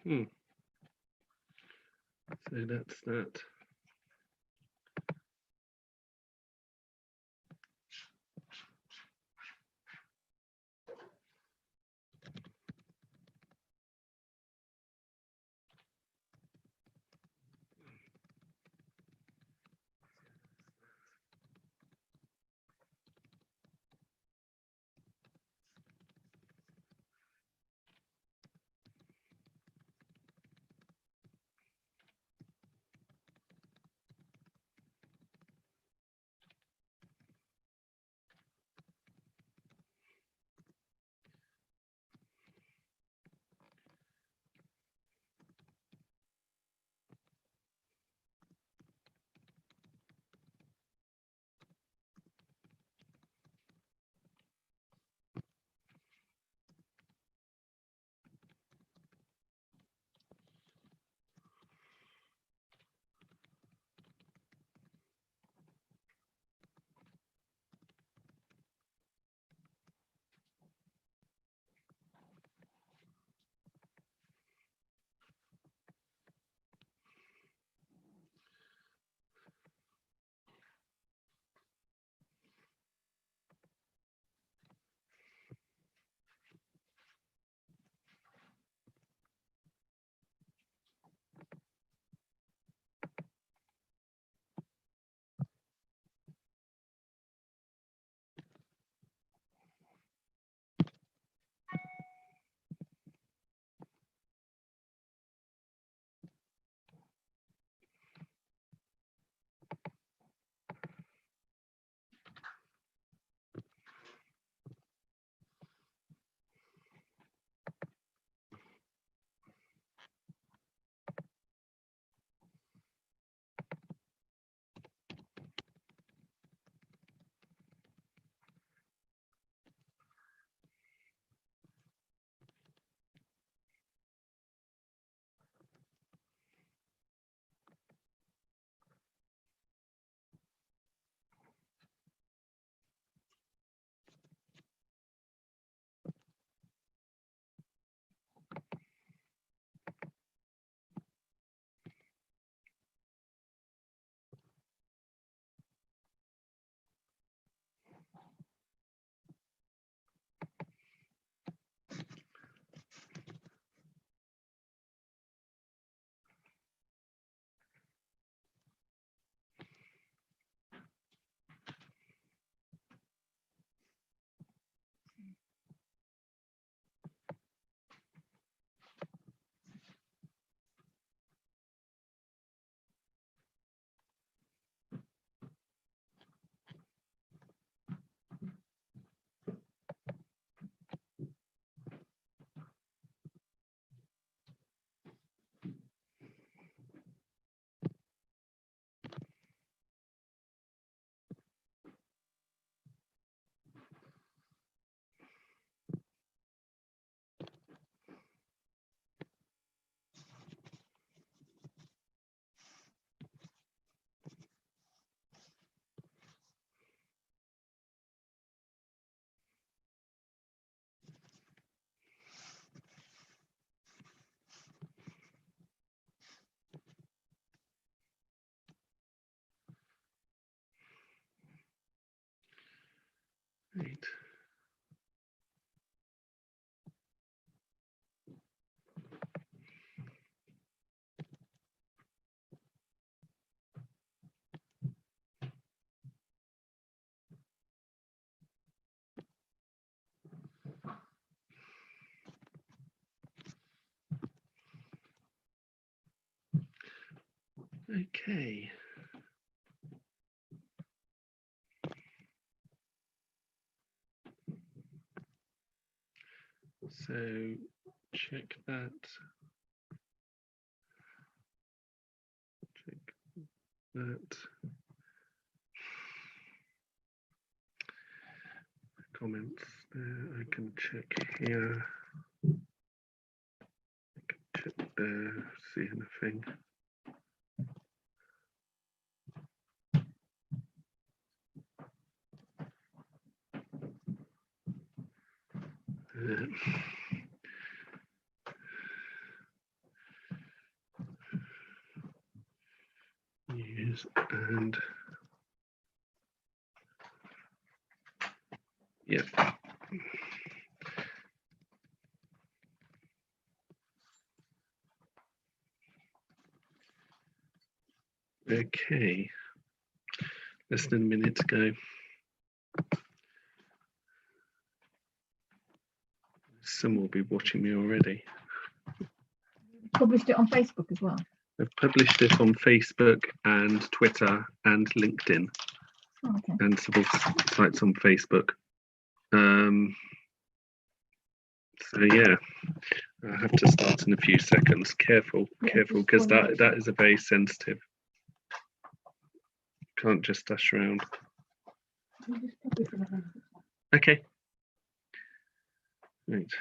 Hmm. So that's that. Right. Okay. So check that. Check that. Comments there. I can check here. I can check there. See anything. and yeah. Okay, less than a minute to go. Some will be watching me already. Published it on Facebook as well. I've published it on Facebook and Twitter and LinkedIn. Oh, okay. And several sites on Facebook. So yeah, I have to start in a few seconds. Careful, careful, because that is a very sensitive. Can't just dash around. Okay. Right.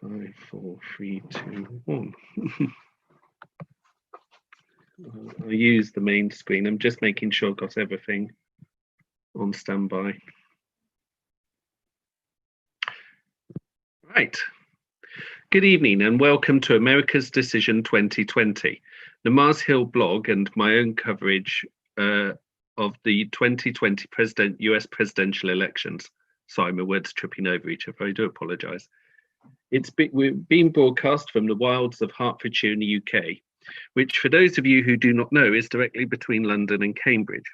5, 4, 3, 2, 1. I'll use the main screen. I'm just making sure I've got everything on standby. Right. Good evening and welcome to America's Decision 2020, the Mars Hill blog and my own coverage of the 2020 US presidential elections. Sorry, my words tripping over each other. I do apologise. We're being broadcast from the wilds of Hertfordshire in the UK, which for those of you who do not know is directly between London and Cambridge.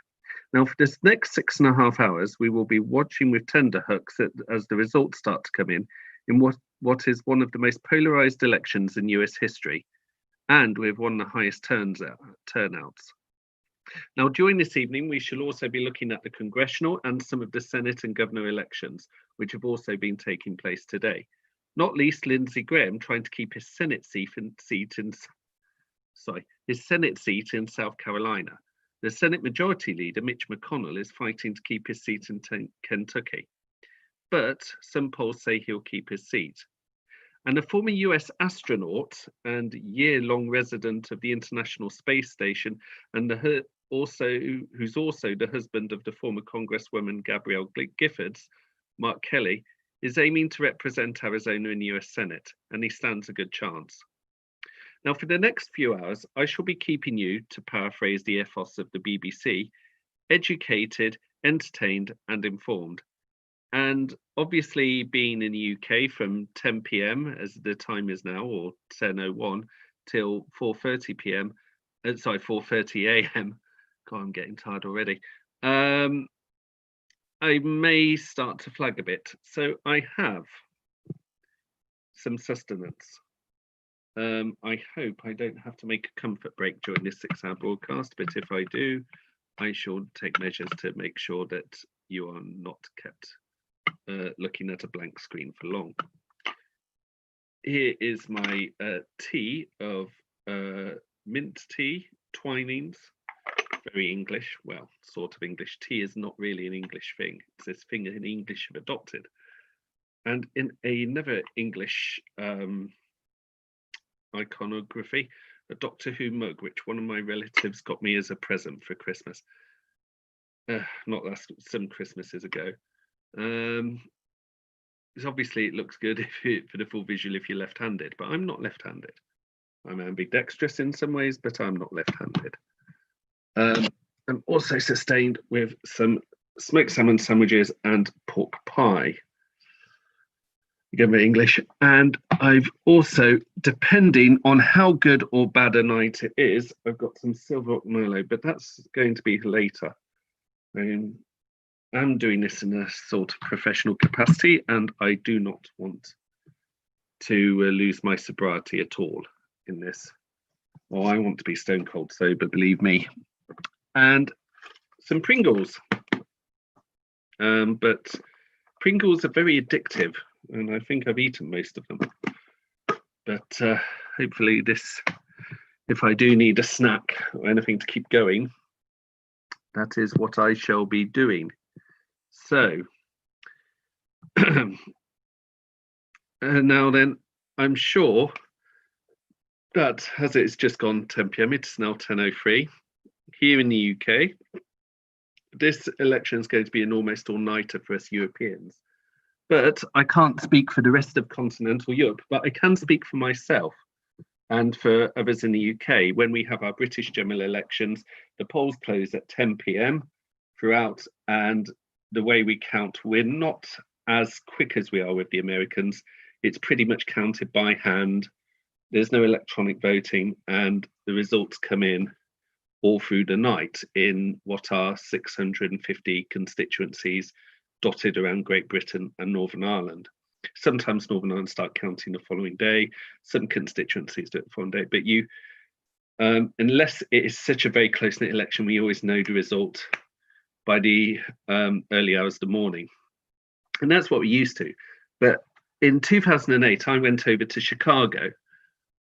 Now for this next 6.5 hours, we will be watching with tenterhooks as the results start to come in what is one of the most polarised elections in US history, and with one of the highest turnouts. Now during this evening, we shall also be looking at the congressional and some of the Senate and governor elections, which have also been taking place today. Not least Lindsey Graham trying to keep his Senate seat in South Carolina. The Senate Majority Leader, Mitch McConnell, is fighting to keep his seat in Kentucky. But some polls say he'll keep his seat. And a former US astronaut and year-long resident of the International Space Station, and who's also the husband of the former Congresswoman Gabrielle Giffords, Mark Kelly, is aiming to represent Arizona in the US Senate, and he stands a good chance. Now, for the next few hours, I shall be keeping you, to paraphrase the ethos of the BBC, educated, entertained, and informed. And obviously, being in the UK from 10 p.m. as the time is now, or 10:01 till 4:30 p.m. 4:30 a.m. God, I'm getting tired already. I may start to flag a bit. So I have some sustenance. I hope I don't have to make a comfort break during this 6-hour broadcast, but if I do, I shall take measures to make sure that you are not kept looking at a blank screen for long. Here is my tea of mint tea, Twinings. Very English, well, sort of English. Tea is not really an English thing. It's this thing in English have adopted. And in another English iconography, a Doctor Who mug, which one of my relatives got me as a present for Christmas. Not some Christmases ago. Obviously it looks good for the full visual if you're left-handed, but I'm not left-handed. I'm ambidextrous in some ways, but I'm not left-handed. I'm also sustained with some smoked salmon sandwiches and pork pie. Again, my English. And I've also, depending on how good or bad a night it is, I've got some Silver Oak Merlot, but that's going to be later. I'm doing this in a sort of professional capacity, and I do not want to lose my sobriety at all in this. Well, I want to be stone cold sober, believe me. And some Pringles. But Pringles are very addictive, and I think I've eaten most of them. But hopefully this, if I do need a snack or anything to keep going, that is what I shall be doing. So, now then, I'm sure that as it's just gone 10 p.m, it's now 10:03 here in the UK. This election is going to be an almost all-nighter for us Europeans. But I can't speak for the rest of continental Europe, but I can speak for myself. And for others in the UK, when we have our British general elections, the polls close at 10 p.m. throughout, and the way we count, we're not as quick as we are with the Americans. It's pretty much counted by hand. There's no electronic voting, and the results come in all through the night in what are 650 constituencies dotted around Great Britain and Northern Ireland. Sometimes Northern Ireland start counting the following day. Some constituencies do it the following day, but you, unless it is such a very close-knit election, we always know the result by the early hours of the morning. And that's what we're used to. But in 2008, I went over to Chicago,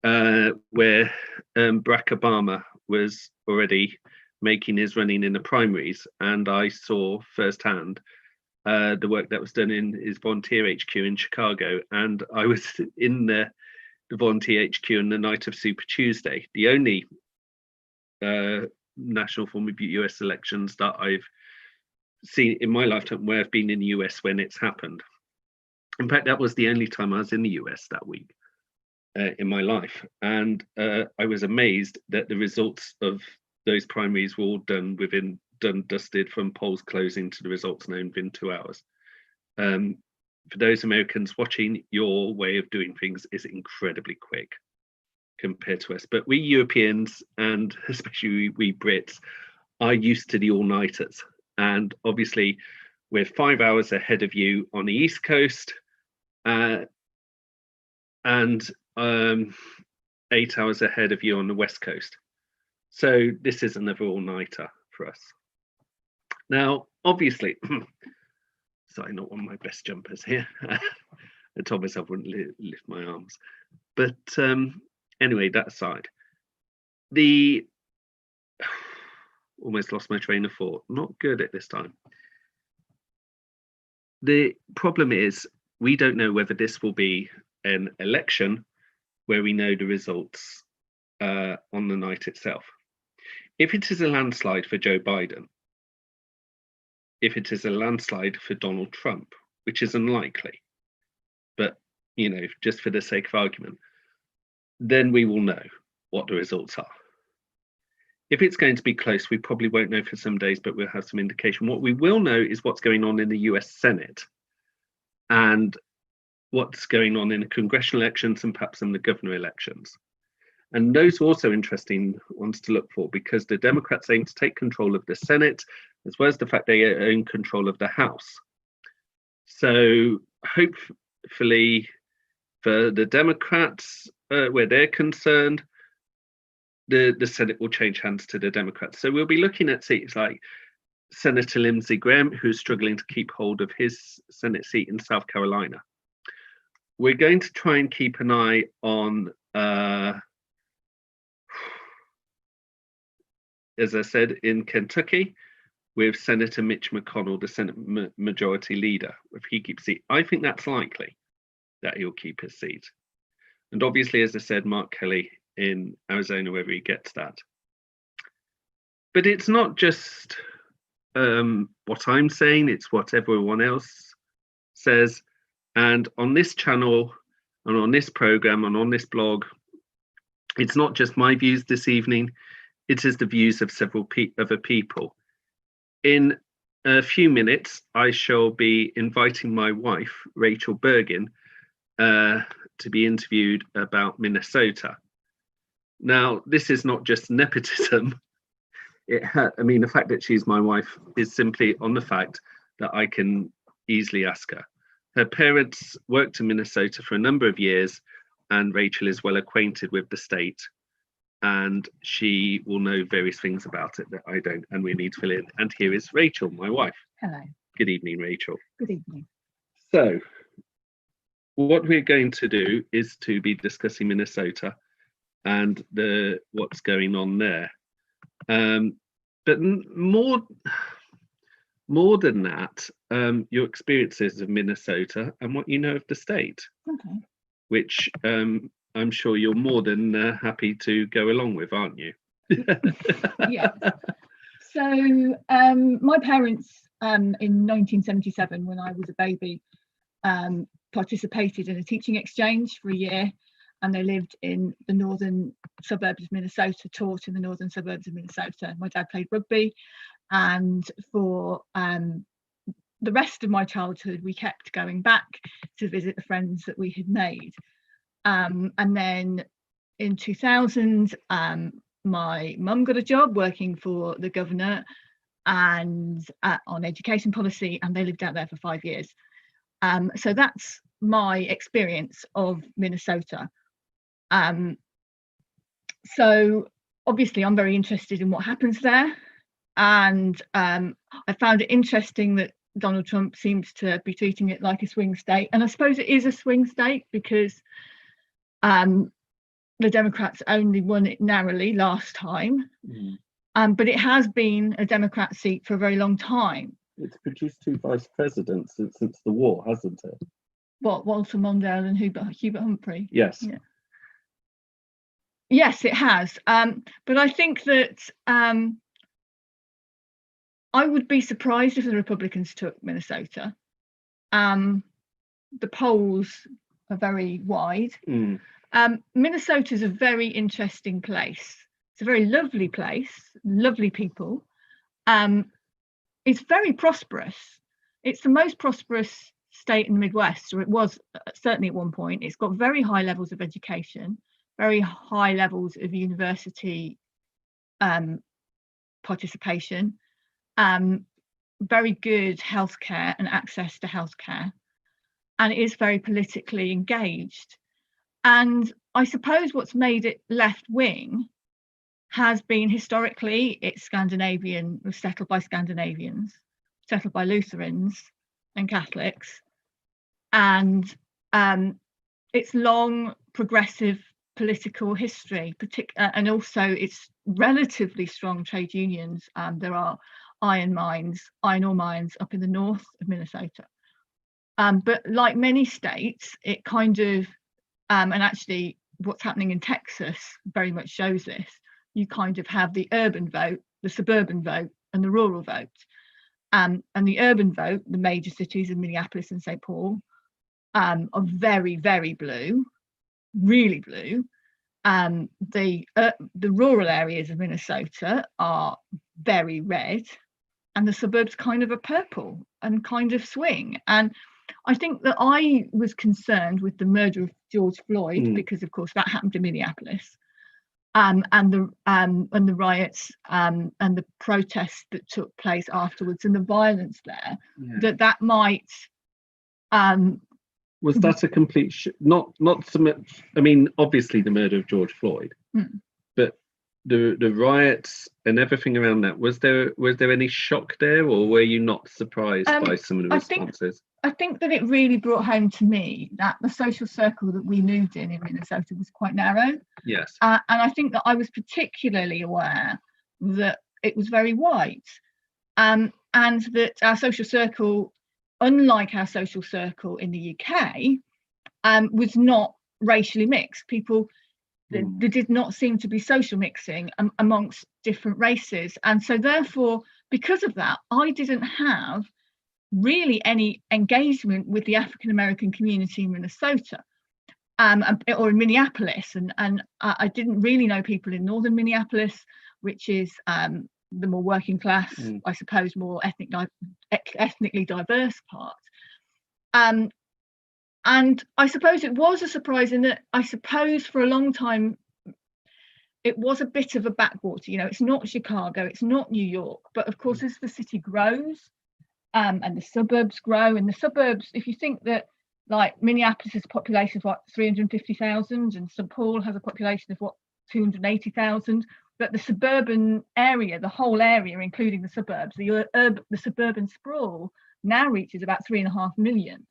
where Barack Obama was already making his running in the primaries, and I saw firsthand the work that was done in his volunteer HQ in Chicago. And I was in the volunteer HQ on the night of Super Tuesday, the only national form of US elections that I've seen in my lifetime where I've been in the US when it's happened. In fact, that was the only time I was in the US that week in my life. And I was amazed that the results of those primaries were all done dusted from polls closing to the results known within 2 hours. For those Americans watching, your way of doing things is incredibly quick compared to us. But we Europeans, and especially we Brits, are used to the all-nighters. And obviously, we're 5 hours ahead of you on the East Coast, and 8 hours ahead of you on the West Coast. So this is another all-nighter for us. Now, obviously, sorry, not one of my best jumpers here. I told myself I wouldn't lift my arms. But anyway, that aside, almost lost my train of thought. Not good at this time. The problem is we don't know whether this will be an election where we know the results on the night itself. If it is a landslide for Joe Biden, if it is a landslide for Donald Trump, which is unlikely, but, you know, just for the sake of argument, then we will know what the results are. If it's going to be close, we probably won't know for some days, but we'll have some indication. What we will know is what's going on in the US Senate and what's going on in the congressional elections and perhaps in the governor elections. And those are also interesting ones to look for, because the Democrats aim to take control of the Senate, as well as the fact they own control of the House. So hopefully for the Democrats, where they're concerned, the Senate will change hands to the Democrats. So we'll be looking at seats like Senator Lindsey Graham, who's struggling to keep hold of his Senate seat in South Carolina. We're going to try and keep an eye on, as I said, in Kentucky, with Senator Mitch McConnell, the Senate Majority Leader. If he keeps seat, I think that's likely that he'll keep his seat. And obviously, as I said, Mark Kelly in Arizona, whether he gets that. But it's not just what I'm saying, it's what everyone else says. And on this channel and on this program and on this blog, it's not just my views this evening, it is the views of several other people. In a few minutes, I shall be inviting my wife, Rachel Bergin, to be interviewed about Minnesota. Now, this is not just nepotism. The fact that she's my wife is simply on the fact that I can easily ask her. Her parents worked in Minnesota for a number of years, and Rachel is well acquainted with the state, and she will know various things about it that I don't, and we need to fill in. And here is Rachel, my wife. Hello. Good evening, Rachel. Good evening. So, what we're going to do is to be discussing Minnesota and what's going on there. But more than that, your experiences of Minnesota and what you know of the state, Okay. which I'm sure you're more than happy to go along with, aren't you? Yes. So my parents in 1977, when I was a baby, participated in a teaching exchange for a year and they lived in the northern suburbs of Minnesota, taught in the northern suburbs of Minnesota. My dad played rugby, and for the rest of my childhood, we kept going back to visit the friends that we had made. And then in 2000, my mum got a job working for the governor and on education policy, and they lived out there for 5 years. So that's my experience of Minnesota. So obviously I'm very interested in what happens there, and I found it interesting that Donald Trump seems to be treating it like a swing state, and I suppose it is a swing state because the Democrats only won it narrowly last time, but it has been a Democrat seat for a very long time. It's produced 2 vice presidents since the war, hasn't it? What, Walter Mondale and Hubert Humphrey? Yes. Yeah. Yes, it has. But I think that I would be surprised if the Republicans took Minnesota. The polls are very wide. Minnesota is a very interesting place. It's a very lovely place, lovely people. It's very prosperous. It's the most prosperous state in the Midwest, or it was certainly at one point. It's got very high levels of education, very high levels of university participation, very good healthcare and access to healthcare, and it is very politically engaged. And I suppose what's made it left wing has been historically it's Scandinavian, was settled by Scandinavians, settled by Lutherans and Catholics, and its long progressive political history, and also its relatively strong trade unions. There are iron ore mines up in the north of Minnesota. But like many states, it kind of, and actually what's happening in Texas very much shows this, you kind of have the urban vote, the suburban vote, and the rural vote. And the urban vote, the major cities of Minneapolis and St. Paul, are very, very blue, really blue. The rural areas of Minnesota are very red, and the suburbs kind of are purple and kind of swing. And I think that I was concerned with the murder of George Floyd because, of course, that happened in Minneapolis, and the riots and the protests that took place afterwards and the violence there. Yeah. That might. Was that a complete not so much? I mean, obviously the murder of George Floyd, but the riots and everything around that. Was there any shock there, or were you not surprised by some of the responses? I think that it really brought home to me that the social circle that we moved in Minnesota was quite narrow. Yes. And I think that I was particularly aware that it was very white, and that our social circle, unlike our social circle in the UK, was not racially mixed. People, there did not seem to be social mixing amongst different races. And so therefore, because of that, I didn't have really any engagement with the African American community in Minnesota, or in Minneapolis, and I didn't really know people in northern Minneapolis, which is the more working class, I suppose, more ethnically diverse part. And I suppose it was a surprise in that I suppose for a long time it was a bit of a backwater. You know, it's not Chicago, it's not New York, but of course as the city grows, and the suburbs grow. And the suburbs, if you think that like Minneapolis has a population of what, 350,000, and St. Paul has a population of what, 280,000, but the suburban area, the whole area, including the suburbs, the suburban sprawl now reaches about 3.5 million.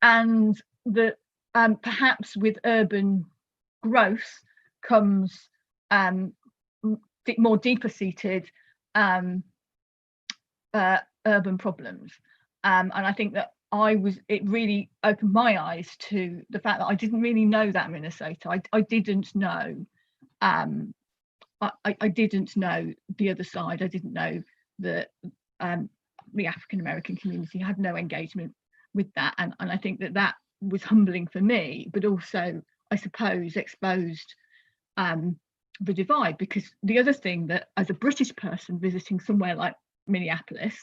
And the perhaps with urban growth comes more deeper seated urban problems, and I think that it really opened my eyes to the fact that I didn't really know that Minnesota. I didn't know I didn't know the other side. I didn't know that the African American community had no engagement with that, and I think that was humbling for me, but also I suppose, exposed the divide. Because the other thing that, as a British person visiting somewhere like Minneapolis,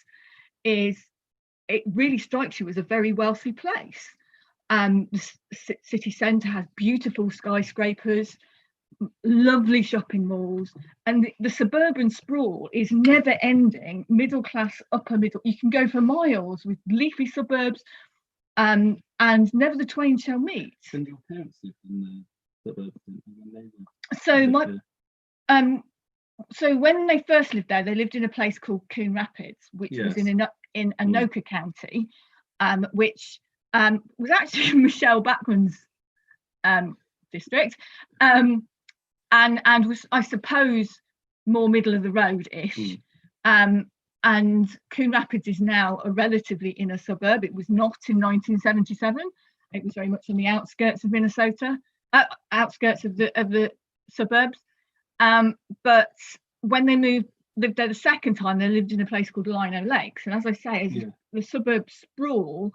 is it really strikes you as a very wealthy place. The city centre has beautiful skyscrapers, lovely shopping malls, and the suburban sprawl is never ending, middle class, upper middle. You can go for miles with leafy suburbs, and never the twain shall meet. And your parents lived in the suburbs when they were So so when they first lived there, they lived in a place called Coon Rapids, which was in Anoka County, which was actually Michelle Bachmann's district, and was, I suppose, more middle of the road-ish. And Coon Rapids is now a relatively inner suburb. It was not in 1977. It was very much on the outskirts of Minnesota, outskirts of the suburbs. But when they lived there the second time, they lived in a place called Lino Lakes. And as I say, as the suburbs sprawl,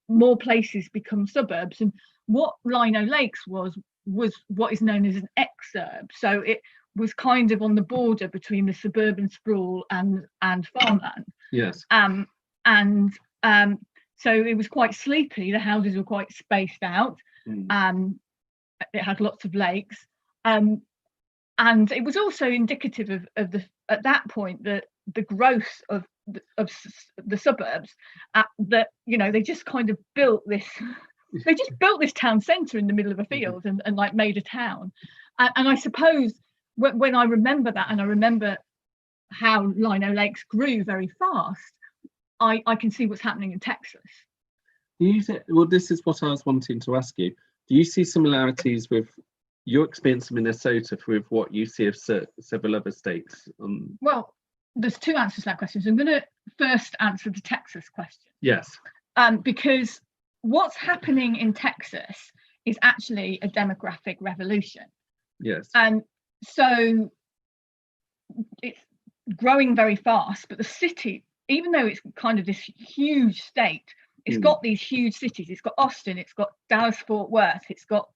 more places become suburbs. And what Lino Lakes was what is known as an exurb. So it was kind of on the border between the suburban sprawl and farmland. Yes. So it was quite sleepy. The houses were quite spaced out. It had lots of lakes. And it was also indicative of the, at that point, the growth of the suburbs. That, you know, they just kind of built this. They just built this town centre in the middle of a field and like made a town. And I suppose when I remember that, and I remember how Lino Lakes grew very fast, I can see what's happening in Texas. Well, this is what I was wanting to ask you. Do you see similarities with your experience in Minnesota with what you see of several other states? Well, there's two answers to that question. So I'm going to first answer the Texas question. Yes. Because what's happening in Texas is actually a demographic revolution. Yes. And so it's growing very fast, but the city, even though it's kind of this huge state, it's got these huge cities. It's got Austin, it's got Dallas-Fort Worth, it's got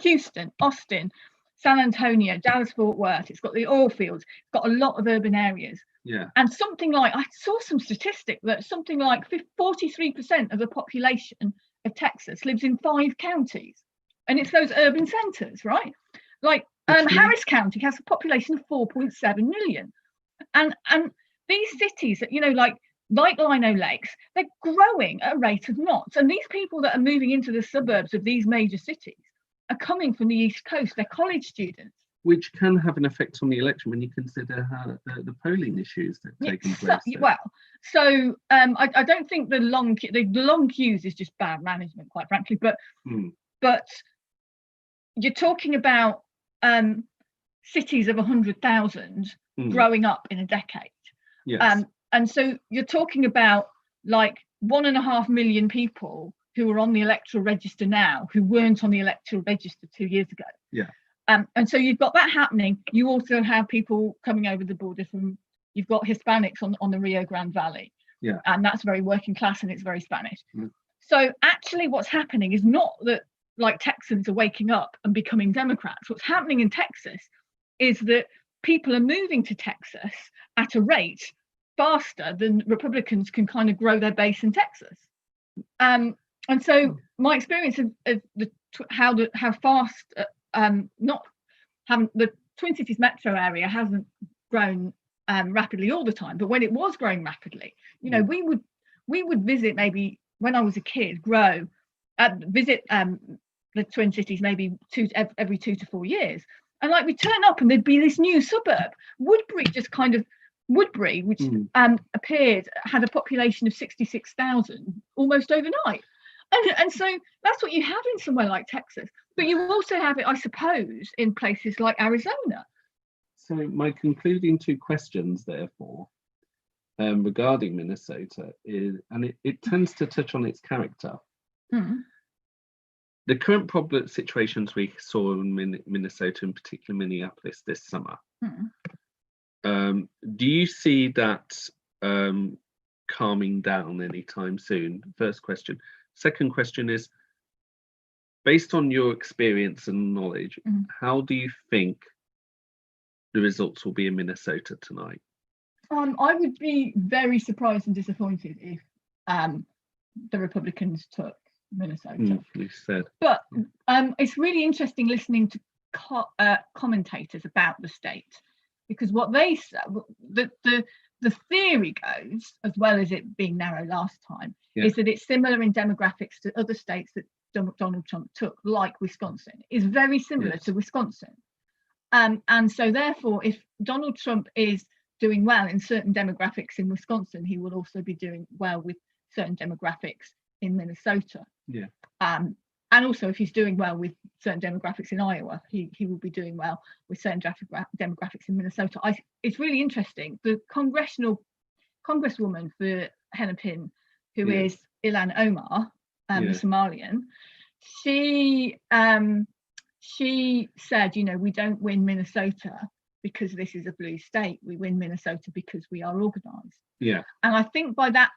Houston, Austin, San Antonio, Dallas-Fort Worth, it's got the oil fields, it's got a lot of urban areas. Yeah. And something like, I saw some statistic that something like 43% of the population of Texas lives in 5 counties. And it's those urban centres, right? Like Harris County has a population of 4.7 million. And these cities that, you know, like Lino Lakes, they're growing at a rate of knots. And these people that are moving into the suburbs of these major cities are coming from the East Coast. They're college students. Which can have an effect on the election when you consider how the polling issues that have taken place. I don't think the long queues is just bad management, quite frankly. But you're talking about cities of 100,000 growing up in a decade. Yes. And so you're talking about like 1.5 million people who are on the electoral register now who weren't on the electoral register 2 years ago. Yeah. And so you've got that happening. You also have people coming over the border you've got Hispanics on the Rio Grande Valley. Yeah. And that's very working class and it's very Spanish. So actually what's happening is not that like Texans are waking up and becoming Democrats. What's happening in Texas is that people are moving to Texas at a rate faster than Republicans can kind of grow their base in Texas. And so my experience of how fast the Twin Cities metro area hasn't grown rapidly all the time, but when it was growing rapidly, you know, we would visit, maybe when I was a kid, visit the Twin Cities maybe every 2 to 4 years, and like we turn up and there'd be this new suburb. Woodbury, which appeared, had a population of 66,000 almost overnight. And so that's what you have in somewhere like Texas. But you also have it, I suppose, in places like Arizona. So my concluding 2 questions, therefore, regarding Minnesota is, and it tends to touch on its character. The current problem situations we saw in Minnesota, in particular Minneapolis this summer, do you see that calming down anytime soon? First question. Second question is, based on your experience and knowledge, Mhm. how do you think the results will be in Minnesota tonight? I would be very surprised and disappointed if the Republicans took Minnesota. You said. But it's really interesting listening to commentators about the state, because what they say, the theory goes, as well as it being narrow last time, is that it's similar in demographics to other states that Donald Trump took, like Wisconsin. Is very similar to Wisconsin. And so therefore, if Donald Trump is doing well in certain demographics in Wisconsin, he will also be doing well with certain demographics in Minnesota. Yeah. And also, if he's doing well with certain demographics in Iowa, he will be doing well with certain demographics in Minnesota. It's really interesting. The congresswoman for Hennepin, who is Ilhan Omar, the Somalian, she said, we don't win Minnesota because this is a blue state. We win Minnesota because we are organized. Yeah. And I think by that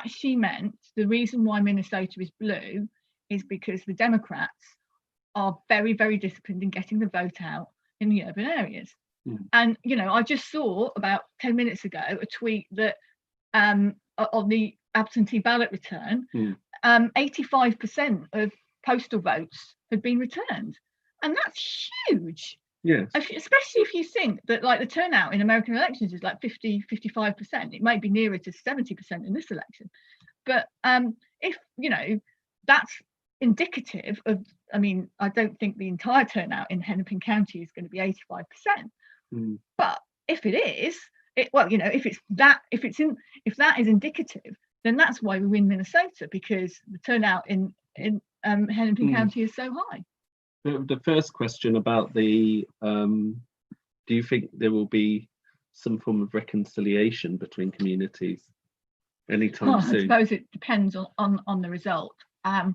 she meant the reason why Minnesota is blue is because the Democrats are very, very disciplined in getting the vote out in the urban areas. And, I just saw about 10 minutes ago a tweet that on the absentee ballot return, 85% of postal votes had been returned. And that's huge. Yes. Especially if you think that the turnout in American elections is 55%. It might be nearer to 70% in this election. But if, that's indicative of, I don't think the entire turnout in Hennepin County is going to be 85%. But if it is, if that is indicative, then that's why we win Minnesota, because the turnout in Hennepin County is so high. The first question about the, do you think there will be some form of reconciliation between communities anytime soon? I suppose it depends on the result. I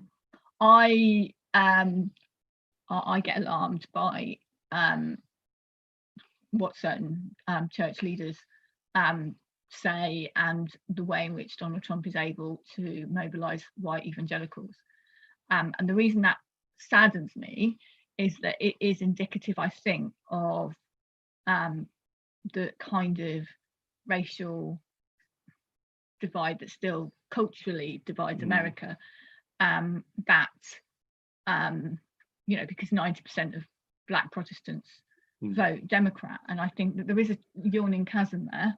get alarmed by what certain church leaders say, and the way in which Donald Trump is able to mobilize white evangelicals. And the reason that saddens me is that it is indicative, I think, of the kind of racial divide that still culturally divides America. Because 90% of Black Protestants vote Democrat, and I think that there is a yawning chasm there,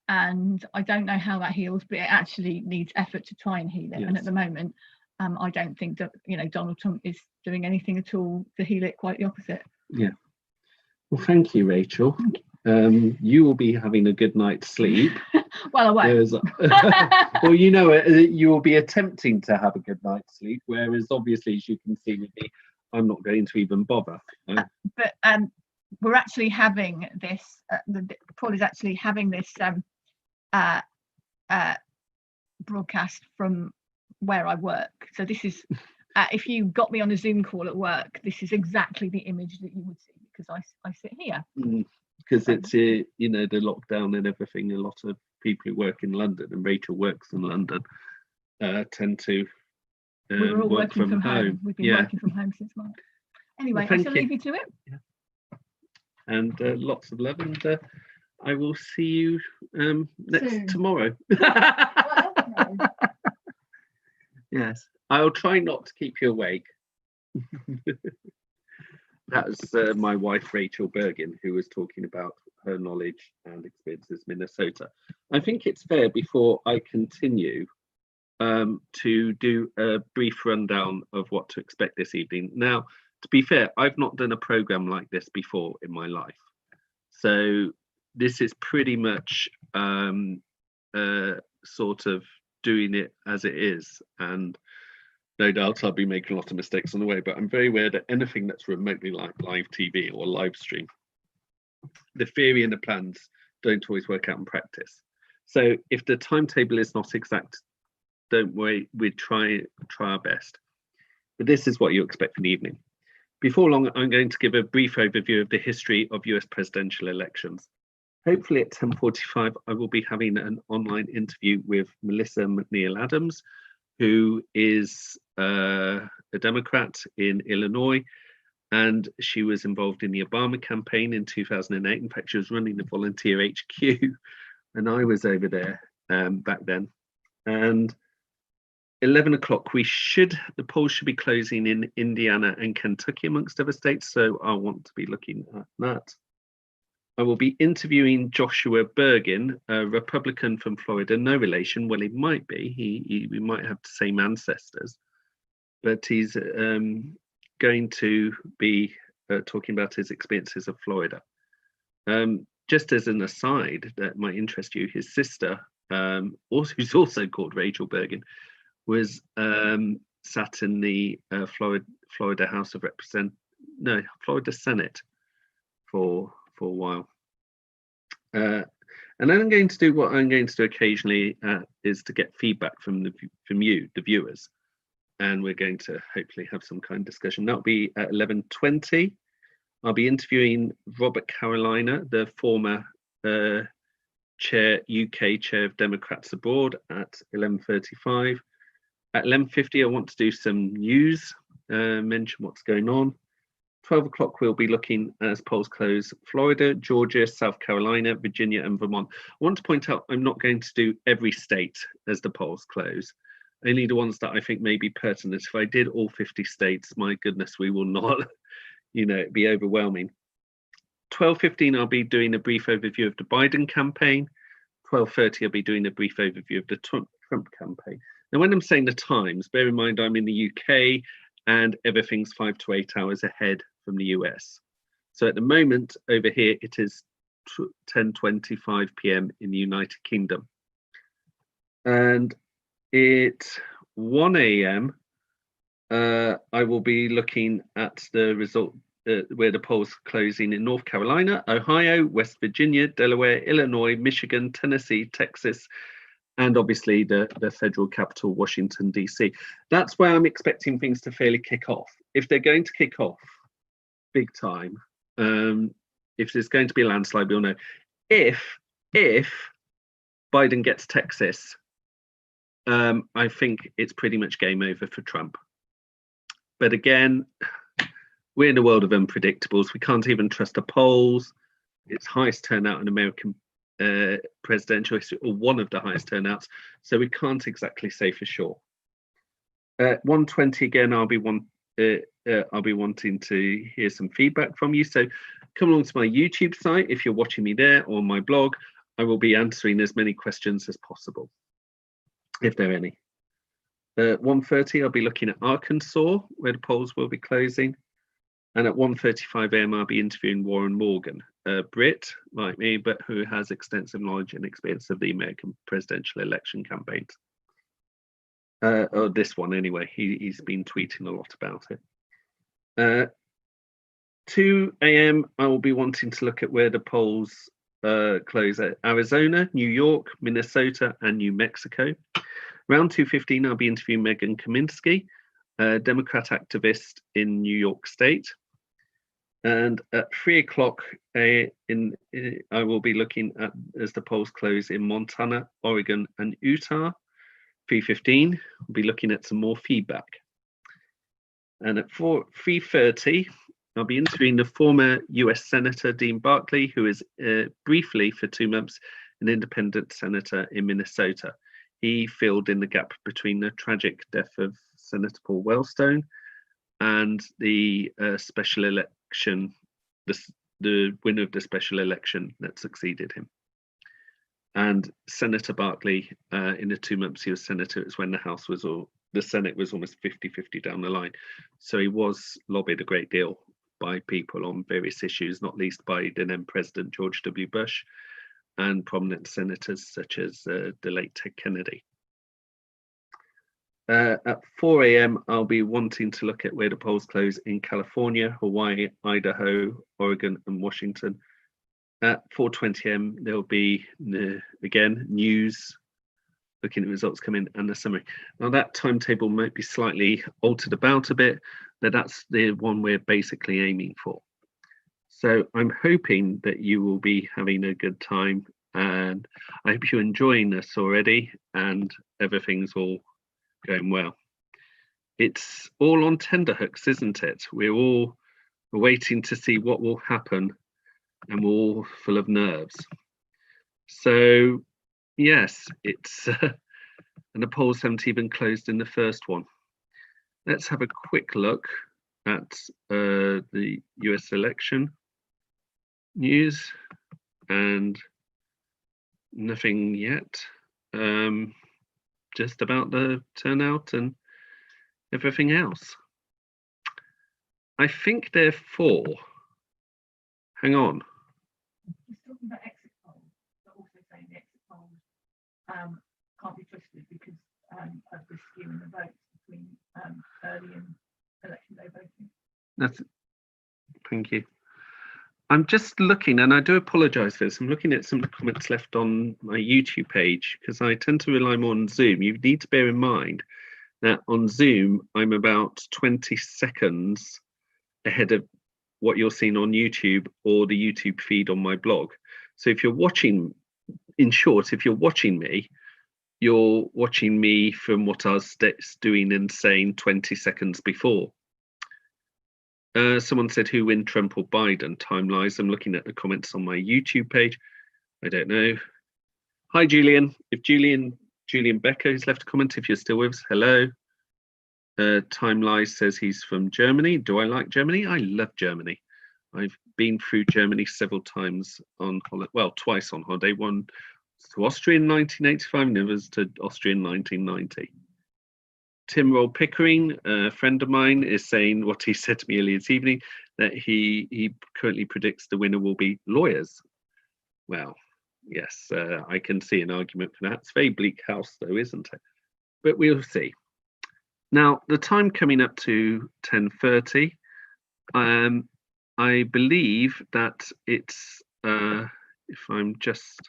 and I don't know how that heals, but it actually needs effort to try and heal it. And at the moment, I don't think that Donald Trump is doing anything at all to heal it. Quite the opposite. Yeah. Well, thank you, Rachel. You will be having a good night's sleep. Well, I won't. Well, you will be attempting to have a good night's sleep, whereas obviously, as you can see with me, I'm not going to even bother. But we're actually having this. Paul is actually having this broadcast from where I work. So this is, if you got me on a Zoom call at work, this is exactly the image that you would see, because I sit here. Because it's the lockdown and everything. A lot of people who work in London, and Rachel works in London, tend to we're all work working from home. We've been working from home since March. Anyway, I shall leave you to it. And lots of love, and I will see you tomorrow. Yes, I'll try not to keep you awake. That was my wife, Rachel Bergin, who was talking about her knowledge and experiences in Minnesota. I think it's fair, before I continue, to do a brief rundown of what to expect this evening. Now, to be fair, I've not done a program like this before in my life. So this is pretty much sort of doing it as it is. And no doubt I'll be making a lot of mistakes on the way, but I'm very aware that anything that's remotely like live TV or live stream, the theory and the plans don't always work out in practice. So if the timetable is not exact, don't worry, we try our best. But this is what you expect for the evening. Before long, I'm going to give a brief overview of the history of US presidential elections. Hopefully at 10:45, I will be having an online interview with Melissa McNeil Adams, who is a Democrat in Illinois, and she was involved in the Obama campaign in 2008. In fact, she was running the volunteer HQ, and I was over there back then. And 11 o'clock, the polls should be closing in Indiana and Kentucky, amongst other states. So I want to be looking at that. I will be interviewing Joshua Bergin, a Republican from Florida, no relation. Well, he might be. We might have the same ancestors, but he's going to be talking about his experiences of Florida. Just as an aside that might interest you, his sister, who's also called Rachel Bergin, was sat in the Florida House of Florida Senate for a while. And then I'm going to do what I'm going to do occasionally is to get feedback from you, the viewers. And we're going to hopefully have some kind of discussion. That'll be at 11:20. I'll be interviewing Robert Carolina, the former UK chair of Democrats Abroad, at 11:35. At 11:50, I want to do some news, mention what's going on. 12 o'clock, we'll be looking as polls close, Florida, Georgia, South Carolina, Virginia, and Vermont. I want to point out I'm not going to do every state as the polls close, only the ones that I think may be pertinent. If I did all 50 states, my goodness, we will not, it'd be overwhelming. 12:15, I'll be doing a brief overview of the Biden campaign. 12:30, I'll be doing a brief overview of the Trump campaign. Now, when I'm saying the times, bear in mind I'm in the UK and everything's 5 to 8 hours ahead from the US. So at the moment over here, it is 10:25 p.m. in the United Kingdom. And at 1 a.m., I will be looking at the result where the polls are closing in North Carolina, Ohio, West Virginia, Delaware, Illinois, Michigan, Tennessee, Texas, and obviously the federal capital, Washington, D.C. That's where I'm expecting things to fairly kick off. If they're going to kick off big time, if there's going to be a landslide, we'll know. If Biden gets Texas, I think it's pretty much game over for Trump. But again, we're in a world of unpredictables. We can't even trust the polls. It's highest turnout in American presidential history, or one of the highest turnouts. So we can't exactly say for sure. 1:20 again, I'll be wanting to hear some feedback from you. So come along to my YouTube site if you're watching me there, or my blog. I will be answering as many questions as possible, if there are any. 1:30, I'll be looking at Arkansas, where the polls will be closing. And at 1:35 a.m., I'll be interviewing Warren Morgan, a Brit like me, but who has extensive knowledge and experience of the American presidential election campaigns. Or this one anyway, he's been tweeting a lot about it. 2 a.m., I will be wanting to look at where the polls close at Arizona, New York, Minnesota, and New Mexico. Around 2:15, I'll be interviewing Megan Kaminsky, a Democrat activist in New York State. And at 3 o'clock, I will be looking at as the polls close in Montana, Oregon, and Utah. 3:15, we'll be looking at some more feedback. And at 3:30, I'll be interviewing the former US Senator Dean Barkley, who is briefly for 2 months an independent senator in Minnesota. He filled in the gap between the tragic death of Senator Paul Wellstone and the special election, the winner of the special election that succeeded him. And Senator Barkley, in the 2 months he was senator, it was when the Senate was almost 50-50 down the line. So he was lobbied a great deal by people on various issues, not least by the then President George W. Bush and prominent senators such as the late Ted Kennedy. At 4 a.m., I'll be wanting to look at where the polls close in California, Hawaii, Idaho, Oregon, and Washington. At 4:20 a.m., there'll be, again, news, looking at results coming, and the summary. Now, that timetable might be slightly altered about a bit, but that's the one we're basically aiming for. So I'm hoping that you will be having a good time, and I hope you're enjoying this already, and everything's all going well. it's all on tenterhooks, isn't it? We're all waiting to see what will happen, and we're all full of nerves. So, yes, it's and the polls haven't even closed in the first one. Let's have a quick look at the US election news, and nothing yet. Just about the turnout and everything else. I think therefore, hang on. He's talking about exit polls, but also saying the exit polls can't be trusted because of the skew in the votes between early and election day voting. Thank you. I'm just looking, and I do apologise for this. I'm looking at some of the comments left on my YouTube page because I tend to rely more on Zoom. You need to bear in mind that on Zoom, I'm about 20 seconds ahead of what you're seeing on YouTube or the YouTube feed on my blog. So if you're watching, in short, if you're watching me, you're watching me from what I was doing and saying 20 seconds before. Someone said, who win, Trump or Biden? Time lies. I'm looking at the comments on my YouTube page. I don't know. Hi, Julian. If Julian Becker has left a comment, if you're still with us, hello. Time lies says he's from Germany. Do I like Germany? I love Germany. I've been through Germany several times on holiday. Well, twice on holiday. One to Austria in 1985, and the other to Austria in 1990. Tim Roll Pickering, a friend of mine, is saying what he said to me earlier this evening, that he currently predicts the winner will be lawyers. Well, yes, I can see an argument for that. It's a very bleak house, though, isn't it? But we'll see. Now, the time coming up to 10:30, I believe that it's, if I'm just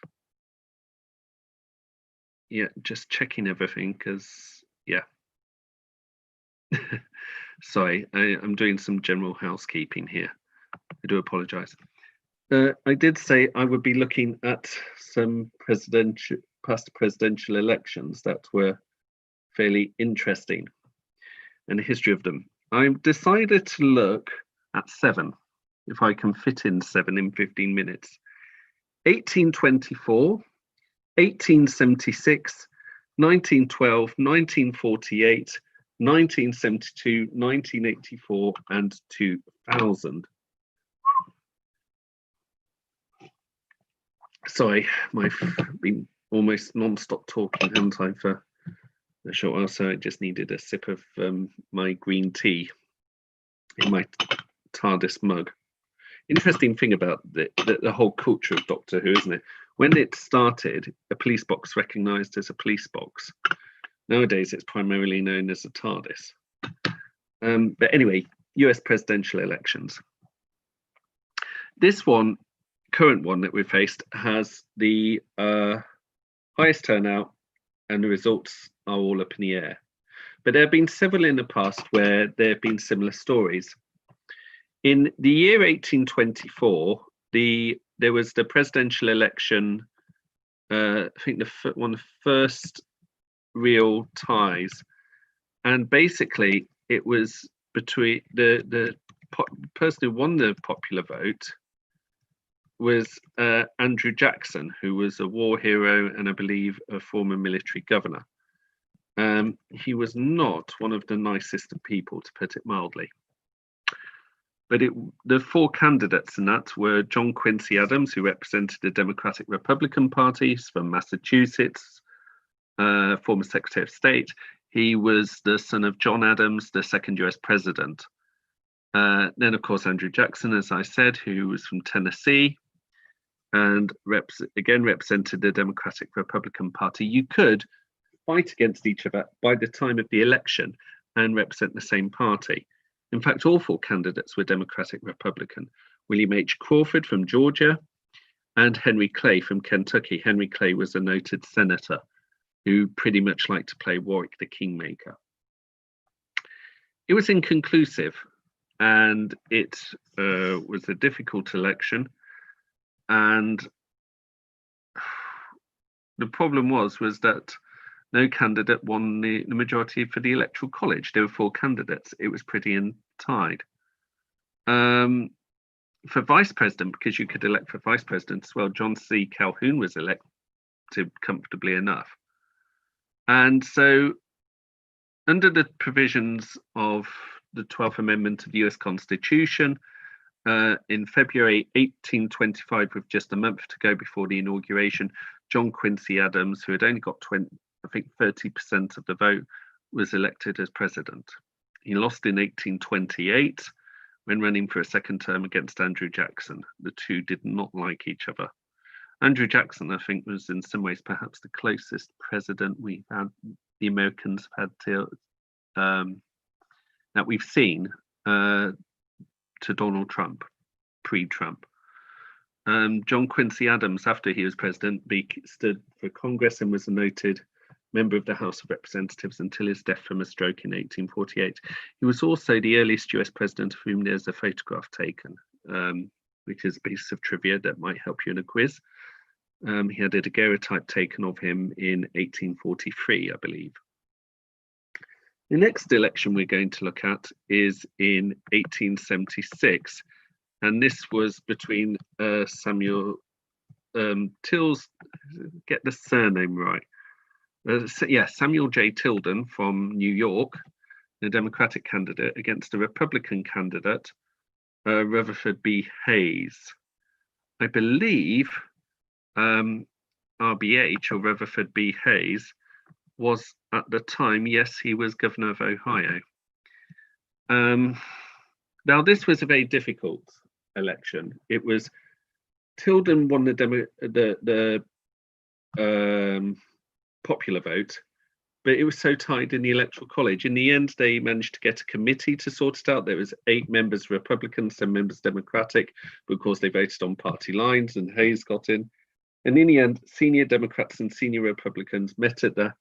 checking everything, because, yeah. Sorry, I'm doing some general housekeeping here. I do apologise. I did say I would be looking at some past presidential elections that were fairly interesting and the history of them. I've decided to look at 7, if I can fit in 7 in 15 minutes. 1824, 1876, 1912, 1948, 1972, 1984, and 2000. Sorry, I've been almost non-stop talking, haven't I, for a short while, so I just needed a sip of my green tea in my TARDIS mug. Interesting thing about the whole culture of Doctor Who, isn't it? When it started, a police box recognised as a police box. Nowadays, it's primarily known as a TARDIS. But anyway, US presidential elections. This current one that we've faced, has the highest turnout, and the results are all up in the air. But there have been several in the past where there have been similar stories. In the year 1824, there was the presidential election, I think one of the first real ties, and basically it was between the person who won the popular vote was Andrew Jackson, who was a war hero and I believe a former military governor. He was not one of the nicest of people, to put it mildly. But the 4 candidates in that were John Quincy Adams, who represented the Democratic Republican parties from Massachusetts, former Secretary of State. He was the son of John Adams, the second US president. Then, of course, Andrew Jackson, as I said, who was from Tennessee and again represented the Democratic Republican Party. You could fight against each other by the time of the election and represent the same party. In fact, all 4 candidates were Democratic Republican. William H. Crawford from Georgia and Henry Clay from Kentucky. Henry Clay was a noted senator who pretty much liked to play Warwick the Kingmaker. It was inconclusive, and it was a difficult election. And the problem was that no candidate won the majority for the Electoral College. There were 4 candidates. It was pretty tied. For vice president, because you could elect for vice president as well, John C. Calhoun was elected comfortably enough. And so, under the provisions of the 12th Amendment to the US Constitution, in February 1825, with just a month to go before the inauguration, John Quincy Adams, who had only got 30% of the vote, was elected as president. He lost in 1828 when running for a second term against Andrew Jackson. The two did not like each other. Andrew Jackson, I think, was in some ways perhaps the closest president the Americans have had that we've seen to Donald Trump, pre-Trump. John Quincy Adams, after he was president, stood for Congress and was a noted member of the House of Representatives until his death from a stroke in 1848. He was also the earliest US president of whom there's a photograph taken, which is a piece of trivia that might help you in a quiz. He had a daguerreotype taken of him in 1843, I believe. The next election we're going to look at is in 1876, and this was between Samuel Tills, get the surname right. Samuel J. Tilden from New York, the Democratic candidate, against a Republican candidate, Rutherford B. Hayes. I believe RBH, or Rutherford B. Hayes, was at the time, yes, he was governor of Ohio. Now, this was a very difficult election. It was Tilden won the popular vote, but it was so tied in the Electoral College. In the end, they managed to get a committee to sort it out. There was 8 members Republican, 7 members Democratic, but of course they voted on party lines, and Hayes got in. And in the end, senior Democrats and senior Republicans met at the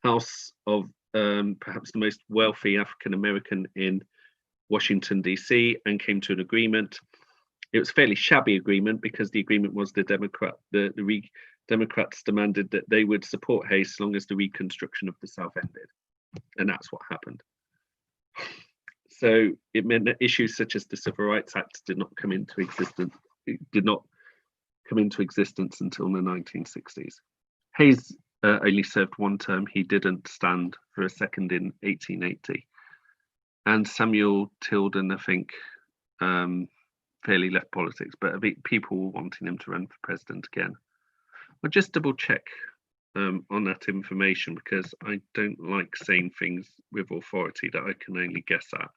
house of perhaps the most wealthy African American in Washington, D.C., and came to an agreement. It was a fairly shabby agreement because the agreement was the Democrats demanded that they would support Hayes so long as the Reconstruction of the South ended, and that's what happened. So it meant that issues such as the Civil Rights Act did not come into existence. Until the 1960s. Hayes only served 1 term. He didn't stand for a second in 1880. And Samuel Tilden, I think, fairly left politics, but people were wanting him to run for president again. I'll just double check on that information, because I don't like saying things with authority that I can only guess at.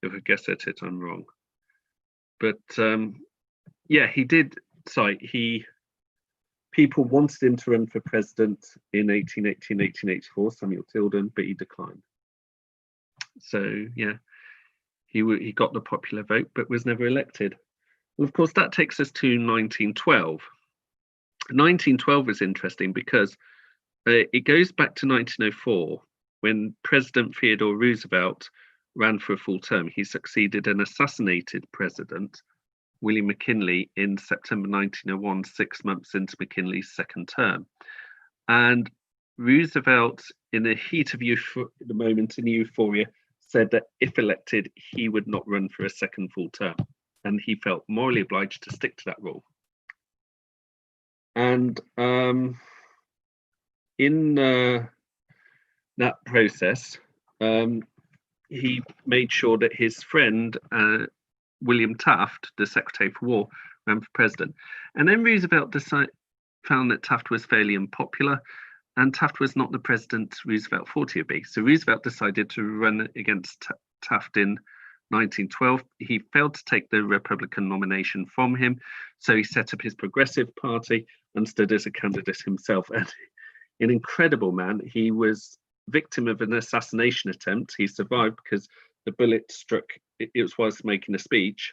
If I guess at it, I'm wrong. But yeah, he did cite, people wanted him to run for president in 1818, 1884, Samuel Tilden, but he declined. So yeah, he got the popular vote, but was never elected. Well, of course, that takes us to 1912. 1912 is interesting because it goes back to 1904, when President Theodore Roosevelt ran for a full term. He succeeded an assassinated president, William McKinley, in September 1901, 6 months into McKinley's second term. And Roosevelt, in the heat of the moment, in euphoria, said that if elected, he would not run for a second full term. And he felt morally obliged to stick to that rule. And in that process, he made sure that his friend, William Taft, the Secretary for War, ran for president. And then Roosevelt found that Taft was fairly unpopular, and Taft was not the president Roosevelt thought he would be. So Roosevelt decided to run against Taft in 1912. He failed to take the Republican nomination from him, so he set up his Progressive Party and stood as a candidate himself. And an incredible man. He was victim of an assassination attempt. He survived because the bullet struck, it was whilst making a speech,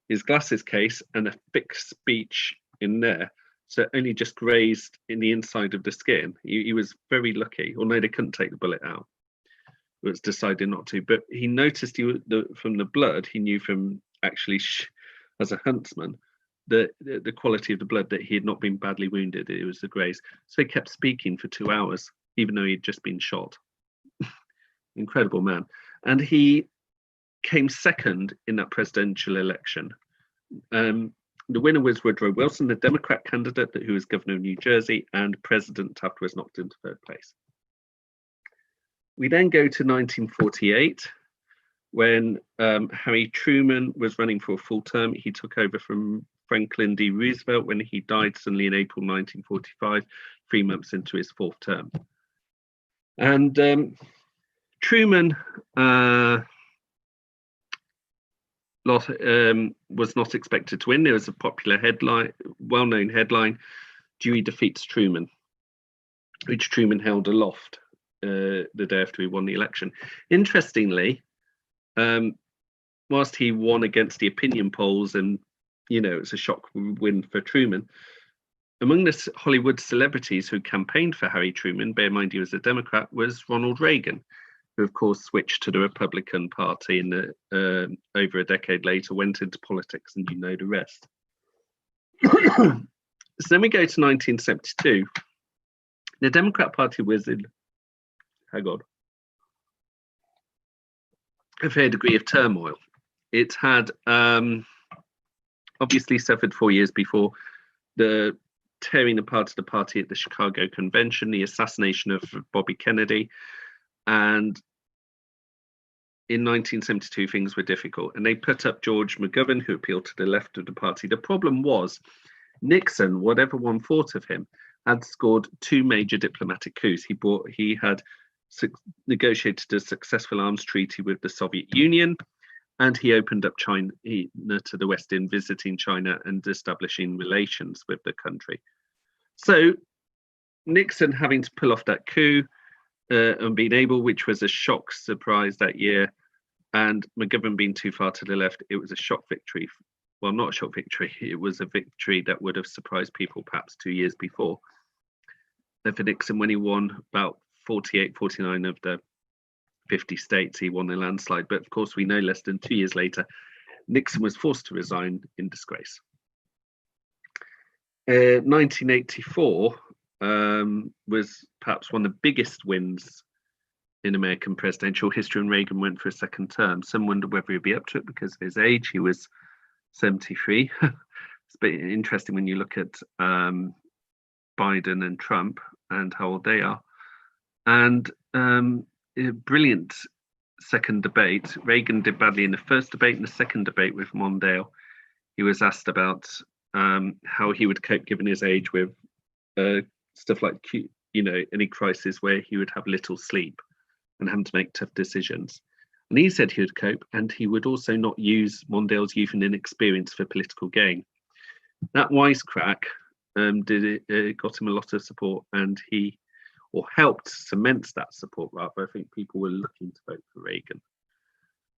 his glasses case, and a thick speech in there. So it only just grazed in the inside of the skin. He was very lucky, although they couldn't take the bullet out. It was decided not to. But he noticed from the blood, he knew from actually as a huntsman, the quality of the blood, that he had not been badly wounded. It was the graze. So he kept speaking for 2 hours. even though he'd just been shot. Incredible man. And he came second in that presidential election. The winner was Woodrow Wilson, the Democrat candidate who was governor of New Jersey, and President Taft was knocked into third place. We then go to 1948, when Harry Truman was running for a full term. He took over from Franklin D. Roosevelt when he died suddenly in April 1945, 3 months into his fourth term. And Truman was not expected to win. There was a popular headline, well-known headline, "Dewey defeats Truman," which Truman held aloft the day after he won the election. Interestingly, whilst he won against the opinion polls, and it's a shock win for Truman, among the Hollywood celebrities who campaigned for Harry Truman, bear in mind he was a Democrat, was Ronald Reagan, who of course switched to the Republican Party and over a decade later went into politics, and the rest. So then we go to 1972. The Democrat Party was in, a fair degree of turmoil. It had obviously suffered 4 years before the tearing apart of the party at the Chicago Convention, the assassination of Bobby Kennedy, and in 1972 things were difficult, and they put up George McGovern, who appealed to the left of the party. The problem was Nixon, whatever one thought of him, had scored 2 major diplomatic coups. He had negotiated a successful arms treaty with the Soviet Union, and he opened up China to the West in visiting China and establishing relations with the country. So Nixon having to pull off that coup and being able, which was a shock surprise that year, and McGovern being too far to the left, it was a shock victory. Well, not a shock victory, it was a victory that would have surprised people perhaps 2 years before. Then for Nixon, when he won about 48, 49 of the 50 states, he won a landslide. But of course, we know less than 2 years later, Nixon was forced to resign in disgrace. 1984 was perhaps one of the biggest wins in American presidential history, and Reagan went for a second term. Some wonder whether he'd be up to it because of his age. He was 73. It's a bit interesting when you look at Biden and Trump and how old they are. And a brilliant second debate. Reagan did badly in the first debate. In the second debate with Mondale, he was asked about how he would cope given his age with stuff like any crisis where he would have little sleep and having to make tough decisions. And he said he would cope, and he would also not use Mondale's youth and inexperience for political gain. That wisecrack got him a lot of support, and helped cement that support, rather. I think people were looking to vote for Reagan.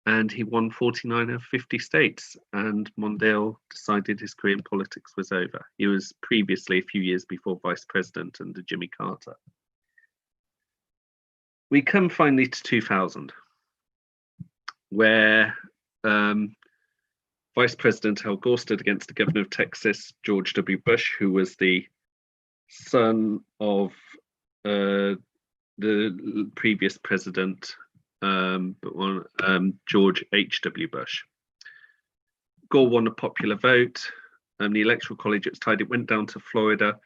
And he won 49 of 50 states, and Mondale decided his career in politics was over. He was previously, a few years before, vice president under Jimmy Carter. We come finally to 2000, where Vice President Al Gore stood against the governor of Texas, George W. Bush, who was the son of the previous president, George H.W. Bush. Gore won a popular vote. The Electoral College, it's tied. It went down to Florida.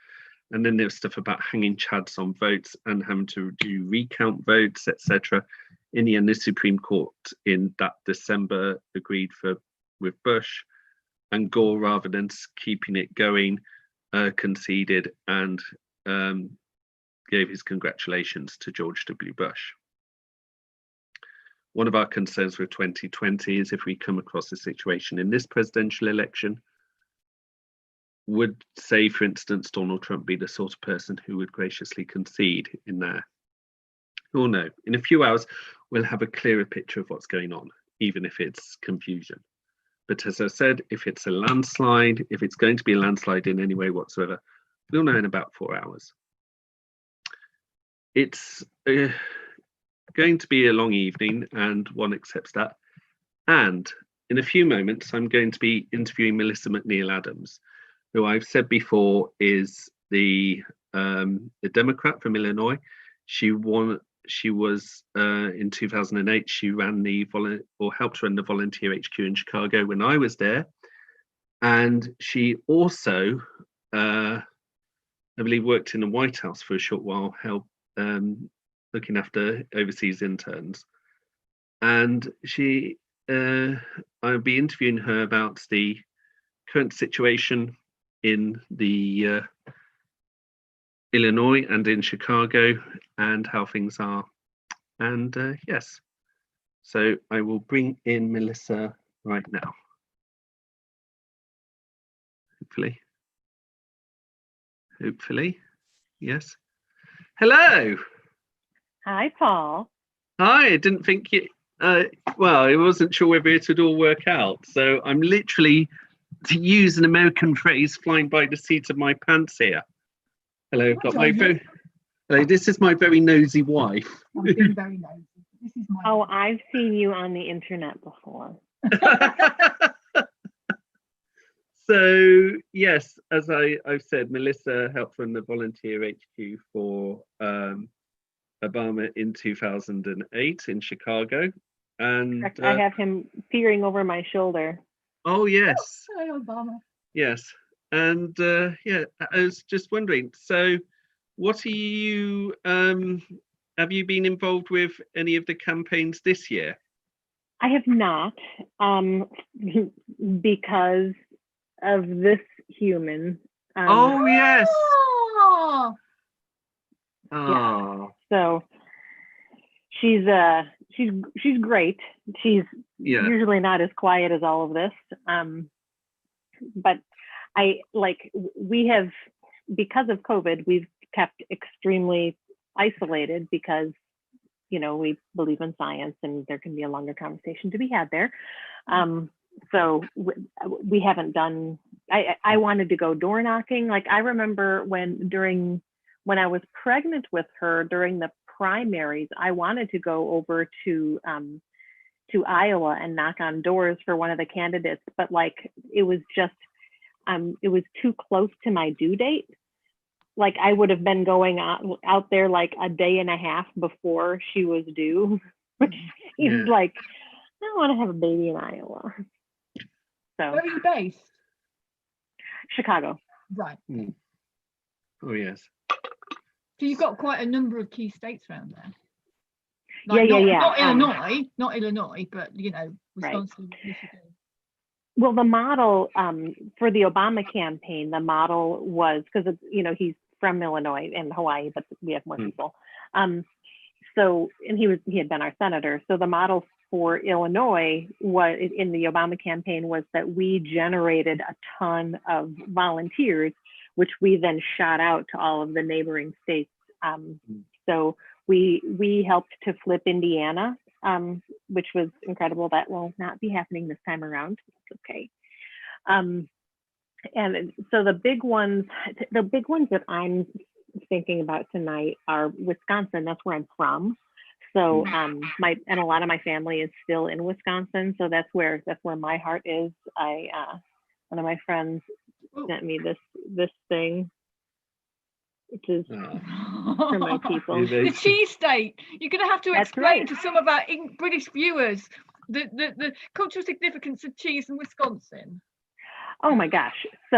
And then there was stuff about hanging chads on votes and having to do recount votes, etc. In the end, the Supreme Court in that December agreed with Bush, and Gore, rather than keeping it going, conceded and gave his congratulations to George W. Bush. One of our concerns with 2020 is if we come across a situation in this presidential election, would, say, for instance, Donald Trump be the sort of person who would graciously concede in there? Who will know? In a few hours, we'll have a clearer picture of what's going on, even if it's confusion. But as I said, if it's a landslide, if it's going to be a landslide in any way whatsoever, we'll know in about 4 hours. It's going to be a long evening, and one accepts that. And in a few moments, I'm going to be interviewing Melissa McNeil Adams, who I've said before is the Democrat from Illinois. she won. She was in 2008. She ran helped run the volunteer HQ in Chicago when I was there, and she also, I believe, worked in the White House for a short while, looking after overseas interns. And I'll be interviewing her about the current situation in the Illinois and in Chicago and how things are. And yes, so I will bring in Melissa right now. Hopefully, yes. Hello. Hi, Paul. Hi, I didn't think you, well, I wasn't sure whether it would all work out. So I'm literally, to use an American phrase, flying by the seat of my pants here. Hello, got my hello, this is my very nosy wife. I'm being very nosy. This is my Oh, I've seen you on the internet before. So yes, as I've said, Melissa helped run the volunteer HQ for Obama in 2008 in Chicago. And I have him peering over my shoulder. Oh yes. Hi, Obama. Yes. And yeah, I was just wondering, so what are you have you been involved with any of the campaigns this year? I have not, because of this human. Oh yes. Oh, Oh. So she's great. She's usually not as quiet as all of this. But we have, because of COVID, we've kept extremely isolated because, you know, we believe in science and there can be a longer conversation to be had there. So we haven't done, I wanted to go door knocking. Like I remember when I was pregnant with her during the primaries, I wanted to go over to Iowa and knock on doors for one of the candidates, but like it was just, it was too close to my due date. Like I would have been going out there like a day and a half before she was due, which seems like I don't want to have a baby in Iowa. So where are you based? Chicago. Right. Oh yes. So you've got quite a number of key states around there. Like yeah. Not Illinois, but you know, Wisconsin, right. Michigan. Well, the model for the Obama campaign, the model was because you know he's from Illinois and Hawaii, but we have more people. So, and he had been our senator. So the model for Illinois was in the Obama campaign was that we generated a ton of volunteers, which we then shot out to all of the neighboring states. So we helped to flip Indiana, which was incredible. That will not be happening this time around. It's okay. And so the big ones that I'm thinking about tonight are Wisconsin. That's where I'm from. So and a lot of my family is still in Wisconsin. So that's where my heart is. One of my friends sent me this thing, which is for my people. The cheese state. You're going to have to explain to some of our British viewers the cultural significance of cheese in Wisconsin. Oh my gosh. So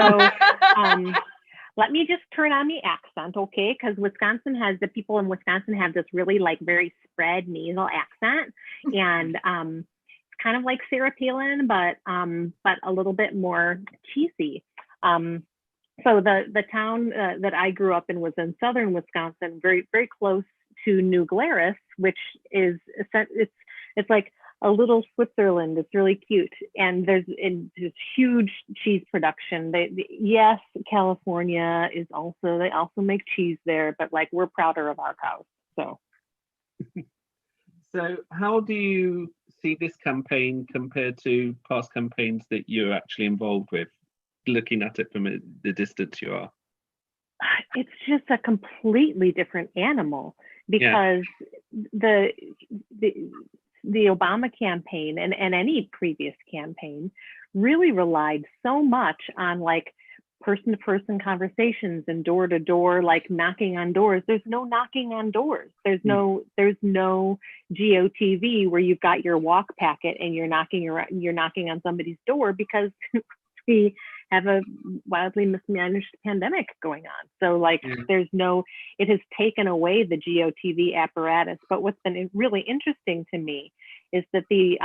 let me just turn on the accent, okay? Because the people in Wisconsin have this really like very spread nasal accent, and it's kind of like Sarah Palin, but a little bit more cheesy. So the town that I grew up in was in southern Wisconsin, very very close to New Glarus, which is it's like a little Switzerland. It's really cute, and there's huge cheese production. Yes, California is also, they also make cheese there, but like we're prouder of our cows. So how do you see this campaign compared to past campaigns that you're actually involved with, looking at it from the distance you are? It's just a completely different animal because the Obama campaign and any previous campaign really relied so much on like person-to-person conversations and door-to-door, like knocking on doors. There's no knocking on doors. There's no GOTV where you've got your walk packet and you're knocking on somebody's door, because we have a wildly mismanaged pandemic going on. So like it has taken away the GOTV apparatus. But what's been really interesting to me is that the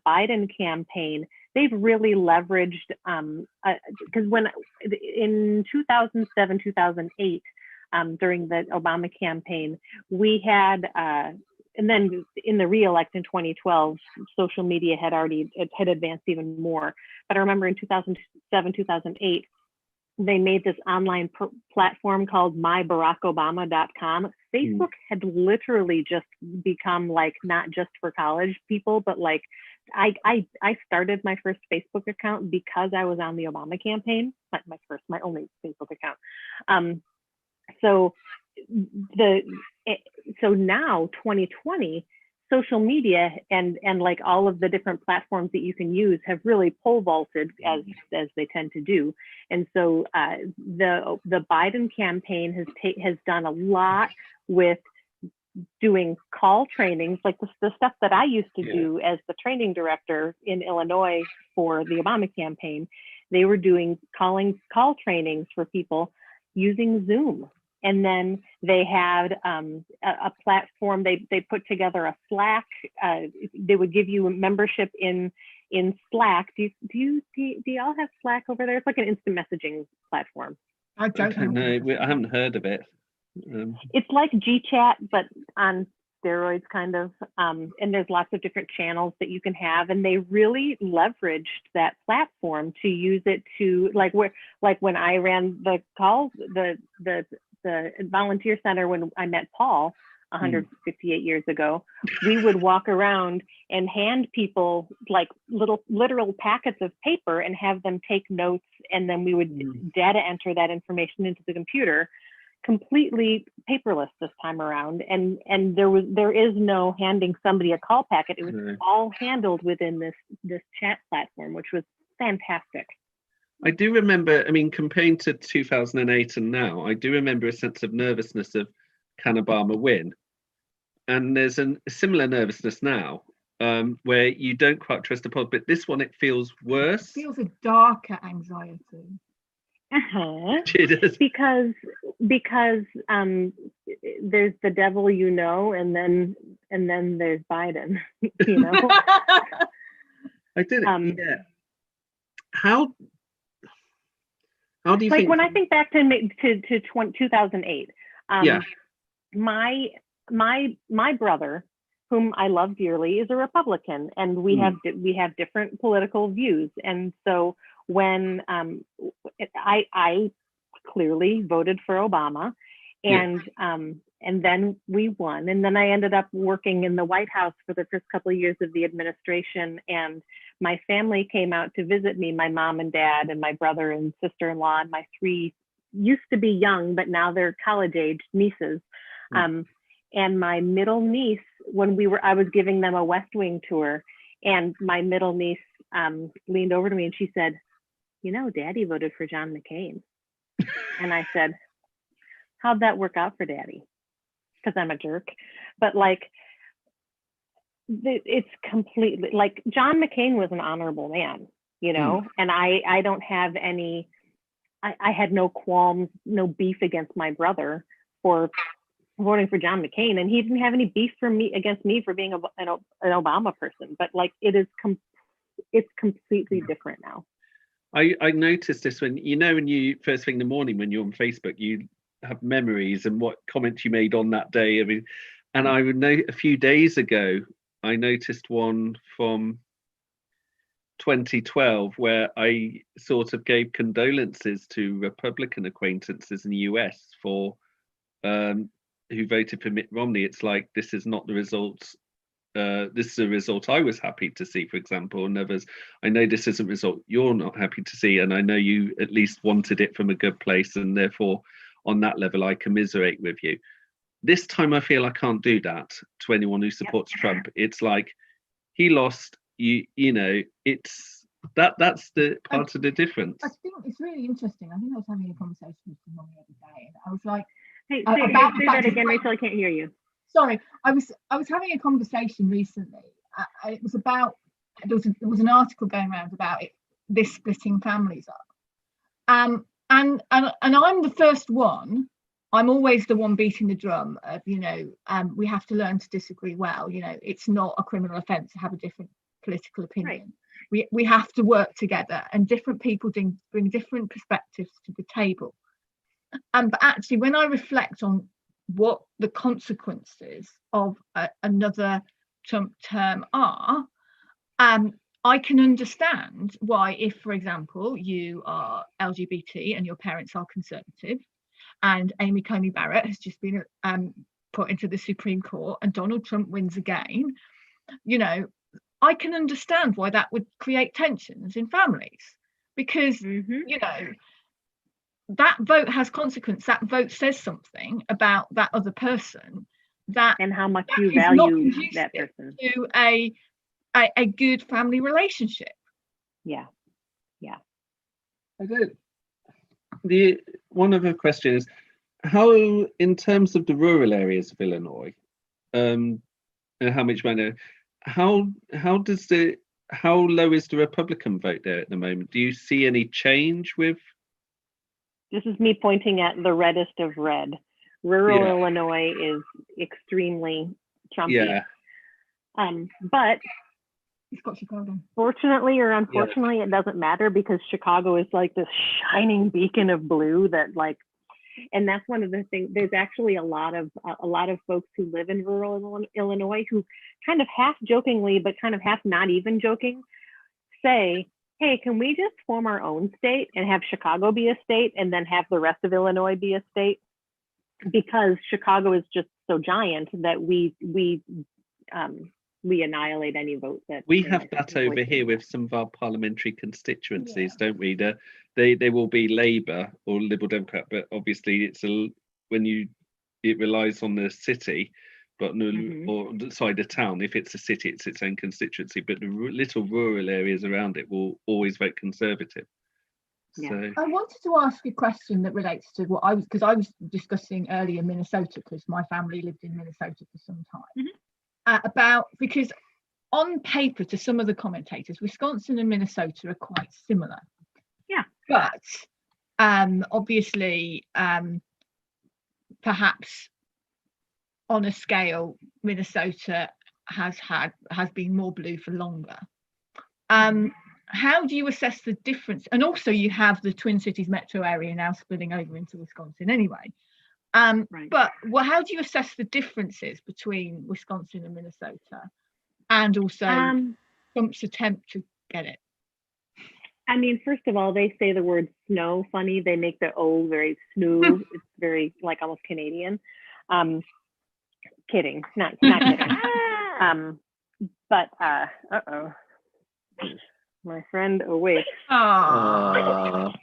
Biden campaign, they've really leveraged, because when in 2007, 2008, during the Obama campaign, we had, and then in the re-elect in 2012, social media had advanced even more. But I remember in 2007, 2008, they made this online platform called myBarackObama.com. Facebook had literally just become like, not just for college people, but like, I started my first Facebook account because I was on the Obama campaign, my only Facebook account. So now 2020, social media and like all of the different platforms that you can use have really pole vaulted as they tend to do. And so the Biden campaign has done a lot with doing call trainings, like the stuff that I used to do as the training director in Illinois for the Obama campaign. They were doing call trainings for people using Zoom. And then they had a platform, they put together a Slack. They would give you a membership in Slack. Do y'all have Slack over there? It's like an instant messaging platform. I don't know. I haven't heard of it. It's like GChat, but on steroids, kind of. And there's lots of different channels that you can have, and they really leveraged that platform to use it to like when I ran the calls, the volunteer center, when I met Paul 158 years ago, we would walk around and hand people like literal packets of paper and have them take notes, and then we would data enter that information into the computer, completely paperless this time around. And there is no handing somebody a call packet. It was all handled within this chat platform, which was fantastic. I do remember, I mean, comparing to 2008 and now, I do remember a sense of nervousness of, can Obama win? And there's a similar nervousness now, where you don't quite trust the pod, but this one, it feels worse. It feels a darker anxiety. Because there's the devil, and then there's Biden, I didn't. How do you like think? When I think back to 2008, my brother, whom I love dearly, is a Republican, and we have different political views. And so when I clearly voted for Obama, and then we won, and then I ended up working in the White House for the first couple of years of the administration, and my family came out to visit me, my mom and dad and my brother and sister-in-law and my 3 used to be young, but now they're college-aged nieces. And my middle niece, I was giving them a West Wing tour, and my middle niece leaned over to me and she said, Daddy voted for John McCain. And I said, how'd that work out for Daddy? Because I'm a jerk. But like, it's completely like, John McCain was an honorable man, and I don't have any, I had no qualms, no beef against my brother for voting for John McCain, and he didn't have any beef against me for being an Obama person. But like, it's completely different now. I noticed this when you first thing in the morning when you're on Facebook, you have memories and what comments you made on that day. I mean, and I would know a few days ago, I noticed one from 2012 where I sort of gave condolences to Republican acquaintances in the US for who voted for Mitt Romney. It's like, this is not the results. This is a result I was happy to see, for example, and others. I know this isn't a result you're not happy to see, and I know you at least wanted it from a good place, and therefore on that level I commiserate with you. This time I feel I can't do that to anyone who supports Trump. It's like, he lost, it's That's the part of the difference. I think it's really interesting. I think I was having a conversation with someone the other day, and I was like, "Hey, say that again, Rachel. I can't hear you." Sorry, I was having a conversation recently. It was about there was an article going around about this splitting families up. And I'm the first one. I'm always the one beating the drum of, we have to learn to disagree well. It's not a criminal offence to have a different political opinion. Right. We have to work together, and different people bring different perspectives to the table. But actually, when I reflect on what the consequences of another Trump term are, I can understand why, if, for example, you are LGBT and your parents are conservative, and Amy Coney Barrett has just been put into the Supreme Court and Donald Trump wins again, I can understand why that would create tensions in families, because, that vote has consequence. That vote says something about that other person, and how much you value that person, to a good family relationship. Yeah. I do. One other question is, how, in terms of the rural areas of Illinois, and how much I know, how low is the Republican vote there at the moment? Do you see any change with? This is me pointing at the reddest of red. Rural Illinois is extremely Trumpy. But fortunately or unfortunately, it doesn't matter, because Chicago is like this shining beacon of blue that, and that's one of the things. There's actually a lot of folks who live in rural Illinois who kind of half jokingly, but kind of half not even joking, say, hey, can we just form our own state and have Chicago be a state and then have the rest of Illinois be a state? Because Chicago is just so giant that we annihilate any vote that we have that over here with some of our parliamentary constituencies, don't we? They will be Labour or Liberal Democrat, but obviously it relies on the city, but or side of town. If it's a city, it's its own constituency, but the little rural areas around it will always vote Conservative. Yeah. So I wanted to ask a question that relates to what I was discussing earlier Minnesota, because my family lived in Minnesota for some time. Because on paper, to some of the commentators, Wisconsin and Minnesota are quite similar. Yeah. But obviously, perhaps on a scale, Minnesota has been more blue for longer. How do you assess the difference? And also, you have the Twin Cities metro area now splitting over into Wisconsin anyway. Right. But how do you assess the differences between Wisconsin and Minnesota, and also Trump's attempt to get it? I mean, first of all, they say the word snow funny. They make the O very snoo. It's very almost Canadian. Kidding, not kidding. But my friend awakes. Oh,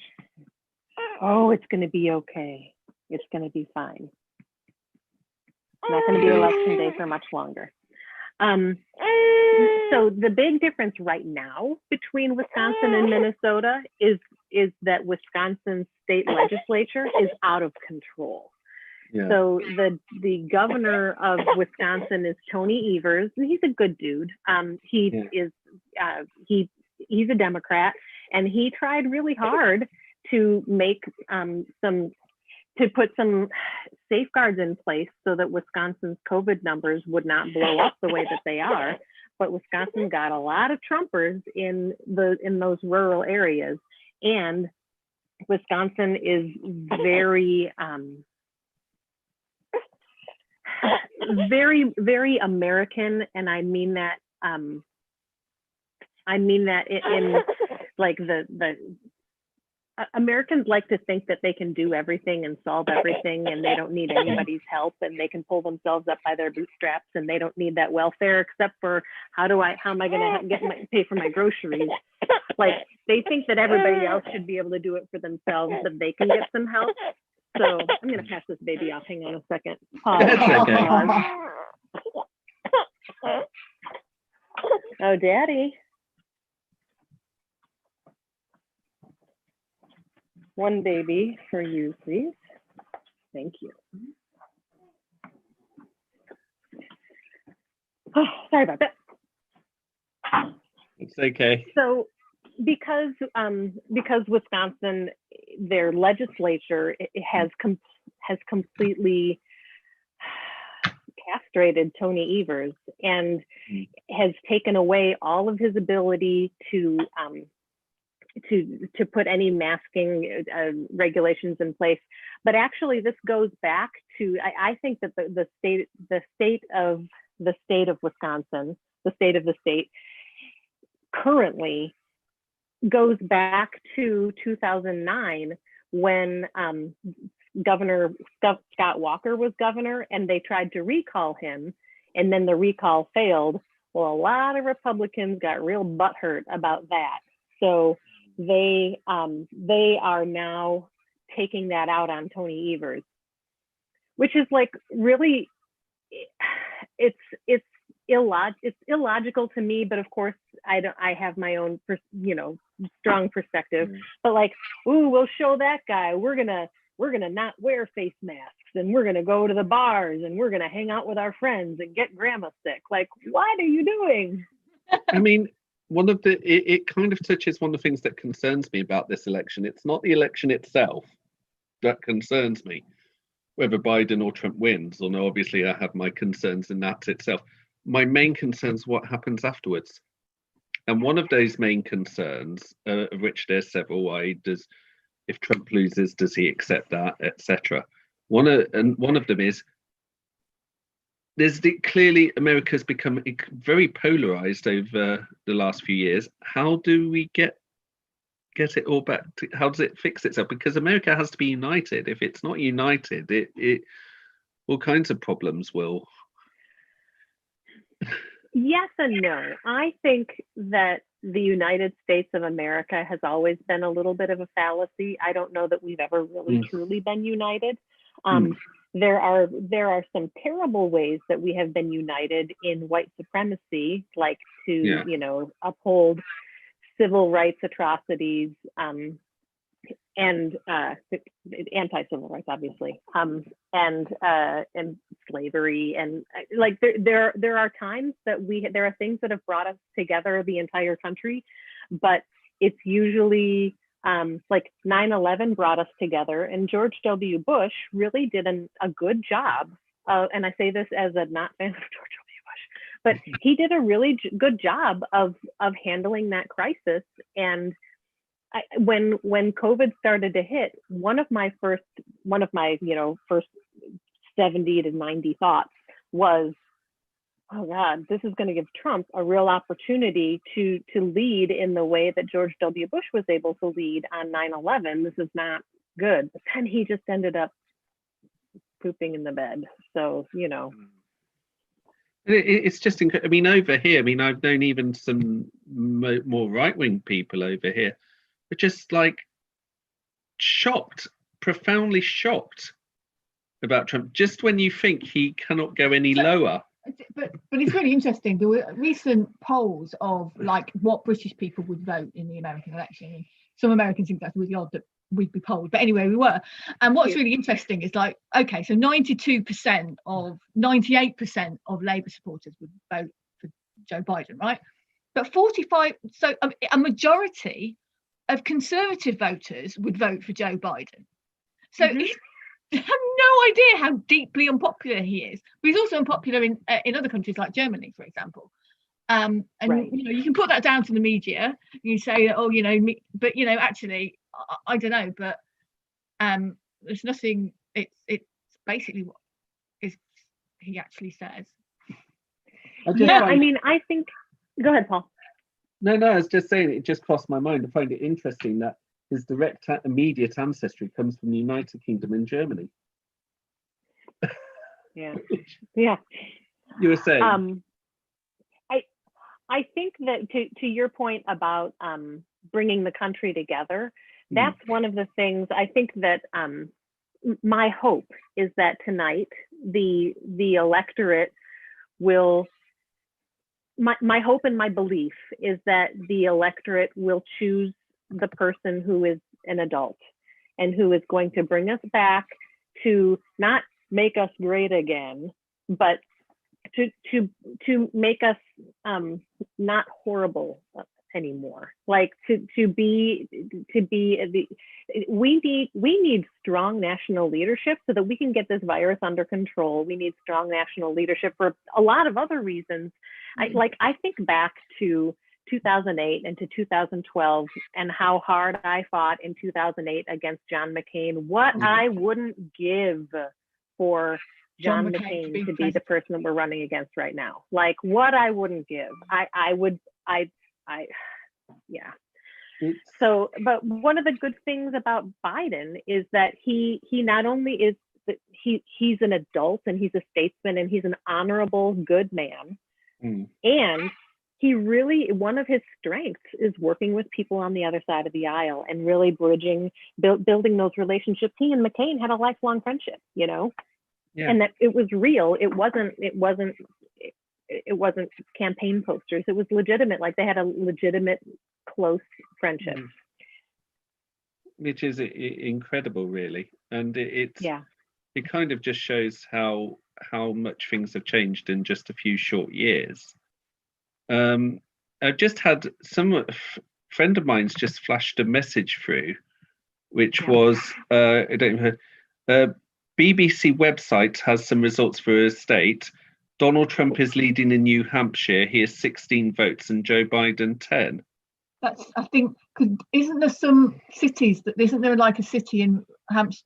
it's going to be okay. It's going to be fine. It's not going to be election day for much longer. So the big difference right now between Wisconsin and Minnesota is that Wisconsin's state legislature is out of control. Yeah. So the governor of Wisconsin is Tony Evers, and he's a good dude. He's a Democrat, and he tried really hard to make put some safeguards in place so that Wisconsin's COVID numbers would not blow up the way that they are. But Wisconsin got a lot of Trumpers in those rural areas, and Wisconsin is very very, very American, and I mean that in like the Americans like to think that they can do everything and solve everything, and they don't need anybody's help, and they can pull themselves up by their bootstraps, and they don't need that welfare except for how am I going to pay for my groceries? Like, they think that everybody else should be able to do it for themselves, that they can get some help. So I'm going to pass this baby off. Hang on a second. That's okay. Oh, Daddy. one baby for you, please. Thank you. Oh, sorry about that. It's okay. So because Wisconsin, their legislature has completely castrated Tony Evers and has taken away all of his ability to put any masking regulations in place. But actually, this goes back to I think that the state of Wisconsin, the state of the state, currently goes back to 2009 when Governor Scott Walker was governor, and they tried to recall him, and then the recall failed. Well, a lot of Republicans got real butthurt about that, so they are now taking that out on Tony Evers, which is like really, it's illogical to me. But of course, I have my own strong perspective. But like, ooh, we'll show that guy. We're gonna not wear face masks, and we're gonna go to the bars, and we're gonna hang out with our friends and get grandma sick. Like, what are you doing? I mean, it kind of touches one of the things that concerns me about this election. It's not the election itself that concerns me, whether Biden or Trump wins. Although obviously I have my concerns in that itself. My main concern is what happens afterwards. And one of those main concerns, of which there's several, if Trump loses, does he accept that, etc. One of them is clearly America's become very polarized over the last few years. How do we get it all back? How does it fix itself? Because America has to be united. If it's not united, it all kinds of problems will. Yes and no. I think that the United States of America has always been a little bit of a fallacy. I don't know that we've ever really truly been united. There are some terrible ways that we have been united in white supremacy, like to uphold civil rights atrocities and anti-civil rights, obviously, and slavery, and like there are times that there are things that have brought us together, the entire country, but it's usually like 9/11 brought us together, and George W. Bush really did a good job. And I say this as a not fan of George W. Bush, but he did a really good job of handling that crisis. And when COVID started to hit, one of my first 70 to 90 thoughts was, oh God, this is going to give Trump a real opportunity to lead in the way that George W. Bush was able to lead on 9/11. This is not good. But then he just ended up pooping in the bed. So, It's just, I mean, over here, I've known even some more right-wing people over here, but just like shocked, profoundly shocked about Trump, just when you think he cannot go any lower. But it's really interesting. There were recent polls of like what British people would vote in the American election. And some Americans think that's really odd that we'd be polled, but anyway, we were. And what's really interesting is like, okay, so 98% of Labour supporters would vote for Joe Biden, right? But 45, so a majority of Conservative voters would vote for Joe Biden. So I have no idea how deeply unpopular he is. But he's also unpopular in other countries like Germany, for example. And right. You can put that down to the media. You say, but actually, I don't know. But there's nothing. It's basically what he actually says. I think. Go ahead, Paul. No, I was just saying, it just crossed my mind. I find it interesting that his direct immediate ancestry comes from the United Kingdom and Germany. Yeah. You were saying. I think that to your point about bringing the country together, that's one of the things. I think that my hope is that tonight the electorate will. My hope and my belief is that the electorate will choose the person who is an adult and who is going to bring us back to not make us great again, but to make us not horrible anymore. Like we need strong national leadership so that we can get this virus under control. We need strong national leadership for a lot of other reasons. I think back to 2008 and to 2012 and how hard I fought in 2008 against John McCain. What I wouldn't give for John McCain to be the person that we're running against right now. Like, what I wouldn't give. Yeah. So, but one of the good things about Biden is that he not only is he's an adult and he's a statesman and he's an honorable, good man, and he really, one of his strengths is working with people on the other side of the aisle and really bridging, building those relationships. He and McCain had a lifelong friendship, you know, and that it was real. It wasn't campaign posters. It was legitimate. Like, they had a legitimate, close friendship. Which is incredible, really. And it kind of just shows how much things have changed in just a few short years. I've just had friend of mine's just flashed a message through, which was I don't know. BBC website has some results for a state. Donald Trump is leading in New Hampshire. He has 16 votes and Joe Biden 10. That's, I think, isn't there some cities isn't there like a city in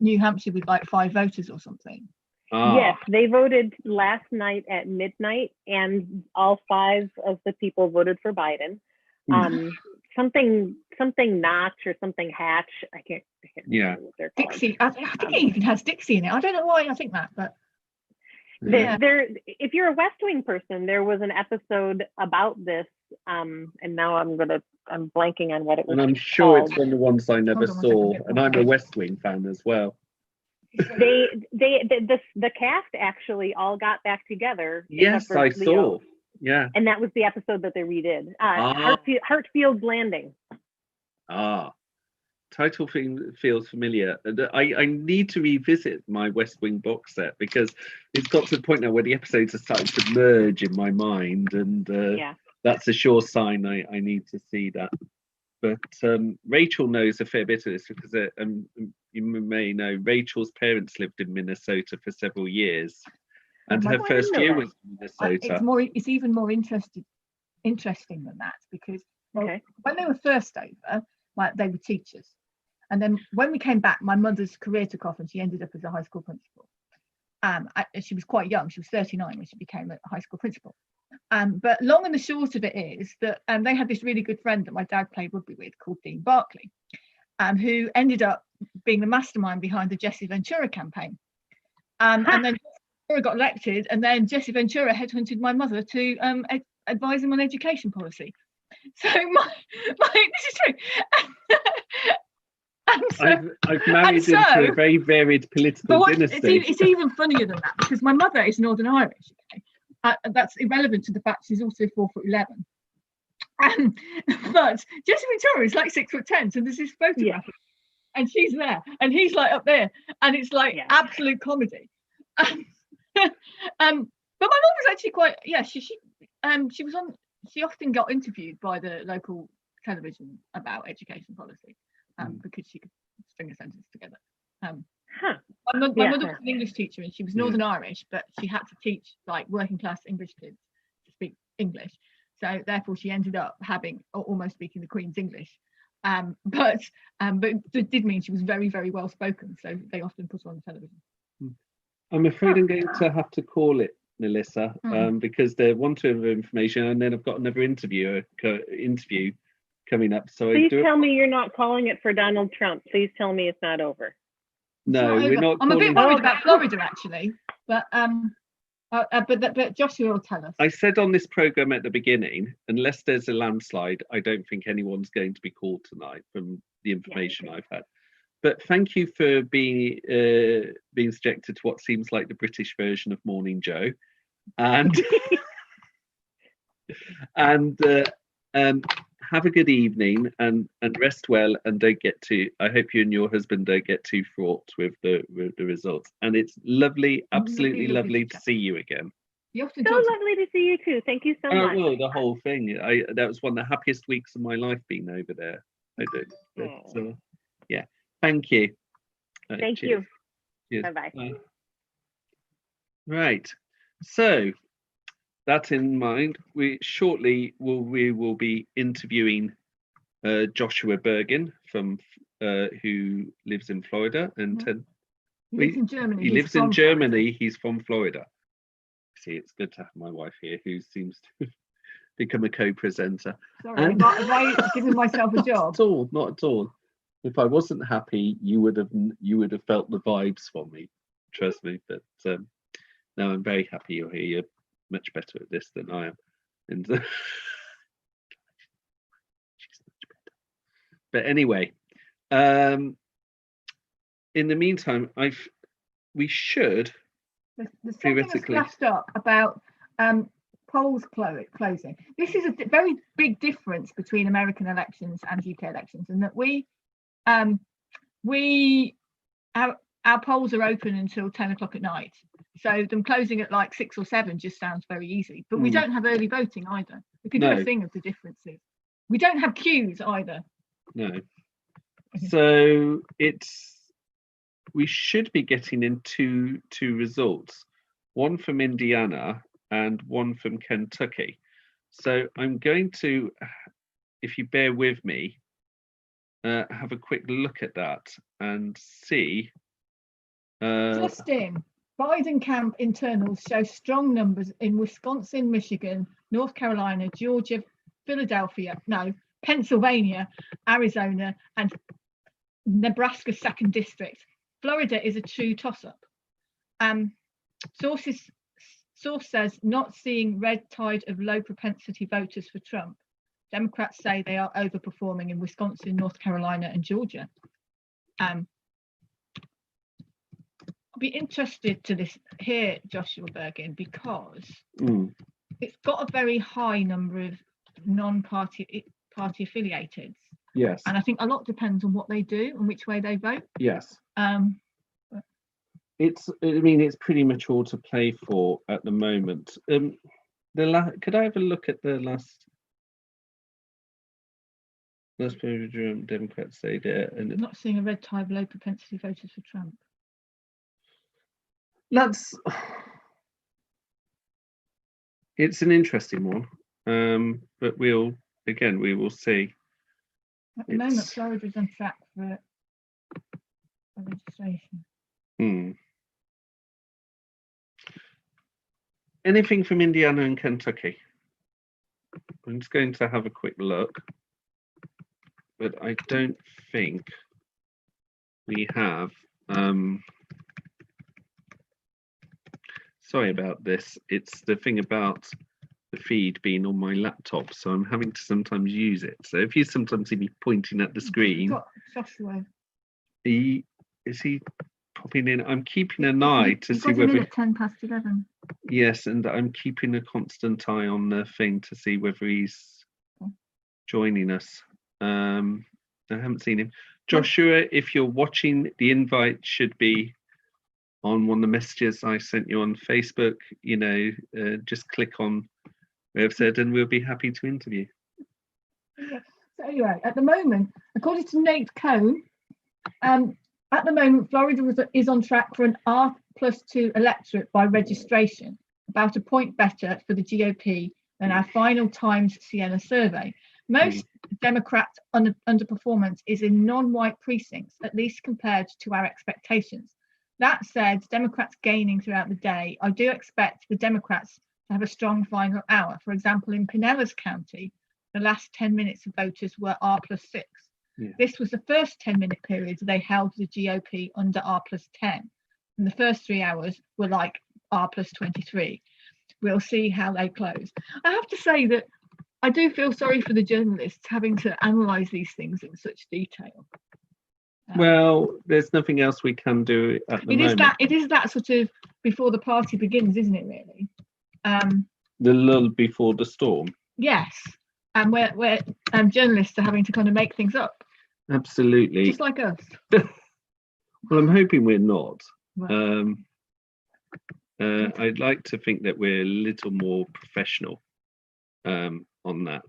New Hampshire with like 5 voters or something? Yes, they voted last night at midnight, and all 5 of the people voted for Biden. Something Notch or something Hatch. I can't remember what they're called. Dixie. I think it even has Dixie in it. I don't know why I think that, but there. If you're a West Wing person, there was an episode about this, and now I'm blanking on what it was. And I'm sure it's one of the ones I never saw, and I'm a West Wing fan as well. The cast actually all got back together. Yes, I saw. Yeah. And that was the episode that they redid. Hartfield's Landing. Title feels familiar. I need to revisit my West Wing box set because it's got to the point now where the episodes are starting to merge in my mind, and that's a sure sign I need to see that. But Rachel knows a fair bit of this because you may know Rachel's parents lived in Minnesota for several years, and her first year was in Minnesota. It's even more interesting than that because when they were first over, they were teachers, and then when we came back, my mother's career took off, and she ended up as a high school principal. She was quite young; she was 39 when she became a high school principal. But long and the short of it is that they had this really good friend that my dad played rugby with called Dean Barkley, who ended up being the mastermind behind the Jesse Ventura campaign. And then Ventura got elected, and then Jesse Ventura headhunted my mother to advise him on education policy. So this is true. I've married into a very varied political dynasty. It's even funnier than that because my mother is Northern Irish. That's irrelevant to the fact she's also 4'11". But Jesse Ventura is like 6'10", so there's this photograph, and she's there, and he's like up there, and it's like absolute comedy. But my mum was actually quite she was on. She often got interviewed by the local television about education policy because she could string a sentence together. My mother was an English teacher, and she was Northern Irish, but she had to teach like working class English kids to speak English. So therefore, she ended up almost speaking the Queen's English. But it did mean she was very, very well spoken. So they often put her on the television. I'm afraid I'm going to have to call it, Melissa, because they want to have information, and then I've got another interview coming up. So please tell me you're not calling it for Donald Trump. Please tell me it's not over. No, we're not. I'm a bit worried about Florida actually, but Joshua will tell us. I said on this program at the beginning, unless there's a landslide, I don't think anyone's going to be called tonight from the information I've had. But thank you for being subjected to what seems like the British version of Morning Joe, and have a good evening and rest well, and don't get too. I hope you and your husband don't get too fraught with the results. And it's lovely, absolutely lovely to see you again. You often so lovely to see you too. Thank you so much. Well, the whole thing. That was one of the happiest weeks of my life being over there. I do. But, yeah. Thank you. Thank you. Cheers. Bye-bye. Right. So that in mind, we will be interviewing Joshua Bergin from who lives in Florida, and he lives in Germany. He lives in Germany. He's from Florida. See, it's good to have my wife here, who seems to become a co-presenter. Sorry, have I given myself a job? Not at all. If I wasn't happy, you would have felt the vibes from me. Trust me. But no, I'm very happy you're here. You're much better at this than I am. And she's much better. But anyway, in the meantime, we should there's theoretically flashed up about polls closing. This is a very big difference between American elections and UK elections, and that our polls are open until 10 o'clock at night. So them closing at like 6 or 7 just sounds very easy. But we don't have early voting either. We can do a thing of the differences. We don't have queues either. No. So we should be getting in two results, one from Indiana and one from Kentucky. So I'm going to, if you bear with me, have a quick look at that and see. Justin, Biden camp internals show strong numbers in Wisconsin, Michigan, North Carolina, Georgia, Pennsylvania, Arizona, and Nebraska's 2nd district. Florida is a true toss-up. Source says not seeing red tide of low propensity voters for Trump. Democrats say they are overperforming in Wisconsin, North Carolina, and Georgia. I'll be interested to hear Joshua Bergin, because it's got a very high number of non-party affiliated. Yes. And I think a lot depends on what they do and which way they vote. Yes. It's pretty much all to play for at the moment. Could I have a look at the last period Democrats say there? And I'm not seeing a red tide of low propensity voters for Trump. It's an interesting one, but we will see. At the moment, Florida's on track for registration. Anything from Indiana and Kentucky? I'm just going to have a quick look, but I don't think we have. Sorry about this. It's the thing about the feed being on my laptop, so I'm having to sometimes use it. So if you sometimes see me pointing at the screen, Joshua. Is he popping in? I'm keeping an eye to see whether. At 11:10. Yes, and I'm keeping a constant eye on the thing to see whether he's joining us. I haven't seen him. Joshua, if you're watching, the invite should be on one of the messages I sent you on Facebook. Just click on where I've said, and we'll be happy to interview. Yeah. So anyway, at the moment, according to Nate Cohn, at the moment, Florida is on track for an R+2 electorate by registration, about a point better for the GOP than our final Times Siena survey. Most Democrat underperformance is in non-white precincts, at least compared to our expectations. That said, Democrats gaining throughout the day. I do expect the Democrats to have a strong final hour. For example, in Pinellas County, the last 10 minutes of voters were R+6. Yeah. This was the first 10-minute period they held the GOP under R+10. And the first 3 hours were like R+23. We'll see how they close. I have to say that I do feel sorry for the journalists having to analyse these things in such detail. Well, there's nothing else we can do at the moment. It is that sort of before the party begins, isn't it, really? The lull before the storm. Yes. and we're journalists are having to kind of make things up, Absolutely. just like us. Well, I'm hoping we're not. Right. I'd like to think that we're a little more professional on that,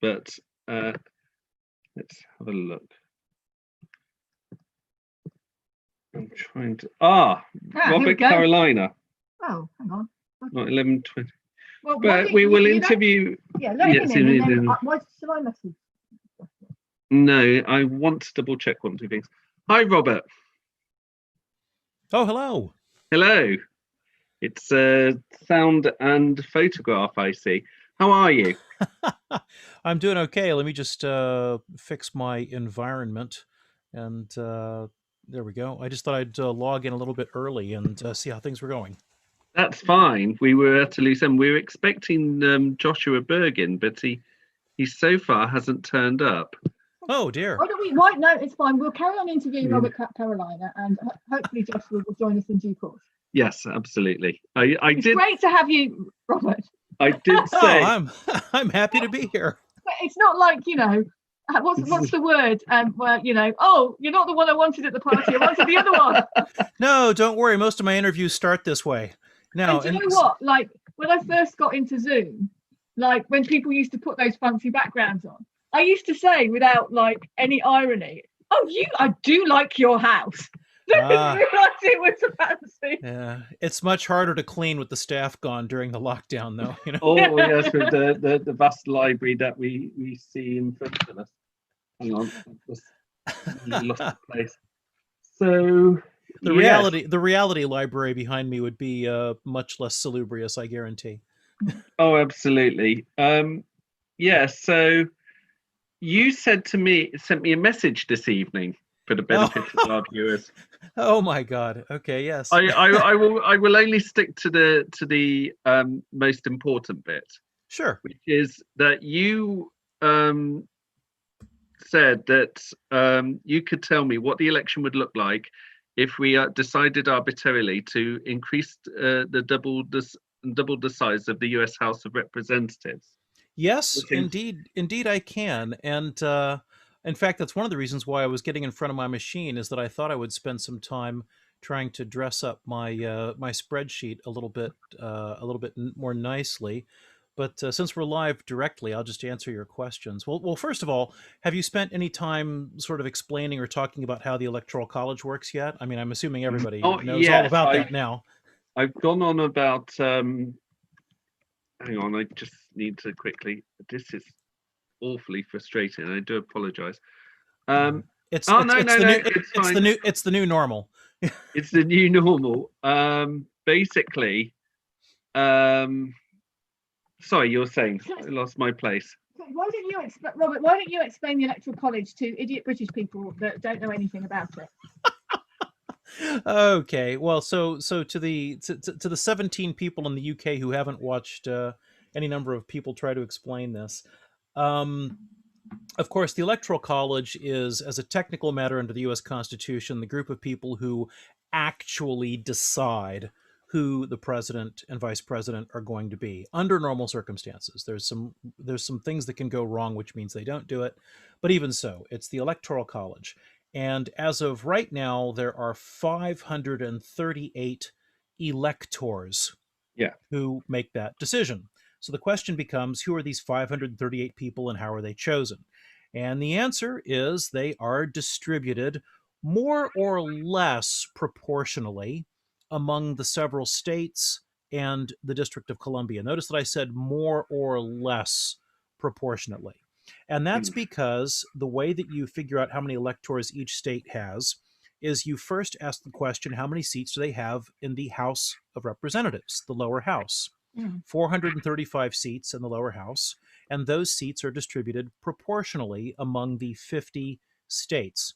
but let's have a look. I'm trying to Robert Carolina. Oh, hang on. Not 11:20. Well, but we will interview. Yeah, let him in. And then, why should I message? No, I want to double check 1, 2 things. Hi, Robert. Oh, hello. Hello. It's sound and photograph, I see. How are you? I'm doing okay. Let me just fix my environment. And there we go. I just thought I'd log in a little bit early and see how things were going. That's fine. We were at a loose end. We were expecting Joshua Bergin, but he so far hasn't turned up. Oh dear. Why? No, it's fine. We'll carry on interviewing Robert Carolina, and hopefully Joshua will join us in due course. Yes, absolutely. It's great to have you, Robert. I did say. I'm happy to be here. But it's not like, what's the word? Where oh, you're not the one I wanted at the party. I wanted the other one. No, don't worry. Most of my interviews start this way. Now, and do you know what? Like when I first got into Zoom, like when people used to put those fancy backgrounds on, I used to say without like any irony, "Oh, I do like your house." I didn't realize it was fancy. Yeah, it's much harder to clean with the staff gone during the lockdown, though. Oh yes, with the vast library that we see in front of us. Hang on, I lost the place. So the reality library behind me would be much less salubrious, I guarantee. Oh, absolutely. Yeah. So you sent me a message this evening for the benefit of our viewers. Oh my God. Okay. Yes. I will only stick to the most important bit. Sure. Which is that you said that you could tell me what the election would look like if we decided arbitrarily to increase double the size of the U.S. House of Representatives. Yes, indeed I can. And in fact, that's one of the reasons why I was getting in front of my machine, is that I thought I would spend some time trying to dress up my my spreadsheet a little bit more nicely. But since we're live directly, I'll just answer your questions. Well, first of all, have you spent any time sort of explaining or talking about how the Electoral College works yet? I mean, I'm assuming everybody knows all about that now. I've gone on about. Hang on, I just need to quickly. This is awfully frustrating. I do apologize. It's the new normal. It's the new normal. Basically, sorry, you're saying. I lost my place. Why don't you explain the Electoral College to idiot British people that don't know anything about it? Okay, well, so to the 17 people in the UK who haven't watched any number of people try to explain this. Of course, the Electoral College is, as a technical matter under the U.S. Constitution, the group of people who actually decide who the president and vice president are going to be under normal circumstances. There's some things that can go wrong, which means they don't do it. But even so, it's the Electoral College. And as of right now, there are 538 electors who make that decision. So the question becomes, who are these 538 people and how are they chosen? And the answer is they are distributed more or less proportionally among the several states and the District of Columbia. Notice that I said more or less proportionately. And that's because the way that you figure out how many electors each state has is you first ask the question, how many seats do they have in the House of Representatives, the lower house? 435 seats in the lower house, and those seats are distributed proportionally among the 50 states.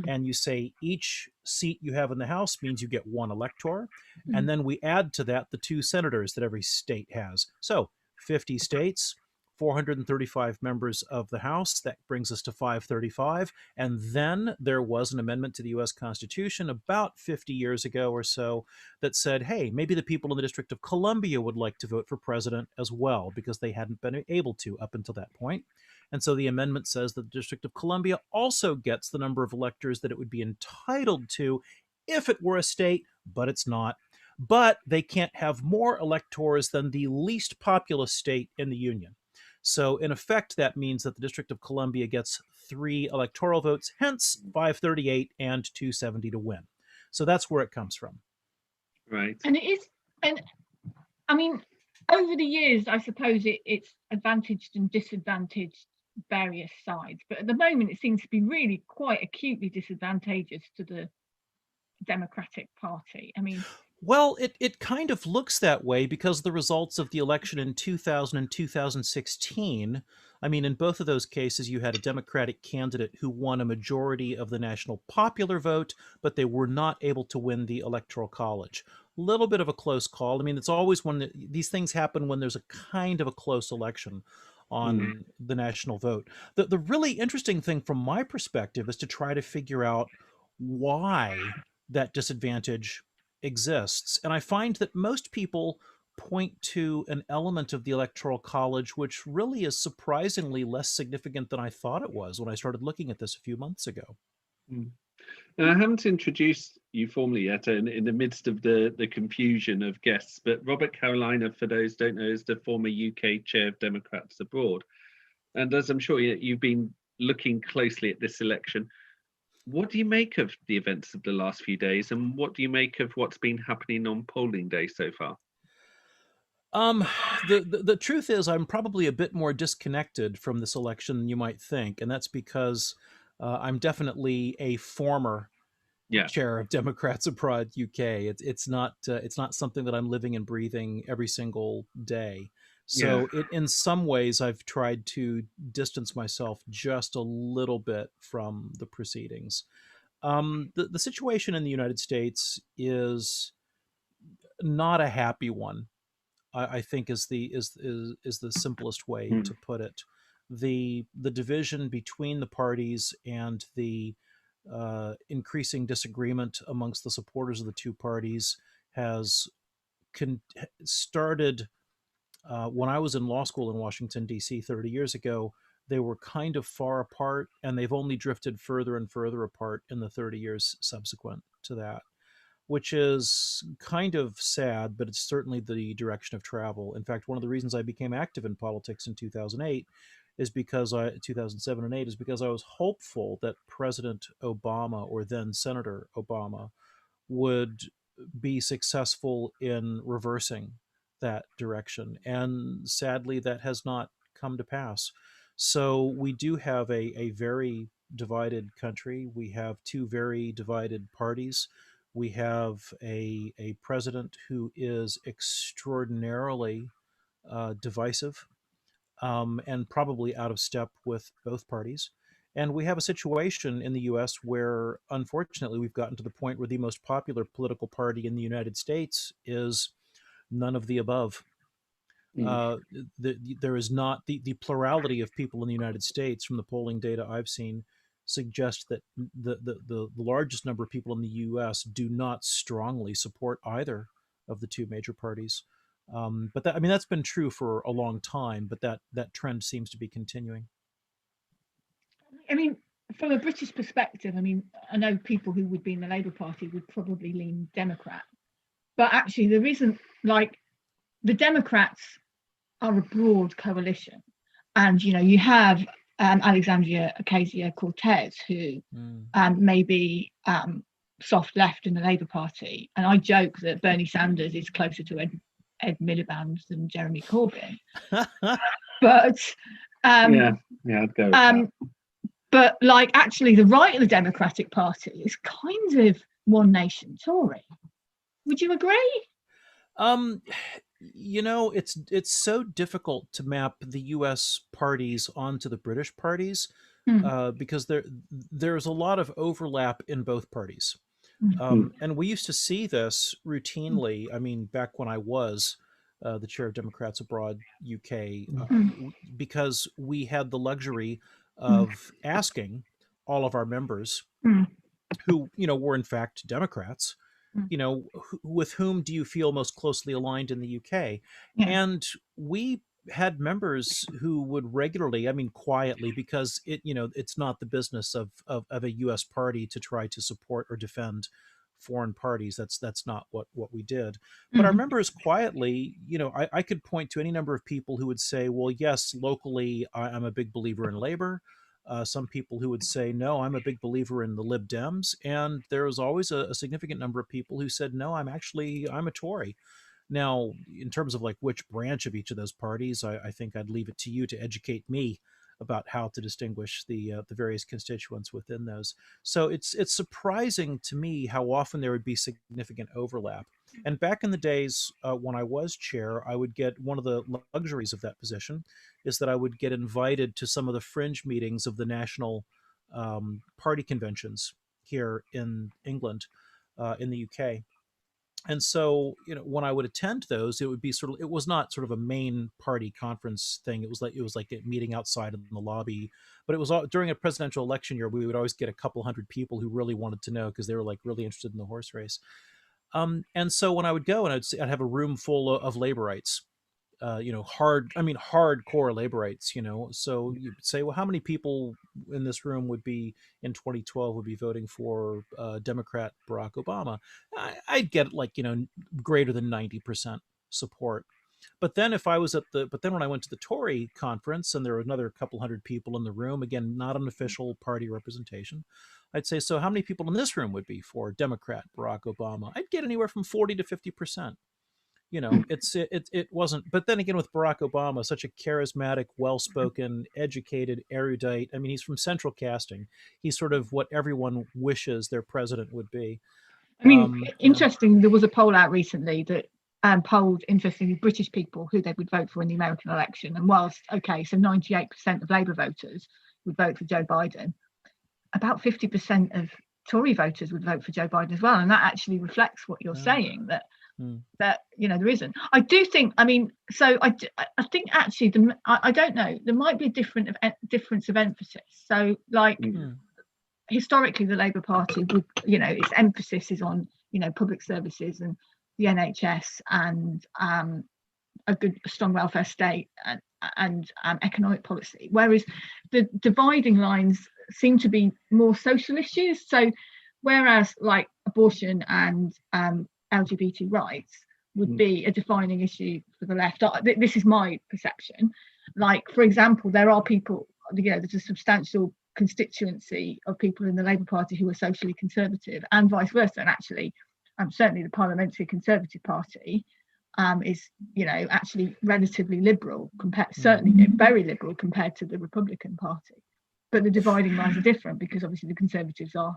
And you say each seat you have in the House means you get one elector, and then we add to that the 2 senators that every state has. So 50 states, 435 members of the House. That brings us to 535. And then there was an amendment to the U.S. Constitution about 50 years ago or so that said, hey, maybe the people in the District of Columbia would like to vote for president as well, because they hadn't been able to up until that point. And so the amendment says that the District of Columbia also gets the number of electors that it would be entitled to if it were a state, but it's not. But they can't have more electors than the least populous state in the Union. So in effect, that means that the District of Columbia gets 3 electoral votes, hence 538 and 270 to win. So that's where it comes from. Right. And it is, and I mean, over the years, I suppose it's advantaged and disadvantaged various sides. But at the moment, it seems to be really quite acutely disadvantageous to the Democratic Party. I mean, well, it kind of looks that way because the results of the election in 2000 and 2016, I mean, in both of those cases, you had a Democratic candidate who won a majority of the national popular vote, but they were not able to win the Electoral College. A little bit of a close call. I mean, it's always when these things happen when there's a kind of a close election on the national vote. The really interesting thing from my perspective is to try to figure out why that disadvantage exists. And I find that most people point to an element of the Electoral College which really is surprisingly less significant than I thought it was when I started looking at this a few months ago. And I haven't introduced you formally yet in the midst of the confusion of guests, but Robert Carolina, for those who don't know, is the former UK chair of Democrats Abroad. And as I'm sure you've been looking closely at this election, what do you make of the events of the last few days, and what do you make of what's been happening on polling day so far? The truth is I'm probably a bit more disconnected from this election than you might think, and that's because I'm definitely a former chair of Democrats Abroad UK. It's not something that I'm living and breathing every single day. So in some ways, I've tried to distance myself just a little bit from the proceedings. The situation in the United States is not a happy one, I think is the simplest way to put it. The division between the parties and the increasing disagreement amongst the supporters of the two parties has started when I was in law school in Washington, D.C. 30 years ago. They were kind of far apart, and they've only drifted further and further apart in the 30 years subsequent to that, which is kind of sad, but it's certainly the direction of travel. In fact, one of the reasons I became active in politics in 2008 is because 2007 and 8 is because I was hopeful that President Obama, or then Senator Obama, would be successful in reversing that direction. And sadly, that has not come to pass. So we do have a very divided country. We have two very divided parties. We have a president who is extraordinarily divisive and probably out of step with both parties. And we have a situation in the US where, unfortunately, we've gotten to the point where the most popular political party in the United States is none of the above. There is not the plurality of people in the United States, from the polling data I've seen, suggest that the largest number of people in the US do not strongly support either of the two major parties. But that, I mean, that's been true for a long time, but that trend seems to be continuing. I mean, from a British perspective, I mean, I know people who would be in the Labour Party would probably lean Democrat, but actually there isn't, like, the Democrats are a broad coalition, and you have Alexandria Ocasio-Cortez, who may be soft left in the Labour Party, and I joke that Bernie Sanders is closer to Ed Miliband than Jeremy Corbyn. But I'd go with that. But like, actually, the right of the Democratic Party is kind of one nation Tory. Would you agree? It's so difficult to map the U.S. parties onto the British parties because there's a lot of overlap in both parties. And we used to see this routinely. I mean, back when I was the chair of Democrats Abroad UK, because we had the luxury of asking all of our members who, were in fact Democrats, with whom do you feel most closely aligned in the UK? Yeah. And we had members who would regularly, quietly, because it's not the business of a US party to try to support or defend foreign parties. That's not what we did. But our members quietly, I could point to any number of people who would say, well, yes, locally, I'm a big believer in Labor. Some people who would say, no, I'm a big believer in the Lib Dems. And there was always a significant number of people who said, no, I'm a Tory. Now, in terms of like which branch of each of those parties, I think I'd leave it to you to educate me about how to distinguish the various constituents within those. So it's surprising to me how often there would be significant overlap. And back in the days when I was chair, I would get, one of the luxuries of that position is that I would get invited to some of the fringe meetings of the national party conventions here in England, in the UK. And so, when I would attend those, it would be it was not sort of a main party conference thing. It was like a meeting outside in the lobby, but it was all during a presidential election year. We would always get a couple hundred people who really wanted to know, because they were like really interested in the horse race. And so when I would go, and I'd have a room full of Laborites, hardcore Laborites, so you'd say, well, how many people in this room would be in 2012 would be voting for Democrat Barack Obama? I'd get greater than 90% support. But then when I went to the Tory conference and there were another couple hundred people in the room, again, not an official party representation, I'd say, so how many people in this room would be for Democrat Barack Obama? I'd get anywhere from 40 to 50%. It wasn't. But then again, with Barack Obama, such a charismatic, well-spoken, educated, erudite. He's from Central Casting. He's sort of what everyone wishes their president would be. Interesting. There was a poll out recently that polled, interestingly, British people who they would vote for in the American election. And whilst, so 98% of Labour voters would vote for Joe Biden, about 50% of Tory voters would vote for Joe Biden as well. And that actually reflects what you're saying, that there isn't. I do think, I think actually, I don't know, there might be a difference of emphasis. So historically, the Labour Party would, its emphasis is on, public services and the NHS and a strong welfare state and economic policy, whereas the dividing lines seem to be more social issues. So whereas like abortion and LGBT rights would be a defining issue for the left. This is my perception. Like, for example, there are people, there's a substantial constituency of people in the Labour Party who are socially conservative, and vice versa. And actually, certainly the Parliamentary Conservative Party is, actually relatively liberal, certainly very liberal compared to the Republican Party. But the dividing lines are different because obviously the Conservatives are.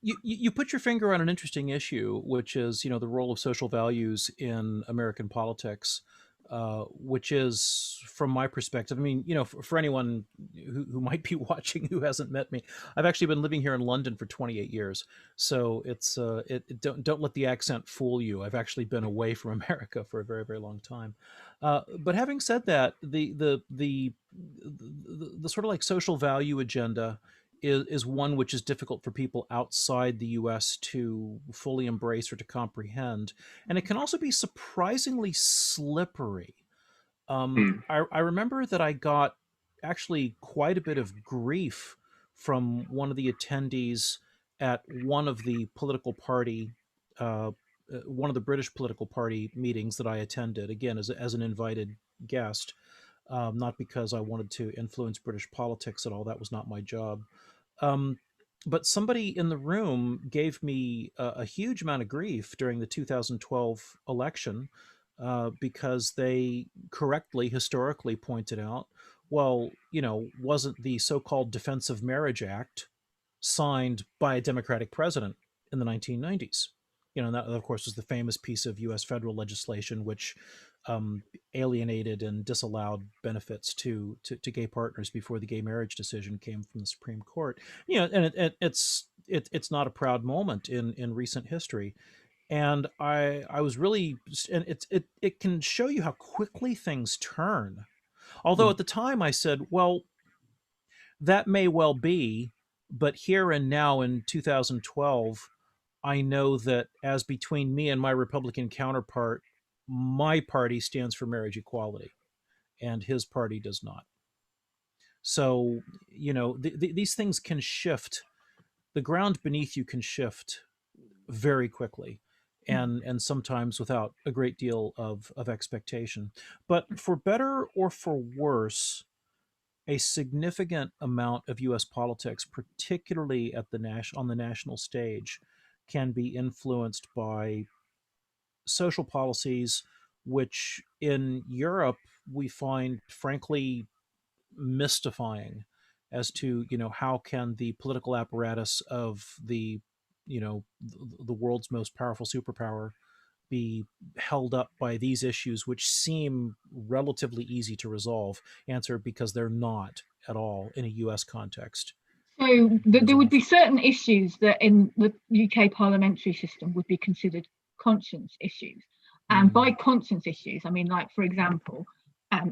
You put your finger on an interesting issue, which is, the role of social values in American politics, which is, from my perspective, for anyone who might be watching who hasn't met me, I've actually been living here in London for 28 years. So it's don't let the accent fool you. I've actually been away from America for a very, very long time. But having said that, the sort of like social value agenda is one which is difficult for people outside the US to fully embrace or to comprehend. And it can also be surprisingly slippery. I remember that I got actually quite a bit of grief from one of the attendees at one of the political party, one of the British political party meetings that I attended, again, as an invited guest. Not because I wanted to influence British politics at all. That was not my job. But somebody in the room gave me a huge amount of grief during the 2012 election because they correctly, historically pointed out, well, wasn't the so-called Defense of Marriage Act signed by a Democratic president in the 1990s? And that, of course, was the famous piece of U.S. federal legislation which alienated and disallowed benefits to gay partners before the gay marriage decision came from the Supreme Court. And it's not a proud moment in recent history. And I was really, and it can show you how quickly things turn. Although at the time I said, well, that may well be, but here and now in 2012, I know that as between me and my Republican counterpart, my party stands for marriage equality, and his party does not. So, these things can shift. The ground beneath you can shift very quickly, and sometimes without a great deal of expectation. But for better or for worse, a significant amount of U.S. politics, particularly at on the national stage, can be influenced by social policies, which in Europe we find frankly mystifying as to how can the political apparatus of the world's most powerful superpower be held up by these issues, which seem relatively easy to resolve. Answer: because they're not at all in a US context. So there would be certain issues that in the UK parliamentary system would be considered conscience issues. And by conscience issues, I mean, like, for example,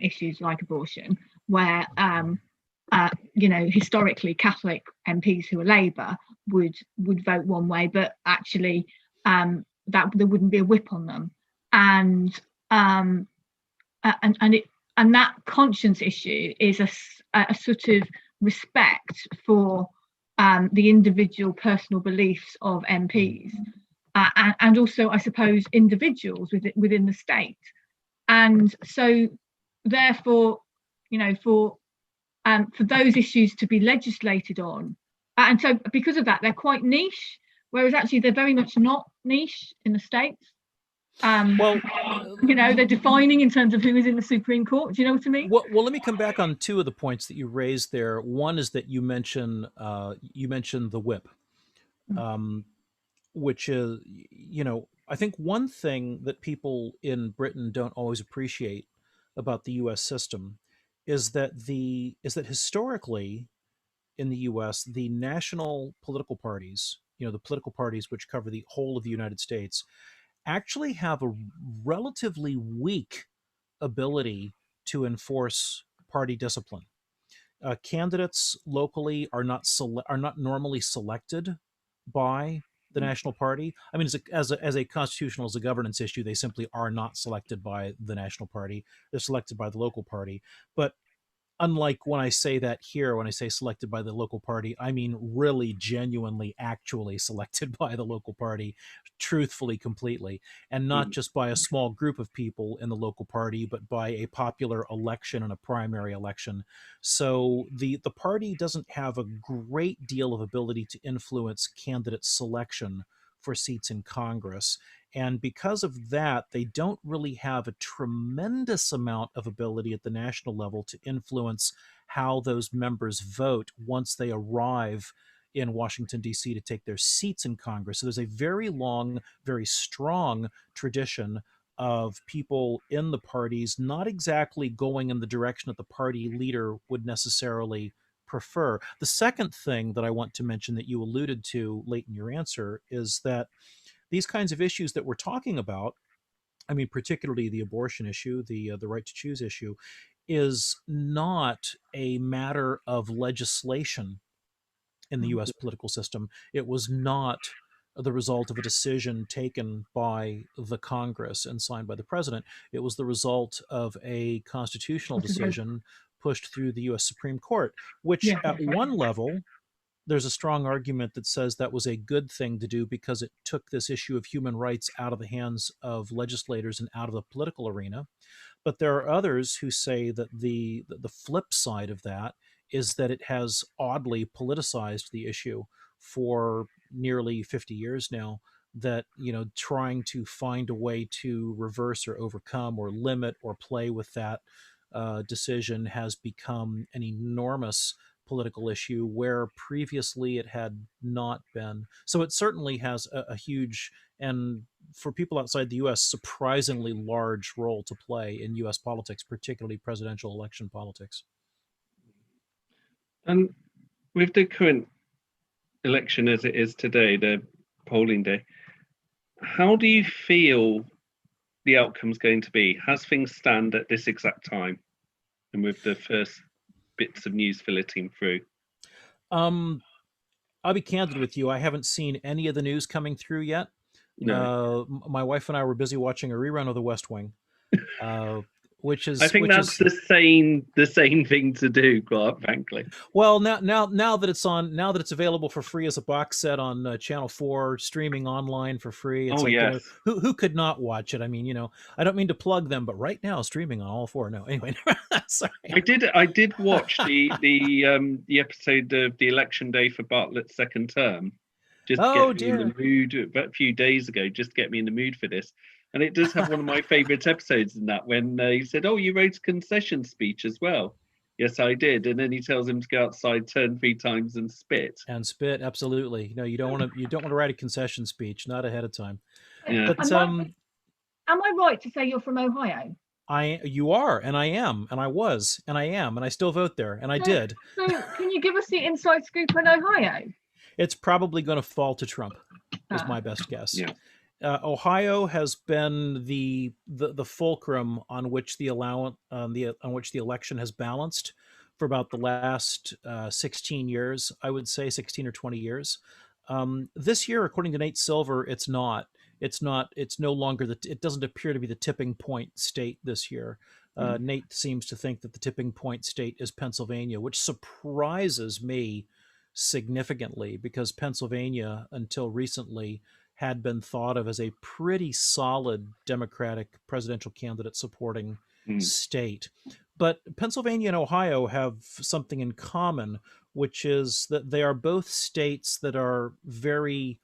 issues like abortion, where historically Catholic MPs who are Labour would vote one way, but actually that there wouldn't be a whip on them, and that conscience issue is a sort of respect for the individual personal beliefs of MPs, and also, I suppose, individuals within the state. And so, therefore, for those issues to be legislated on, and so because of that, they're quite niche, whereas actually they're very much not niche in the States. They're defining in terms of who is in the Supreme Court. Do you know what I mean? Well, let me come back on two of the points that you raised there. One is that you mentioned the whip, which is, I think one thing that people in Britain don't always appreciate about the U.S. system is that historically in the U.S. the national political parties, the political parties which cover the whole of the United States, actually have a relatively weak ability to enforce party discipline. Candidates locally are not normally selected by the national party. I mean, as a constitutional, as a governance issue, they simply are not selected by the national party. They're selected by the local party. But unlike when I say that here, when I say selected by the local party, I mean really, genuinely, actually selected by the local party, truthfully, completely, and not just by a small group of people in the local party, but by a popular election and a primary election. So the party doesn't have a great deal of ability to influence candidate selection for seats in Congress. And because of that, they don't really have a tremendous amount of ability at the national level to influence how those members vote once they arrive in Washington, D.C. to take their seats in Congress. So there's a very long, very strong tradition of people in the parties not exactly going in the direction that the party leader would necessarily prefer. The second thing that I want to mention that you alluded to late in your answer is that these kinds of issues that we're talking about, I mean, particularly the abortion issue, the right to choose issue, is not a matter of legislation in the U.S. political system. It was not the result of a decision taken by the Congress and signed by the president. It was the result of a constitutional decision pushed through the U.S. Supreme Court, which at one level, there's a strong argument that says that was a good thing to do because it took this issue of human rights out of the hands of legislators and out of the political arena. But there are others who say that the flip side of that is that it has oddly politicized the issue for nearly 50 years now, that, trying to find a way to reverse or overcome or limit or play with that decision has become an enormous political issue where previously it had not been. So it certainly has a huge, and for people outside the US, surprisingly large role to play in US politics, particularly presidential election politics. And with the current election as it is today, the polling day, How do you feel the outcome's going to be? As things stand at this exact time, and with the first bits of news filtering through? I'll be candid with you. I haven't seen any of the news coming through yet. No. My wife and I were busy watching a rerun of The West Wing, which is. I think that's the same thing to do, quite frankly. Well, now that it's on, now that it's available for free as a box set on Channel 4, streaming online for free. It's yes. Who could not watch it? I mean, I don't mean to plug them, but right now streaming on all four. No, anyway, sorry. I did watch the episode of the election day for Bartlett's second term. Just get me in the mood a few days ago. Just get me in the mood for this. And it does have one of my favourite episodes in that, when he said, "Oh, you wrote a concession speech as well." Yes, I did. And then he tells him to go outside, turn 3 times, and spit. And spit, absolutely. No, you don't want to write a concession speech, not ahead of time. Yeah. But am I right to say you're from Ohio? You are, and I am, and I was, and I am, and I still vote there, and I did. So can you give us the inside scoop on Ohio? It's probably going to fall to Trump, is my best guess. Yeah. Ohio has been the fulcrum on which the election has balanced for about the last 16 years, I would say 16 or 20 years. This year, according to Nate Silver, it's not. It's no longer it doesn't appear to be the tipping point state this year. Nate seems to think that the tipping point state is Pennsylvania, which surprises me significantly, because Pennsylvania, until recently, had been thought of as a pretty solid Democratic presidential candidate supporting state. But Pennsylvania and Ohio have something in common, which is that they are both states that are very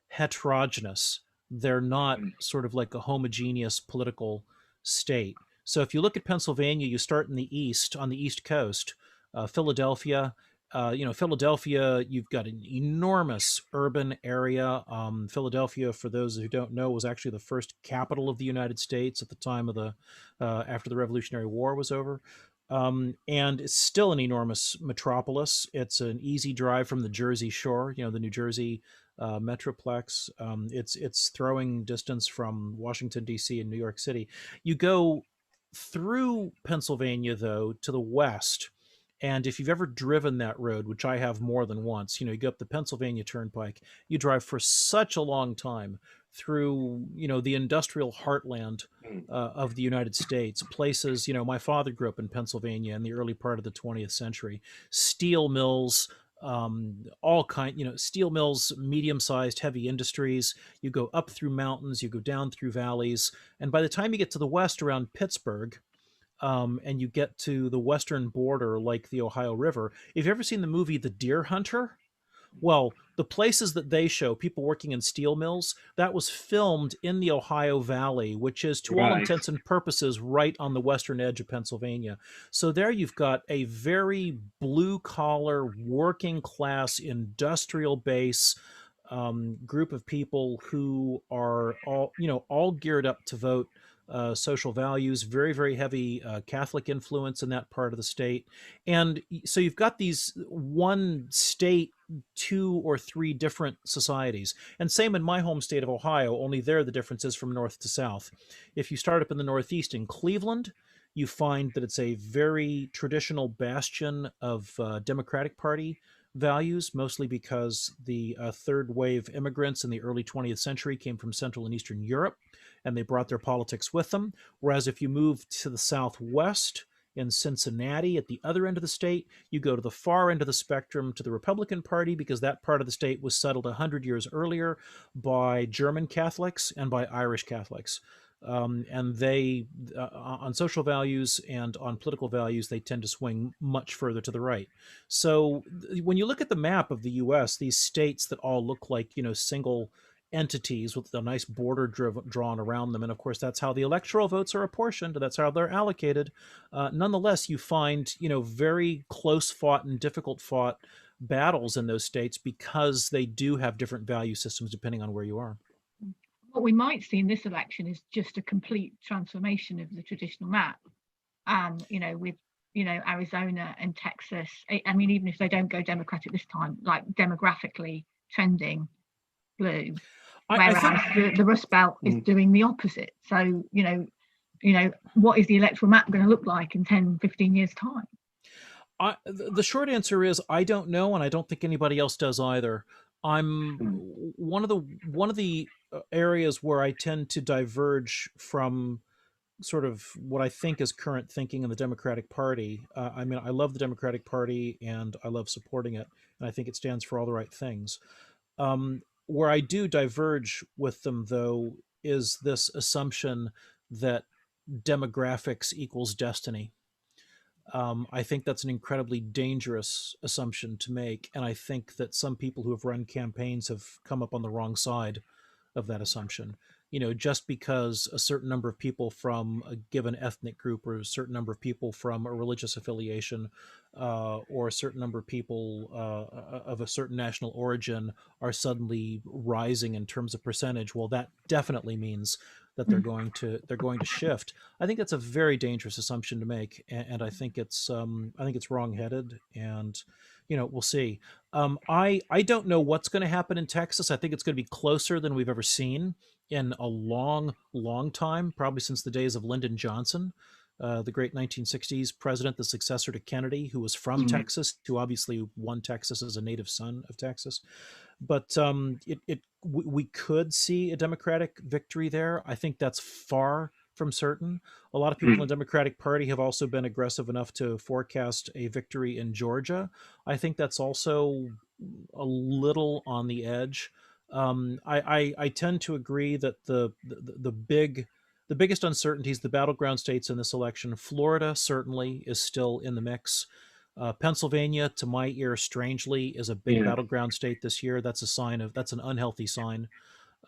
heterogeneous. They're not sort of like a homogeneous political state. So if you look at Pennsylvania, you start in the east, on the East Coast, Philadelphia. Philadelphia, you've got an enormous urban area. Philadelphia, for those who don't know, was actually the first capital of the United States at the time of after the Revolutionary War was over. And it's still an enormous metropolis. It's an easy drive from the Jersey Shore, the New Jersey Metroplex. It's throwing distance from Washington, D.C. and New York City. You go through Pennsylvania, though, to the west. And if you've ever driven that road, which I have more than once, you go up the Pennsylvania Turnpike, you drive for such a long time through, the industrial heartland of the United States. Places, my father grew up in Pennsylvania in the early part of the 20th century. Steel mills, all steel mills, medium-sized heavy industries. You go up through mountains, you go down through valleys. And by the time you get to the west around Pittsburgh, and you get to the western border, like the Ohio River. If you've ever seen the movie The Deer Hunter, well, the places that they show, people working in steel mills, that was filmed in the Ohio Valley, which is, to all intents and purposes, right on the western edge of Pennsylvania. So there you've got a very blue-collar, working-class, industrial base group of people who are all geared up to vote. Social values, very, very heavy Catholic influence in that part of the state. And so you've got these one state, 2 or 3 different societies. And same in my home state of Ohio, only there the difference is from north to south. If you start up in the Northeast in Cleveland, you find that it's a very traditional bastion of Democratic Party values, mostly because the third wave immigrants in the early 20th century came from Central and Eastern Europe, and they brought their politics with them. Whereas if you move to the Southwest, in Cincinnati, at the other end of the state, you go to the far end of the spectrum to the Republican Party, because that part of the state was settled 100 years earlier by German Catholics and by Irish Catholics. And they, on social values and on political values, they tend to swing much further to the right. So when you look at the map of the U.S., these states that all look like, single entities with a nice border drawn around them, and of course that's how the electoral votes are apportioned, that's how they're allocated. Nonetheless, you find, very close fought and difficult fought battles in those states, because they do have different value systems depending on where you are. What we might see in this election is just a complete transformation of the traditional map. With Arizona and Texas, I mean, even if they don't go Democratic this time, like demographically trending blue. Whereas the Rust Belt is doing the opposite. So, what is the electoral map going to look like in 10, 15 years' time? The short answer is I don't know, and I don't think anybody else does either. I'm one of the areas where I tend to diverge from sort of what I think is current thinking in the Democratic Party. I mean, I love the Democratic Party and I love supporting it, and I think it stands for all the right things. Where I do diverge with them, though, is this assumption that demographics equals destiny. I think that's an incredibly dangerous assumption to make, and I think that some people who have run campaigns have come up on the wrong side of that assumption. Just because a certain number of people from a given ethnic group or a certain number of people from a religious affiliation or a certain number of people of a certain national origin are suddenly rising in terms of percentage, well, that definitely means that they're going to shift. I think that's a very dangerous assumption to make, and I think it's wrong-headed, and we'll see. I don't know what's going to happen in Texas. I think it's going to be closer than we've ever seen in a long, long time, probably since the days of Lyndon Johnson, the great 1960s president, the successor to Kennedy, who was from Texas, who obviously won Texas as a native son of Texas. But we could see a Democratic victory there. I think that's far from certain. A lot of people in the Democratic Party have also been aggressive enough to forecast a victory in Georgia. I think that's also a little on the edge. I tend to agree that the biggest uncertainties, the battleground states in this election, Florida certainly is still in the mix. Pennsylvania, to my ear, strangely, is a big battleground state this year. That's an unhealthy sign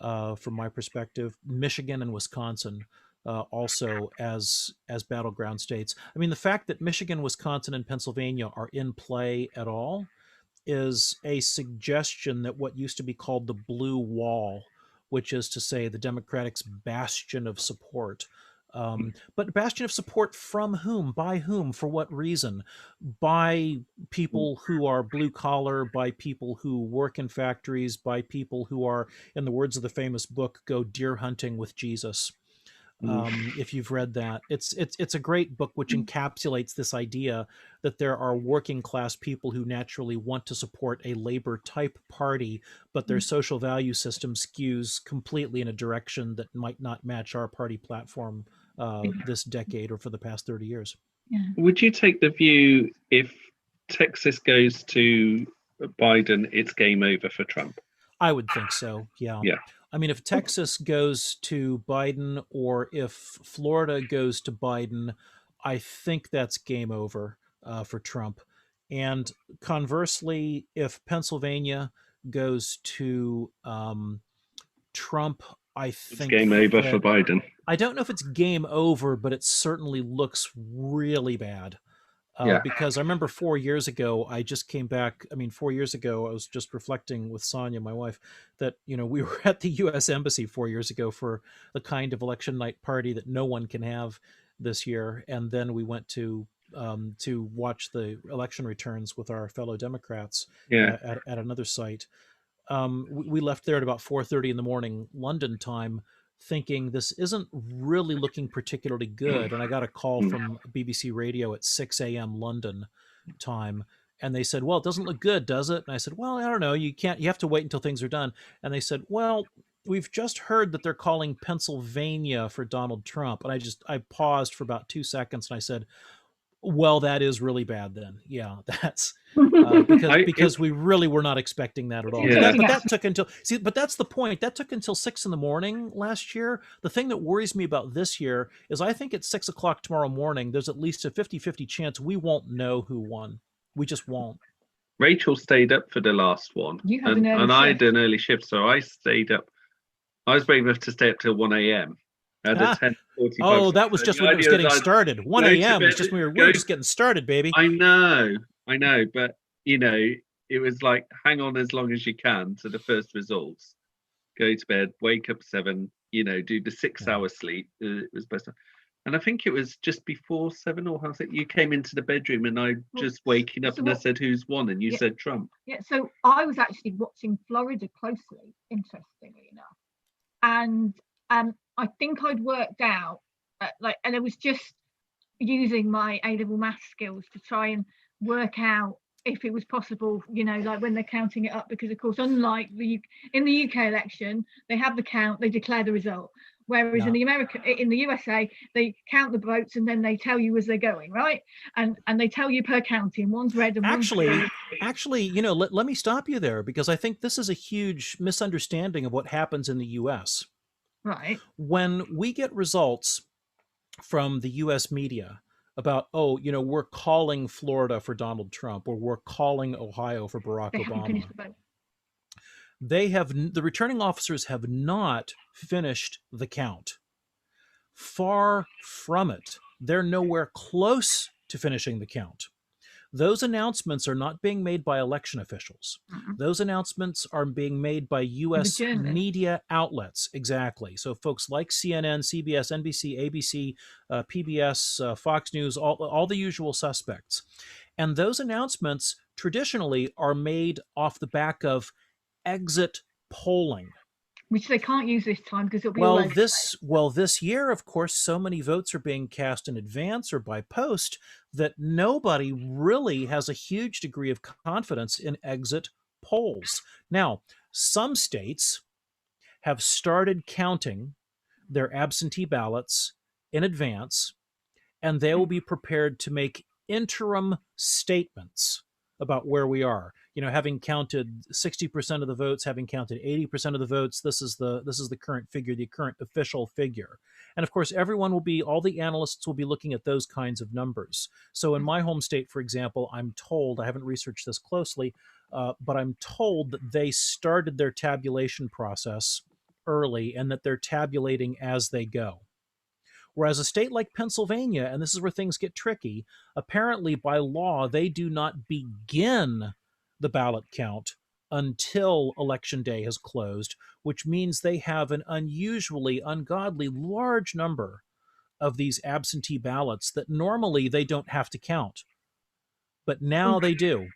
from my perspective. Michigan and Wisconsin also as battleground states. I mean, the fact that Michigan, Wisconsin, and Pennsylvania are in play at all is a suggestion that what used to be called the blue wall, which is to say the Democrats' bastion of support. But bastion of support from whom? By whom? For what reason? By people who are blue collar, by people who work in factories, by people who are, in the words of the famous book, go deer hunting with Jesus. If you've read that, it's a great book which encapsulates this idea that there are working class people who naturally want to support a labor type party, but their social value system skews completely in a direction that might not match our party platform this decade or for the past 30 years. Would you take the view if Texas goes to Biden, it's game over for Trump? I would think so. Yeah. I mean, if Texas goes to Biden or if Florida goes to Biden, I think that's game over for Trump. And conversely, if Pennsylvania goes to Trump, I think it's game over for Biden. I don't know if it's game over, but it certainly looks really bad. Because I remember 4 years ago, I just came back. I mean, 4 years ago, I was just reflecting with Sonia, my wife, that, we were at the U.S. Embassy 4 years ago for the kind of election night party that no one can have this year. And then we went to watch the election returns with our fellow Democrats at another site. We left there at about 4:30 in the morning, London time, thinking this isn't really looking particularly good. And I got a call from BBC Radio at 6 a.m. London time. And they said, well, it doesn't look good, does it? And I said, well, I don't know. You have to wait until things are done. And they said, well, we've just heard that they're calling Pennsylvania for Donald Trump. And I paused for about 2 seconds and I said, well, that is really bad then. Yeah, that's because we really were not expecting that at all. But that took until, but that's the point. That took until 6 a.m. last year. The thing that worries me about this year is I think at 6 o'clock tomorrow morning, there's at least a 50-50 chance we won't know who won. We just won't. Rachel stayed up for the last one. I had an early shift, so I stayed up. I was brave enough to stay up till 1 a.m. At 10:45. Oh, that was just when it was getting started. 1 a.m. was just we were just getting started, baby. I know, but it was like hang on as long as you can to the first results. Go to bed, wake up 7. Do the 6-hour sleep. It was best. And I think it was just before 7 or how's it? You came into the bedroom and I just waking up and I said, "Who's won?" And you said Trump. Yeah. So I was actually watching Florida closely, interestingly enough. and I think I'd worked out and it was just using my A-level maths skills to try and work out if it was possible, like when they're counting it up, because of course, unlike in the UK election, they have the count, they declare the result. Whereas in the USA, they count the votes and then they tell you as they're going, right? And they tell you per county, and one's red and one's blue. Actually, let me stop you there, because I think this is a huge misunderstanding of what happens in the US. Right. When we get results from the US media about, we're calling Florida for Donald Trump, or we're calling Ohio for Barack Obama. The returning officers have not finished the count. Far from it. They're nowhere close to finishing the count. Those announcements are not being made by election officials. Mm-hmm. Those announcements are being made by U.S. media outlets. Exactly. So folks like CNN, CBS, NBC, ABC, PBS, Fox News, all the usual suspects. And those announcements traditionally are made off the back of exit polling, which they can't use this time because it'll be this year, of course, so many votes are being cast in advance or by post that nobody really has a huge degree of confidence in exit polls. Now, some states have started counting their absentee ballots in advance, and they will be prepared to make interim statements about where we are. Having counted 60% of the votes, having counted 80% of the votes, this is the current figure, the current official figure. And of course, all the analysts will be looking at those kinds of numbers. So in my home state, for example, I'm told, I haven't researched this closely, but I'm told that they started their tabulation process early and that they're tabulating as they go. Whereas a state like Pennsylvania, and this is where things get tricky, apparently by law, they do not begin the ballot count until Election Day has closed, which means they have an unusually, ungodly large number of these absentee ballots that normally they don't have to count. But now they do.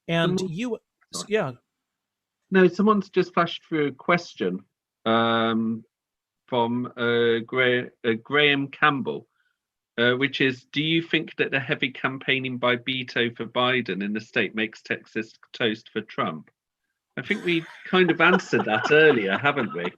And No, someone's just flashed through a question. From Graham Campbell, which is, do you think that the heavy campaigning by Beto for Biden in the state makes Texas toast for Trump? I think we kind of answered that earlier, haven't we?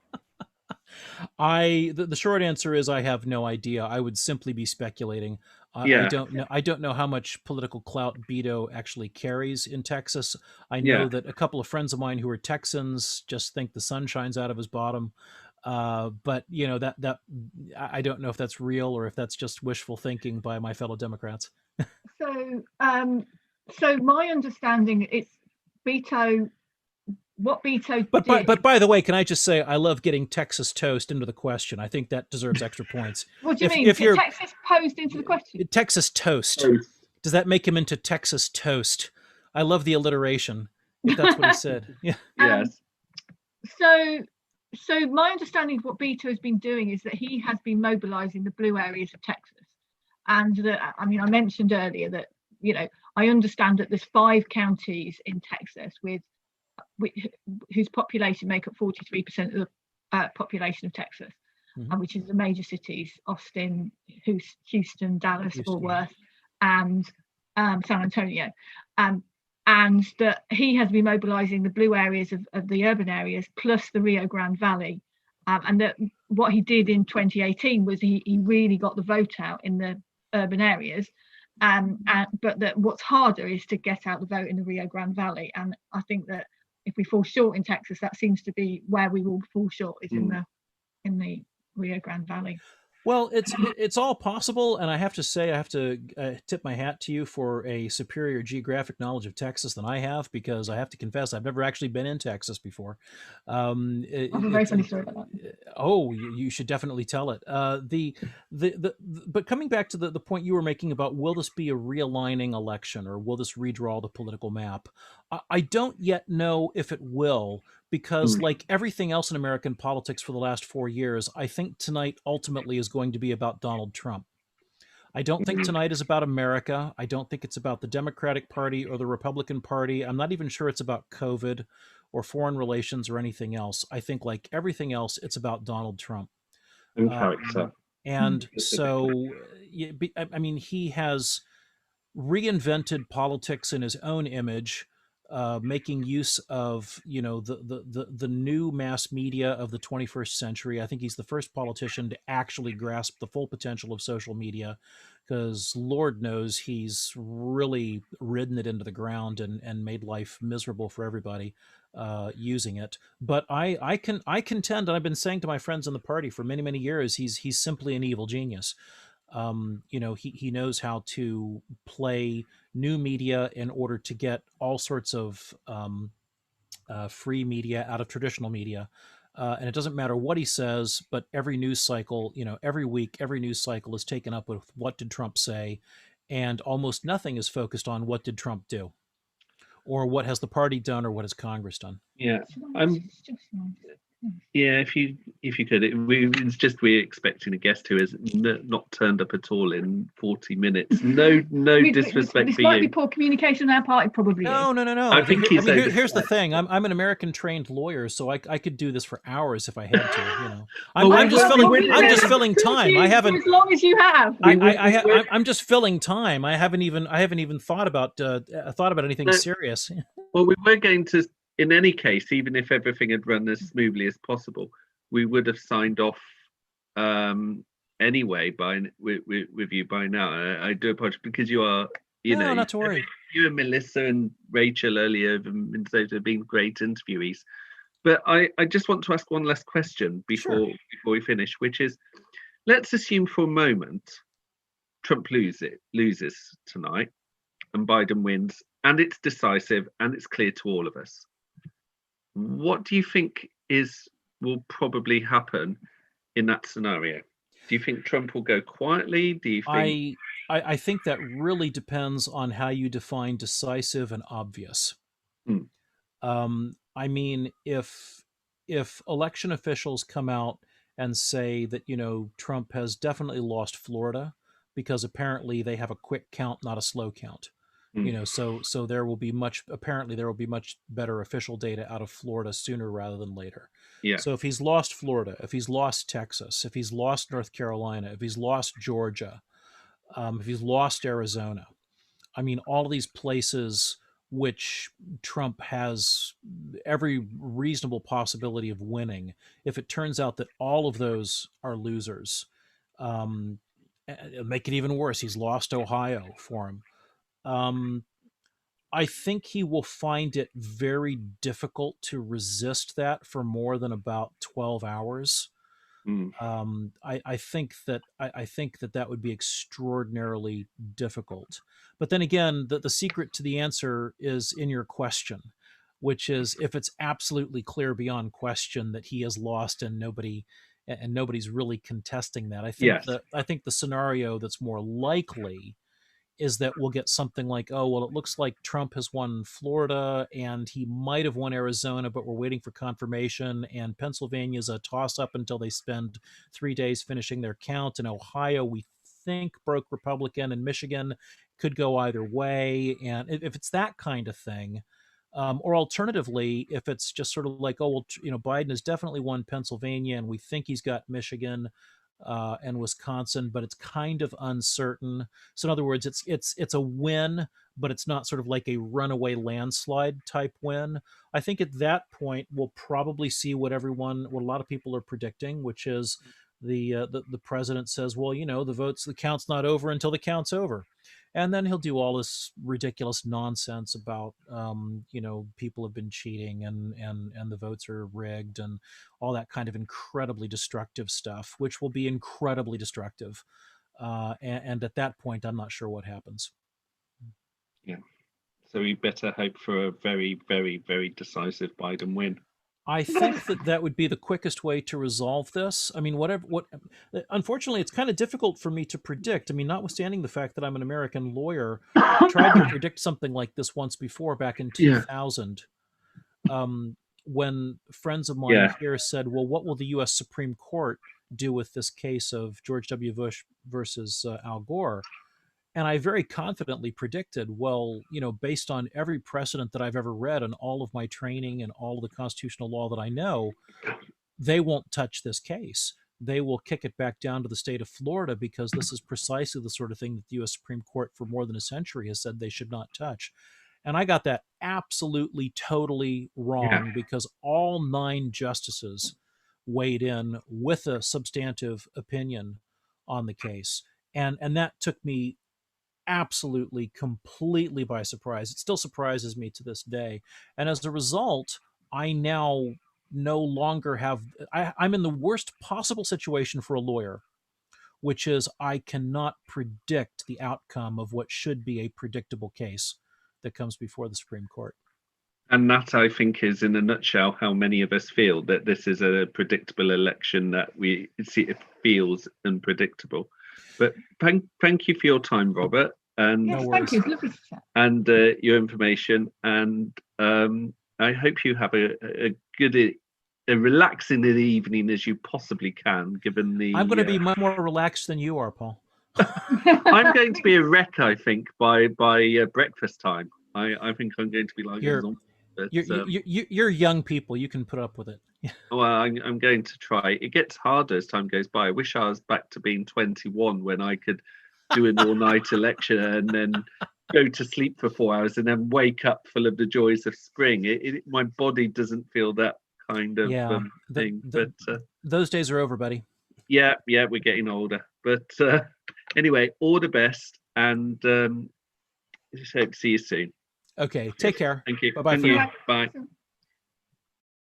The short answer is I have no idea. I would simply be speculating. I don't know how much political clout Beto actually carries in Texas. I know that a couple of friends of mine who are Texans just think the sun shines out of his bottom. But that I don't know if that's real or if that's just wishful thinking by my fellow Democrats. So my understanding is what Beto did. But by the way, can I just say I love getting Texas toast into the question. I think that deserves extra points. What do you mean? If you're Texas posed into the question? Texas toast. Does that make him into Texas toast? I love the alliteration. If that's what he said. Yeah. Yes. So my understanding of what Beto has been doing is that he has been mobilizing the blue areas of Texas. And I mentioned earlier that, I understand that there's 5 counties in Texas whose population make up 43% of the population of Texas, and which is the major cities, Austin, Houston, Dallas, Fort Worth, and San Antonio. And that he has been mobilizing the blue areas of the urban areas plus the Rio Grande Valley. And that what he did in 2018 was he really got the vote out in the urban areas. But that what's harder is to get out the vote in the Rio Grande Valley. And I think that if we fall short in Texas, that seems to be where we will fall short, is in the Rio Grande Valley. Well, it's all possible, and I have to say, I have to tip my hat to you for a superior geographic knowledge of Texas than I have, because I have to confess I've never actually been in Texas before. I have a very funny story about that. Oh, you should definitely tell it. But coming back to the point you were making about, will this be a realigning election, or will this redraw the political map? I don't yet know if it will. Because like everything else in American politics for the last 4 years, I think tonight ultimately is going to be about Donald Trump. I don't think tonight is about America. I don't think it's about the Democratic Party or the Republican Party. I'm not even sure it's about COVID or foreign relations or anything else. I think, like everything else, it's about Donald Trump. And character. And so, I mean, he has reinvented politics in his own image, making use of the new mass media of the 21st century. I think he's the first politician to actually grasp the full potential of social media, because Lord knows he's really ridden it into the ground and made life miserable for everybody using it. But I contend, and I've been saying to my friends in the party for many years, he's simply an evil genius. He knows how to play new media in order to get all sorts of free media out of traditional media. And it doesn't matter what he says, but every news cycle, every week, every news cycle is taken up with what did Trump say, and almost nothing is focused on what did Trump do, or what has the party done, or what has Congress done. Yeah, yeah, if you could, it's just we're expecting a guest who has not turned up at all in 40 minutes. No disrespect this for might you. be poor communication on our part. It probably No. I think here's the thing. I'm an American trained lawyer, so I could do this for hours if I had to. I'm just filling time. I haven't, as long as you have. I'm just filling time. I haven't even thought about anything serious. Well, we were going to. In any case, even if everything had run as smoothly as possible, we would have signed off anyway with you by now. I do apologize, because you are, not to worry. You and Melissa and Rachel earlier in Minnesota have been great interviewees. But I just want to ask one last question before we finish, which is, let's assume for a moment Trump loses tonight and Biden wins, and it's decisive and it's clear to all of us. What do you think will probably happen in that scenario? Do you think Trump will go quietly? Do you think? I think that really depends on how you define decisive and obvious. I mean, if election officials come out and say that Trump has definitely lost Florida, because apparently they have a quick count, not a slow count. So there will be much better official data out of Florida sooner rather than later. Yeah. So if he's lost Florida, if he's lost Texas, if he's lost North Carolina, if he's lost Georgia, if he's lost Arizona, I mean, all of these places which Trump has every reasonable possibility of winning, if it turns out that all of those are losers, it'll make it even worse. He's lost Ohio for him. I think he will find it very difficult to resist that for more than about 12 hours. I think that would be extraordinarily difficult. But then again, the secret to the answer is in your question, which is, if it's absolutely clear beyond question that he has lost and nobody's really contesting that, I think the scenario that's more likely is that we'll get something like, oh, well, it looks like Trump has won Florida and he might have won Arizona, but we're waiting for confirmation. And Pennsylvania is a toss-up until they spend 3 days finishing their count. And Ohio, we think, broke Republican, and Michigan could go either way. And if it's that kind of thing, or alternatively, if it's just sort of like, oh, well, Biden has definitely won Pennsylvania and we think he's got Michigan and Wisconsin, but it's kind of uncertain. So in other words, it's a win, but it's not sort of like a runaway landslide type win. I think at that point we'll probably see what a lot of people are predicting, which is the president says, well, the count's not over until the count's over. And then he'll do all this ridiculous nonsense about, people have been cheating and the votes are rigged and all that kind of incredibly destructive stuff, which will be incredibly destructive. And at that point, I'm not sure what happens. Yeah. So we better hope for a very, very, very decisive Biden win. I think that would be the quickest way to resolve this. I mean, unfortunately, it's kind of difficult for me to predict. I mean, notwithstanding the fact that I'm an American lawyer, I tried to predict something like this once before, back in 2000, when friends of mine here said, well, what will the U.S. Supreme Court do with this case of George W. Bush versus Al Gore? And I very confidently predicted, well, based on every precedent that I've ever read and all of my training and all of the constitutional law that I know, they won't touch this case. They will kick it back down to the state of Florida because this is precisely the sort of thing that the U.S. Supreme Court for more than a century has said they should not touch. And I got that absolutely, totally wrong because all 9 justices weighed in with a substantive opinion on the case. And that took me absolutely, completely by surprise. It still surprises me to this day. And as a result, I now no longer have, I'm in the worst possible situation for a lawyer, which is I cannot predict the outcome of what should be a predictable case that comes before the Supreme Court. And that, I think, is in a nutshell how many of us feel, that this is a predictable election, that we see it feels unpredictable. But thank you for your time, Robert, and yes, thank you. Lovely to chat. And your information. And I hope you have a good, relaxing evening as you possibly can, given the. I'm going to be much more relaxed than you are, Paul. I'm going to be a wreck, I think, by breakfast time. I think I'm going to be like. You're young people. You can put up with it. Well, I'm going to try. It gets harder as time goes by. I wish I was back to being 21 when I could do an all-night election and then go to sleep for 4 hours and then wake up full of the joys of spring. My body doesn't feel that kind of thing. But those days are over, buddy. Yeah, we're getting older. But anyway, all the best, and just hope to see you soon. Okay, take care. Thank you. Bye-bye for now. Bye.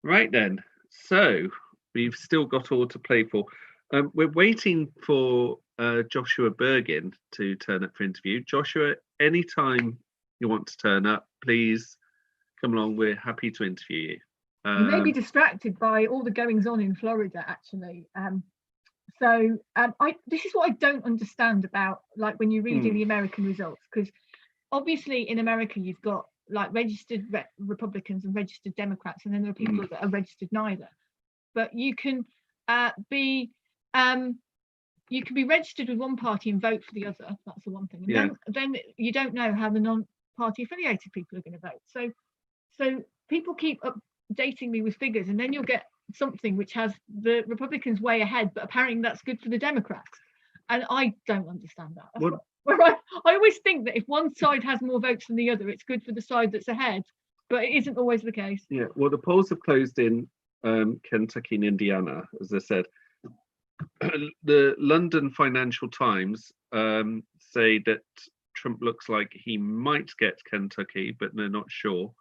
Right then, so we've still got all to play for. We're waiting for Joshua Bergin to turn up for interview. Joshua, anytime you want to turn up, please come along. We're happy to interview you. You may be distracted by all the goings on in Florida, actually. This is what I don't understand about, like, when you're reading the American results, because obviously in America you've got like registered Republicans and registered Democrats, and then there are people that are registered neither. But you can be registered with one party and vote for the other. That's the one thing. And then you don't know how the non-party affiliated people are going to vote. So people keep updating me with figures, and then you'll get something which has the Republicans way ahead, but apparently that's good for the Democrats. And I don't understand that. I always think that if one side has more votes than the other, it's good for the side that's ahead, but it isn't always the case. Yeah, well, the polls have closed in Kentucky and Indiana, as I said. The London Financial Times say that Trump looks like he might get Kentucky, but they're not sure.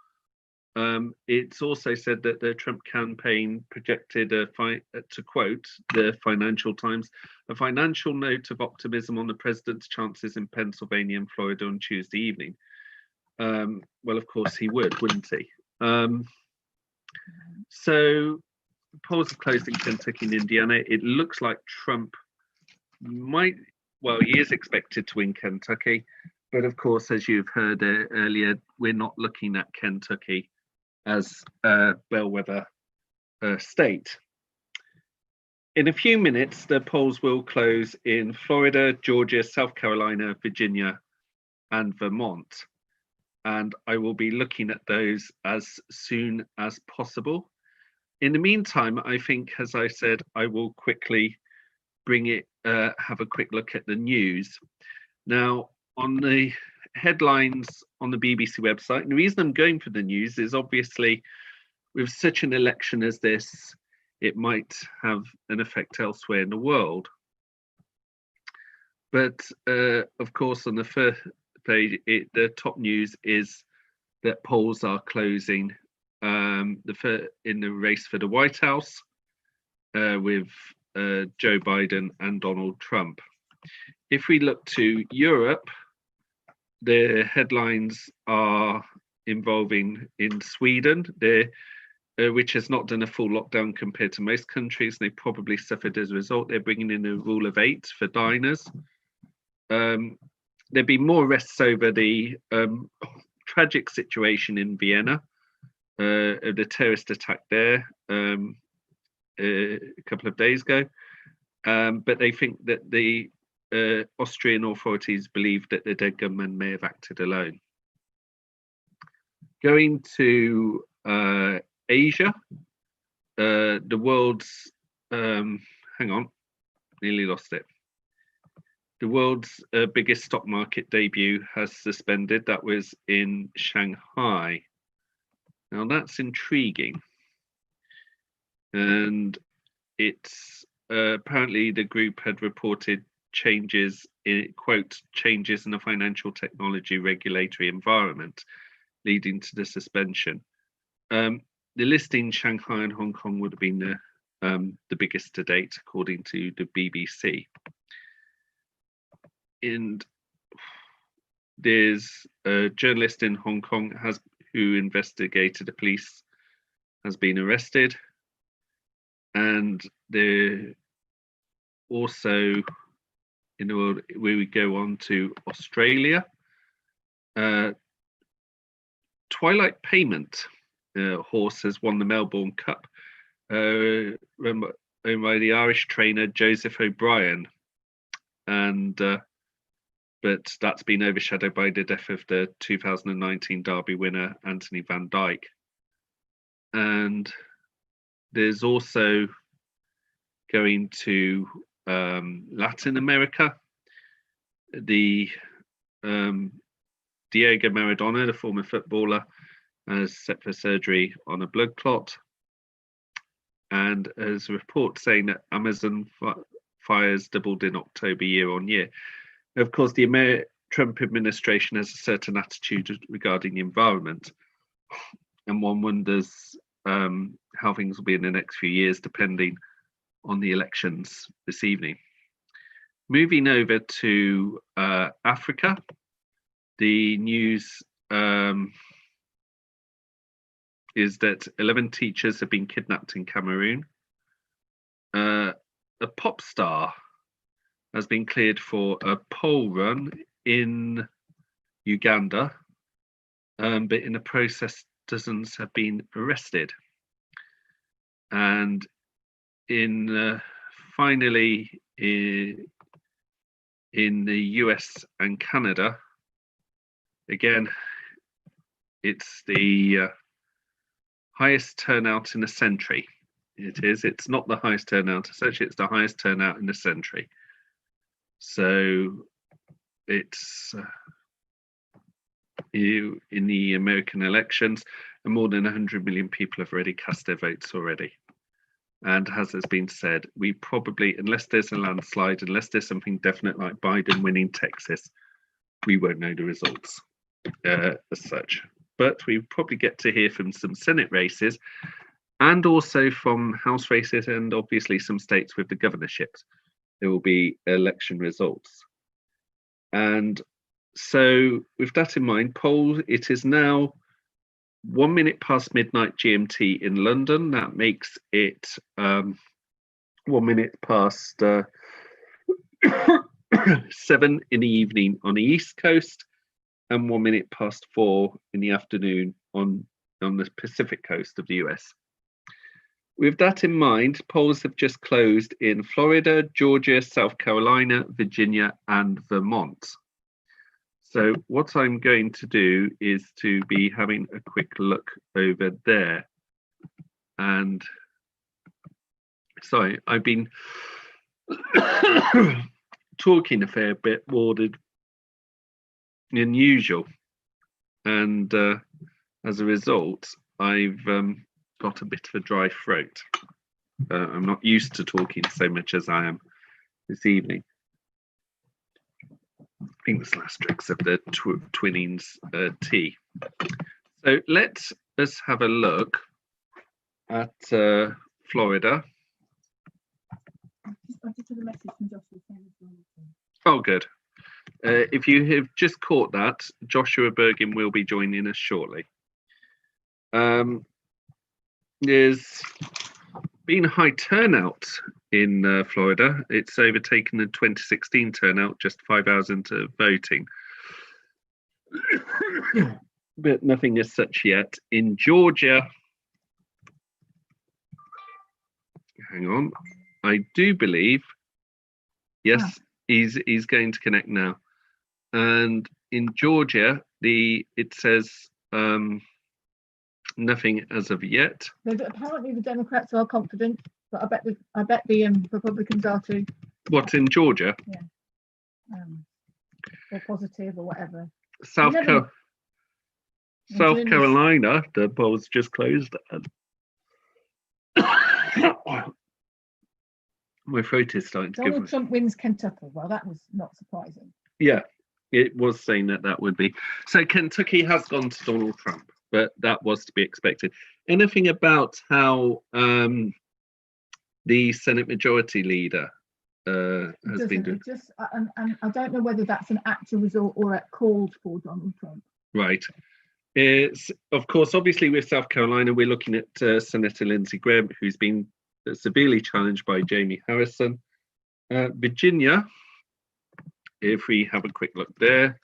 It's also said that the Trump campaign projected, to quote the Financial Times, a financial note of optimism on the president's chances in Pennsylvania and Florida on Tuesday evening. Well, of course he would, wouldn't he? So polls are closed in Kentucky and Indiana. It looks like Trump he is expected to win Kentucky, but of course, as you've heard earlier, we're not looking at Kentucky as a bellwether state. In a few minutes, the polls will close in Florida, Georgia, South Carolina, Virginia, and Vermont. And I will be looking at those as soon as possible. In the meantime, I think, as I said, I will quickly have a quick look at the news. Now, on the headlines on the BBC website, and the reason I'm going for the news is obviously with such an election as this, it might have an effect elsewhere in the world. But of course, on the first page, the top news is that polls are closing in the race for the White House with Joe Biden and Donald Trump. If we look to Europe, the headlines are involving in Sweden, which has not done a full lockdown compared to most countries. They probably suffered as a result. They're bringing in a rule of 8 for diners. There'd be more arrests over the tragic situation in Vienna, the terrorist attack there a couple of days ago. But they think that the Austrian authorities believe that the dead gunman may have acted alone. Going to Asia, the world's, hang on, nearly lost it. The world's biggest stock market debut has suspended. That was in Shanghai. Now that's intriguing. And it's apparently the group had reported changes in, quote, changes in the financial technology regulatory environment leading to the suspension. The listing in Shanghai and Hong Kong would have been the biggest to date, according to the BBC. And there's a journalist in Hong Kong who investigated the police has been arrested, and there also, in the world, where we go on to Australia, Twilight Payment horse has won the Melbourne Cup, owned by the Irish trainer Joseph O'Brien, and but that's been overshadowed by the death of the 2019 Derby winner Anthony Van Dyke. And there's also going to Latin America, the Diego Maradona, the former footballer, has set for surgery on a blood clot, and there's a report saying that Amazon fires doubled in October year on year. Of course, the Trump administration has a certain attitude regarding the environment, and one wonders how things will be in the next few years, depending on the elections this evening. Moving over to Africa, the news is that 11 teachers have been kidnapped in Cameroon. A pop star has been cleared for a pole run in Uganda, but in the process, dozens have been arrested. And finally, in the US and Canada, again, it's the highest turnout in a century. It's not the highest turnout as such, it's the highest turnout in a century. So it's in the American elections, and more than 100 million people have already cast their votes already. And as has been said, we probably, unless there's a landslide, unless there's something definite like Biden winning Texas, we won't know the results as such. But we probably get to hear from some Senate races, and also from House races, and obviously some states with the governorships. There will be election results. And so with that in mind, polls, it is now 1 minute past midnight GMT in London. That makes it 1 minute past 7 in the evening on the East Coast, and 1 minute past 4 in the afternoon on the Pacific coast of the US. With that in mind, polls have just closed in Florida, Georgia, South Carolina, Virginia, and Vermont. So what I'm going to do is to be having a quick look over there. And sorry, I've been talking a fair bit more than usual. And as a result, I've got a bit of a dry throat. I'm not used to talking so much as I am this evening. I think it's last tricks of the Twinings tea. So let us have a look at Florida. Oh, good. If you have just caught that, Joshua Bergin will be joining us shortly. There's been a high turnout in Florida. It's overtaken the 2016 turnout, just 5 hours into voting. But nothing as such yet. In Georgia, hang on, I do believe, yes, He's going to connect now. And in Georgia, it says nothing as of yet. Apparently the Democrats are confident, but I bet the Republicans are too. What, in Georgia? Yeah. Or positive or whatever. South Carolina, the polls just closed. My throat is starting to Donald Trump wins Kentucky. Well, that was not surprising. Yeah, it was saying that would be. So Kentucky has gone to Donald Trump, but that was to be expected. Anything about how the Senate Majority Leader has been doing? And I don't know whether that's an actual result or it called for Donald Trump. Right. It's, of course, obviously with South Carolina, we're looking at Senator Lindsey Graham, who's been severely challenged by Jamie Harrison. Virginia, if we have a quick look there.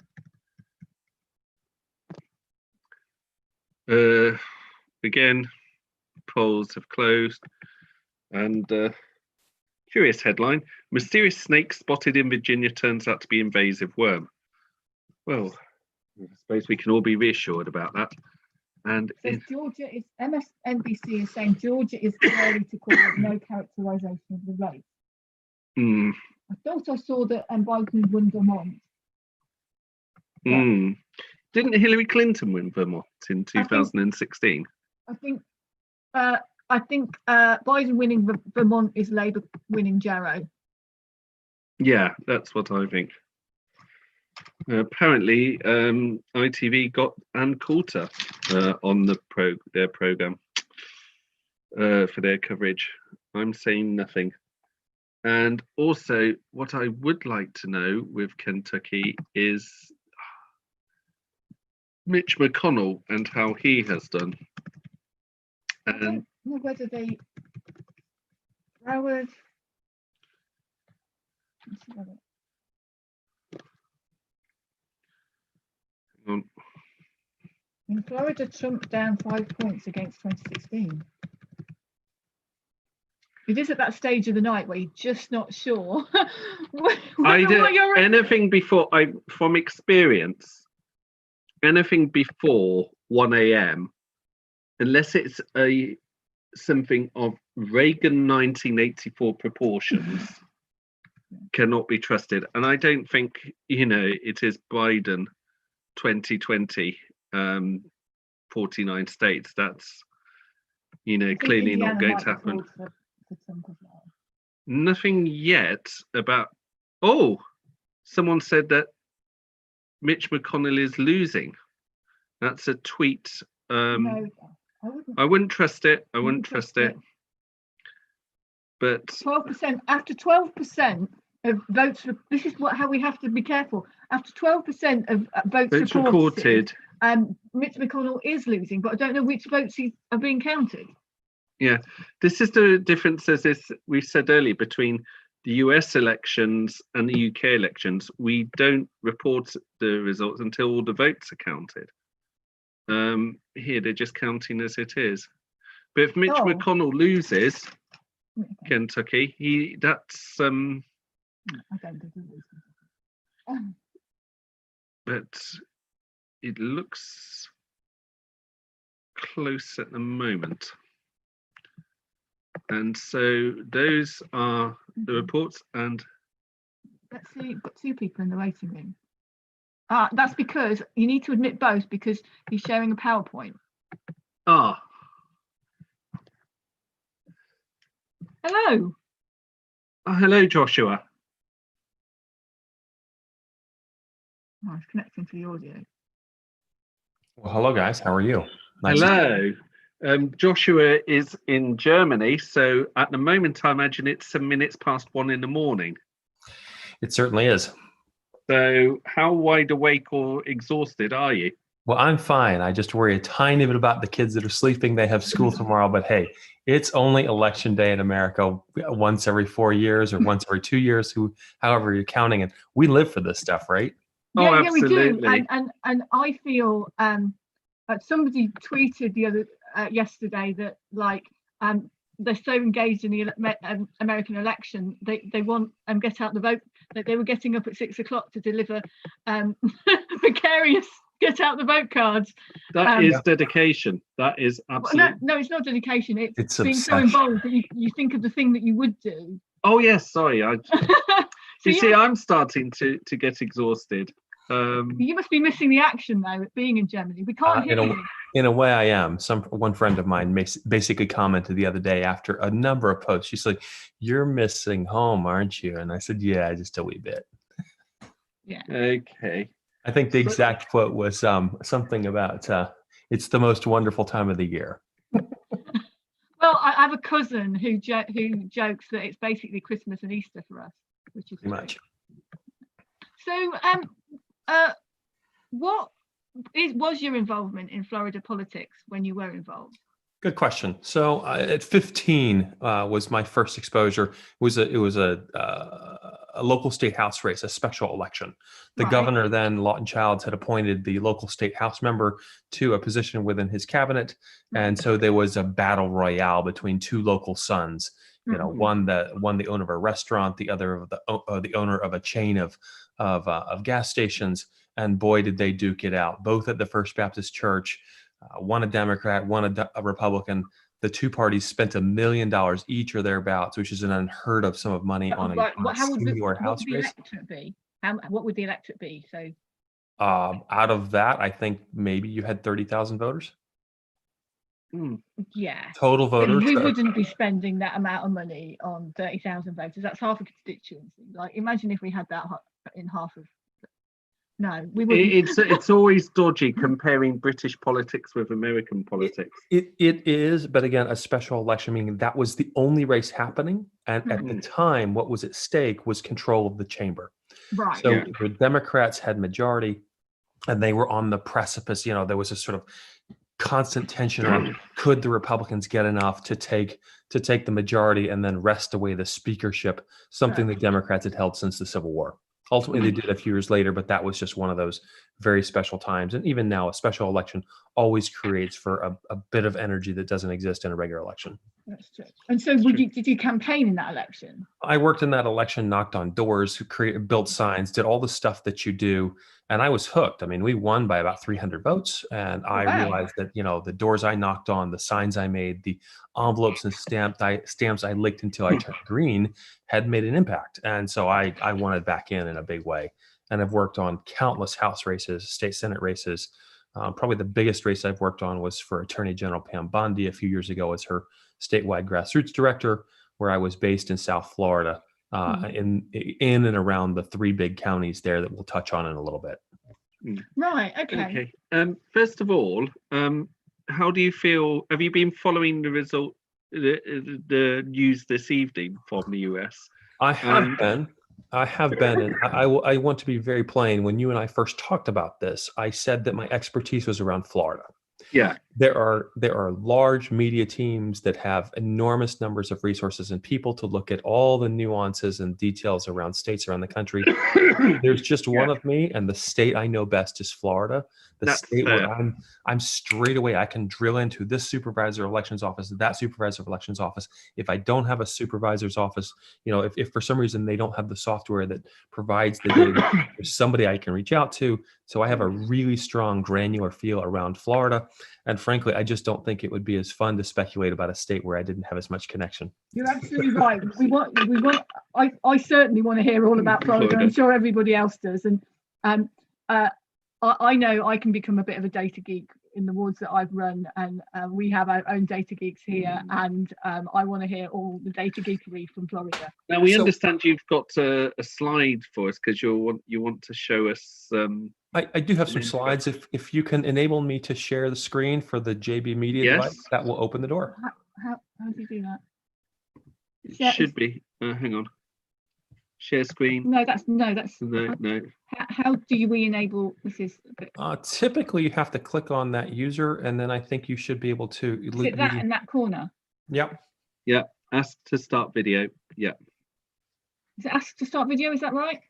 Again, polls have closed. And curious headline, mysterious snake spotted in Virginia turns out to be invasive worm. Well, I suppose we can all be reassured about that. And so Georgia is, MSNBC is saying Georgia is early to call it, no characterization of the race. I thought I saw that Biden won Vermont. Didn't Hillary Clinton win Vermont in 2016? I think Biden winning Vermont is Labour winning Jarrow. Yeah, that's what I think. Apparently, ITV got Ann Coulter on their program for their coverage. I'm saying nothing. And also, what I would like to know with Kentucky is Mitch McConnell and how he has done. And I don't know whether Howard. In Florida, Trump down 5 points against 2016. It is at that stage of the night where you're just not sure. Anything before, from experience, anything before 1 a.m., unless it's something of Reagan 1984 proportions, cannot be trusted. And I don't think, it is Biden 2020, 49 states. That's, clearly not going to happen. Nothing yet about, someone said that Mitch McConnell is losing. That's a tweet. No, I wouldn't trust it. I wouldn't trust it. But 12%, after 12% of votes, this is how we have to be careful. After 12% of votes reported, Mitch McConnell is losing, but I don't know which votes are being counted. Yeah, this is the difference, as we said earlier, between the US elections and the UK elections. We don't report the results until all the votes are counted. Here, they're just counting as it is. But if Mitch McConnell loses Kentucky, that's... I don't think he loses. But it looks close at the moment. And so those are the reports. And let's see, you've got two people in the waiting room. That's because you need to admit both, because he's sharing a PowerPoint. Hello. Hello, Joshua. It's connecting to the audio. Well, hello, guys. How are you? Nice. Hello. Joshua is in Germany, so at the moment, I imagine it's 7 minutes past 1 in the morning. It certainly is. So how wide awake or exhausted are you? Well, I'm fine. I just worry a tiny bit about the kids that are sleeping. They have school tomorrow, but hey, it's only election day in America once every 4 years or once every 2 years, however you're counting it. We live for this stuff, right? Yeah, absolutely. We do. And I feel somebody tweeted yesterday that they're so engaged in the American election, they want get out the vote. That they were getting up at 6 o'clock to deliver precarious get out the vote cards. That is dedication. That is absolutely. No, it's not dedication. It's being obsession. so involved that you think of the thing that you would do. Oh yes, sorry. You see, yeah. I'm starting to get exhausted. You must be missing the action though, being in Germany. We can't hear you. In a way, I am. One friend of mine basically commented the other day after a number of posts. She's like, "You're missing home, aren't you?" And I said, "Yeah, just a wee bit." Yeah. Okay. I think the exact quote was something about it's the most wonderful time of the year. Well, I have a cousin who jokes that it's basically Christmas and Easter for us, which is Pretty much. So, what was your involvement in Florida politics when you were involved? Good question. So at 15 was my first exposure. It was a local state house race, a special election. The governor then, Lawton Childs, had appointed the local state house member to a position within his cabinet, and so there was a battle royale between two local sons. You know, one the owner of a restaurant, the other of the owner of a chain of gas stations, and boy did they duke it out. Both at the First Baptist Church. One a Democrat, one a Republican. The two parties spent $1 million each or thereabouts, which is an unheard of sum of money on a singular house race. What would the electorate be? So, out of that, I think maybe you had 30,000 voters. Yeah. Total voters. We wouldn't be spending that amount of money on 30,000 voters. That's half a constituency. Like, imagine if we had that in half of. No, we wouldn't. It's always dodgy comparing British politics with American politics. It is, but again, a special election, meaning that was the only race happening. And at the time, what was at stake was control of the chamber. Right. So the Democrats had majority, and they were on the precipice. You know, there was a sort of constant tension on could the Republicans get enough to take the majority and then wrest away the speakership, something the Democrats had held since the Civil War. Ultimately, they did a few years later, but that was just one of those very special times. And even now, a special election always creates for a bit of energy that doesn't exist in a regular election. That's true. And so did you campaign in that election? I worked in that election, knocked on doors, built signs, did all the stuff that you do. And I was hooked. I mean, we won by about 300 votes. And I realized that, you know, the doors I knocked on, the signs I made, the envelopes and stamps I licked until I turned green had made an impact. And so I wanted back in a big way. And I've worked on countless House races, state Senate races. Probably the biggest race I've worked on was for Attorney General Pam Bondi a few years ago as her statewide grassroots director, where I was based in South Florida, in and around the three big counties there that we'll touch on in a little bit. Right. Okay. First of all, how do you feel? Have you been following the result, the news this evening from the US? I have been. And I want to be very plain. When you and I first talked about this, I said that my expertise was around Florida. Yeah. There are large media teams that have enormous numbers of resources and people to look at all the nuances and details around states around the country. There's just one of me, and the state I know best is Florida. The state where I'm straight away, I can drill into this supervisor of elections office, that supervisor of elections office. If I don't have a supervisor's office, you know, if for some reason they don't have the software that provides the data, there's somebody I can reach out to. So I have a really strong granular feel around Florida. And frankly, I just don't think it would be as fun to speculate about a state where I didn't have as much connection. You're absolutely right. I certainly want to hear all about Florida. I'm sure everybody else does. And I know I can become a bit of a data geek in the wards that I've run, and we have our own data geeks here, and I want to hear all the data geekery from Florida. Now we understand you've got a slide for us because you want to show us. I do have some slides. If you can enable me to share the screen for the JB Media device, that will open the door. How do you do that? It should be. Hang on. Share screen. No, that's no. How do we enable this? Typically, you have to click on that user, and then I think you should be able to. Is that in that corner? Yep. Yeah. Ask to start video. Yeah. Is it ask to start video? Is that right?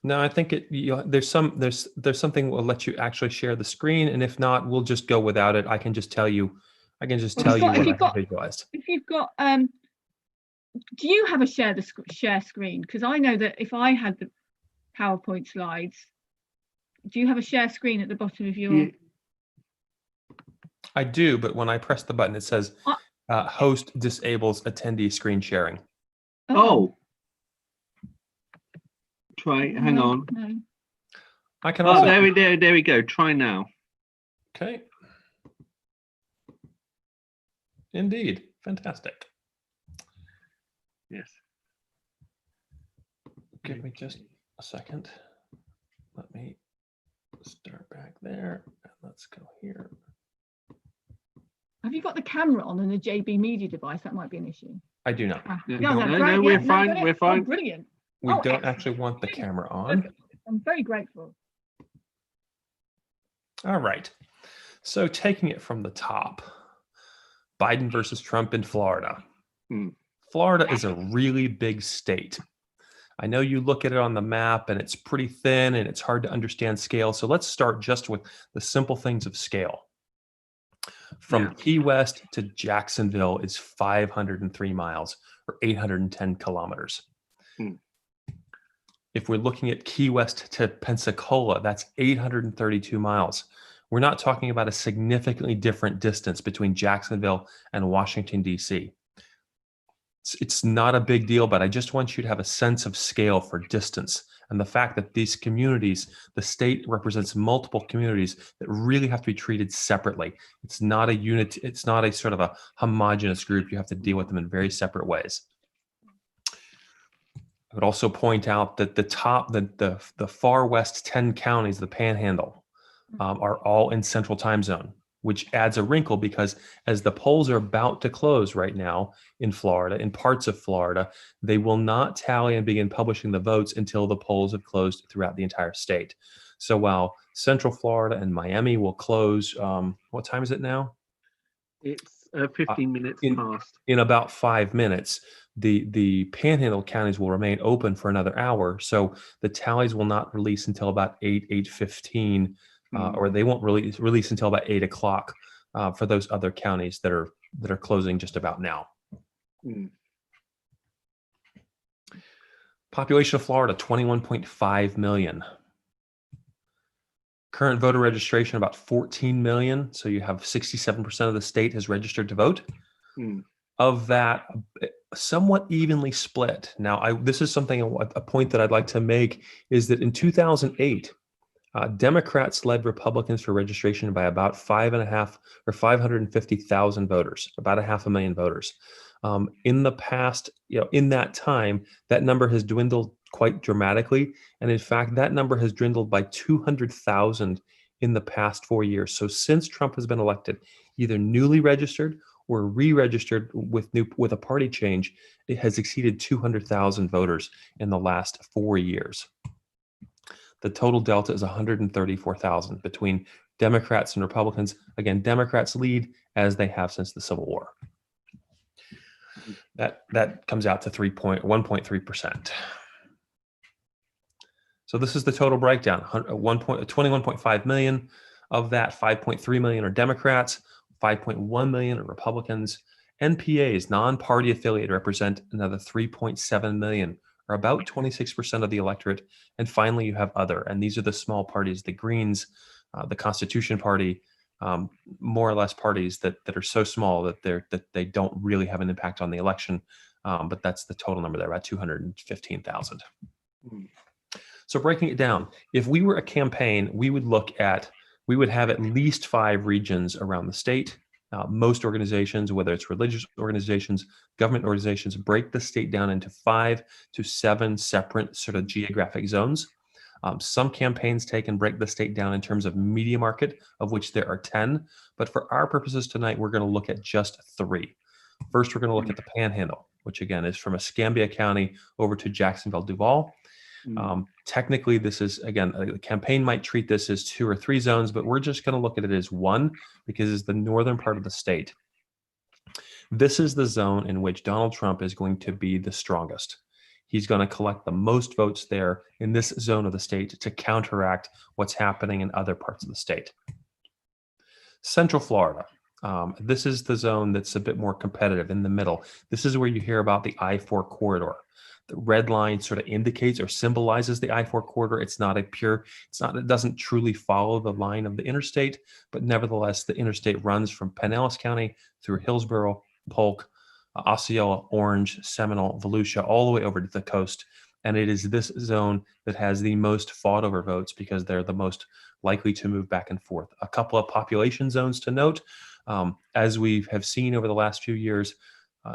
No, I think there's something that will let you actually share the screen, and if not, we'll just go without it. I can just tell you. What I visualized. If you've got do you have a share screen? Because I know that if I had the PowerPoint slides, do you have a share screen at the bottom of your? I do, but when I press the button, it says host disables attendee screen sharing. Oh. Try, hang on. No. I can also. There we go. Try now. Okay. Indeed. Fantastic. Yes. Give me just a second. Let me start back there. And let's go here. Have you got the camera on and the JB Media device? That might be an issue. I do not. No, we're fine. We're fine. Oh, brilliant. We don't actually want the camera on. Okay. I'm very grateful. All right. So taking it from the top, Biden versus Trump in Florida. Florida is a really big state. I know you look at it on the map and it's pretty thin and it's hard to understand scale. So let's start just with the simple things of scale. From Key West to Jacksonville is 503 miles or 810 kilometers. If we're looking at Key West to Pensacola, that's 832 miles. We're not talking about a significantly different distance between Jacksonville and Washington, D.C. It's not a big deal, but I just want you to have a sense of scale for distance and the fact that these communities, the state represents multiple communities that really have to be treated separately. It's not a unit. It's not a sort of a homogenous group. You have to deal with them in very separate ways. I would also point out that the far west 10 counties, the Panhandle, are all in Central Time Zone, which adds a wrinkle because as the polls are about to close right now in Florida, in parts of Florida, they will not tally and begin publishing the votes until the polls have closed throughout the entire state. So while Central Florida and Miami will close, what time is it now? It's 15 minutes past. In about 5 minutes, the Panhandle counties will remain open for another hour. So the tallies will not release until about 8:15. Or they won't release until about 8 o'clock for those other counties that are closing just about now. Population of Florida, 21.5 million. Current voter registration, about 14 million. So you have 67% of the state has registered to vote. Of that, somewhat evenly split. Now, this is something, a point that I'd like to make is that in 2008, Democrats led Republicans for registration by about 5.5 or 550,000 voters, about 500,000 voters. In the past, in that time, that number has dwindled quite dramatically. And in fact, that number has dwindled by 200,000 in the past 4 years. So since Trump has been elected, either newly registered or re-registered with a party change, it has exceeded 200,000 voters in the last 4 years. The total delta is 134,000 between Democrats and Republicans. Again, Democrats lead as they have since the Civil War. That comes out to 1.3%. So this is the total breakdown. 21.5 million of that, 5.3 million are Democrats, 5.1 million are Republicans. NPAs, non-party affiliated, represent another 3.7 million, or about 26% of the electorate. And finally, you have other, and these are the small parties, the Greens, the Constitution Party, more or less parties that are so small that they don't really have an impact on the election. But that's the total number there, about 215,000. So breaking it down, if we were a campaign, we would have at least 5 regions around the state. Most organizations, whether it's religious organizations, government organizations, break the state down into 5 to 7 separate sort of geographic zones. Some campaigns take and break the state down in terms of media market, of which there are 10. But for our purposes tonight, we're going to look at just 3. First, we're going to look at the Panhandle, which again is from Escambia County over to Jacksonville, Duval. Technically, this is, again, the campaign might treat this as 2 or 3 zones, but we're just going to look at it as 1 because it's the northern part of the state. This is the zone in which Donald Trump is going to be the strongest. He's going to collect the most votes there in this zone of the state to counteract what's happening in other parts of the state. Central Florida. This is the zone that's a bit more competitive in the middle. This is where you hear about the I-4 corridor. The red line sort of indicates or symbolizes the I-4 corridor. It doesn't truly follow the line of the interstate, but nevertheless, the interstate runs from Pinellas County through Hillsborough, Polk, Osceola, Orange, Seminole, Volusia, all the way over to the coast. And it is this zone that has the most fought over votes because they're the most likely to move back and forth. A couple of population zones to note, as we have seen over the last few years,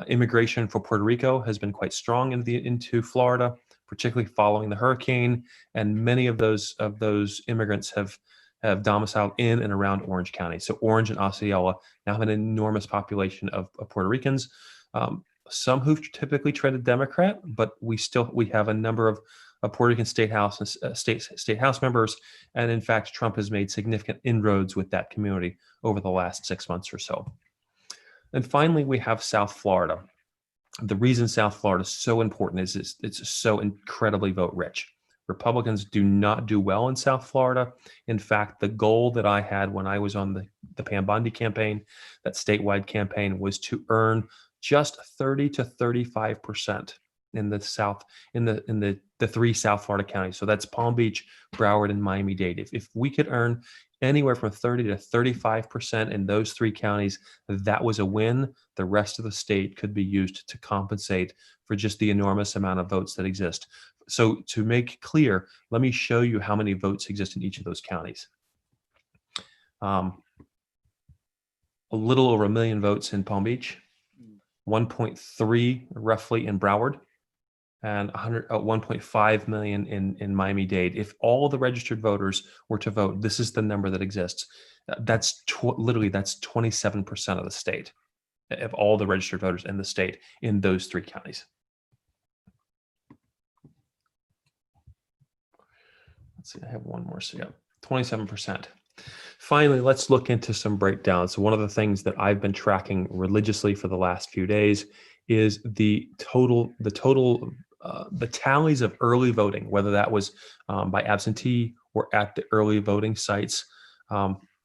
immigration for Puerto Rico has been quite strong into Florida, particularly following the hurricane, and many of those immigrants have domiciled in and around Orange County. So Orange and Osceola now have an enormous population of Puerto Ricans. Some who've typically trended Democrat, but we have a number of Puerto Rican state house members, and in fact, Trump has made significant inroads with that community over the last 6 months or so. And finally, we have South Florida. The reason South Florida is so important is it's so incredibly vote rich. Republicans do not do well in South Florida. In fact, the goal that I had when I was on the Pam Bondi campaign, that statewide campaign, was to earn just 30 to 35% in the South, in the three South Florida counties. So that's Palm Beach, Broward, and Miami-Dade. If we could earn anywhere from 30 to 35% in those three counties, that was a win. The rest of the state could be used to compensate for just the enormous amount of votes that exist. So to make clear, let me show you how many votes exist in each of those counties. A little over 1 million votes in Palm Beach, 1.3 roughly in Broward, and 1.5 million in Miami-Dade. If all the registered voters were to vote, this is the number that exists. That's 27% of the state, of all the registered voters in the state in those three counties. Let's see, I have one more. So yeah, 27%. Finally, let's look into some breakdowns. So one of the things that I've been tracking religiously for the last few days is the tallies of early voting, whether that was by absentee or at the early voting sites.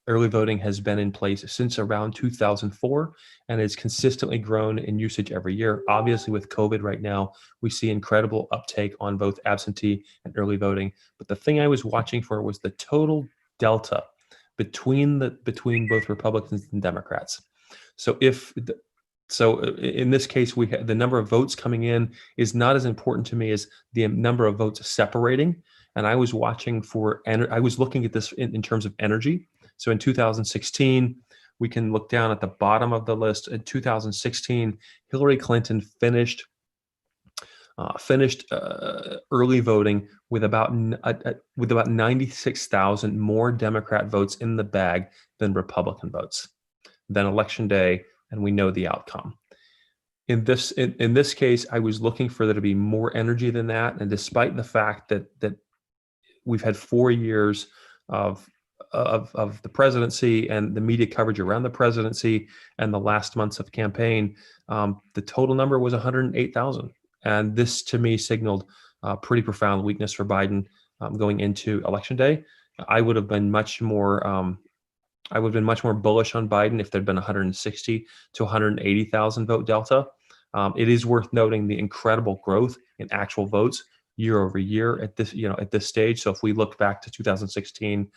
Early voting has been in place since around 2004 and has consistently grown in usage every year. Obviously, with COVID right now, we see incredible uptake on both absentee and early voting. But the thing I was watching for was the total delta between both Republicans and Democrats. So in this case, the number of votes coming in is not as important to me as the number of votes separating. And I was watching I was looking at this in terms of energy. So in 2016, we can look down at the bottom of the list. In 2016, Hillary Clinton finished early voting with about 96,000 more Democrat votes in the bag than Republican votes. Then Election Day, and we know the outcome. In this case, I was looking for there to be more energy than that, and despite the fact that we've had 4 years of the presidency and the media coverage around the presidency and the last months of campaign, the total number was 108,000. And this, to me, signaled pretty profound weakness for Biden going into Election Day. I would have been much more bullish on Biden if there'd been 160 to 180,000 vote delta. It is worth noting the incredible growth in actual votes year over year at this stage. So if we look back to 2016,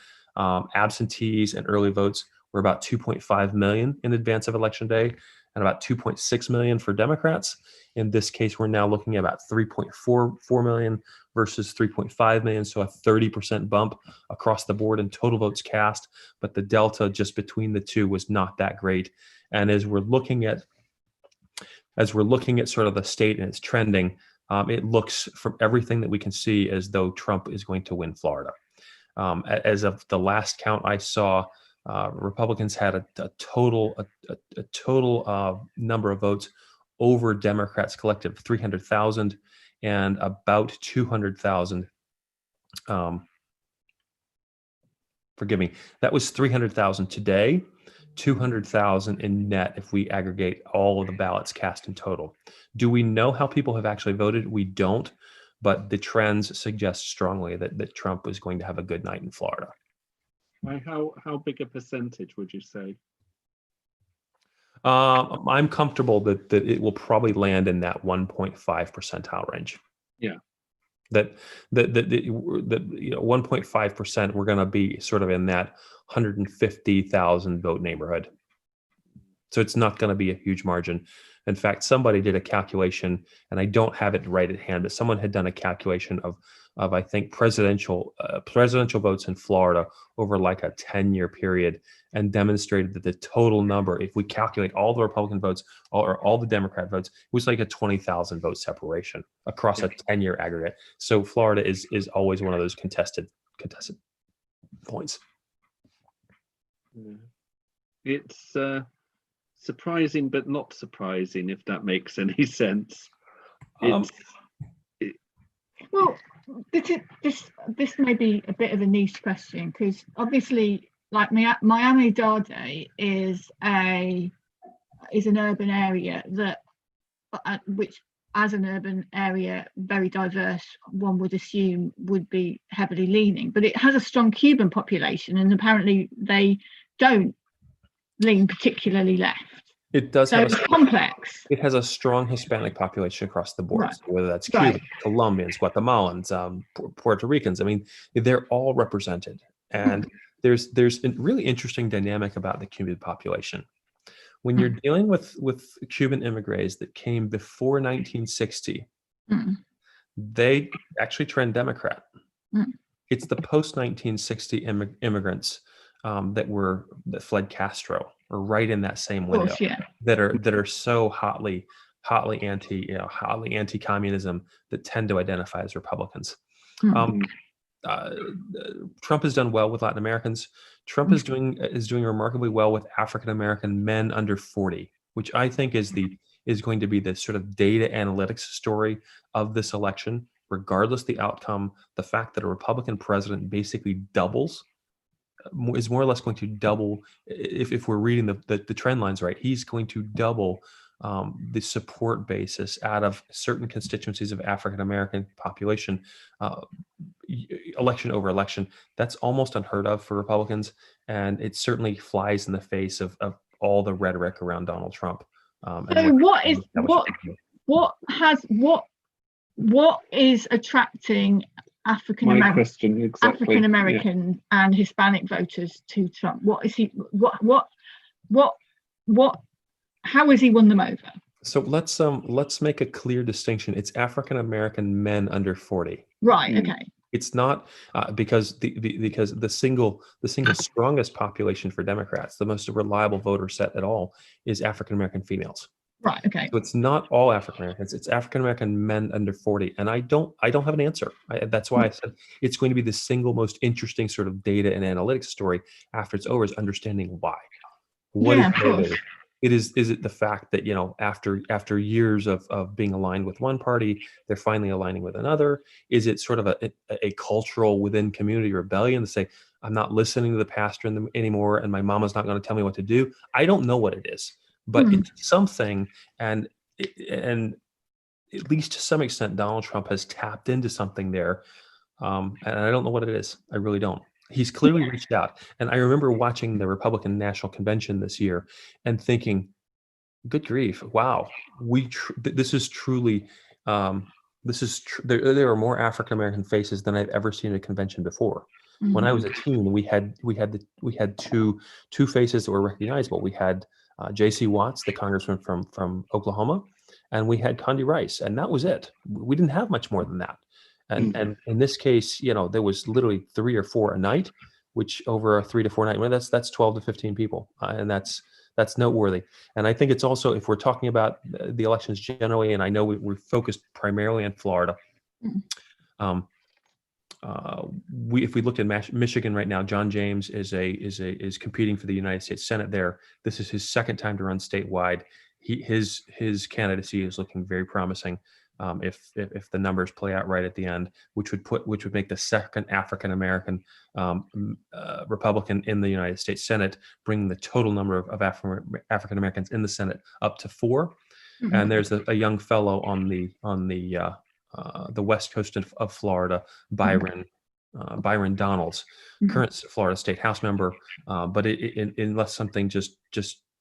absentees and early votes were about 2.5 million in advance of Election Day, and about 2.6 million for Democrats. In this case, we're now looking at about 3.4 million versus 3.5 million, so a 30% bump across the board in total votes cast. But the delta just between the two was not that great. And as we're looking at sort of the state and its trending, it looks from everything that we can see as though Trump is going to win Florida. As of the last count I saw, Republicans had a total number of votes over Democrats collective, 300,000, and about 200,000. Forgive me, that was 300,000 today, 200,000 in net if we aggregate all of the ballots cast in total. Do we know how people have actually voted? We don't, but the trends suggest strongly that Trump is going to have a good night in Florida. How big a percentage would you say? I'm comfortable that it will probably land in that 1.5 percentile range. Yeah. That 1.5%, we're going to be sort of in that 150,000 vote neighborhood. So it's not going to be a huge margin. In fact, somebody did a calculation, and I don't have it right at hand, but someone had done a calculation of I think presidential votes in Florida over like a 10-year period, and demonstrated that the total number, if we calculate all the Republican votes or all the Democrat votes, it was like a 20,000 vote separation across a 10-year aggregate. So Florida is always one of those contested points. It's surprising, but not surprising, if that makes any sense. Well, this may be a bit of a niche question, because obviously, like Miami-Dade is an urban area that, which as an urban area, very diverse, one would assume would be heavily leaning, but it has a strong Cuban population, and apparently they don't lean particularly left. It does so have it's complex. It has a strong Hispanic population across the board, right. So whether that's Cubans, Colombians, Guatemalans, Puerto Ricans. I mean, they're all represented. And there's a really interesting dynamic about the Cuban population. When you're dealing with Cuban immigrants that came before 1960, they actually trend Democrat. It's the post-1960 immigrants that fled Castro, or right in that same window, that are so hotly anti-communism that tend to identify as Republicans. Trump has done well with Latin Americans. Trump is doing remarkably well with African American men under 40, which I think is going to be the sort of data analytics story of this election, regardless the outcome. The fact that a Republican president basically doubles is more or less going to double, if we're reading the trend lines right, he's going to double the support basis out of certain constituencies of African American population, election over election. That's almost unheard of for Republicans, and it certainly flies in the face of all the rhetoric around Donald Trump. So what is attracting African American and Hispanic voters to Trump? What is he? How has he won them over? So let's make a clear distinction. It's African American men under 40. Right. Okay. It's not because the single strongest population for Democrats, the most reliable voter set at all, is African American females. Right. Okay. So it's not all African Americans. It's African American men under 40, and I don't have an answer. That's why I said it's going to be the single most interesting sort of data and analytics story after it's over, is understanding why. What is motivated? Is it the fact that, after years of being aligned with one party, they're finally aligning with another? Is it sort of a cultural within community rebellion to say, I'm not listening to the pastor anymore, and my mama's not going to tell me what to do? I don't know what it is. But it's something, and at least to some extent, Donald Trump has tapped into something there, and I don't know what it is. I really don't. He's clearly reached out, and I remember watching the Republican National Convention this year and thinking, "Good grief! Wow, this is truly there are more African American faces than I've ever seen at a convention before." When I was a teen, we had two faces that were recognizable. We had J.C. Watts, the congressman from Oklahoma, and we had Condi Rice, and that was it. We didn't have much more than that. And in this case, there was literally 3 or 4 a night, which over a 3 to 4 night, that's 12 to 15 people, and that's noteworthy. And I think it's also, if we're talking about the elections generally, and I know we're focused primarily on Florida. If we looked at Michigan right now, John James is competing for the United States Senate there. This is his second time to run statewide. His candidacy is looking very promising. If the numbers play out right at the end, which would make the second African American Republican in the United States Senate, bringing the total number of African Americans in the Senate up to 4. And there's a young fellow on the west coast of Florida, Byron Donalds, current Florida State House member. But unless something just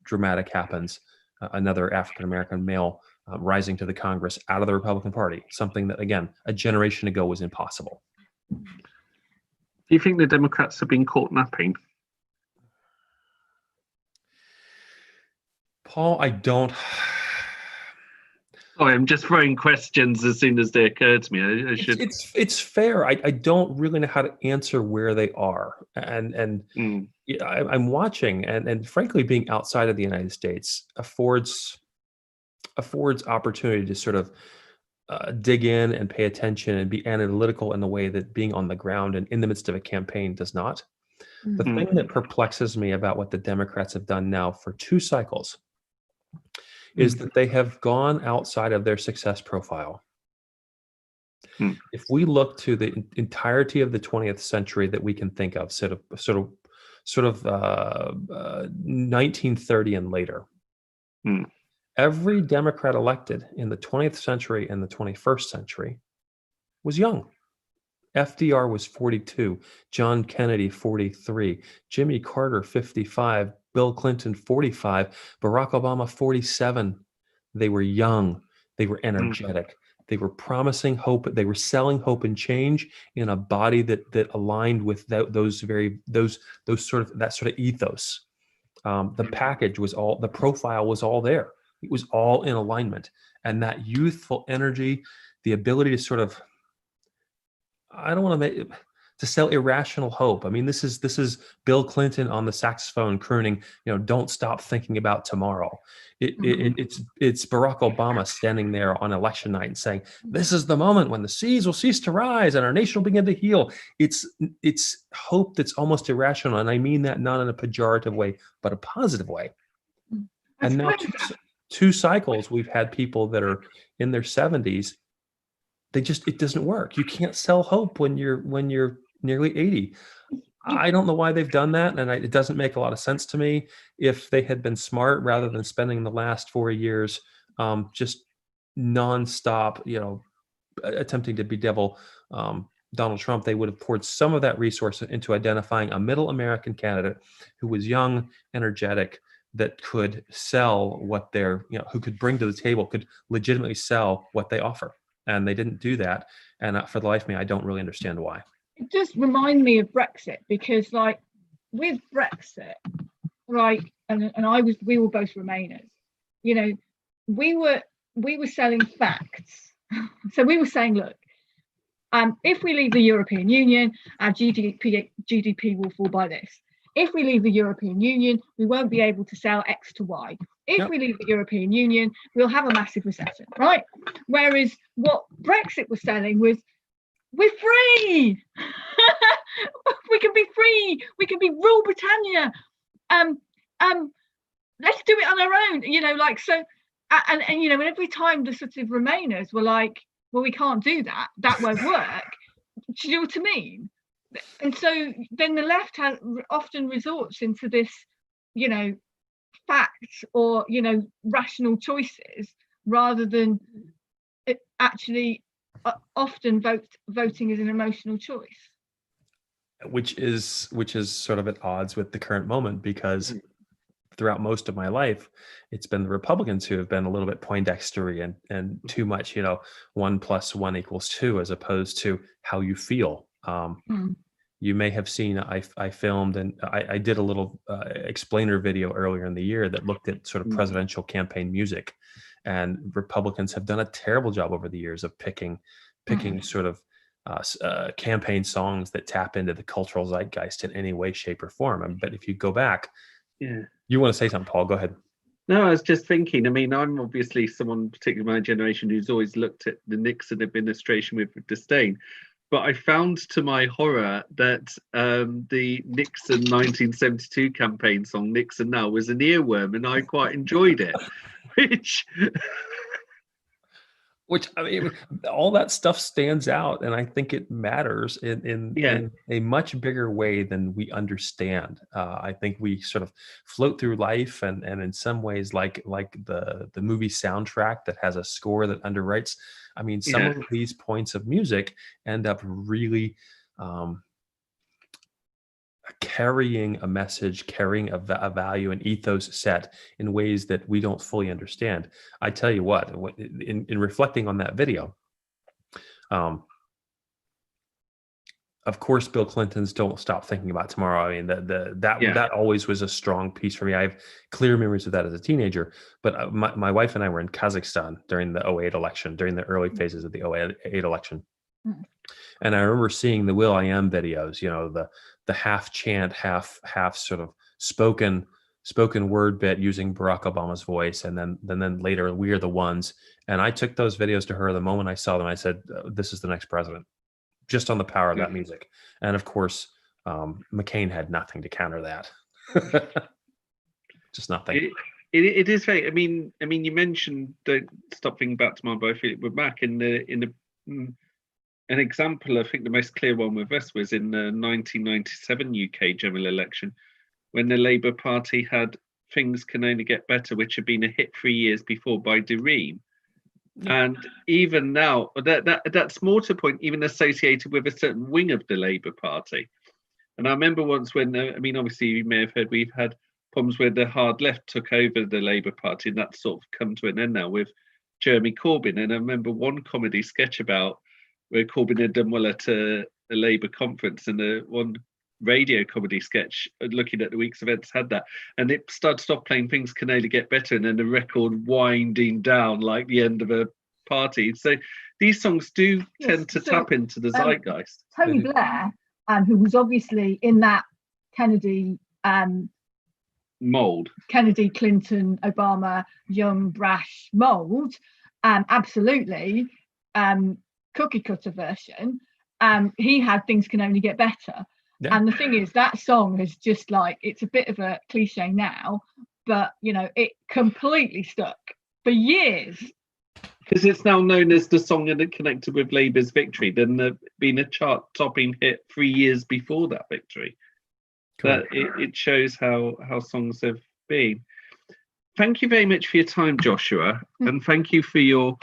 dramatic happens, another African American male rising to the Congress out of the Republican Party, something that, again, a generation ago was impossible. Do you think the Democrats have been caught napping? Paul, I don't. Sorry, I'm just throwing questions as soon as they occur to me. I should. It's fair. I don't really know how to answer where they are, and I'm watching, and frankly, being outside of the United States affords opportunity to sort of dig in and pay attention and be analytical in the way that being on the ground and in the midst of a campaign does not. The thing that perplexes me about what the Democrats have done now for 2 cycles is that they have gone outside of their success profile. If we look to the entirety of the 20th century that we can think of, sort of 1930 and later, every Democrat elected in the 20th century and the 21st century was young. FDR was 42, John Kennedy 43, Jimmy Carter 55, Bill Clinton 45, Barack Obama 47. They were young, they were energetic, they were promising hope, they were selling hope and change in a body that aligned with that sort of ethos. The package was all, the profile was all there. It was all in alignment, and that youthful energy, the ability to sort of, I don't want to sell irrational hope. I mean, this is Bill Clinton on the saxophone crooning, don't stop thinking about tomorrow. It's Barack Obama standing there on election night and saying, this is the moment when the seas will cease to rise and our nation will begin to heal. It's hope that's almost irrational. And I mean that not in a pejorative way, but a positive way. And now two cycles, we've had people that are in their 70s. It doesn't work. You can't sell hope when you're nearly 80. I don't know why they've done that, and it doesn't make a lot of sense to me. If they had been smart, rather than spending the last 4 years just nonstop, attempting to bedevil Donald Trump, they would have poured some of that resource into identifying a middle American candidate who was young, energetic, that could sell what who could bring to the table, could legitimately sell what they offer. And they didn't do that. And for the life of me, I don't really understand why. It just reminds me of Brexit, because with Brexit, we were both Remainers. We were selling facts. So we were saying, look, if we leave the European Union, our GDP will fall by this. If we leave the European Union, we won't be able to sell X to Y. If we leave the European Union, we'll have a massive recession, right? Whereas what Brexit was selling was, we're free. We can be free. We can be rule Britannia. Let's do it on our own. So. And every time the sort of Remainers were like, well, we can't do that. That won't work. Do you know what I mean? And so then the left often resorts into this, facts or, rational choices, rather than actually often voting as an emotional choice. Which is sort of at odds with the current moment, because throughout most of my life, it's been the Republicans who have been a little bit Poindextery and too much, 1 + 1 = 2, as opposed to how you feel. You may have seen, I filmed and I did a little explainer video earlier in the year that looked at sort of presidential campaign music, and Republicans have done a terrible job over the years of picking sort of campaign songs that tap into the cultural zeitgeist in any way, shape, or form. But if you go back, you want to say something, Paul? Go ahead. No, I was just thinking. I mean, I'm obviously someone, particularly my generation, who's always looked at the Nixon administration with disdain. But I found, to my horror, that the Nixon 1972 campaign song, Nixon Now, was an earworm, and I quite enjoyed it. Which, I mean, all that stuff stands out, and I think it matters in a much bigger way than we understand. I think we sort of float through life, and in some ways, like the movie soundtrack that has a score that underwrites. I mean, some of these points of music end up really carrying a message, carrying a value and ethos set in ways that we don't fully understand. I tell you what, in reflecting on that video, of course, Bill Clinton's "Don't Stop Thinking About Tomorrow." I mean, that always was a strong piece for me. I have clear memories of that as a teenager. But my wife and I were in Kazakhstan during the 2008 election, during the early phases of the 2008 election. And I remember seeing the will.i.am videos, the half chant, half sort of spoken word bit using Barack Obama's voice, and then later "We Are the Ones." And I took those videos to her the moment I saw them. I said, "This is the next president," just on the power of that music. And of course, McCain had nothing to counter that. Just nothing. It is very. I mean, you mentioned "Don't Stop Thinking About Tomorrow" by Fleetwood Mac an example. I think the most clear one with us was in the 1997 UK general election, when the Labour Party had "Things Can Only Get Better," which had been a hit 3 years before by Dareem. And even now, that's more to the point, even associated with a certain wing of the Labour Party. And I remember once when, obviously you may have heard, we've had problems where the hard left took over the Labour Party, and that's sort of come to an end now with Jeremy Corbyn. And I remember one comedy sketch about where Corbyn had done well at a Labour conference, and one radio comedy sketch looking at the week's events had that, and it started off playing "Things Can Only Get Better," and then the record winding down like the end of a party. So these songs do tend to tap into the zeitgeist. Tony Blair, who was obviously in that Kennedy mold, Kennedy, Clinton, Obama, young, brash mold, absolutely cookie cutter version. He had "Things Can Only Get Better." Yeah. And the thing is, that song is just like, it's a bit of a cliche now, but it completely stuck for years. Because it's now known as the song that connected with Labour's victory, then being a chart-topping hit 3 years before that victory. That it shows how songs have been. Thank you very much for your time, Joshua, and thank you for your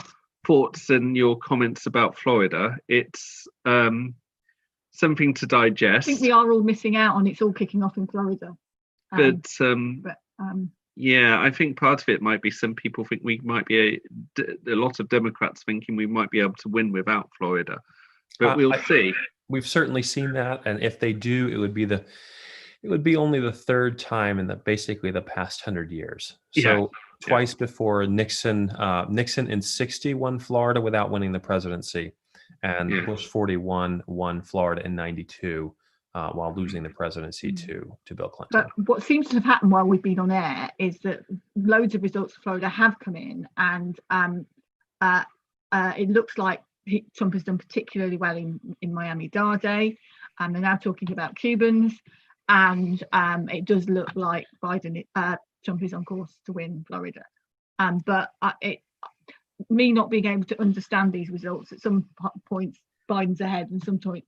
thoughts and your comments about Florida. It's something to digest. I think we are all missing out on it's all kicking off in Florida. Yeah, I think part of it might be some people think we might be a lot of Democrats thinking we might be able to win without Florida, but we'll see. We've certainly seen that, and if they do, it would be only the third time in basically the past 100 years. So twice before Nixon in 60 won Florida without winning the presidency. And Bush 41 won Florida in 92 while losing the presidency to Bill Clinton. But what seems to have happened while we've been on air is that loads of results for Florida have come in, and it looks like Trump has done particularly well in Miami-Dade. They're now talking about Cubans, and it does look like Trump is on course to win Florida. But me not being able to understand these results, at some points Biden's ahead and some point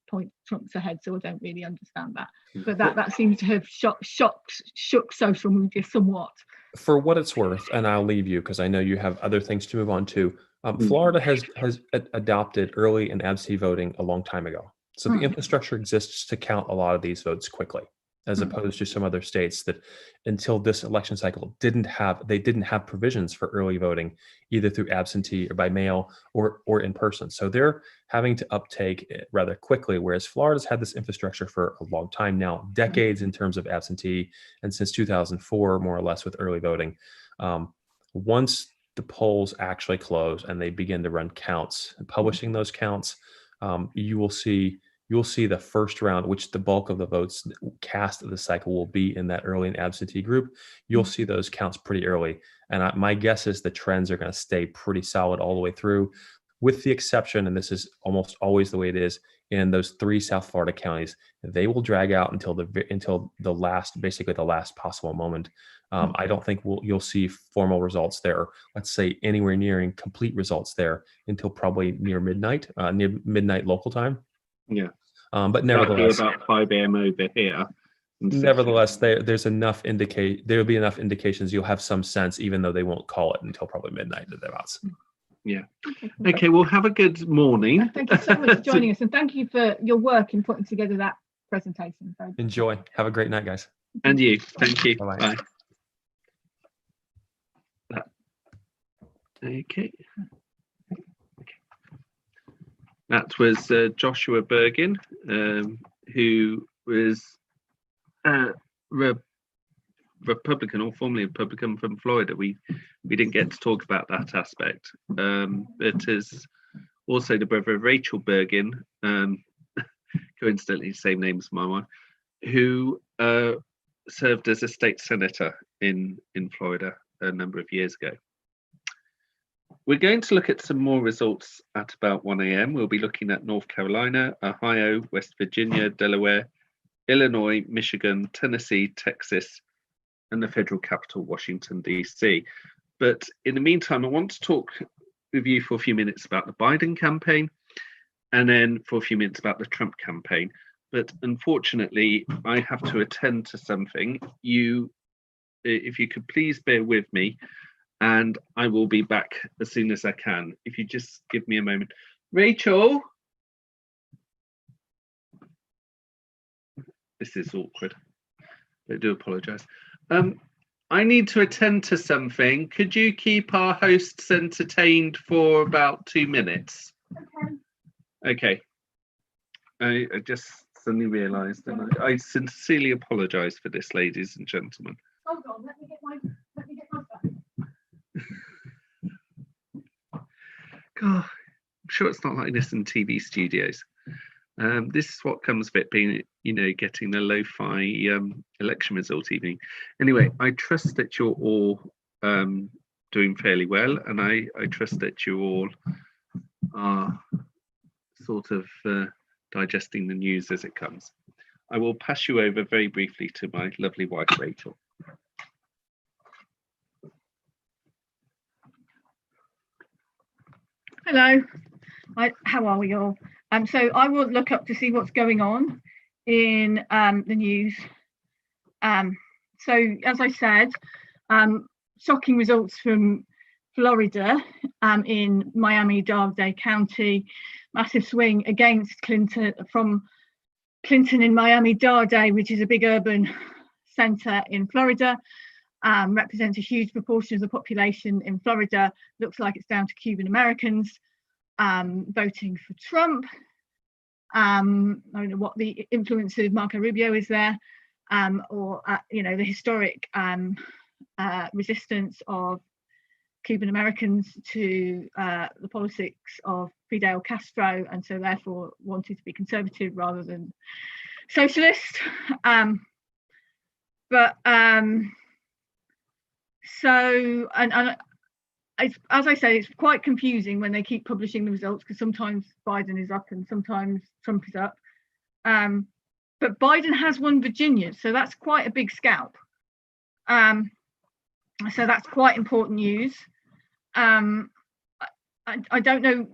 Trump's ahead, so I don't really understand that. But that seems to have shook social media somewhat. For what it's worth, and I'll leave you because I know you have other things to move on to, Florida has adopted early and absentee voting a long time ago. So the infrastructure exists to count a lot of these votes quickly, as opposed to some other states that until this election cycle didn't have provisions for early voting, either through absentee or by mail or in person. So they're having to uptake it rather quickly, whereas Florida's had this infrastructure for a long time now, decades in terms of absentee, and since 2004, more or less, with early voting. Once the polls actually close and they begin to run counts and publishing those counts, you'll see the first round, which the bulk of the votes cast of the cycle will be in that early and absentee group. You'll see those counts pretty early. And my guess is the trends are going to stay pretty solid all the way through, with the exception, and this is almost always the way it is, in those 3 South Florida counties, they will drag out until the last possible moment. I don't think you'll see formal results there, let's say anywhere nearing complete results there, until probably near midnight local time. Yeah. But nevertheless, about 5 a.m. over here. Nevertheless, there'll be enough indications you'll have some sense, even though they won't call it until probably midnight or thereabouts. Yeah. Okay. Well, have a good morning. Thank you so much for joining us, and thank you for your work in putting together that presentation. So enjoy. Have a great night, guys. And you. Thank you. Bye-bye. Bye. Okay. That was Joshua Bergin, who was Republican, or formerly Republican, from Florida. We didn't get to talk about that aspect. It is also the brother of Rachel Bergin, coincidentally same name as my wife, who served as a state senator in Florida a number of years ago. We're going to look at some more results at about 1 a.m. We'll be looking at North Carolina, Ohio, West Virginia, Delaware, Illinois, Michigan, Tennessee, Texas, and the federal capital, Washington, D.C. But in the meantime, I want to talk with you for a few minutes about the Biden campaign, and then for a few minutes about the Trump campaign. But unfortunately, I have to attend to something. If you could please bear with me, and I will be back as soon as I can. If you just give me a moment. Rachel? This is awkward. I do apologize. I need to attend to something. Could you keep our hosts entertained for about 2 minutes? Okay. I just suddenly realized, and I sincerely apologize for this, ladies and gentlemen. hold on, let me get my phone. God, I'm sure it's not like this in TV studios. This is what comes of it being, getting a lo-fi election result evening. Anyway, I trust that you're all doing fairly well, and I trust that you all are sort of digesting the news as it comes. I will pass you over very briefly to my lovely wife, Rachel. Hello, how are we all? So I will look up to see what's going on in the news. So as I said, shocking results from Florida in Miami-Dade County, massive swing against Clinton from Clinton in Miami-Dade, which is a big urban center in Florida. Represents a huge proportion of the population in Florida. Looks like it's down to Cuban Americans voting for Trump. I don't know what the influence of Marco Rubio is there, or the historic resistance of Cuban Americans to the politics of Fidel Castro, and so therefore wanted to be conservative rather than socialist. So, as I say, it's quite confusing when they keep publishing the results, because sometimes Biden is up and sometimes Trump is up. But Biden has won Virginia, so that's quite a big scalp. So that's quite important news. I don't know.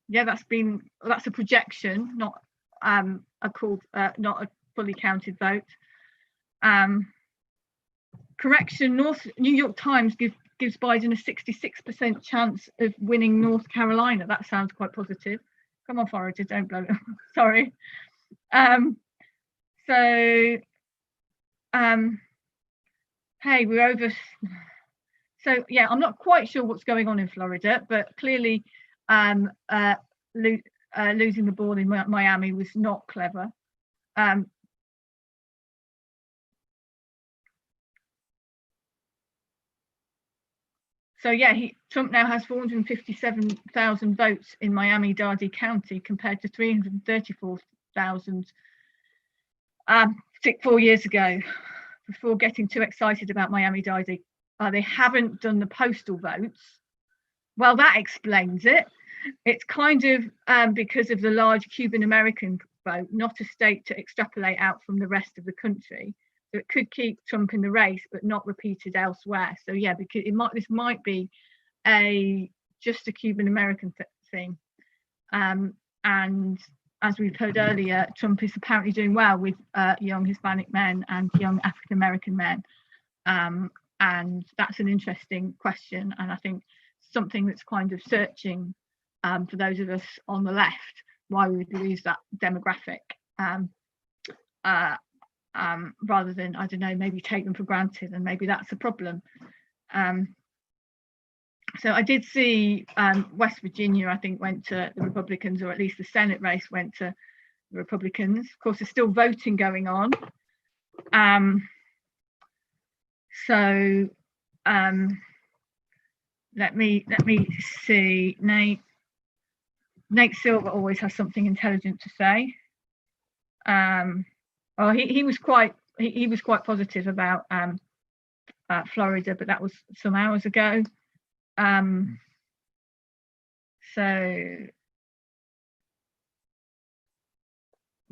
That's a projection, not not a fully counted vote. Correction, New York Times gives Biden a 66% chance of winning North Carolina. That sounds quite positive. Come on, Florida, don't blow it. Sorry. Hey, we're over. So yeah, I'm not quite sure what's going on in Florida, but clearly losing the ball in Miami was not clever. So yeah, Trump now has 457,000 votes in Miami-Dade County compared to 334,000 4 years ago. Before getting too excited about Miami-Dade, they haven't done the postal votes. Well, that explains it. It's kind of because of the large Cuban American vote, not a state to extrapolate out from the rest of the country. So it could keep Trump in the race, but not repeated elsewhere. So yeah, because this might be just a Cuban American thing. And as we've heard earlier, Trump is apparently doing well with young Hispanic men and young African American men. And that's an interesting question, and I think something that's kind of searching for those of us on the left why we would lose that demographic, rather than, I don't know, maybe take them for granted, and maybe that's a problem. So I did see West Virginia, I think, went to the Republicans, or at least the Senate race went to the Republicans. Of course, there's still voting going on. So let me see. Nate Silver always has something intelligent to say. Well, he was quite positive about Florida, but that was some hours ago. So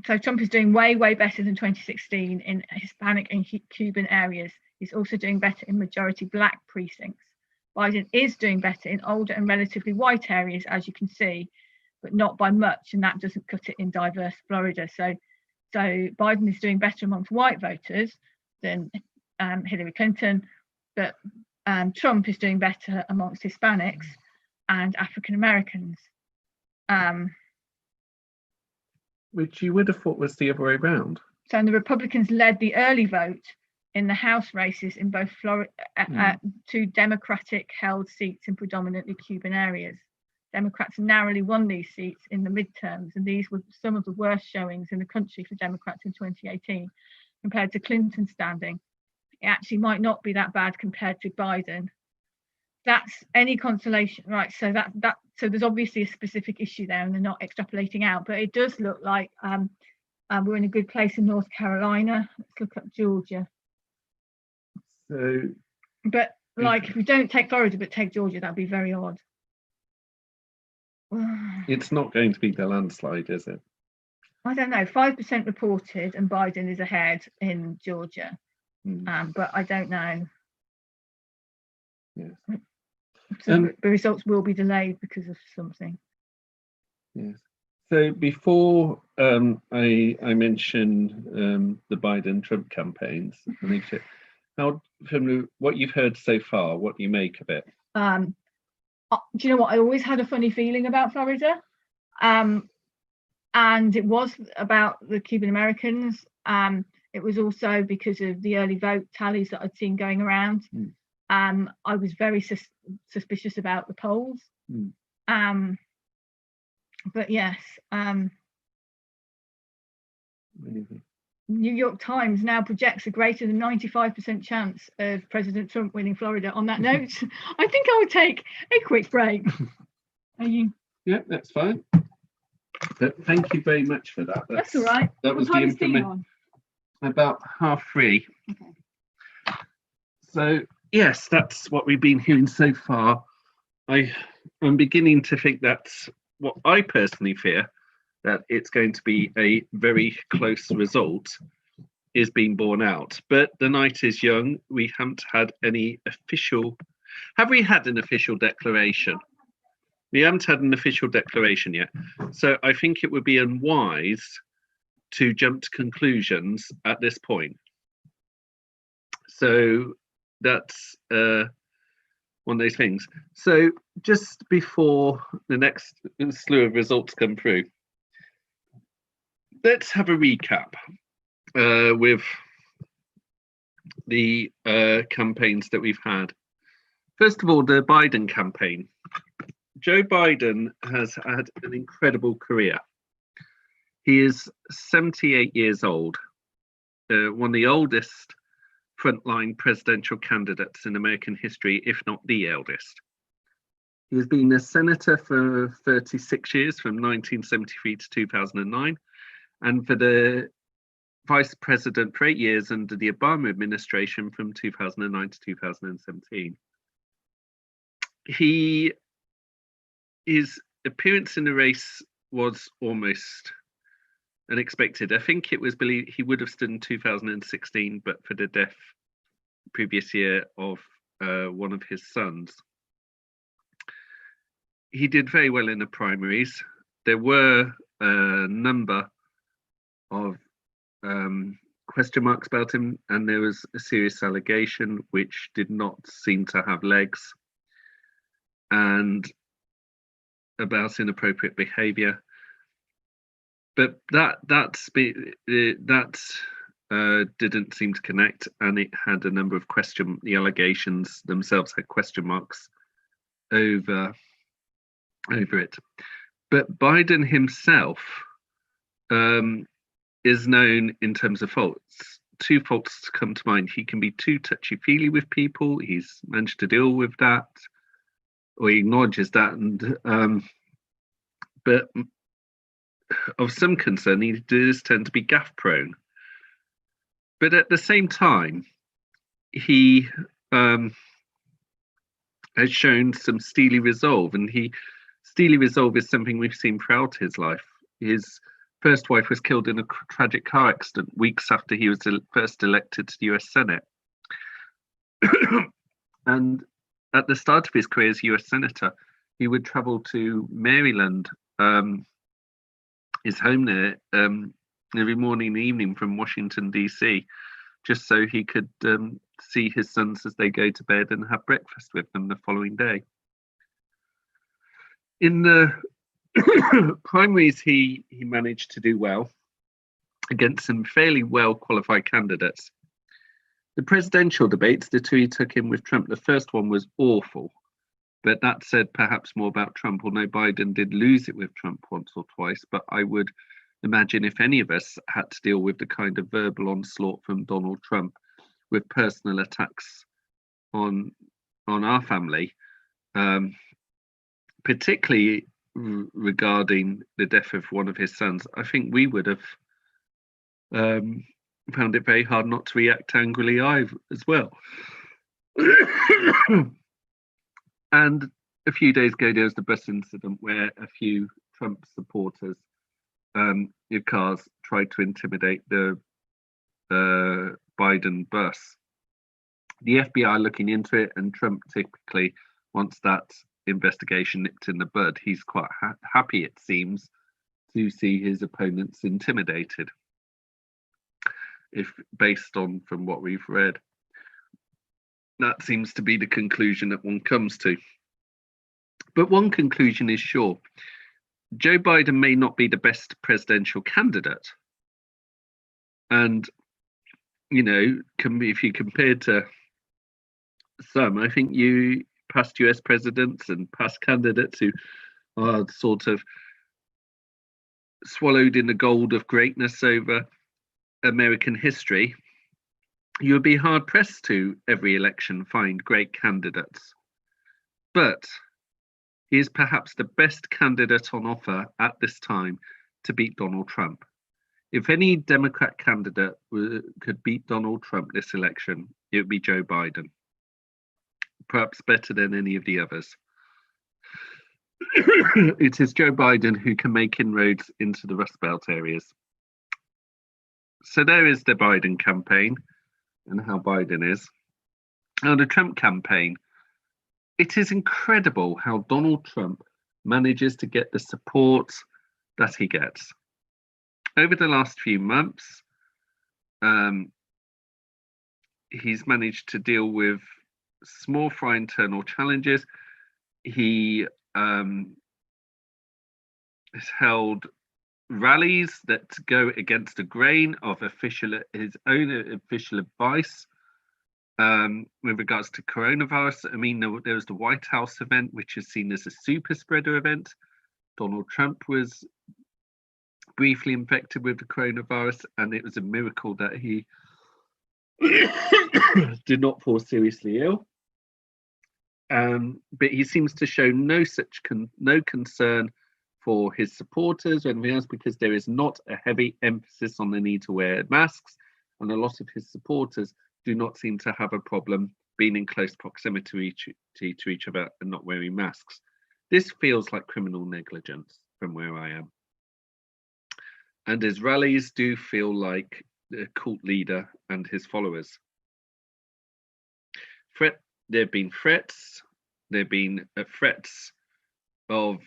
Trump is doing way better than 2016 in Hispanic and Cuban areas. He's also doing better in majority Black precincts. Biden is doing better in older and relatively white areas, as you can see, but not by much, and that doesn't cut it in diverse Florida. So Biden is doing better amongst white voters than Hillary Clinton, but Trump is doing better amongst Hispanics and African Americans. Which you would have thought was the other way around. So the Republicans led the early vote in the House races in both Florida, 2 Democratic-held seats in predominantly Cuban areas. Democrats narrowly won these seats in the midterms, and these were some of the worst showings in the country for Democrats in 2018 compared to Clinton's standing. It actually might not be that bad compared to Biden. That's any consolation, right? So so there's obviously a specific issue there, and they're not extrapolating out, but it does look like we're in a good place in North Carolina. Let's look up Georgia. So, but like, if we don't take Florida but take Georgia, that'd be very odd. It's not going to be the landslide, is it? I don't know. 5% reported, and Biden is ahead in Georgia, but I don't know. Yes. So the results will be delayed because of something. Yes. So before I mention the Biden-Trump campaigns, how, from what you've heard so far, what do you make of it? Do you know what? I always had a funny feeling about Florida, and it was about the Cuban Americans. It was also because of the early vote tallies that I'd seen going around. I was very suspicious about the polls. But yes, New York Times now projects a greater than 95% chance of President Trump winning Florida. On that note, I think I would take a quick break. Are you? Yeah, that's fine. But thank you very much for that. That's all right. That was the information. About 3:30. Okay. So yes, that's what we've been hearing so far. I'm beginning to think that's what I personally fear, that it's going to be a very close result, is being borne out. But the night is young. We haven't had any official... Have we had an official declaration? We haven't had an official declaration yet. So I think it would be unwise to jump to conclusions at this point. So that's one of those things. So just before the next slew of results come through, let's have a recap with the campaigns that we've had. First of all, the Biden campaign. Joe Biden has had an incredible career. He is 78 years old, one of the oldest frontline presidential candidates in American history, if not the eldest. He has been a senator for 36 years, from 1973 to 2009, and for the vice president for 8 years under the Obama administration from 2009 to 2017. His appearance in the race was almost unexpected. I think it was believed he would have stood in 2016, but for the death previous year of one of his sons. He did very well in the primaries. There were a number of question marks about him, and there was a serious allegation which did not seem to have legs, and about inappropriate behavior. but that didn't seem to connect, and it had a number of the allegations themselves had question marks over it. But Biden himself is known in terms of faults. 2 faults come to mind. He can be too touchy-feely with people. He's managed to deal with that, or he acknowledges that. And but of some concern, he does tend to be gaffe-prone. But at the same time, he has shown some steely resolve, and steely resolve is something we've seen throughout his life. His first wife was killed in a tragic car accident weeks after he was first elected to the US Senate. And at the start of his career as US Senator, he would travel to Maryland, his home there, every morning and evening from Washington, D.C., just so he could see his sons as they go to bed and have breakfast with them the following day. In the primaries, he managed to do well against some fairly well qualified candidates. The presidential debates, the 2 he took in with Trump, the first one was awful, but that said perhaps more about Trump, although Biden did lose it with Trump once or twice. But I would imagine if any of us had to deal with the kind of verbal onslaught from Donald Trump with personal attacks on our family, particularly regarding the death of one of his sons, I think we would have found it very hard not to react angrily as well. And a few days ago, there was the bus incident where a few Trump supporters in cars tried to intimidate the Biden bus. The FBI are looking into it, and Trump typically, once that investigation nipped in the bud, he's quite happy, it seems, to see his opponents intimidated, if based on from what we've read. That seems to be the conclusion that one comes to. But one conclusion is sure. Joe Biden may not be the best presidential candidate. And, if you compare to some, I think past US presidents and past candidates who are sort of swallowed in the gold of greatness over American history, you would be hard pressed to every election find great candidates. But he is perhaps the best candidate on offer at this time to beat Donald Trump. If any Democrat candidate could beat Donald Trump this election, it would be Joe Biden. Perhaps better than any of the others. It is Joe Biden who can make inroads into the Rust Belt areas. So there is the Biden campaign and how Biden is. Now the Trump campaign, it is incredible how Donald Trump manages to get the support that he gets. Over the last few months, he's managed to deal with small fry internal challenges. He has held rallies that go against the grain of his own official advice with regards to coronavirus. I mean, there was the White House event, which is seen as a super spreader event. Donald Trump was briefly infected with the coronavirus, and it was a miracle that he did not fall seriously ill. But he seems to show no concern for his supporters or anything else, because there is not a heavy emphasis on the need to wear masks, and a lot of his supporters do not seem to have a problem being in close proximity to each other and not wearing masks. This feels like criminal negligence from where I am. And his rallies do feel like a cult leader and his followers. There have been threats. There have been threats of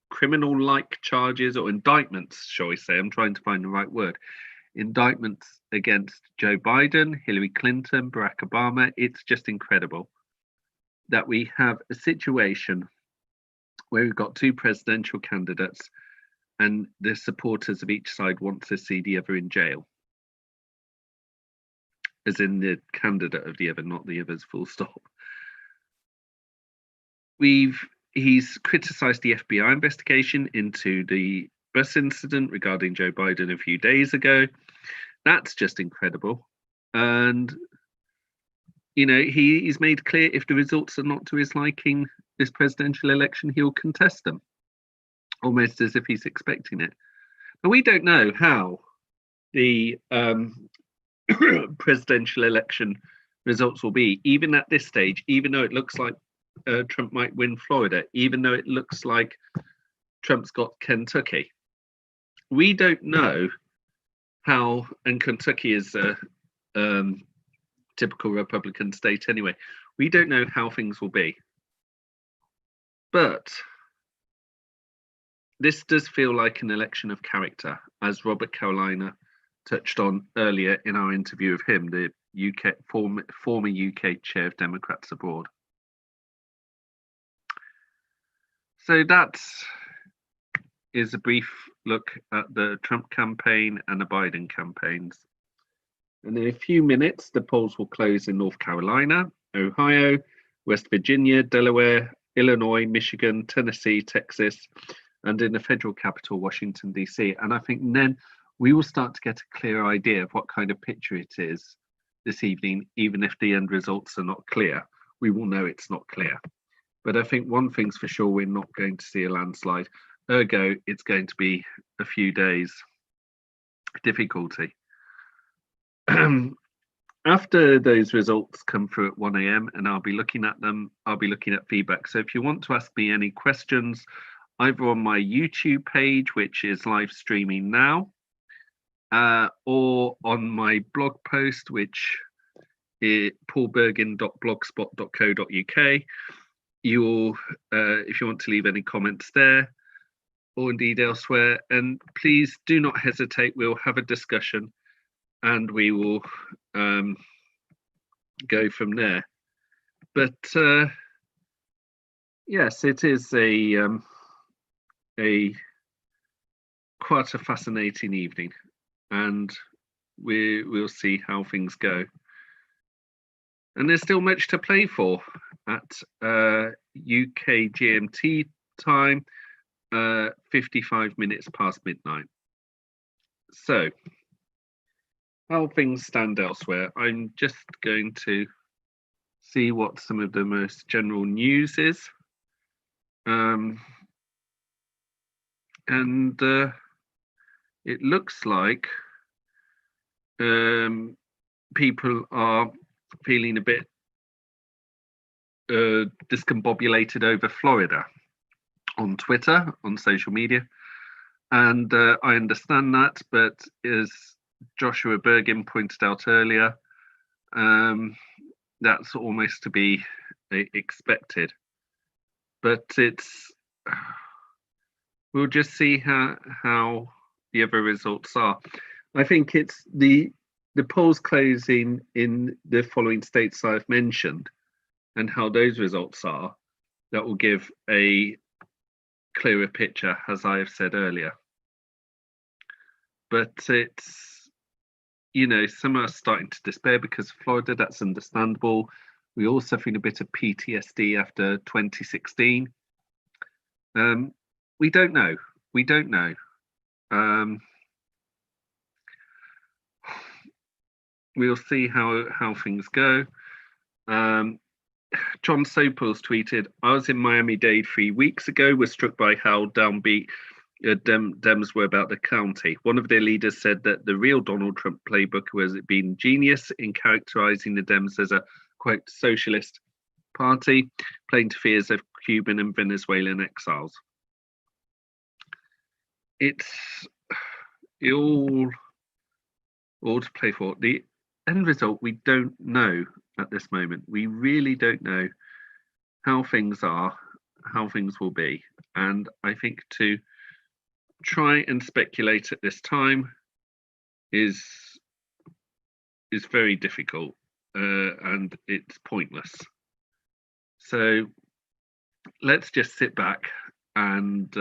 criminal-like charges, or indictments, shall we say. I'm trying to find the right word. Indictments against Joe Biden, Hillary Clinton, Barack Obama. It's just incredible. that we have a situation where we've got two presidential candidates and the supporters of each side want to see the other in jail. As in the candidate of the other, not the other's, full stop. He's criticised the FBI investigation into the bus incident regarding Joe Biden a few days ago. That's just incredible. And, you know, he's made clear if the results are not to his liking this presidential election, he'll contest them, almost as if he's expecting it. But we don't know how the presidential election results will be, even at this stage, even though it looks like Trump might win Florida, even though it looks like Trump's got Kentucky. We don't know how, and Kentucky is a typical Republican state anyway, we don't know how things will be. But this does feel like an election of character, as Robert Carolina touched on earlier in our interview of him, the UK former UK chair of Democrats abroad. So that is a brief look at the Trump campaign and the Biden campaigns. And in a few minutes, the polls will close in North Carolina, Ohio, West Virginia, Delaware, Illinois, Michigan, Tennessee, Texas, and in the federal capital, Washington, D.C. And I think then we will start to get a clear idea of what kind of picture it is this evening. Even if the end results are not clear, we will know it's not clear. But I think one thing's for sure, we're not going to see a landslide. Ergo, it's going to be a few days difficulty. After those results come through at 1 a.m. and I'll be looking at them, I'll be looking at feedback. So if you want to ask me any questions, either on my YouTube page, which is live streaming now, or on my blog post, which is paulbergen.blogspot.co.uk. You'll, if you want to leave any comments there, or indeed elsewhere, and please do not hesitate. We'll have a discussion, and we will go from there. But yes, it is a quite a fascinating evening, and we'll see how things go. And there's still much to play for at UK GMT time, 55 minutes past midnight. So, how things stand elsewhere. I'm just going to see what some of the most general news is. And it looks like people are feeling a bit discombobulated over Florida on Twitter, on social media. And I understand that, but as Joshua Bergin pointed out earlier, that's almost to be expected. But we'll just see how the other results are. I think it's the polls closing in the following states I've mentioned and how those results are that will give a clearer picture, as I have said earlier. But it's, you know, some are starting to despair because of Florida. That's understandable. We're all suffering a bit of PTSD after 2016. We don't know. We don't know. We'll see how things go. John Sopels tweeted, I was in Miami-Dade 3 weeks ago, was struck by how downbeat Dems were about the county. One of their leaders said that the real Donald Trump playbook was being genius in characterizing the Dems as a, quote, socialist party, playing to fears of Cuban and Venezuelan exiles. It's all to play for. The end result, we don't know at this moment. We really don't know how things are, how things will be. And I think to try and speculate at this time is very difficult, and it's pointless. So let's just sit back and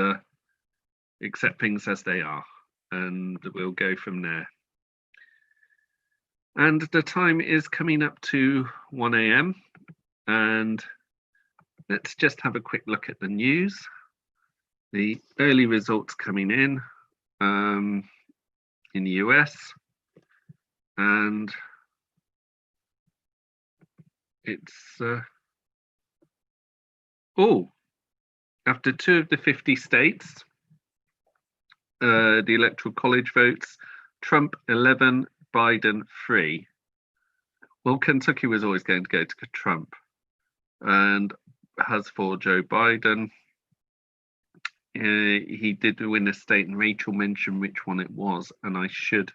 accept things as they are, and we'll go from there. And the time is coming up to 1 a.m. and let's just have a quick look at the news. The early results coming in the US, and it's after 2 of the 50 states, the Electoral College votes, Trump 11, Biden 3. Well, Kentucky was always going to go to Trump, and as for Joe Biden, he did win a state, and Rachel mentioned which one it was, and I should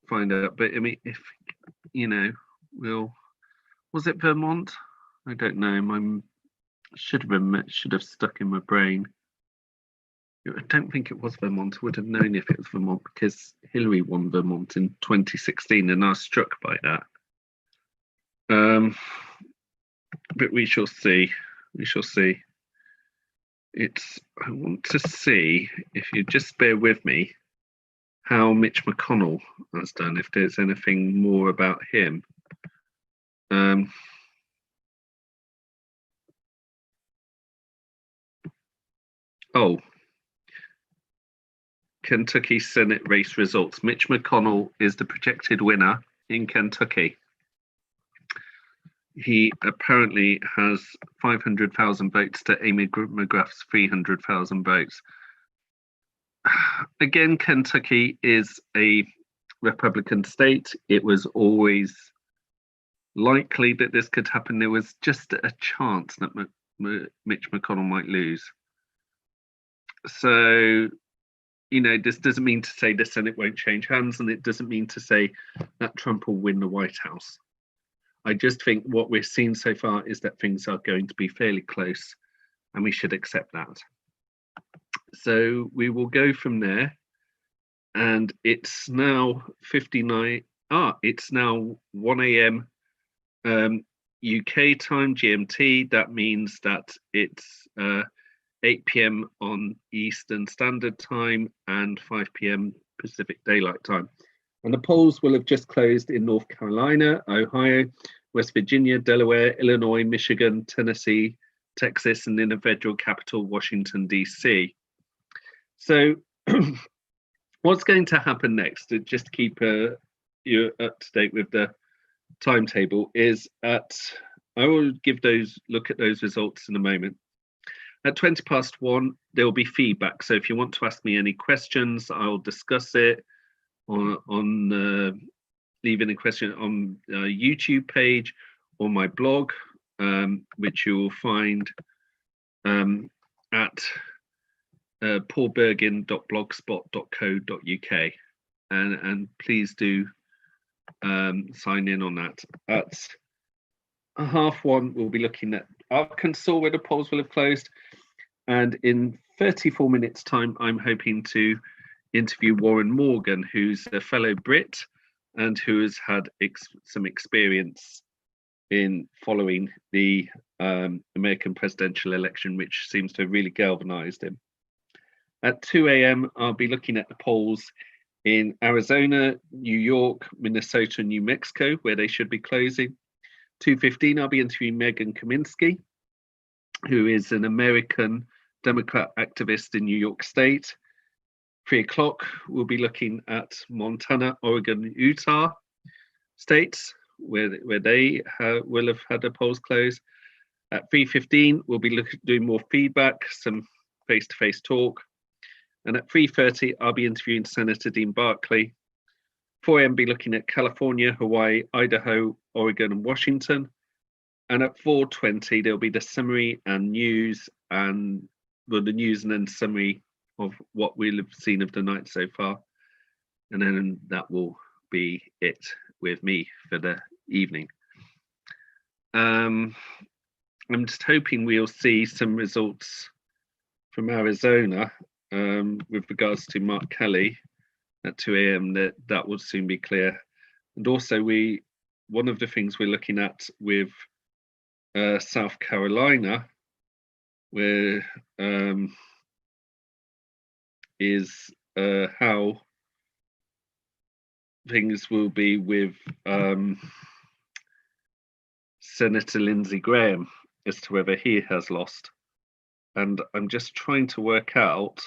find out. But I mean, if you know, was it Vermont? I don't know. Should have stuck in my brain. I don't think it was Vermont. I would have known if it was Vermont because Hillary won Vermont in 2016, and I was struck by that. But we shall see. We shall see. I want to see, if you just bear with me, how Mitch McConnell has done, if there's anything more about him. Kentucky Senate race results. Mitch McConnell is the projected winner in Kentucky. He apparently has 500,000 votes to Amy McGrath's 300,000 votes. Again, Kentucky is a Republican state. It was always likely that this could happen. There was just a chance that Mitch McConnell might lose. So, you know, this doesn't mean to say the Senate won't change hands, and it doesn't mean to say that Trump will win the White House. I just think what we're seeing so far is that things are going to be fairly close, and we should accept that. So we will go from there, and it's now 59. It's now 1 a.m. UK time, GMT. That means that it's 8 p.m. on Eastern Standard Time and 5 p.m. Pacific Daylight Time. And the polls will have just closed in North Carolina, Ohio, West Virginia, Delaware, Illinois, Michigan, Tennessee, Texas, and in the federal capital, Washington, D.C. So what's going to happen next, to just keep you up to date with the timetable, is I will look at those results in a moment. At 1:20, there will be feedback. So if you want to ask me any questions, I'll discuss it on leaving a question on YouTube page or my blog, which you will find at paulbergin.blogspot.co.uk, and please do sign in on that. At 1:30, we'll be looking at Arkansas, where the polls will have closed, and in 34 minutes time I'm hoping to interview Warren Morgan, who's a fellow Brit and who has had some experience in following the American presidential election, which seems to have really galvanized him. At 2 a.m, I'll be looking at the polls in Arizona, New York, Minnesota, New Mexico, where they should be closing. 2:15, I'll be interviewing Megan Kaminsky, who is an American Democrat activist in New York State. 3 o'clock, we'll be looking at Montana, Oregon, Utah states, where they will have had their polls closed. At 3:15, we'll be doing more feedback, some face-to-face talk. And at 3:30, I'll be interviewing Senator Dean Barkley. 4 a.m, be looking at California, Hawaii, Idaho, Oregon, and Washington. And at 4:20, there'll be the summary and news, and the news and then summary of what we'll have seen of the night so far. And then that will be it with me for the evening. I'm just hoping we'll see some results from Arizona with regards to Mark Kelly at 2 a.m. that will soon be clear. And also one of the things we're looking at with South Carolina, where is how things will be with Senator Lindsey Graham as to whether he has lost. And I'm just trying to work out.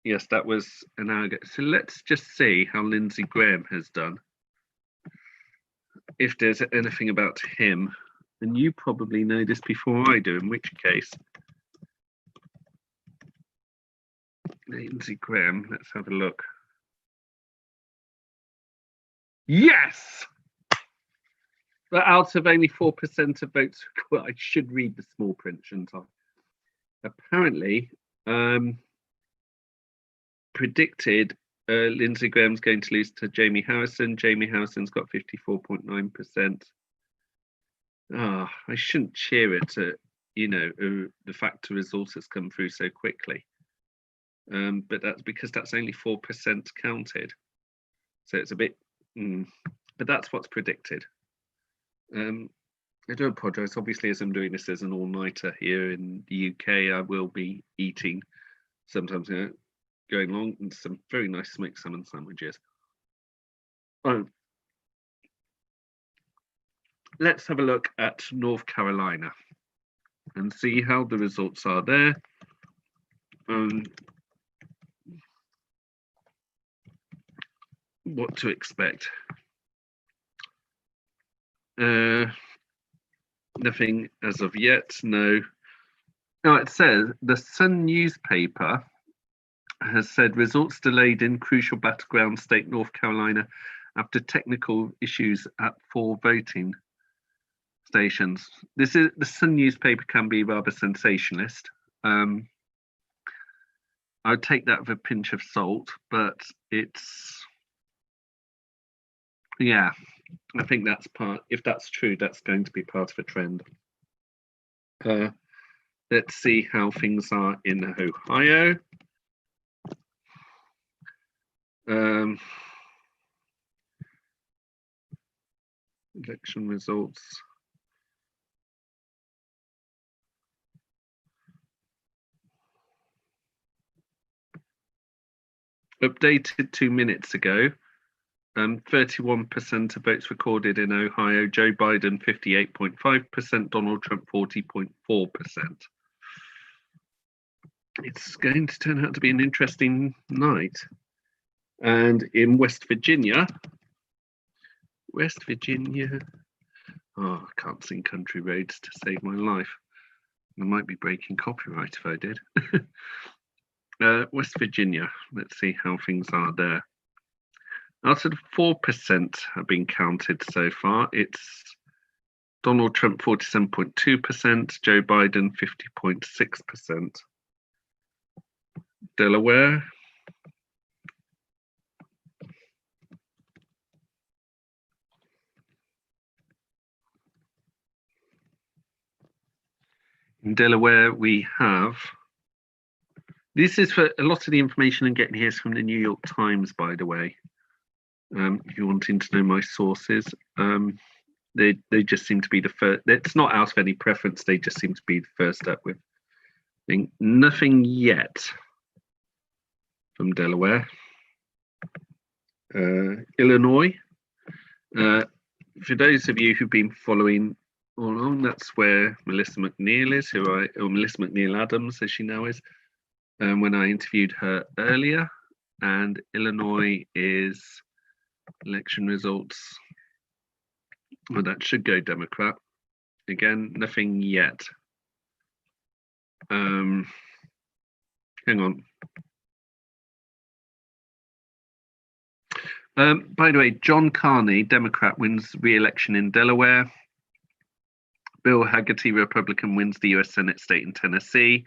Yes, that was an hour ago. So let's just see how Lindsey Graham has done. If there's anything about him, and you probably know this before I do, in which case, Lindsey Graham, let's have a look. Yes! But out of only 4% of votes, well, I should read the small print, shouldn't I? Apparently, predicted Lindsey Graham's going to lose to Jamie Harrison. Jamie Harrison's got 54.9%. I shouldn't cheer it at, the fact the results has come through so quickly. But that's because that's only 4% counted. So it's a bit, but that's what's predicted. I do apologise. Obviously, as I'm doing this as an all-nighter here in the UK, I will be eating, sometimes going along, and some very nice smoked salmon sandwiches. Let's have a look at North Carolina and see how the results are there. What to expect. Nothing as of yet, no. Now it says the Sun newspaper has said results delayed in crucial battleground state North Carolina after technical issues at 4 voting stations. The Sun newspaper can be rather sensationalist. I would take that with a pinch of salt, but it's, yeah, I think that's part, if that's true, that's going to be part of a trend. Let's see how things are in Ohio. Election results. Updated 2 minutes ago. 31% of votes recorded in Ohio. Joe Biden 58.5%, Donald Trump 40.4%. It's going to turn out to be an interesting night. And in West Virginia, oh, I can't sing Country Roads to save my life. I might be breaking copyright if I did. West Virginia, let's see how things are there. Out of the 4% have been counted so far, it's Donald Trump 47.2%, Joe Biden 50.6%. Delaware. In Delaware, we have, this is for a lot of the information I'm getting here is from the New York Times, by the way. If you're wanting to know my sources, they just seem to be the first. It's not out of any preference. They just seem to be the first up with. Nothing yet from Delaware. Illinois. For those of you who've been following along, that's where Melissa McNeil is, or Melissa McNeil Adams, as she now is. When I interviewed her earlier, and Illinois is. Election results. Well, that should go Democrat. Again, nothing yet. Hang on. By the way, John Carney, Democrat, wins re-election in Delaware. Bill Hagerty, Republican, wins the US Senate state in Tennessee.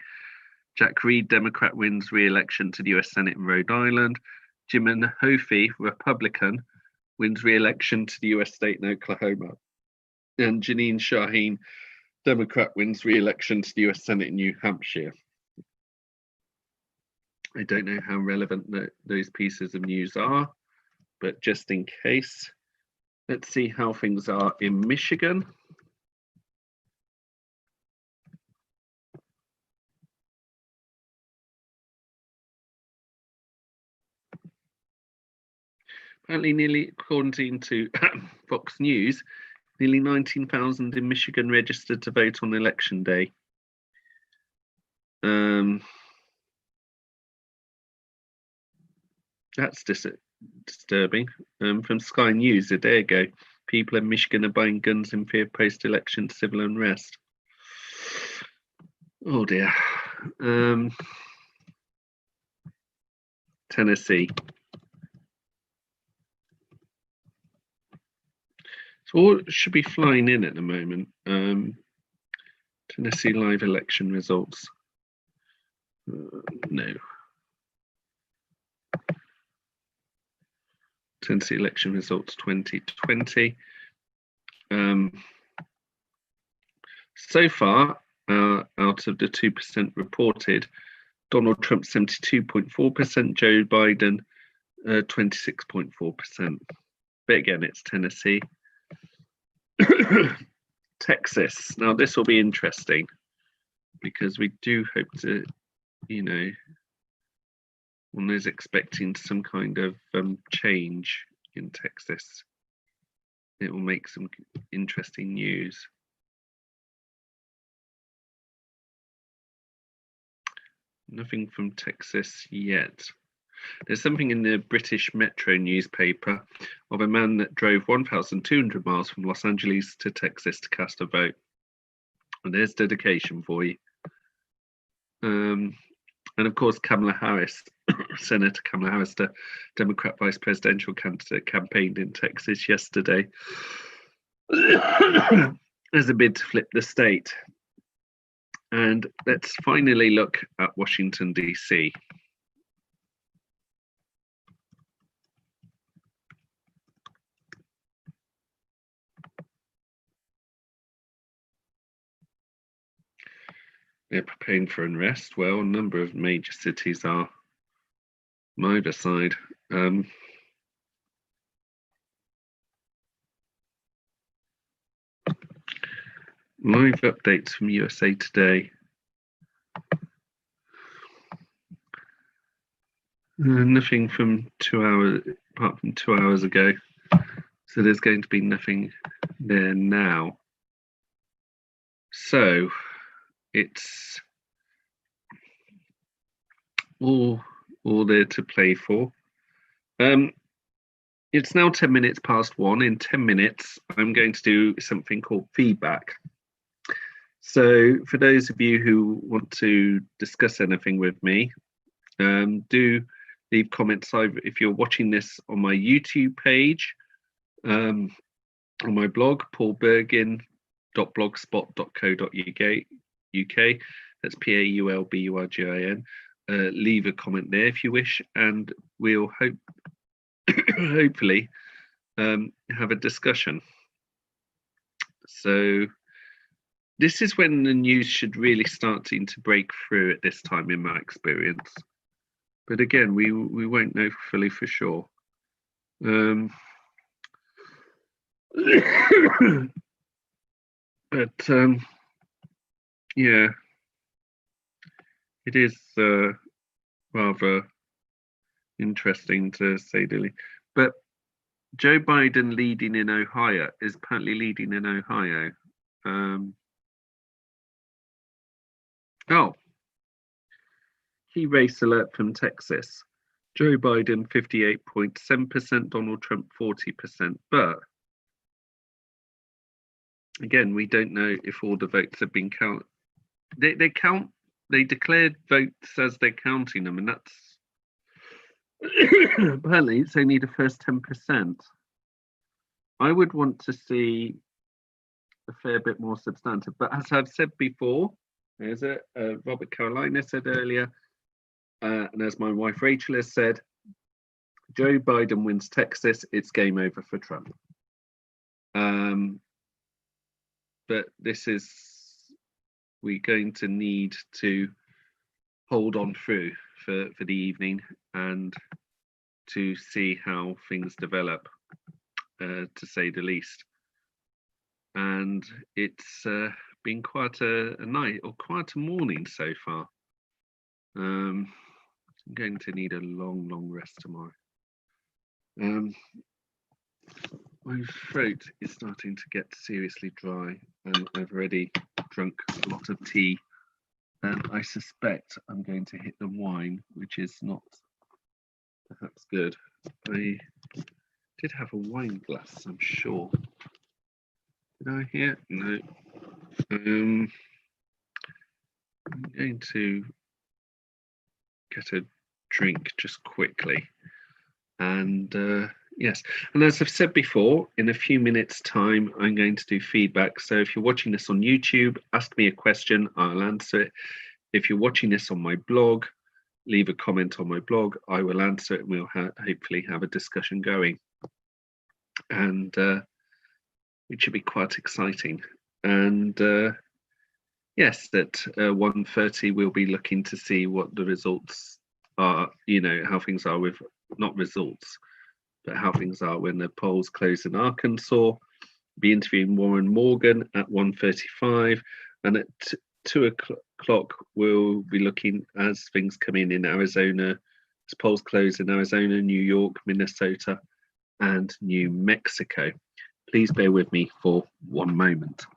Jack Reed, Democrat, wins re-election to the US Senate in Rhode Island. Jim Inhofe, Republican, wins re-election to the US state in Oklahoma. And Jeanine Shaheen, Democrat, wins re-election to the US Senate in New Hampshire. I don't know how relevant those pieces of news are, but just in case, let's see how things are in Michigan. Apparently, nearly, according to Fox News, nearly 19,000 in Michigan registered to vote on election day. That's disturbing. From Sky News a day ago, people in Michigan are buying guns in fear of post-election civil unrest. Oh dear. Tennessee. So all should be flying in at the moment. Tennessee live election results. No. Tennessee election results 2020. So far, out of the 2% reported, Donald Trump 72.4%, Joe Biden 26.4%. But again, it's Tennessee. Texas. Now this will be interesting because we do hope to, one is expecting some kind of change in Texas. It will make some interesting news. Nothing from Texas yet. There's something in the British Metro newspaper of a man that drove 1,200 miles from Los Angeles to Texas to cast a vote. And there's dedication for you. And of course, Kamala Harris, Senator Kamala Harris, the Democrat vice presidential candidate, campaigned in Texas yesterday as a bid to flip the state. And let's finally look at Washington, D.C. They're preparing for unrest. Well, a number of major cities are on either side. Live updates from USA Today. Nothing from 2 hours, apart from 2 hours ago. So there's going to be nothing there now. So it's all there to play for. It's now 10 minutes past 1. In 10 minutes, I'm going to do something called feedback. So for those of you who want to discuss anything with me, do leave comments either if you're watching this on my YouTube page, on my blog, paulburgin.blogspot.co.uk. That's PAULBURGIN. Leave a comment there if you wish, and we'll hopefully have a discussion. So this is when the news should really starting to break through at this time, in my experience. But again, we won't know fully for sure. But yeah, it is rather interesting to say the least. But Joe Biden leading in Ohio is apparently leading in Ohio. Key race alert from Texas. Joe Biden 58.7%, Donald Trump 40%. But again, we don't know if all the votes have been counted. They declared votes as they're counting them, and that's apparently it's only the first 10%. I would want to see a fair bit more substantive. But as I've said before, there's Robert Carolina said earlier, and as my wife Rachel has said, Joe Biden wins Texas, it's game over for Trump. But we're going to need to hold on through for the evening and to see how things develop, to say the least. And it's been quite a night, or quite a morning so far. I'm going to need a long rest tomorrow. My throat is starting to get seriously dry, and I've already drunk a lot of tea, and I suspect I'm going to hit the wine, which is not perhaps good. I did have a wine glass, I'm sure. Did I hear? No. I'm going to get a drink just quickly, and yes, and as I've said before, in a few minutes time I'm going to do feedback. So if you're watching this on YouTube, ask me a question, I'll answer it. If you're watching this on my blog, leave a comment on my blog, I will answer it, and we'll hopefully have a discussion going, and it should be quite exciting. And yes, at 1:30 we'll be looking to see what the results are, you know, how things are with, not results, but how things are when the polls close in Arkansas. Be interviewing Warren Morgan at 1:35, and at 2 o'clock we'll be looking as things come in Arizona, as polls close in Arizona, New York, Minnesota, and New Mexico. Please bear with me for one moment.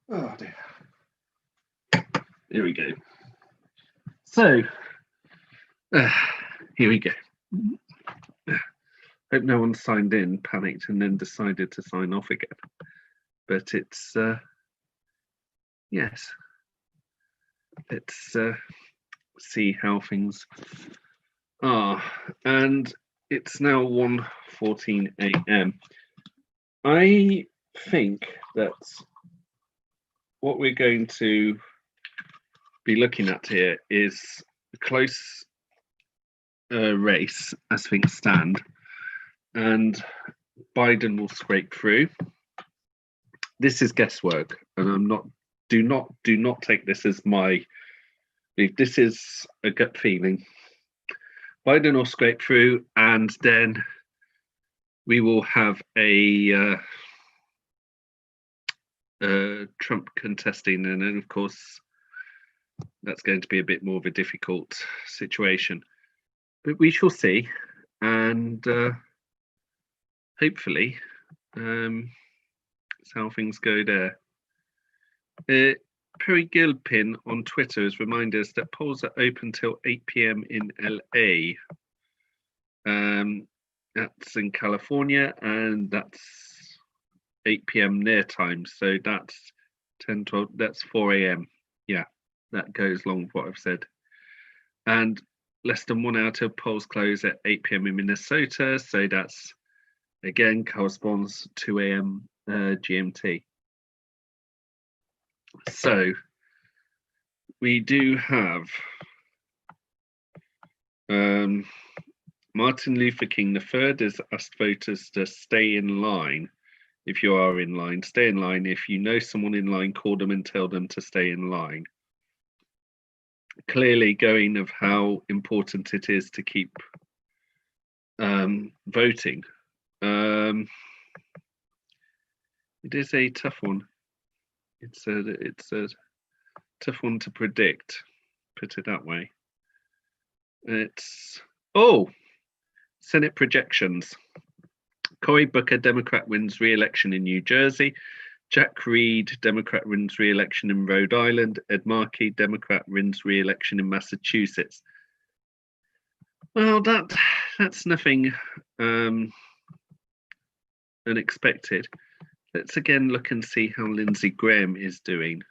Oh dear. Here we go. So, here we go. Hope no one signed in, panicked, and then decided to sign off again. But it's, yes. Let's see how things are. And it's now 1:14 a.m. I think that what we're going to be looking at here is a close race as things stand, and Biden will scrape through. This is guesswork, and I'm not. Do not take this as my. This is a gut feeling. Biden will scrape through, and then we will have a Trump contesting, and then of course that's going to be a bit more of a difficult situation. But we shall see, and hopefully that's how things go there. Perry Gilpin on Twitter has reminded us that polls are open till 8 p.m. in LA. That's in California, and that's 8 p.m. their time. So that's 10, 12, that's 4 a.m. Yeah, that goes along with what I've said. And less than 1 hour till polls close at 8 p.m. in Minnesota. So that's, again, corresponds to 2 a.m. GMT. So we do have Martin Luther King III has asked voters to stay in line. If you are in line, stay in line. If you know someone in line, call them and tell them to stay in line. Clearly going of how important it is to keep voting. It is a tough one. It's a tough one to predict, put it that way. It's, Senate projections. Cory Booker, Democrat, wins re-election in New Jersey. Jack Reed, Democrat, wins re-election in Rhode Island. Ed Markey, Democrat, wins re-election in Massachusetts. Well, that's nothing unexpected. Let's again look and see how Lindsey Graham is doing.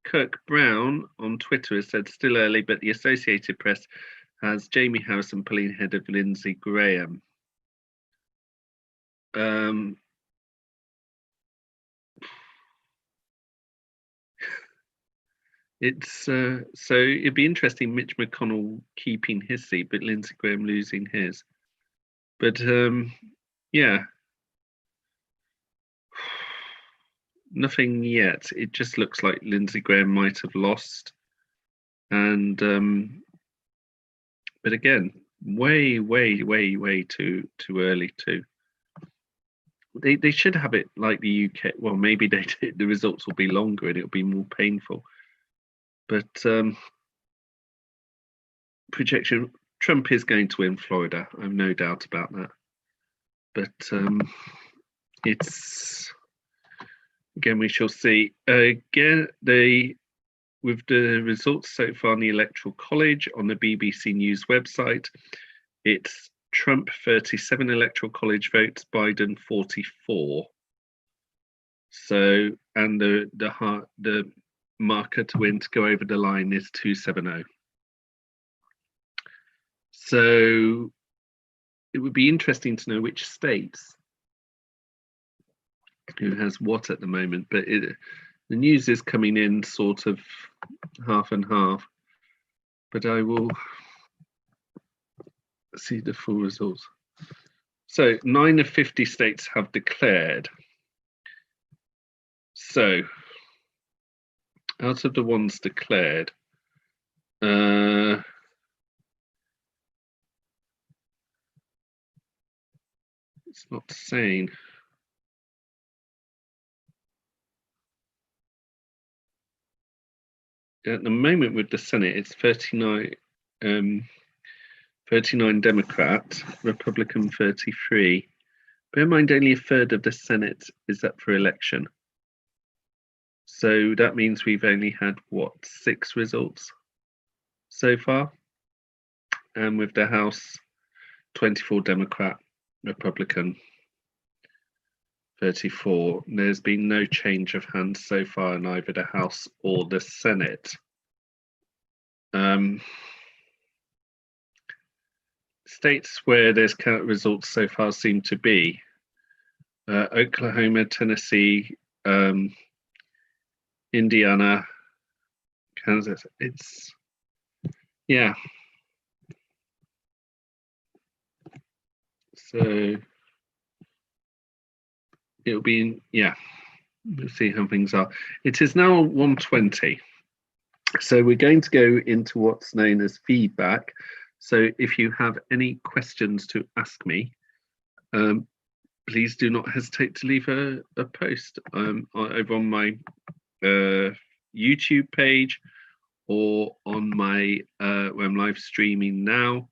Kirk Brown on Twitter has said, still early, but the Associated Press has Jamie Harrison pulling ahead of Lindsey Graham. It's so it'd be interesting, Mitch McConnell keeping his seat, but Lindsey Graham losing his. But yeah, nothing yet. It just looks like Lindsey Graham might have lost. And but again, way too early too. They should have it like the UK. Well, maybe the results will be longer and it'll be more painful. But projection, Trump is going to win Florida. I've no doubt about that. But it's again, we shall see. Again, with the results so far in the Electoral College on the BBC News website, it's Trump 37 Electoral College votes, Biden 44. So, and the marker to win to go over the line is 270. So it would be interesting to know which states who has what at the moment, but the news is coming in sort of half and half, but I will see the full results. So 9 of 50 states have declared. So out of the ones declared, it's not saying. At the moment with the Senate, it's 39 Democrat, Republican 33. Bear in mind, only a third of the Senate is up for election. So that means we've only had, what, 6 results so far? And with the House, 24 Democrat, Republican 34. There's been no change of hands so far in either the House or the Senate. States where there's current results so far seem to be Oklahoma, Tennessee, Indiana, Kansas. It's, yeah. So it'll be, yeah, we'll see how things are. It is now 1:20. So we're going to go into what's known as feedback. So if you have any questions to ask me, please do not hesitate to leave a post over on my YouTube page, or on my where I'm live streaming now,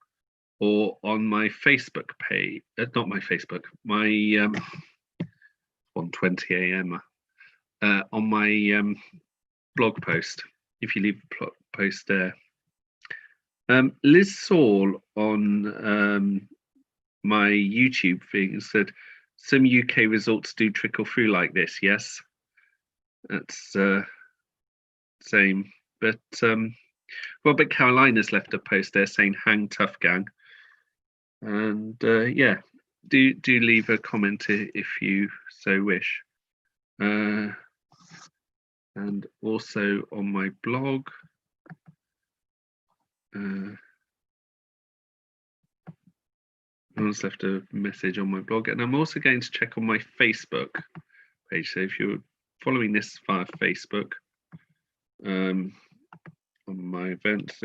or on my Facebook page. Not my Facebook, my 1:20 a.m. On my blog post. If you leave a post there. Liz Saul on my YouTube thing said, some UK results do trickle through like this. Yes, that's same. But Robert Carolina's left a post there saying, hang tough gang. And yeah, do leave a comment if you so wish. And also on my blog, someone's left a message on my blog, and I'm also going to check on my Facebook page. So if you're following this via Facebook, on my events,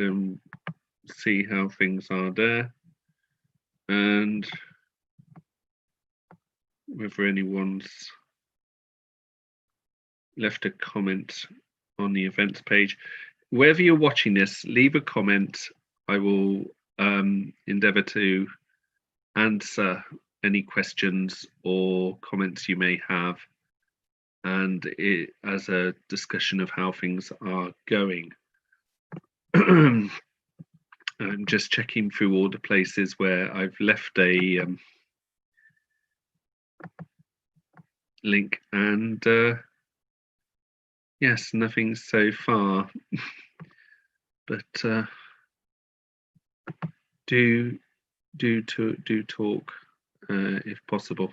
see how things are there, and whether anyone's left a comment on the events page. Wherever you're watching this, leave a comment. I will endeavour to answer any questions or comments you may have, and as a discussion of how things are going. I'm just checking through all the places where I've left a link, and yes, nothing so far. But do talk if possible,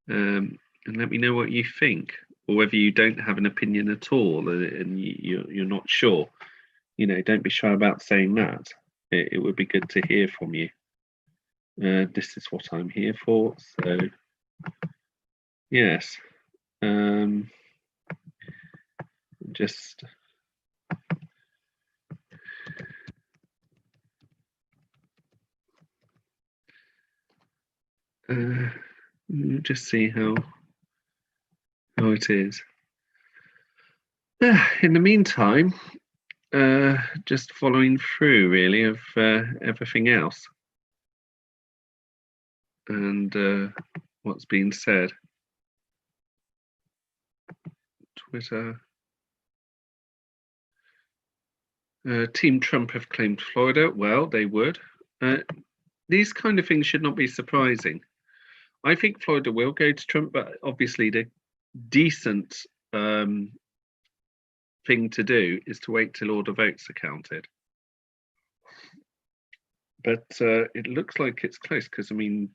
and let me know what you think, or whether you don't have an opinion at all and you're not sure. You know, don't be shy about saying that. It would be good to hear from you. This is what I'm here for. So yes, just Just see how it is. In the meantime, just following through really of everything else and what's been said. Twitter. Team Trump have claimed Florida. Well, they would. These kind of things should not be surprising. I think Florida will go to Trump, but obviously the decent thing to do is to wait till all the votes are counted. But it looks like it's close because, I mean,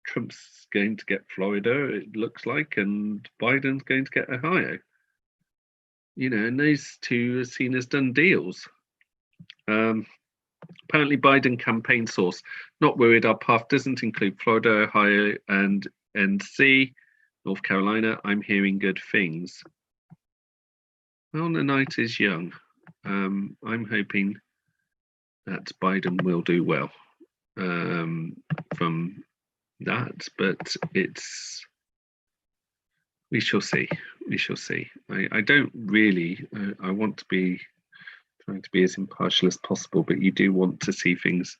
Trump's going to get Florida, it looks like, and Biden's going to get Ohio. You know, and those two are seen as done deals. Apparently, Biden campaign source, not worried, our path doesn't include Florida, Ohio, and NC, North Carolina. I'm hearing good things. Well, the night is young. I'm hoping that Biden will do well from that, but we shall see. We shall see. I don't really. I want to be trying to be as impartial as possible, but you do want to see things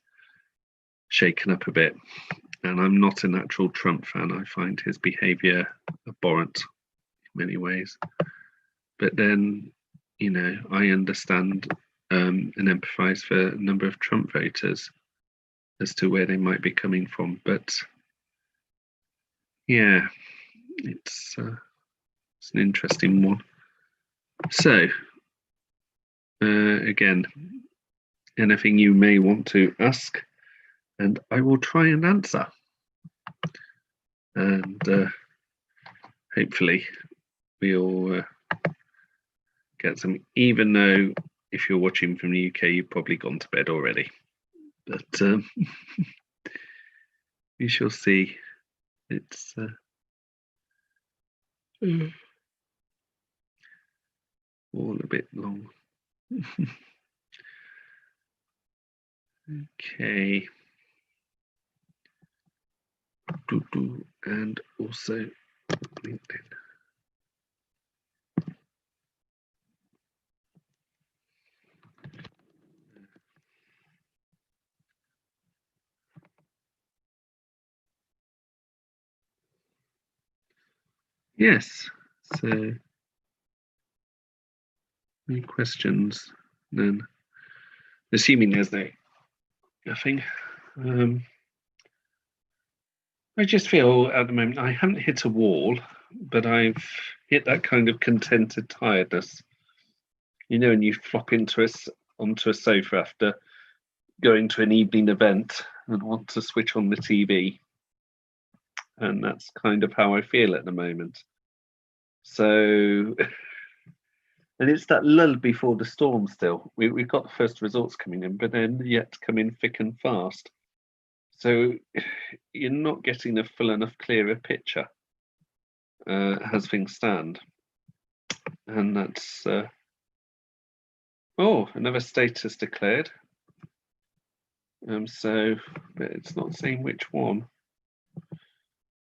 shaken up a bit. And I'm not a natural Trump fan. I find his behaviour abhorrent in many ways. But then, you know, I understand and empathise for a number of Trump voters as to where they might be coming from. But yeah, it's an interesting one. So, again, anything you may want to ask, and I will try and answer. And hopefully we'll get some, even though if you're watching from the UK, you've probably gone to bed already. But we shall see. It's all a bit long. Okay. And also LinkedIn. Yes. So, any questions? Then, assuming there's nothing. I just feel at the moment I haven't hit a wall, but I've hit that kind of contented tiredness. You know, and you flop onto a sofa after going to an evening event and want to switch on the TV. And that's kind of how I feel at the moment. So, and it's that lull before the storm still. We've got the first results coming in, but then yet to come in thick and fast. So you're not getting a full enough, clearer picture as things stand. And that's, another status declared. So, but it's not saying which one.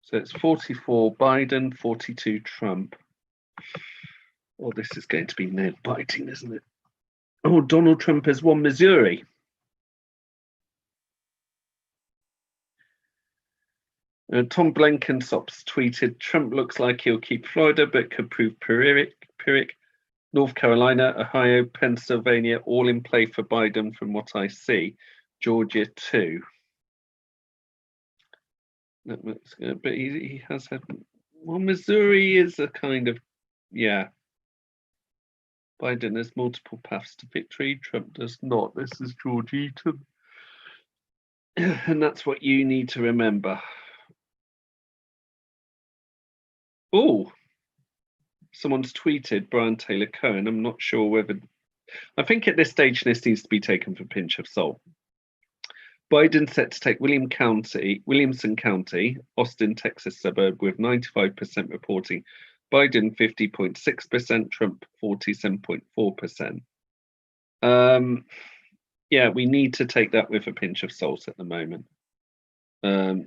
So it's 44 Biden, 42 Trump. Oh, this is going to be nail biting, isn't it? Oh, Donald Trump has won Missouri. Tom Blenkensops tweeted, Trump looks like he'll keep Florida, but could prove Pyrrhic. North Carolina, Ohio, Pennsylvania, all in play for Biden from what I see. Georgia too. That looks good, but he has had, well, Missouri is a kind of, yeah. Biden has multiple paths to victory. Trump does not. This is George Eaton. And that's what you need to remember. Oh, someone's tweeted Brian Taylor Cohen. I'm not sure whether, I think at this stage this needs to be taken for a pinch of salt. Biden set to take Williamson County, Austin, Texas suburb with 95% reporting. Biden 50.6%, Trump 47.4%. Yeah, we need to take that with a pinch of salt at the moment.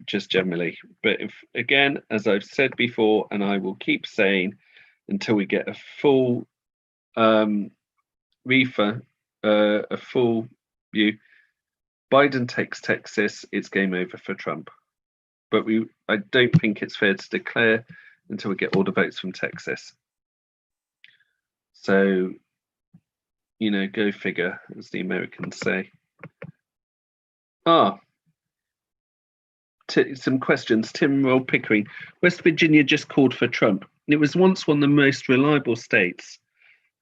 just generally. But if, again, as I've said before, and I will keep saying until we get a full a full view, Biden takes Texas, it's game over for Trump. But I don't think it's fair to declare until we get all the votes from Texas. So, you know, go figure, as the Americans say. Some questions. Tim Roll Pickering. West Virginia just called for Trump. It was once one of the most reliable states.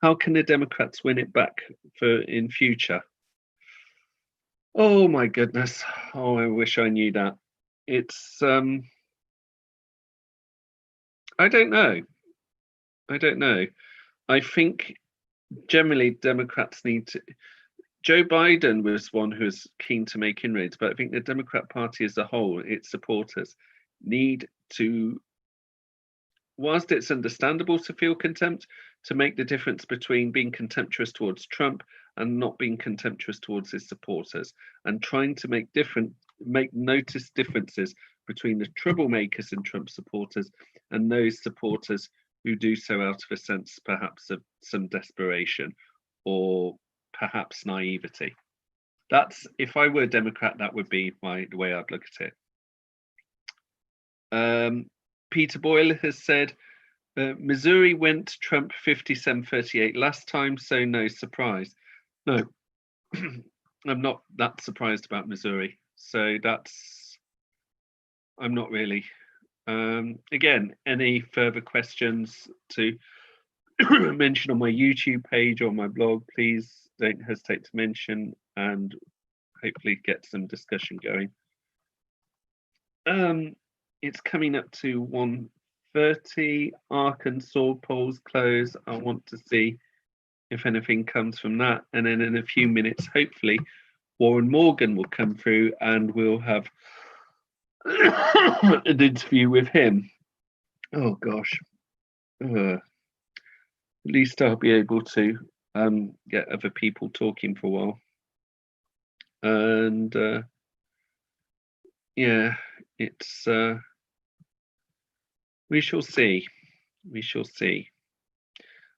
How can the Democrats win it back in future? Oh my goodness. Oh, I wish I knew that. It's I don't know. I think generally Democrats need to. Joe Biden was one who was keen to make inroads, but I think the Democrat Party as a whole, its supporters, need to, whilst it's understandable to feel contempt, to make the difference between being contemptuous towards Trump and not being contemptuous towards his supporters, and trying to make notice differences between the troublemakers and Trump supporters and those supporters who do so out of a sense perhaps of some desperation or perhaps naivety. That's, if I were a Democrat, that would be the way I'd look at it. Peter Boyle has said, Missouri went Trump 57-38 last time, so no surprise. No, I'm not that surprised about Missouri. So I'm not really. Again, any further questions to mention on my YouTube page or my blog, please don't hesitate to mention and hopefully get some discussion going. It's coming up to 1:30. Arkansas polls close. I want to see if anything comes from that. And then in a few minutes, hopefully, Warren Morgan will come through and we'll have an interview with him. Oh gosh. At least I'll be able to get other people talking for a while. And yeah, it's we shall see.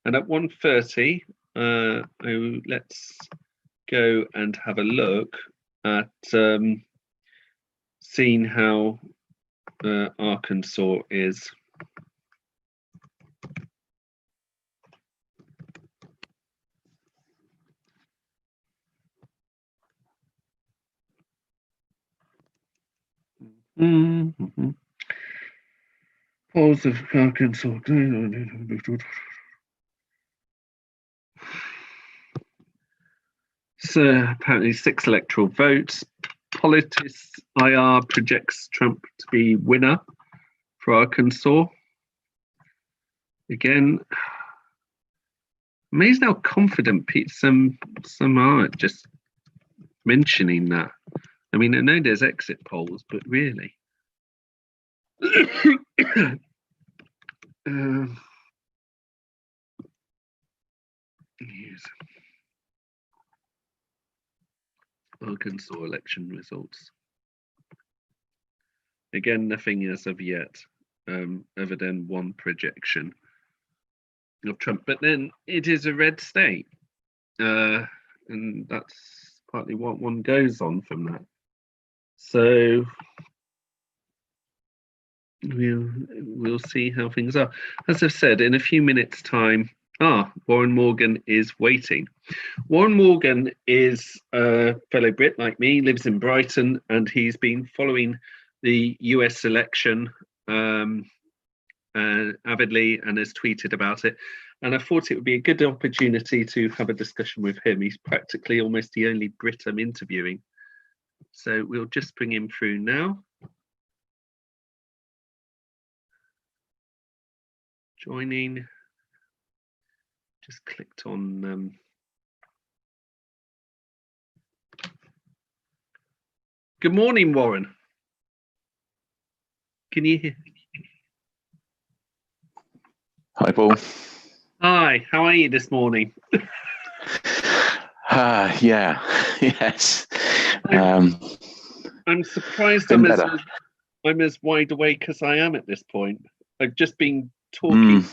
And at 1:30, let's go and have a look at seeing how Arkansas is. Polls of Arkansas. So apparently 6 electoral votes. Politics IR projects Trump to be winner for Arkansas. Again, amazing how confident some are just mentioning that. I mean, I know there's exit polls, but really. Yes. Arkansas election results. Again, nothing as of yet, other than one projection of Trump. But then it is a red state, and that's partly what one goes on from that. So we'll see how things are. As I've said, in a few minutes' time. Warren Morgan is waiting. Warren Morgan is a fellow Brit like me, lives in Brighton, and he's been following the US election avidly and has tweeted about it. And I thought it would be a good opportunity to have a discussion with him. He's practically almost the only Brit I'm interviewing. So we'll just bring him through now. Joining. Just clicked on Good morning, Warren. Can you hear? Hi, Paul. Hi, how are you this morning? Yeah, yes. I'm surprised I'm as wide awake as I am at this point. I've just been talking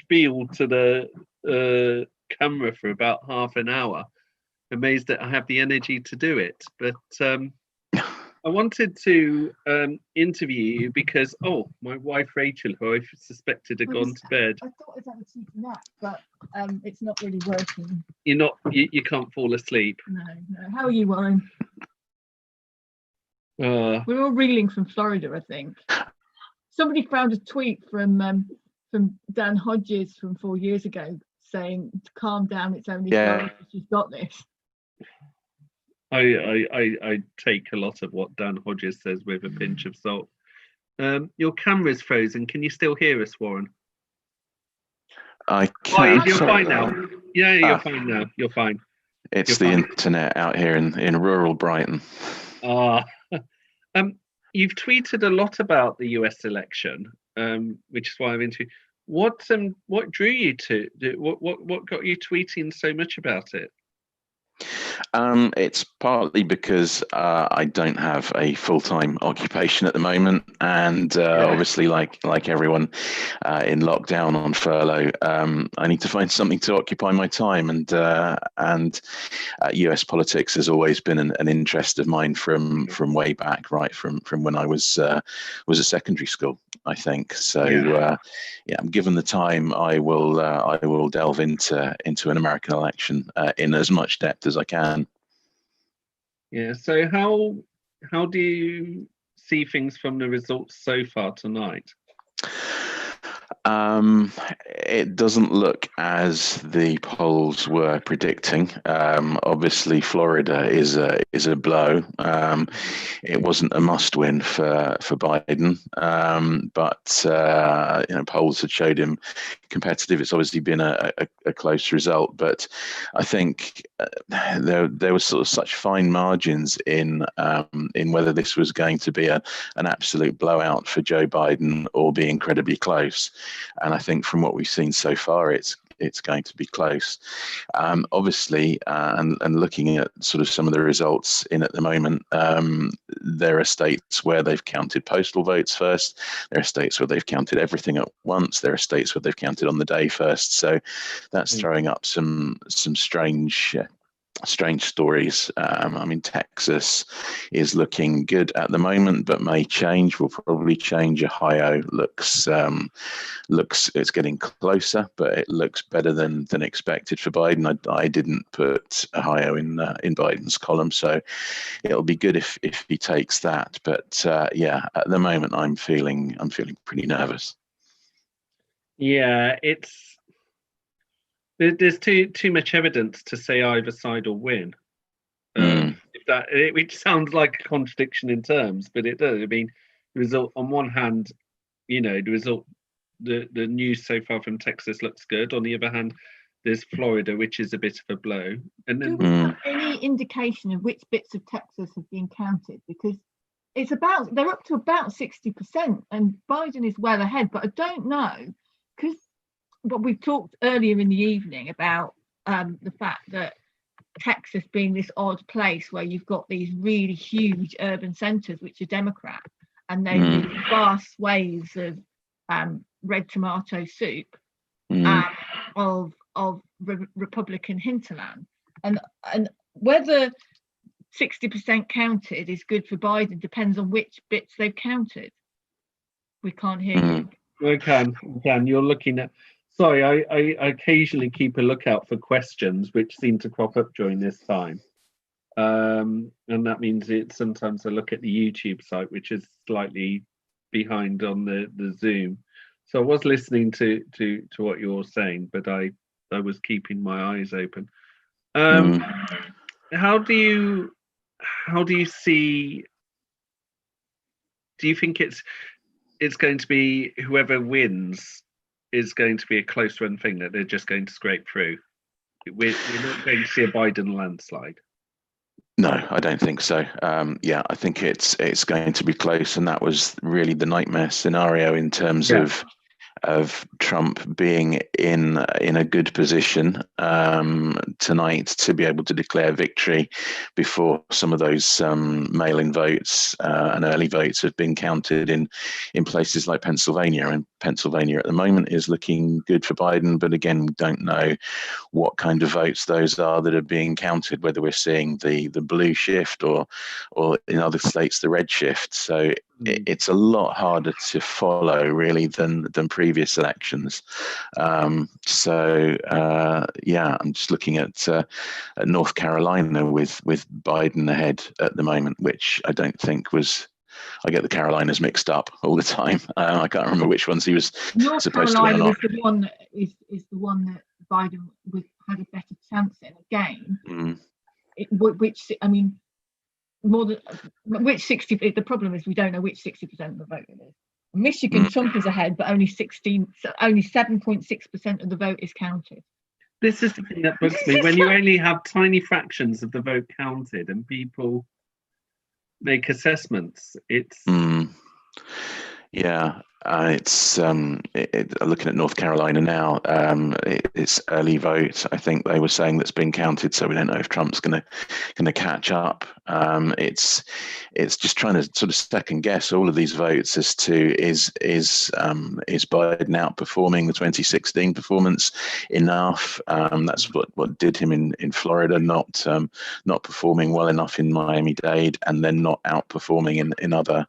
spiel to the camera for about half an hour. Amazed that I have the energy to do it. But I wanted to interview you because, my wife Rachel, who I suspected had gone to bed. I thought I'd have a cheeky nap, but it's not really working. You can't fall asleep. No. How are you, Warren? We're all reeling from Florida, I think. Somebody found a tweet from Dan Hodges from 4 years ago saying, "Calm down, it's only Florida. She's got this." I take a lot of what Dan Hodges says with a pinch of salt. Your camera's frozen. Can you still hear us, Warren? I can. You're fine now. Yeah, you're fine now. You're fine. It's the internet out here in rural Brighton. You've tweeted a lot about the US election, which is why I'm into. What drew you to? What got you tweeting so much about it? It's partly because I don't have a full-time occupation at the moment, and obviously, like everyone in lockdown on furlough, I need to find something to occupy my time. And US politics has always been an interest of mine from way back, right from when I was at secondary school, I think. So given the time, I will delve into an American election in as much depth as I can. Yeah. So how do you see things from the results so far tonight? It doesn't look as the polls were predicting. Obviously, Florida is a blow. It wasn't a must-win for Biden, but polls had showed him competitive. It's obviously been a close result, but I think there was sort of such fine margins in whether this was going to be an absolute blowout for Joe Biden or be incredibly close. And I think from what we've seen so far, it's going to be close. Obviously, and looking at sort of some of the results at the moment, there are states where they've counted postal votes first. There are states where they've counted everything at once. There are states where they've counted on the day first. So that's throwing up some strange stories. I mean, Texas is looking good at the moment, but may change. Will probably change. Ohio looks it's getting closer, but it looks better than expected for Biden. I didn't put Ohio in Biden's column, so it'll be good if he takes that. But at the moment, I'm feeling pretty nervous. Yeah, there's too much evidence to say either side will win. Which sounds like a contradiction in terms, but it does. I mean, the result on one hand, the news so far from Texas looks good. On the other hand, there's Florida, which is a bit of a blow. And then, do we have any indication of which bits of Texas have been counted? Because they're up to about 60%, and Biden is well ahead. But I don't know, because what we talked earlier in the evening about the fact that Texas being this odd place where you've got these really huge urban centers which are Democrat, and then these vast swathes of red tomato soup of Republican hinterland, and whether 60% counted is good for Biden depends on which bits they've counted. We can't hear you. We can. You're looking at. Sorry, I occasionally keep a lookout for questions which seem to crop up during this time. And that means sometimes I look at the YouTube site, which is slightly behind on the Zoom. So I was listening to what you're saying, but I was keeping my eyes open. How do you see? Do you think it's going to be whoever wins is going to be a close run thing that they're just going to scrape through? We're not going to see a Biden landslide. No, I don't think so. I think it's going to be close, and that was really the nightmare scenario in terms of Trump being in a good position tonight to be able to declare victory before some of those mail-in votes and early votes have been counted in places like Pennsylvania. And Pennsylvania at the moment is looking good for Biden, but again, we don't know what kind of votes those are that are being counted, whether we're seeing the blue shift or in other states the red shift. So it's a lot harder to follow really than previous elections. So I'm just looking at North Carolina with Biden ahead at the moment, which I don't think was. I get the Carolinas mixed up all the time. I can't remember which ones he was supposed to win or not. North Carolina was the one that is the one that Biden had a better chance in again. Which I mean, more than which 60. The problem is we don't know which 60% of the vote it is. Michigan, Trump is ahead, but only 7.6% of the vote is counted. This is the thing that bugs me when you only have tiny fractions of the vote counted and people make assessments. It's it's looking at North Carolina now. It's early vote. I think they were saying that's been counted, so we don't know if Trump's going to catch up. It's just trying to sort of second guess all of these votes as to is Biden outperforming the 2016 performance enough? That's what did him in Florida, not performing well enough in Miami-Dade, and then not outperforming in other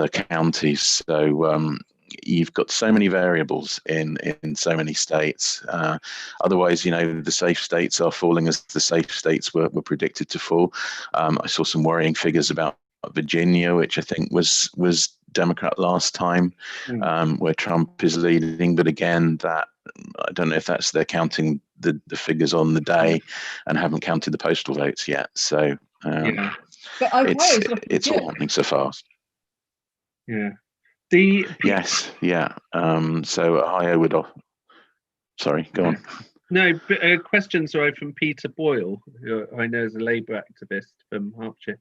counties. So you've got so many variables in so many states. Otherwise, the safe states are falling as the safe states were predicted to fall. I saw some worrying figures about Virginia, which I think was Democrat last time, where Trump is leading. But again, that I don't know if they're counting the figures on the day and haven't counted the postal votes yet. So it's all happening so fast. Yeah. So Ohio would. Sorry, go on. No, questions are from Peter Boyle, who I know is a Labour activist from Hertfordshire.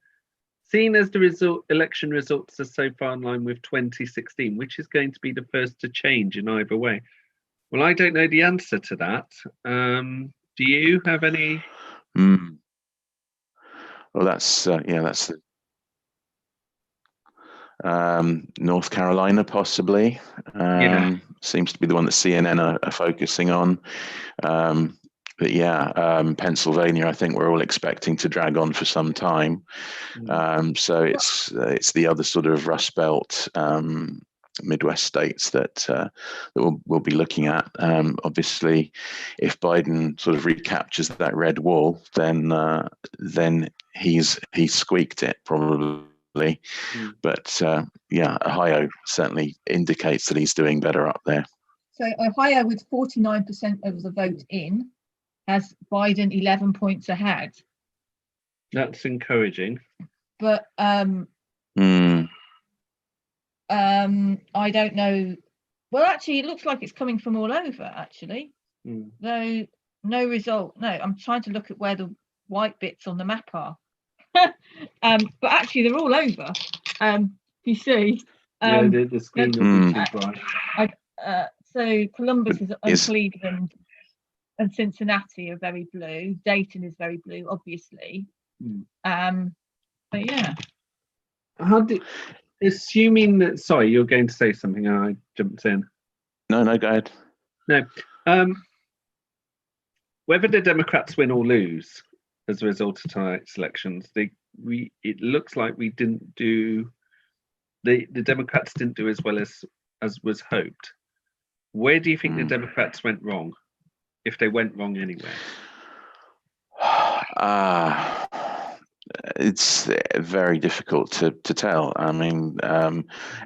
Seeing as the election results are so far in line with 2016, which is going to be the first to change in either way? Well, I don't know the answer to that. Do you have any? Well, that's the. North Carolina, possibly. Seems to be the one that CNN are focusing on. Pennsylvania, I think we're all expecting to drag on for some time. So it's the other sort of Rust Belt Midwest states that we'll be looking at. Obviously, if Biden sort of recaptures that red wall, then he's squeaked it probably. But Ohio certainly indicates that he's doing better up there. So Ohio, with 49% of the vote in, has Biden 11 points ahead. That's encouraging. But I don't know. Well, actually, it looks like it's coming from all over, actually. Though no result. No, I'm trying to look at where the white bits on the map are. But actually, they're all over. You see. The screen will be too bright. So Columbus and Cleveland and Cincinnati are very blue. Dayton is very blue, obviously. But yeah. Assuming that, sorry, you're going to say something and I jumped in. No, go ahead. No. Whether the Democrats win or lose as a result of tonight's elections, it looks like we didn't do, the Democrats didn't do as well as was hoped. Where do you think the Democrats went wrong, if they went wrong anywhere? It's very difficult to tell. I mean,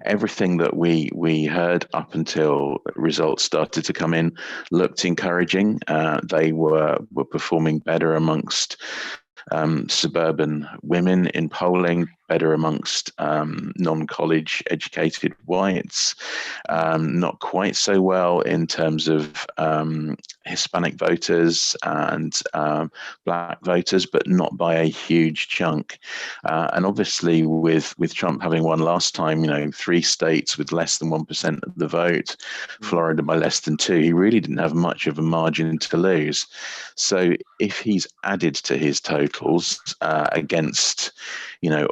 everything that we heard up until results started to come in looked encouraging. They were performing better amongst suburban women in polling. better amongst non-college educated whites, not quite so well in terms of Hispanic voters and black voters, but not by a huge chunk. And obviously with Trump having won last time, 3 states with less than 1% of the vote, Florida by less than 2, he really didn't have much of a margin to lose. So if he's added to his totals against,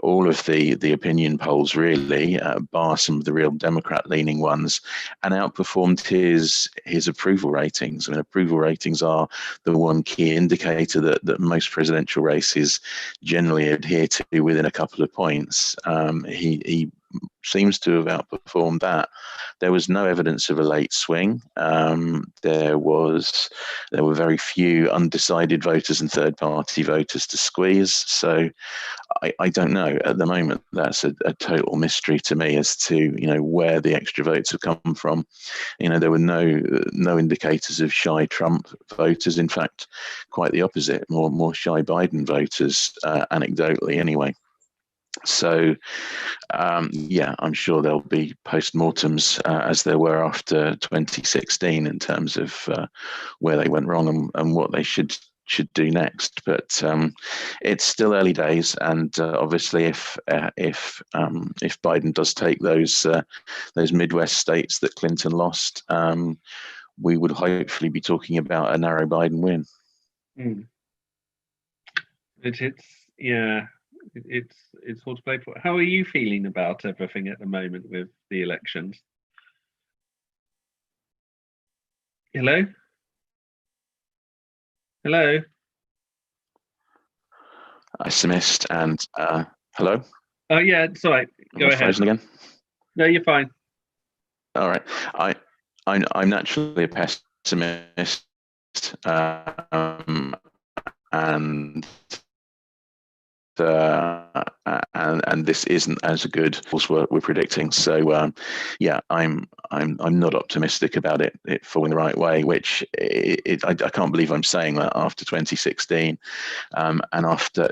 all of the opinion polls really, bar some of the real Democrat-leaning ones, and outperformed his approval ratings. I mean, approval ratings are the one key indicator that most presidential races generally adhere to within a couple of points. He seems to have outperformed that. There was no evidence of a late swing. There were very few undecided voters and third-party voters to squeeze. So I don't know at the moment. That's a total mystery to me as to where the extra votes have come from. There were no indicators of shy Trump voters. In fact, quite the opposite. More shy Biden voters, anecdotally anyway. So, I'm sure there'll be postmortems as there were after 2016 in terms of where they went wrong and what they should do next. But it's still early days, and obviously, if Biden does take those Midwest states that Clinton lost, we would hopefully be talking about a narrow Biden win. It's all to play for. How are you feeling about everything at the moment with the elections? Hello? I missed and hello? Oh yeah, it's all right. Go ahead. Frozen again? No, you're fine. All right. I'm naturally a pessimist, and this isn't as good as we're predicting. So I'm not optimistic about it falling the right way. Which I can't believe I'm saying that after 2016, and after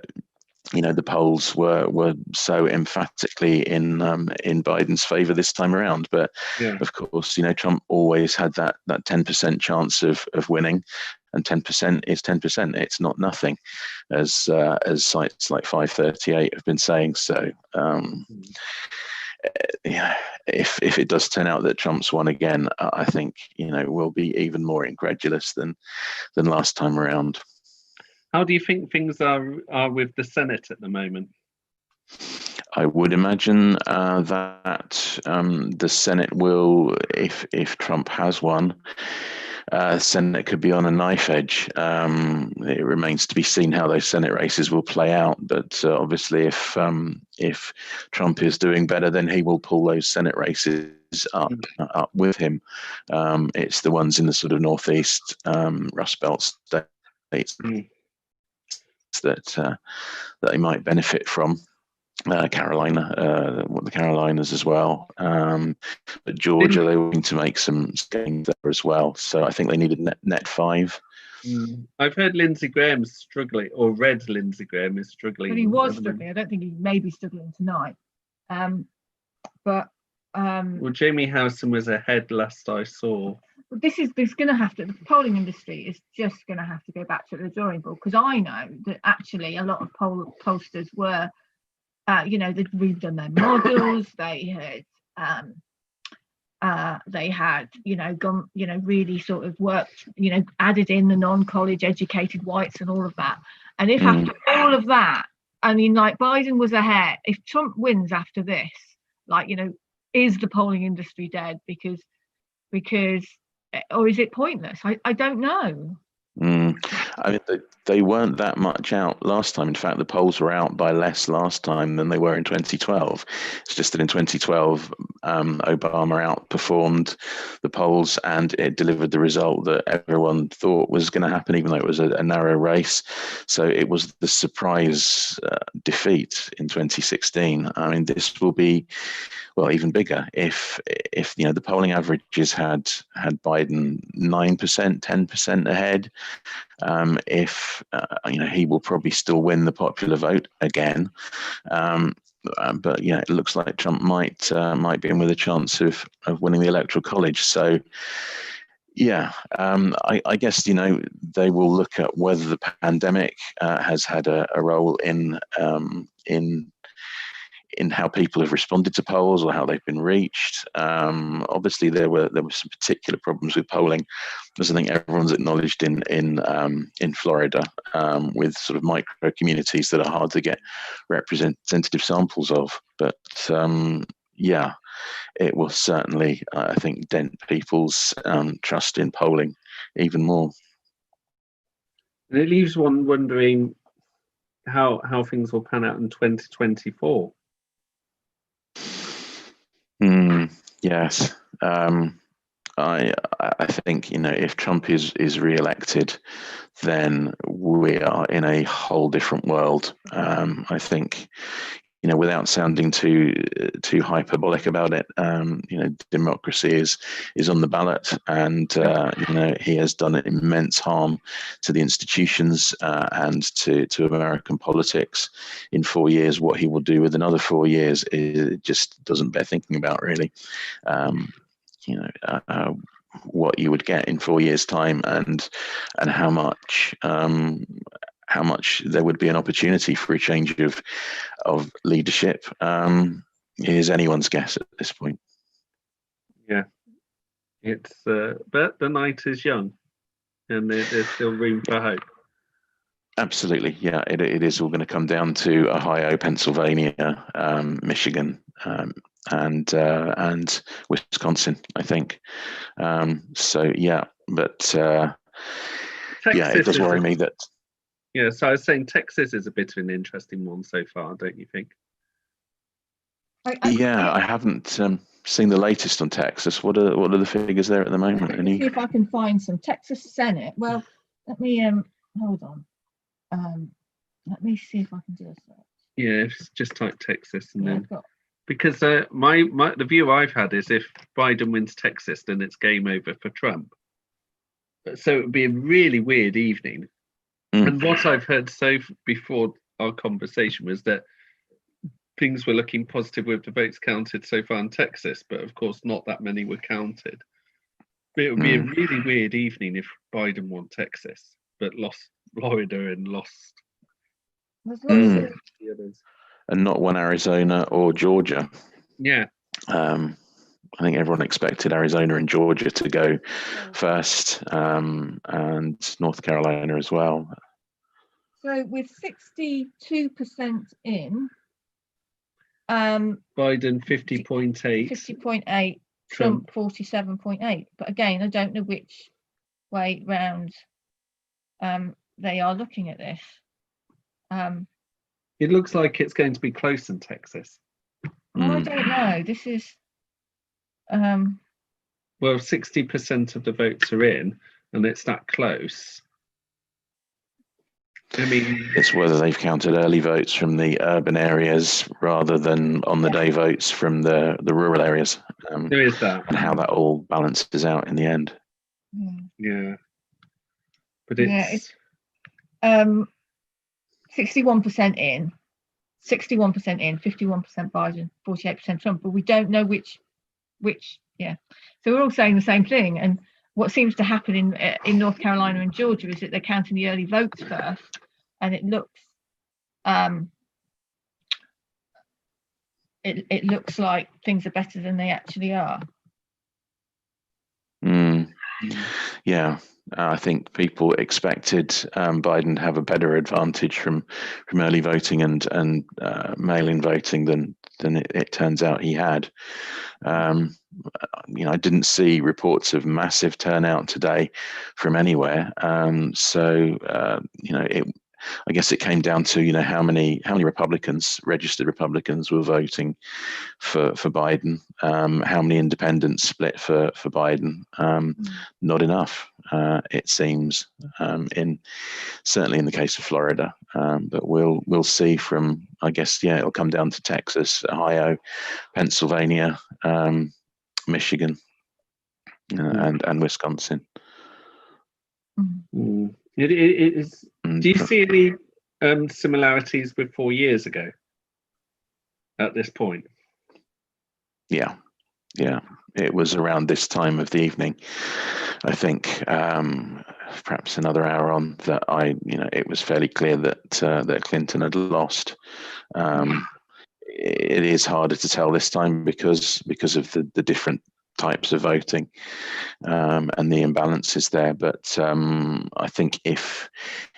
the polls were so emphatically in Biden's favor this time around. But of course, Trump always had that 10% chance of winning. And 10% is 10%. It's not nothing, as sites like 538 have been saying. So, if it does turn out that Trump's won again, I think we'll be even more incredulous than last time around. How do you think things are with the Senate at the moment? I would imagine that the Senate will, if Trump has won, Senate could be on a knife edge. It remains to be seen how those Senate races will play out. But obviously, if Trump is doing better, then he will pull those Senate races up with him. It's the ones in the sort of northeast Rust Belt states that they might benefit from. The Carolinas as well. But Georgia, they were going to make some gains there as well. So I think they needed net 5. I've heard Lindsey Graham struggling, or read Lindsey Graham is struggling. But he was struggling. I don't think he may be struggling tonight. Well, Jamie Howson was ahead last I saw. There's going to have to, the polling industry is just going to have to go back to the drawing board, because I know that actually a lot of pollsters were, they'd redone their models. They had, gone, really sort of worked, added in the non-college educated whites and all of that. And if after all of that, Biden was ahead, if Trump wins after this, is the polling industry dead? Because, or is it pointless? I don't know. They weren't that much out last time. In fact, the polls were out by less last time than they were in 2012. It's just that in 2012, Obama outperformed the polls and it delivered the result that everyone thought was going to happen, even though it was a narrow race. So it was the surprise defeat in 2016. This will be, well, even bigger if the polling averages had Biden 9%, 10% ahead. He will probably still win the popular vote again. but yeah, it looks like Trump might be in with a chance of winning the Electoral College. So yeah, I guess they will look at whether the pandemic has had a role in how people have responded to polls or how they've been reached. Obviously, there were some particular problems with polling, as I think everyone's acknowledged in Florida, with sort of micro communities that are hard to get representative samples of. But yeah, it will certainly, I think, dent people's trust in polling even more. And it leaves one wondering how things will pan out in 2024. Yes. I think, if Trump is re-elected, then we are in a whole different world. I think, without sounding too hyperbolic about it, democracy is on the ballot, and he has done immense harm to the institutions and to American politics in 4 years. What he will do with another 4 years, it just doesn't bear thinking about, really. What you would get in 4 years' time, and how much there would be an opportunity for a change of leadership is anyone's guess at this point. Yeah, it's but the night is young, and there's still room for hope. Absolutely, yeah. It is all going to come down to Ohio, Pennsylvania, Michigan, and Wisconsin, I think. So yeah, but yeah, it does worry me that. Yeah, so I was saying Texas is a bit of an interesting one so far, don't you think? I haven't seen the latest on Texas. What are the figures there at the moment? Let me see if I can find some. Texas Senate. Well, let me hold on. Let me see if I can do a search. Yeah, just type Texas and then because the view I've had is if Biden wins Texas, then it's game over for Trump. So it would be a really weird evening. And what I've heard before our conversation was that things were looking positive with the votes counted so far in Texas, but of course not that many were counted. But it would be a really weird evening if Biden won Texas, but lost Florida and lost. And not won Arizona or Georgia. Yeah. I think everyone expected Arizona and Georgia to go first, and North Carolina as well. So with 62% in, Biden 50.8, 50.8, Trump 47.8. But again, I don't know which way round they are looking at this. It looks like it's going to be close in Texas. Well, I don't know. This is. Well, 60% of the votes are in, and it's that close. I mean, it's whether they've counted early votes from the urban areas rather than on the day votes from the rural areas. There is that, and how that all balances out in the end. Yeah, but it's 61% in, 61% in, 51% Biden, 48% Trump. But we don't know which. Yeah. So we're all saying the same thing. And what seems to happen in North Carolina and Georgia is that they're counting the early votes first, and it looks it looks like things are better than they actually are. Yeah, I think people expected Biden to have a better advantage from early voting and mail-in voting than it turns out he had. I didn't see reports of massive turnout today from anywhere. I guess it came down to how many Republicans, registered Republicans, were voting for Biden. How many independents split for Biden? Not enough, it seems. Certainly in the case of Florida, but we'll see from. I guess it'll come down to Texas, Ohio, Pennsylvania, Michigan, and Wisconsin. It is. Do you see any similarities with 4 years ago? at this point. Yeah. It was around this time of the evening, I think, perhaps another hour on, that it was fairly clear that Clinton had lost. It is harder to tell this time because of the different types of voting and the imbalances there. But I think if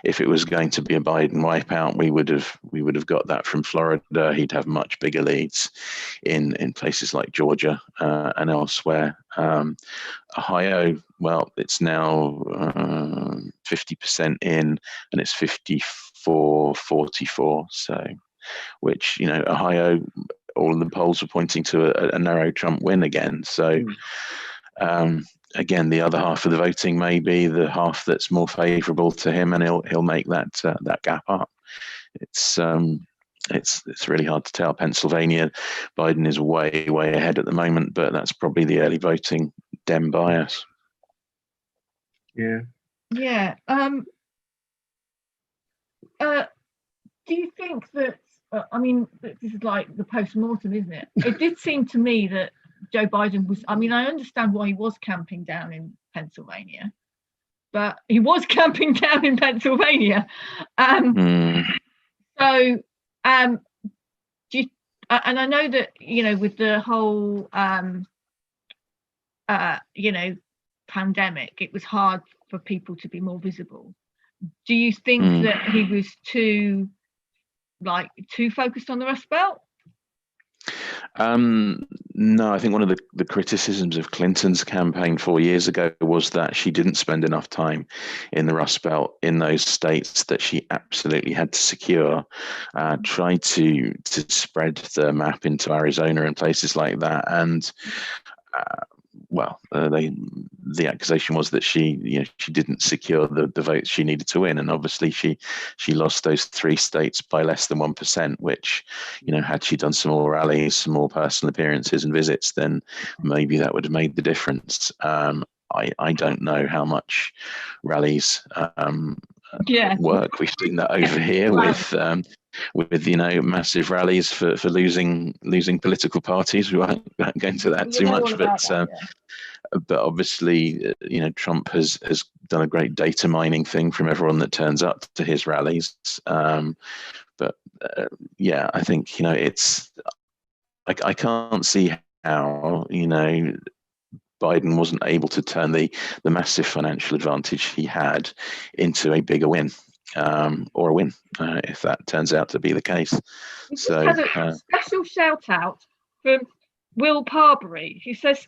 it was going to be a Biden wipeout, we would have got that from Florida. He'd have much bigger leads in places like Georgia and elsewhere. Ohio, well, it's now 50% in, and it's 54-44. So, which, Ohio, all of the polls are pointing to a narrow Trump win again. So, again, the other half of the voting may be the half that's more favourable to him, and he'll make that gap up. It's really hard to tell. Pennsylvania, Biden is way ahead at the moment, but that's probably the early voting Dem bias. Yeah. Do you think that? This is like the post-mortem, isn't it? It did seem to me that Joe Biden was. I understand why he was camping down in Pennsylvania, but he was camping down in Pennsylvania. So, do you, and I know that with the whole pandemic, it was hard for people to be more visible. Do you think that he was too focused on the Rust Belt? No, I think one of the criticisms of Clinton's campaign 4 years ago was that she didn't spend enough time in the Rust Belt, in those states that she absolutely had to secure. Tried to spread the map into Arizona and places like that, and the accusation was that she didn't secure the votes she needed to win, and obviously she lost those 3 states by less than 1%. Which, had she done some more rallies, some more personal appearances and visits, then maybe that would have made the difference. I don't know how much rallies work. We've seen that over here with massive rallies for losing political parties. We won't go into that too much, but obviously, Trump has done a great data mining thing from everyone that turns up to his rallies. I think it's I can't see how Biden wasn't able to turn the massive financial advantage he had into a bigger win. Or a win, if that turns out to be the case. So, a special shout out from Will Parbury, who says,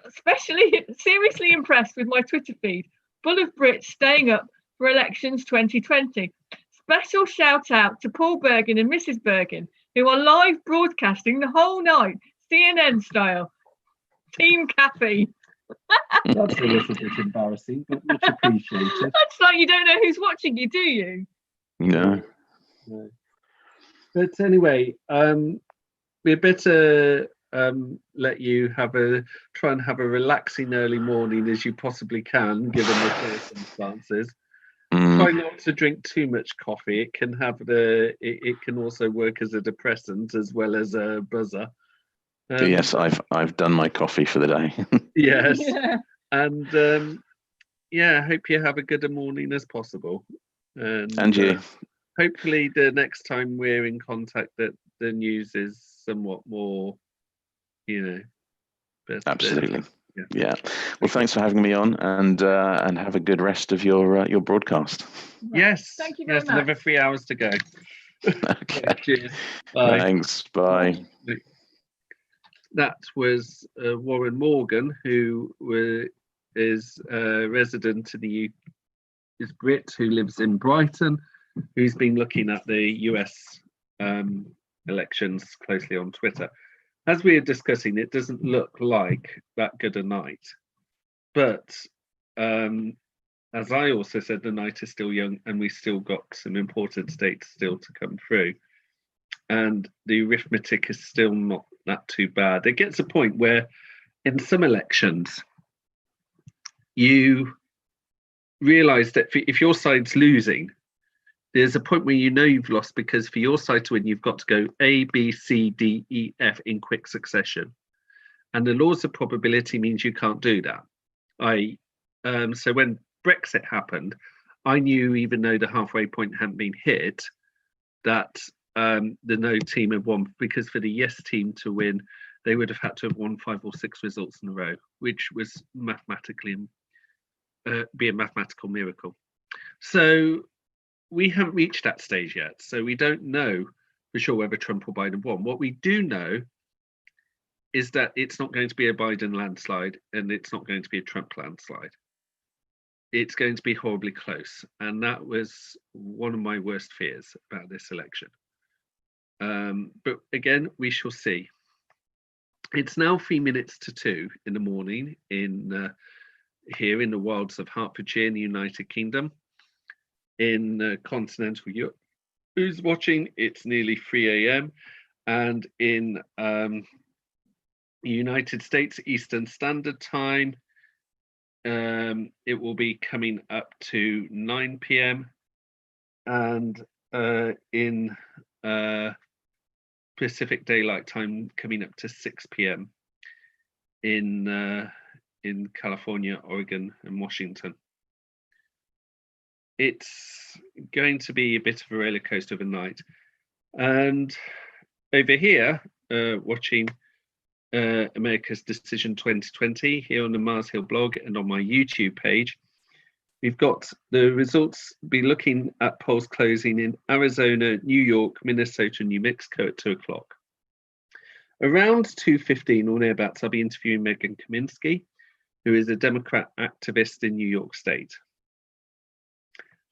especially seriously impressed with my Twitter feed, full of Brits staying up for elections 2020. Special shout out to Paul Bergen and Mrs. Bergen, who are live broadcasting the whole night, CNN style. Team Kathy. That's a little bit embarrassing, but much appreciated. It's like you don't know who's watching you, do you? No. But anyway, we better let you try and have a relaxing early morning as you possibly can, given the circumstances. Try not to drink too much coffee. It can it can also work as a depressant as well as a buzzer. Yes, I've done my coffee for the day. Yes, and hope you have a good morning as possible. And you. Hopefully, the next time we're in contact, that the news is somewhat more, Absolutely. Yeah. Well, thanks for having me on, and have a good rest of your broadcast. Yes. Thank you very much. Another 3 hours to go. Okay. Cheers. Bye. Thanks. Bye. That was Warren Morgan, who is a resident in the is Brit who lives in Brighton, who's been looking at the US elections closely on Twitter. As we are discussing, it doesn't look like that good a night, but as I also said, the night is still young, and we still got some important states still to come through, and the arithmetic is still not that too bad. It gets a point where in some elections you realize that if your side's losing, there's a point where you know you've lost, because for your side to win, you've got to go A, B, C, D, E, F in quick succession. And the laws of probability means you can't do that. So when Brexit happened, I knew, even though the halfway point hadn't been hit, that the no team had won, because for the yes team to win, they would have had to have won 5 or 6 results in a row, which was mathematically be a mathematical miracle. So we haven't reached that stage yet. So we don't know for sure whether Trump or Biden won. What we do know is that it's not going to be a Biden landslide, and it's not going to be a Trump landslide. It's going to be horribly close. And that was one of my worst fears about this election. But again, we shall see. It's now 3 minutes to 2 in the morning here in the wilds of Hertfordshire in the United Kingdom. In continental Europe, who's watching, it's nearly 3 a.m. And in the United States Eastern Standard Time, it will be coming up to 9 p.m. and in Pacific Daylight Time coming up to 6 p.m. in California, Oregon, and Washington. It's going to be a bit of a roller coaster overnight. And over here, watching America's Decision 2020 here on the Mars Hill blog and on my YouTube page, we've got the results. Be looking at polls closing in Arizona, New York, Minnesota, New Mexico at 2 o'clock. Around 2:15 or thereabouts, I'll be interviewing Megan Kaminsky, who is a Democrat activist in New York State.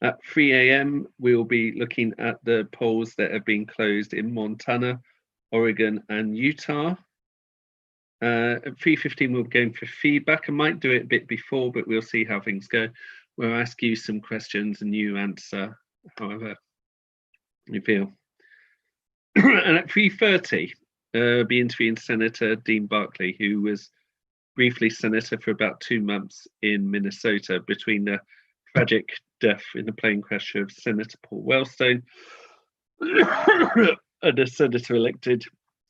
At 3 a.m., we'll be looking at the polls that have been closed in Montana, Oregon, and Utah. At 3:15, we'll be going for feedback. I might do it a bit before, but we'll see how things go. We'll ask you some questions and you answer however you feel. And at 3:30, I'll be interviewing Senator Dean Barkley, who was briefly senator for about 2 months in Minnesota between the tragic death in a plane crash of Senator Paul Wellstone and a senator elected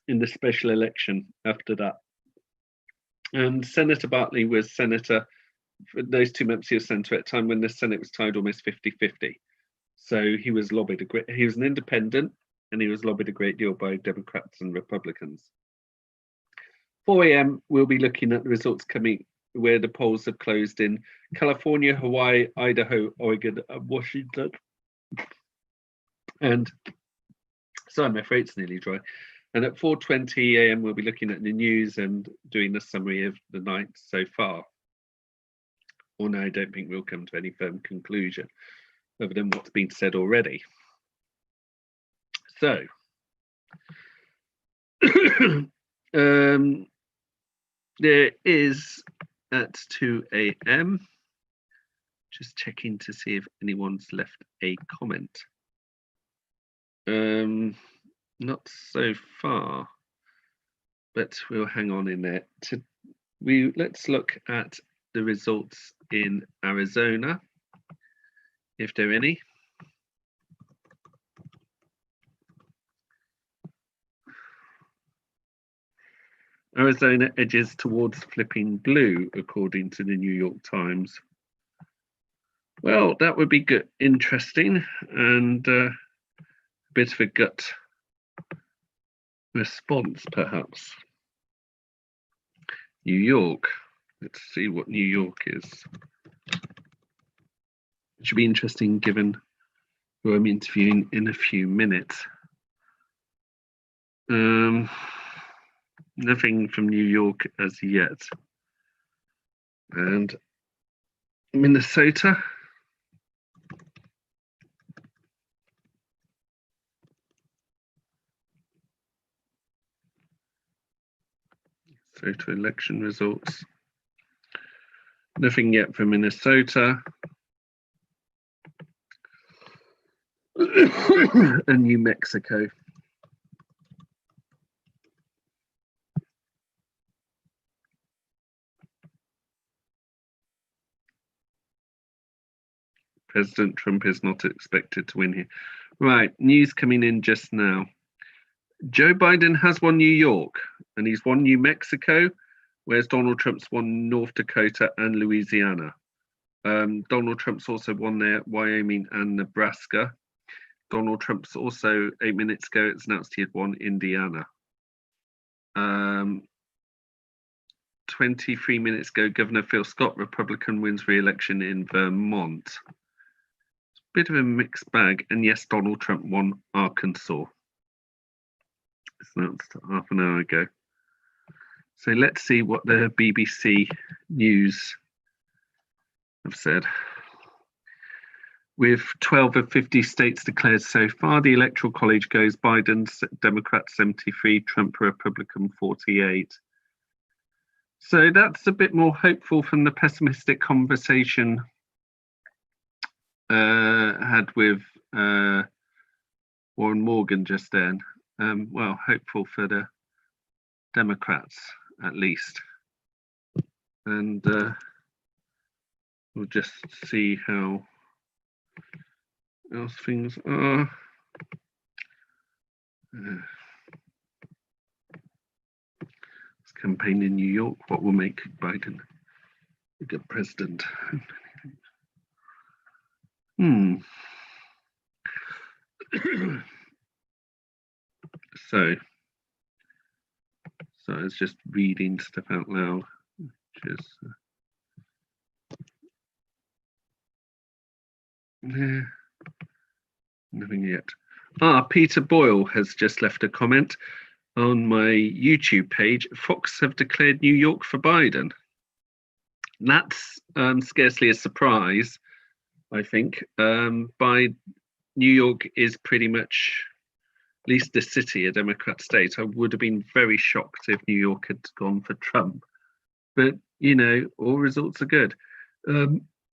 in the special election after that. And Senator Barkley was senator for those 2 months. He was senator at a time when the Senate was tied almost 50-50. So he was lobbied he was an independent, and he was lobbied a great deal by Democrats and Republicans. 4 a.m. we'll be looking at the results coming where the polls have closed in California, Hawaii, Idaho, Oregon, and Washington. And sorry, my throat's nearly dry. And at 4:20 a.m. we'll be looking at the news and doing a summary of the night so far. Although I don't think we'll come to any firm conclusion other than what's been said already. So, there is at 2 a.m. just checking to see if anyone's left a comment. Not so far, but we'll hang on in there. Let's look at the results in Arizona, if there are any. Arizona edges towards flipping blue, according to the New York Times. Well, that would be good, interesting, and a bit of a gut response, perhaps. New York. Let's see what New York is. It should be interesting given who I'm interviewing in a few minutes. Nothing from New York as yet. And Minnesota. So to election results. Nothing yet from Minnesota. And New Mexico. President Trump is not expected to win here. Right, news coming in just now. Joe Biden has won New York and he's won New Mexico, whereas Donald Trump's won North Dakota and Louisiana. Donald Trump's also won there Wyoming and Nebraska. Donald Trump's also 8 minutes ago, it's announced he had won Indiana. 23 minutes ago, Governor Phil Scott, Republican, wins re-election in Vermont. It's a bit of a mixed bag. And yes, Donald Trump won Arkansas. It's announced half an hour ago. So let's see what the BBC News have said. With 12 of 50 states declared so far, the Electoral College goes Biden, Democrat 73, Trump, Republican 48. So that's a bit more hopeful from the pessimistic conversation had with Warren Morgan just then. Well, hopeful for the Democrats, at least. And we'll just see how else things are. This campaign in New York, what will make Biden a good president? So I was just reading stuff out loud, which is nothing yet. Peter Boyle has just left a comment on my YouTube page. Fox have declared New York for Biden. That's scarcely a surprise, I think. New York is pretty much, at least the city, a Democrat state. I would have been very shocked if New York had gone for Trump. But, you know, all results are good.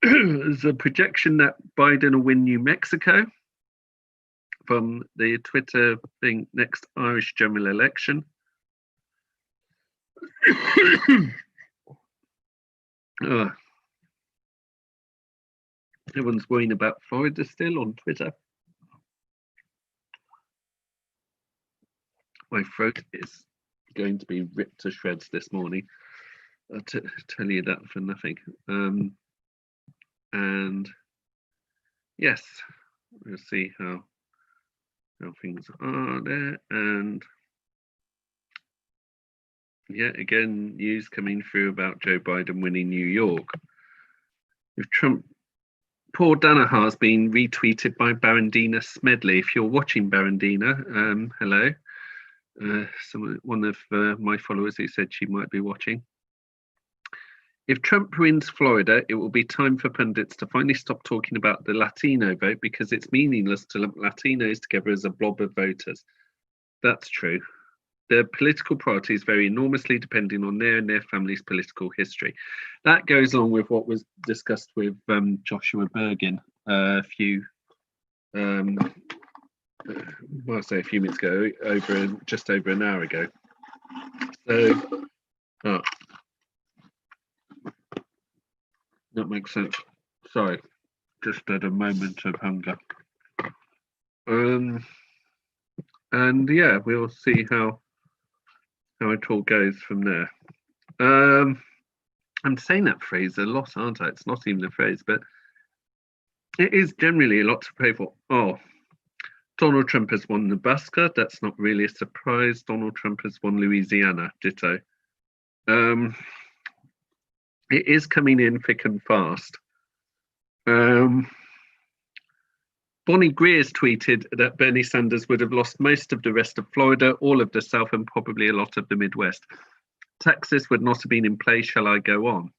There's a projection that Biden will win New Mexico from the Twitter thing, next Irish general election. Everyone's worrying about Florida still on Twitter. My throat is going to be ripped to shreds this morning. I'll tell you that for nothing. And yes, we'll see how things are there. And yeah, again, news coming through about Joe Biden winning New York. If Trump, poor Danaher's been retweeted by Barandina Smedley. If you're watching, Barandina, hello. One of my followers who said she might be watching. If Trump wins Florida, it will be time for pundits to finally stop talking about the Latino vote because it's meaningless to lump Latinos together as a blob of voters. That's true. Their political priorities vary enormously depending on their and their family's political history. That goes along with what was discussed with Joshua Bergin a few, well, I'll say a few minutes ago, just over an hour ago. So, that makes sense. Sorry, just had a moment of hunger. And yeah, we'll see how it all goes from there. I'm saying that phrase a lot, aren't I? It's not even a phrase, but it is generally a lot to pray for. Donald Trump has won Nebraska. That's not really a surprise. Donald Trump has won Louisiana, ditto. It is coming in thick and fast. Bonnie Greer's tweeted that Bernie Sanders would have lost most of the rest of Florida, all of the South, and probably a lot of the Midwest. Texas would not have been in play. Shall I go on?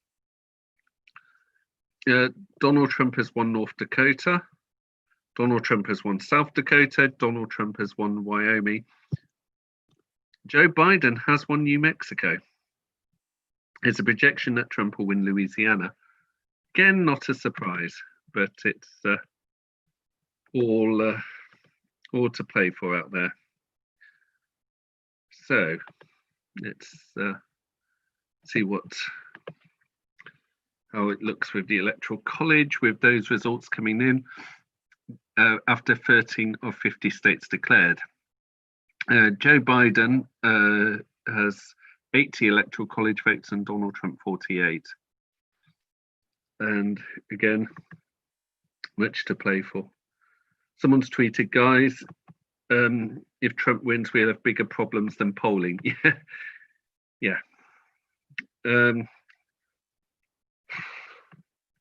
Donald Trump has won North Dakota. Donald Trump has won South Dakota. Donald Trump has won Wyoming. Joe Biden has won New Mexico. There's a projection that Trump will win Louisiana. Again, not a surprise, but it's all to play for out there. So let's see what how it looks with the Electoral College, with those results coming in after 13 of 50 states declared. Joe Biden has 80 Electoral College votes and Donald Trump 48. And again, much to play for. Someone's tweeted, guys, if Trump wins, we'll have bigger problems than polling. Yeah.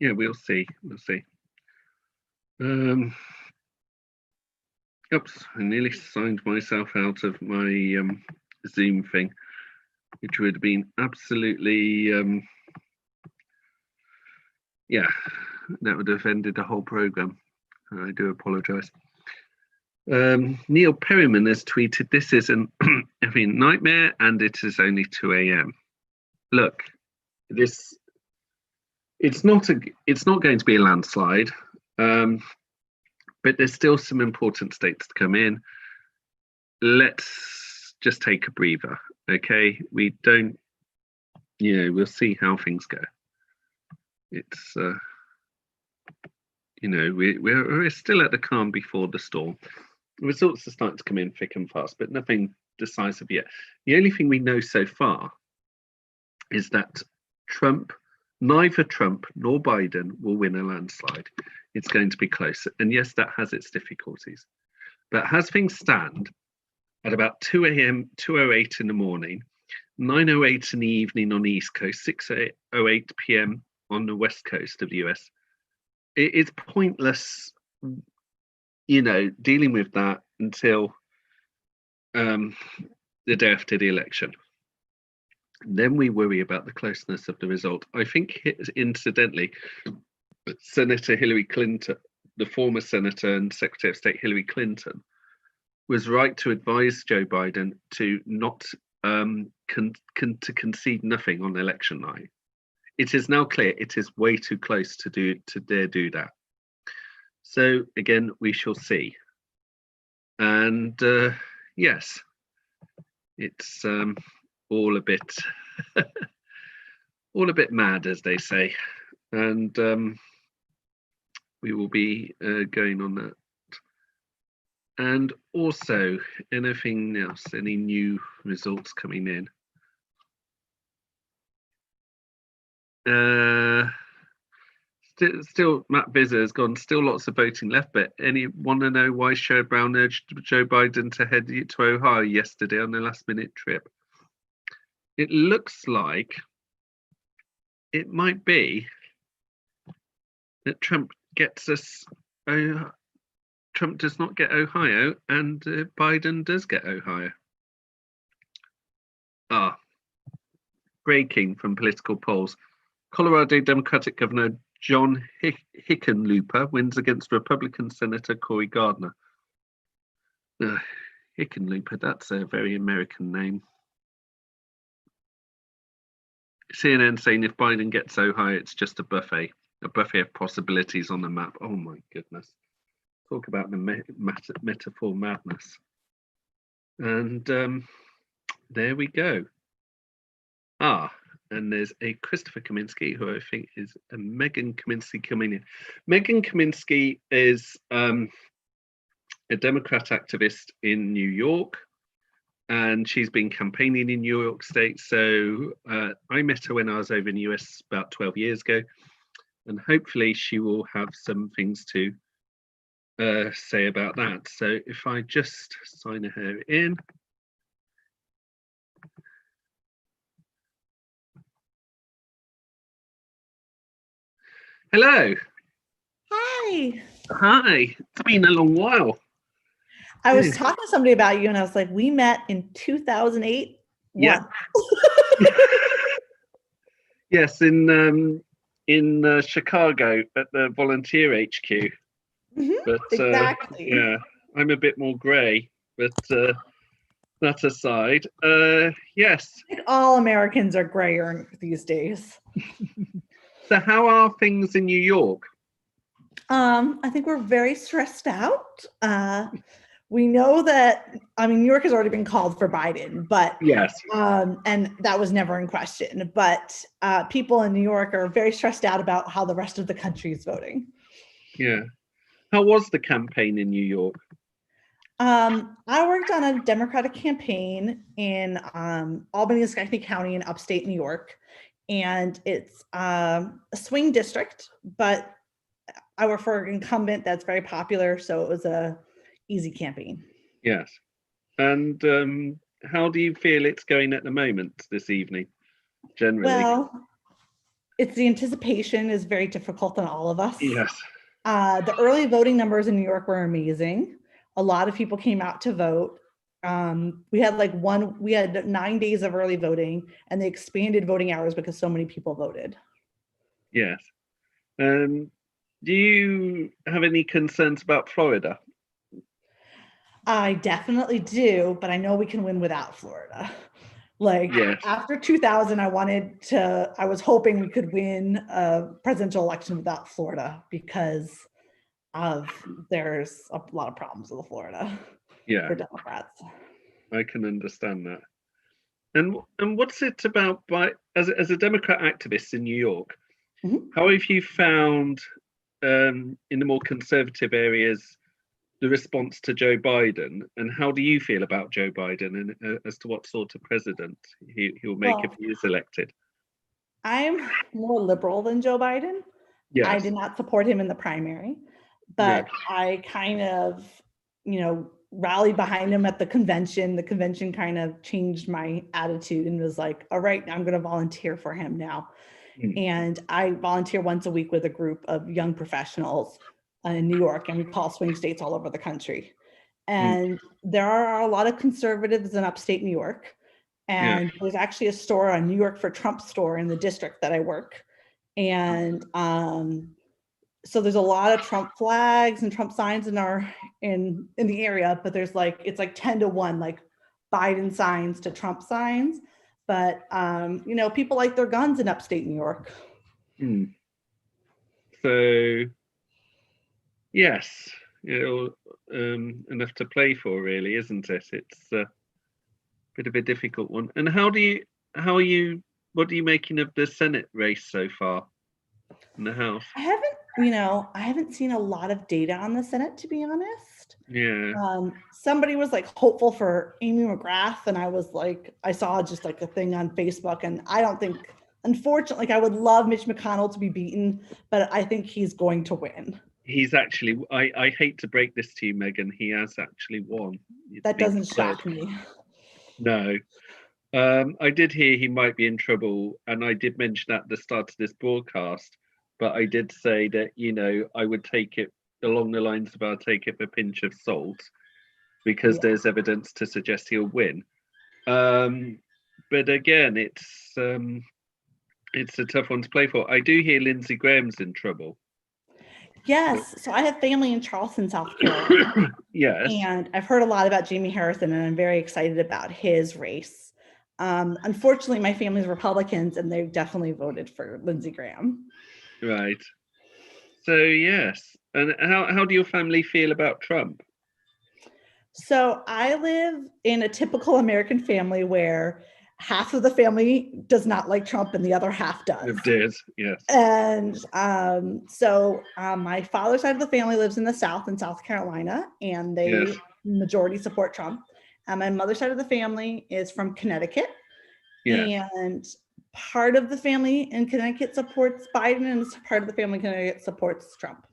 Yeah, we'll see. Oops, I nearly signed myself out of my Zoom thing, which would have been absolutely, yeah, that would have ended the whole program. I do apologise. Neil Perryman has tweeted, this is an effing nightmare and it is only 2 a.m. Look, it's not going to be a landslide, but there's still some important states to come in. Let's just take a breather, okay? We don't, we'll see how things go. It's, we're still at the calm before the storm. The results are starting to come in thick and fast, but nothing decisive yet. The only thing we know so far is that neither Trump nor Biden will win a landslide. It's going to be close. And yes, that has its difficulties. But as things stand, at about 2 a.m., 2:08 in the morning, 9:08 in the evening on the East Coast, 6:08 p.m. on the West Coast of the US, it's pointless, dealing with that until the day after the election. Then we worry about the closeness of the result. I think, incidentally, Senator Hillary Clinton, the former senator and Secretary of State Hillary Clinton, was right to advise Joe Biden to not to concede nothing on election night. It is now clear it is way too close to dare do that. So again, we shall see. And yes, it's all a bit mad, as they say, and we will be going on that. And also, anything else, any new results coming in? Still, Matt Bizzer has gone, still lots of voting left, but want to know why Sherrod Brown urged Joe Biden to head to Ohio yesterday on a last-minute trip? It looks like it might be that Trump does not get Ohio, and Biden does get Ohio. Breaking from political polls. Colorado Democratic Governor John Hickenlooper wins against Republican Senator Cory Gardner. Hickenlooper, that's a very American name. CNN saying if Biden gets Ohio, it's just a buffet of possibilities on the map. Oh my goodness. Talk about the metaphor madness. And there we go. And there's a Christopher Kaminsky, who I think is a Megan Kaminsky coming in. Megan Kaminsky is a Democrat activist in New York, and she's been campaigning in New York State. So I met her when I was over in the US about 12 years ago, and hopefully she will have some things to say about that. So if I just sign her in. Hello. Hi. Hi. It's been a long while. I was talking to somebody about you, and I was like, we met in 2008. Yeah. Yes, in Chicago at the volunteer HQ. Mm-hmm, but exactly. Yeah, I'm a bit more grey, but that aside, yes. I think all Americans are grayer these days. So how are things in New York? I think we're very stressed out. we know that, I mean, New York has already been called for Biden, but yes, and that was never in question. But people in New York are very stressed out about how the rest of the country is voting. Yeah. How was the campaign in New York? I worked on a Democratic campaign in Albany and Schenectady County in upstate New York. And it's a swing district, but I work for an incumbent that's very popular. So it was a easy campaign. Yes. And how do you feel it's going at the moment this evening, generally? Well, it's the anticipation is very difficult on all of us. Yes. The early voting numbers in New York were amazing. A lot of people came out to vote. We had 9 days of early voting, and they expanded voting hours because so many people voted. Yes. Do you have any concerns about Florida? I definitely do, but I know we can win without Florida. Like yes. After 2000, I was hoping we could win a presidential election without Florida because there's a lot of problems with Florida for Democrats. I can understand that. And what's it about as a Democrat activist in New York, how have you found in the more conservative areas the response to Joe Biden, and how do you feel about Joe Biden and as to what sort of president he will make if he is elected? I'm more liberal than Joe Biden. Yes. I did not support him in the primary, but I kind of, rallied behind him at the convention. The convention kind of changed my attitude and was like, all right, I'm going to volunteer for him now. And I volunteer once a week with a group of young professionals in New York, and we call swing states all over the country. And there are a lot of conservatives in upstate New York. And there's actually a store, a New York for Trump store in the district that I work. And so there's a lot of Trump flags and Trump signs in the area, but there's it's like 10-1, like Biden signs to Trump signs. But people like their guns in upstate New York. So yes, enough to play for, really, isn't it? It's a bit of a difficult one. And what are you making of the Senate race so far in the House? I haven't seen a lot of data on the Senate, to be honest. Yeah. Somebody was hopeful for Amy McGrath, and I saw just a thing on Facebook, and I don't think, unfortunately, I would love Mitch McConnell to be beaten, but I think he's going to win. He's actually, I hate to break this to you, Megan, he has actually won. That doesn't shock me. No. I did hear he might be in trouble, and I did mention that at the start of this broadcast, but I did say that, I would take it along the lines of I'll take it with a pinch of salt, because there's evidence to suggest he'll win. But again, it's a tough one to play for. I do hear Lindsey Graham's in trouble. Yes, so I have family in Charleston, South Carolina. Yes. And I've heard a lot about Jamie Harrison, and I'm very excited about his race. Unfortunately, my family's Republicans, and they definitely voted for Lindsey Graham. Right. So yes. And how do your family feel about Trump? So I live in a typical American family where half of the family does not like Trump and the other half does. It does, yes. And so my father's side of the family lives in the South, in South Carolina, and they majority support Trump. And my mother's side of the family is from Connecticut. And part of the family in Connecticut supports Biden, and part of the family in Connecticut supports Trump.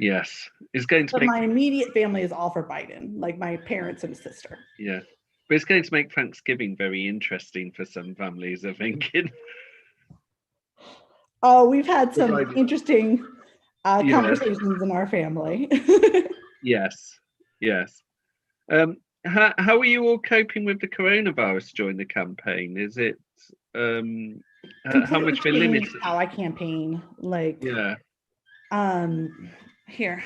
Yes. It's going to but my immediate family is all for Biden, like my parents and sister. Yeah. But it's going to make Thanksgiving very interesting for some families, I think. Oh, we've had some interesting conversations in our family. Yes. How are you all coping with the coronavirus during the campaign? Is it how much of a limit? How I campaign, here.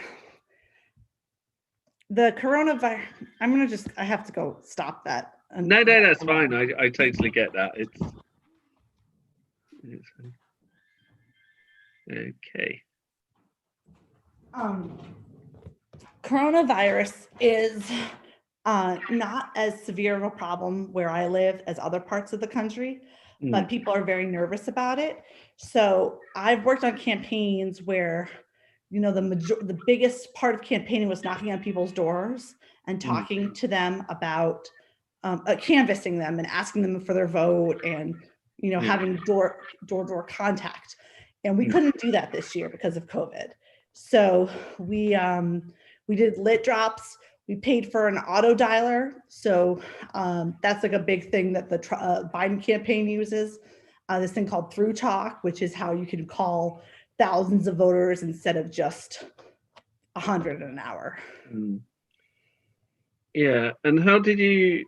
The coronavirus, I have to go stop that. No, that's fine. I totally get that. It's okay. coronavirus is not as severe of a problem where I live as other parts of the country, but people are very nervous about it. So I've worked on campaigns where, the biggest part of campaigning was knocking on people's doors and talking to them about canvassing them and asking them for their vote and, having door contact. And we couldn't do that this year because of COVID. So we did lit drops. We paid for an auto dialer. So that's like a big thing that the Biden campaign uses. This thing called Through Talk, which is how you can call thousands of voters instead of just 100 an hour. Yeah. And how did you,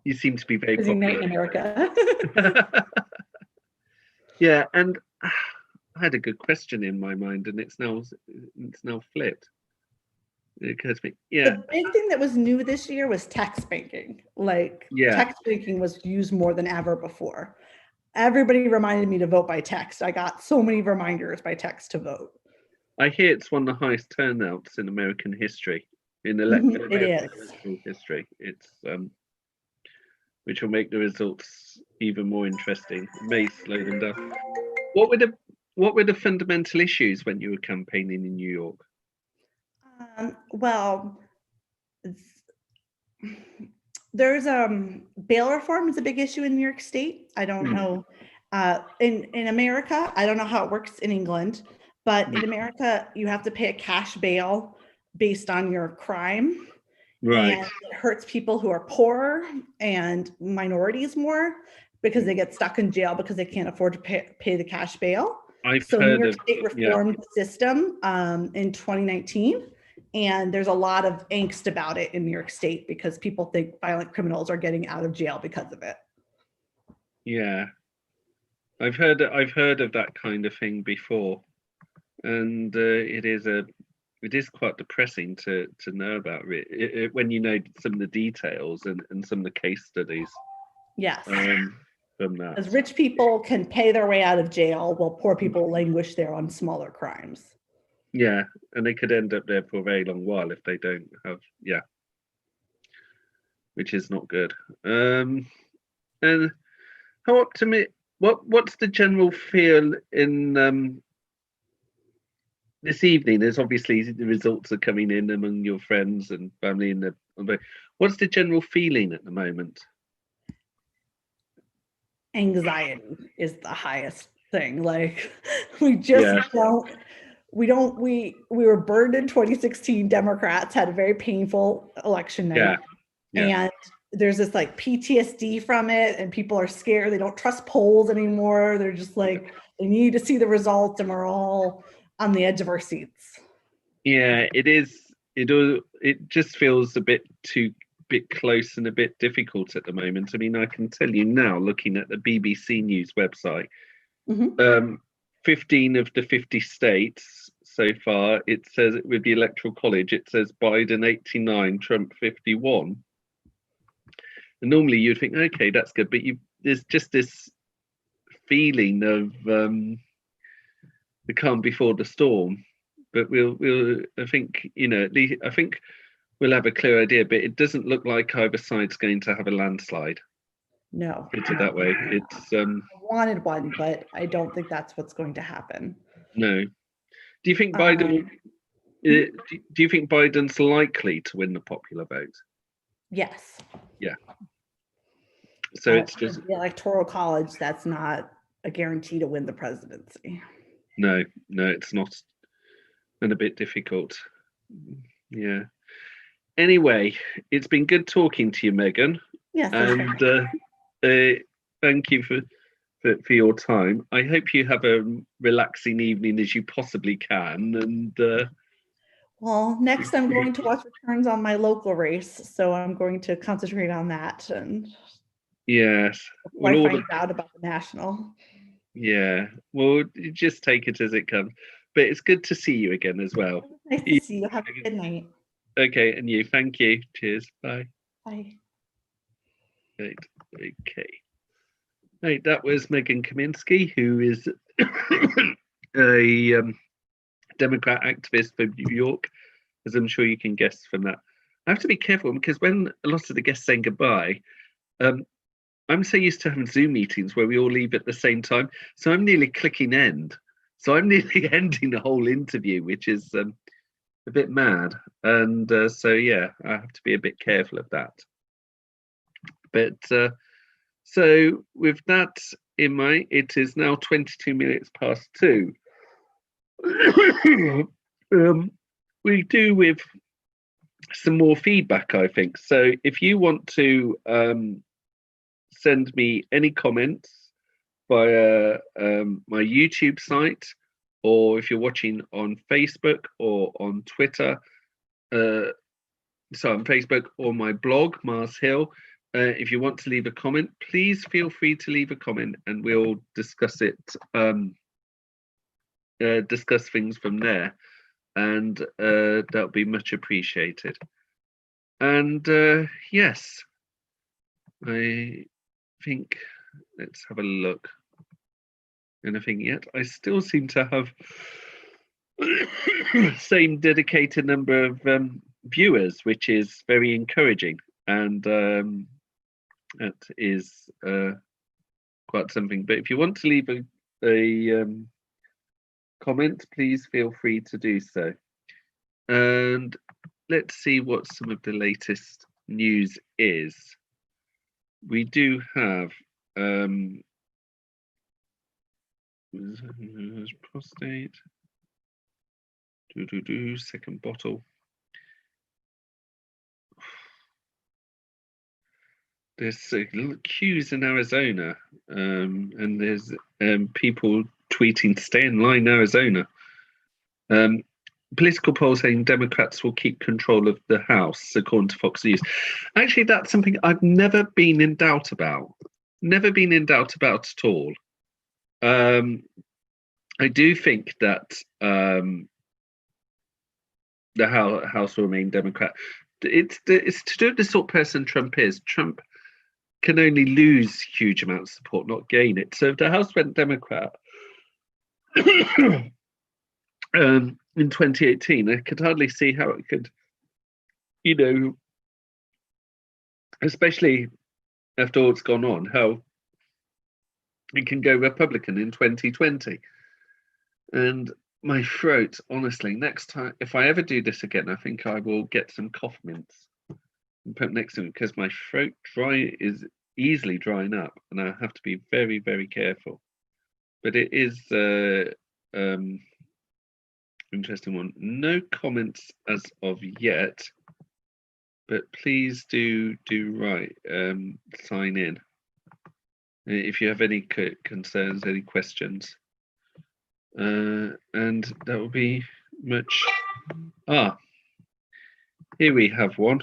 you seem to be very popular. Night in America. Yeah. And I had a good question in my mind, and it's now flipped. It occurs to me. Yeah. The big thing that was new this year was text banking. Text banking was used more than ever before. Everybody reminded me to vote by text. I got so many reminders by text to vote. I hear it's one of the highest turnouts in American history, in electoral history. It's which will make the results even more interesting. It may slow them down. What were the fundamental issues when you were campaigning in New York? Well, there's bail reform is a big issue in New York State. I don't know in America. I don't know how it works in England, but in America, you have to pay a cash bail based on your crime. Right. And it hurts people who are poor and minorities more because they get stuck in jail because they can't afford to pay the cash bail. New York State reformed the system in 2019. And there's a lot of angst about it in New York State because people think violent criminals are getting out of jail because of it. Yeah, I've heard of that kind of thing before, and it is quite depressing to know about it when you know some of the details and some of the case studies. Yes. From that. As rich people can pay their way out of jail, while poor people languish there on smaller crimes. Yeah, and they could end up there for a very long while if they don't have, which is not good. And how optimistic? What's the general feel in this evening? There's obviously the results are coming in among your friends and family, what's the general feeling at the moment? Anxiety is the highest thing. We just don't. We were burned in 2016. Democrats had a very painful election night. And there's this PTSD from it, and people are scared. They don't trust polls anymore. They're just they need to see the results, and we're all on the edge of our seats. Yeah, it is. It just feels a bit close and a bit difficult at the moment. I mean, I can tell you now, looking at the BBC News website, 15 of the 50 states so far, it says with the Electoral College, it says Biden 89, Trump 51. And normally you'd think, okay, that's good, but there's just this feeling of the calm before the storm. But I think I think we'll have a clear idea. But it doesn't look like either side's going to have a landslide. No, put it that way. It's I wanted one, but I don't think that's what's going to happen. No. Do you think Biden? Do you think Biden's likely to win the popular vote? Yes. Yeah. So it's just the Electoral College. That's not a guarantee to win the presidency. No, it's not, and a bit difficult. Yeah. Anyway, it's been good talking to you, Megan. Yes. And thank you for your time. I hope you have a relaxing evening as you possibly can. And well, next I'm going to watch returns on my local race, so I'm going to concentrate on that. And yes, I find out about the national. Yeah, well, just take it as it comes. But it's good to see you again as well. Nice to see you. Have a good night. Okay, and you. Thank you. Cheers. Bye. Bye. Right. Okay. Right, that was Megan Kaminsky, who is a Democrat activist from New York, as I'm sure you can guess from that. I have to be careful because when a lot of the guests saying goodbye, I'm so used to having Zoom meetings where we all leave at the same time. So I'm nearly clicking end. So I'm nearly ending the whole interview, which is a bit mad. And so, yeah, I have to be a bit careful of that. But so with that in mind, it is now 22 minutes past 2. We do with some more feedback, I think. So if you want to send me any comments via my YouTube site, or if you're watching on Facebook or on Twitter, so on Facebook or my blog, Mars Hill, if you want to leave a comment, please feel free to leave a comment and we'll discuss it, discuss things from there. And that'll be much appreciated. And yes, I think, let's have a look. Anything yet? I still seem to have same dedicated number of viewers, which is very encouraging, and that is quite something. But if you want to leave a comment, please feel free to do so. And let's see what some of the latest news is. We do have prostate. Second bottle. There's queues in Arizona, and there's people tweeting, "Stay in line, Arizona." Political polls saying Democrats will keep control of the House, according to Fox News. Actually, that's something I've never been in doubt about. Never been in doubt about at all. I do think that the House will remain Democrat. It's to do with the sort of person Trump is. Trump can only lose huge amounts of support, not gain it. So if the House went Democrat in 2018, I could hardly see how it could, especially after all that's gone on, how it can go Republican in 2020. And my throat, honestly, next time, if I ever do this again, I think I will get some cough mints and put next to it, because my throat is easily drying up and I have to be very, very careful. But it is interesting one. No comments as of yet, but please do write, sign in if you have any concerns, any questions, and that will be much. Here we have one.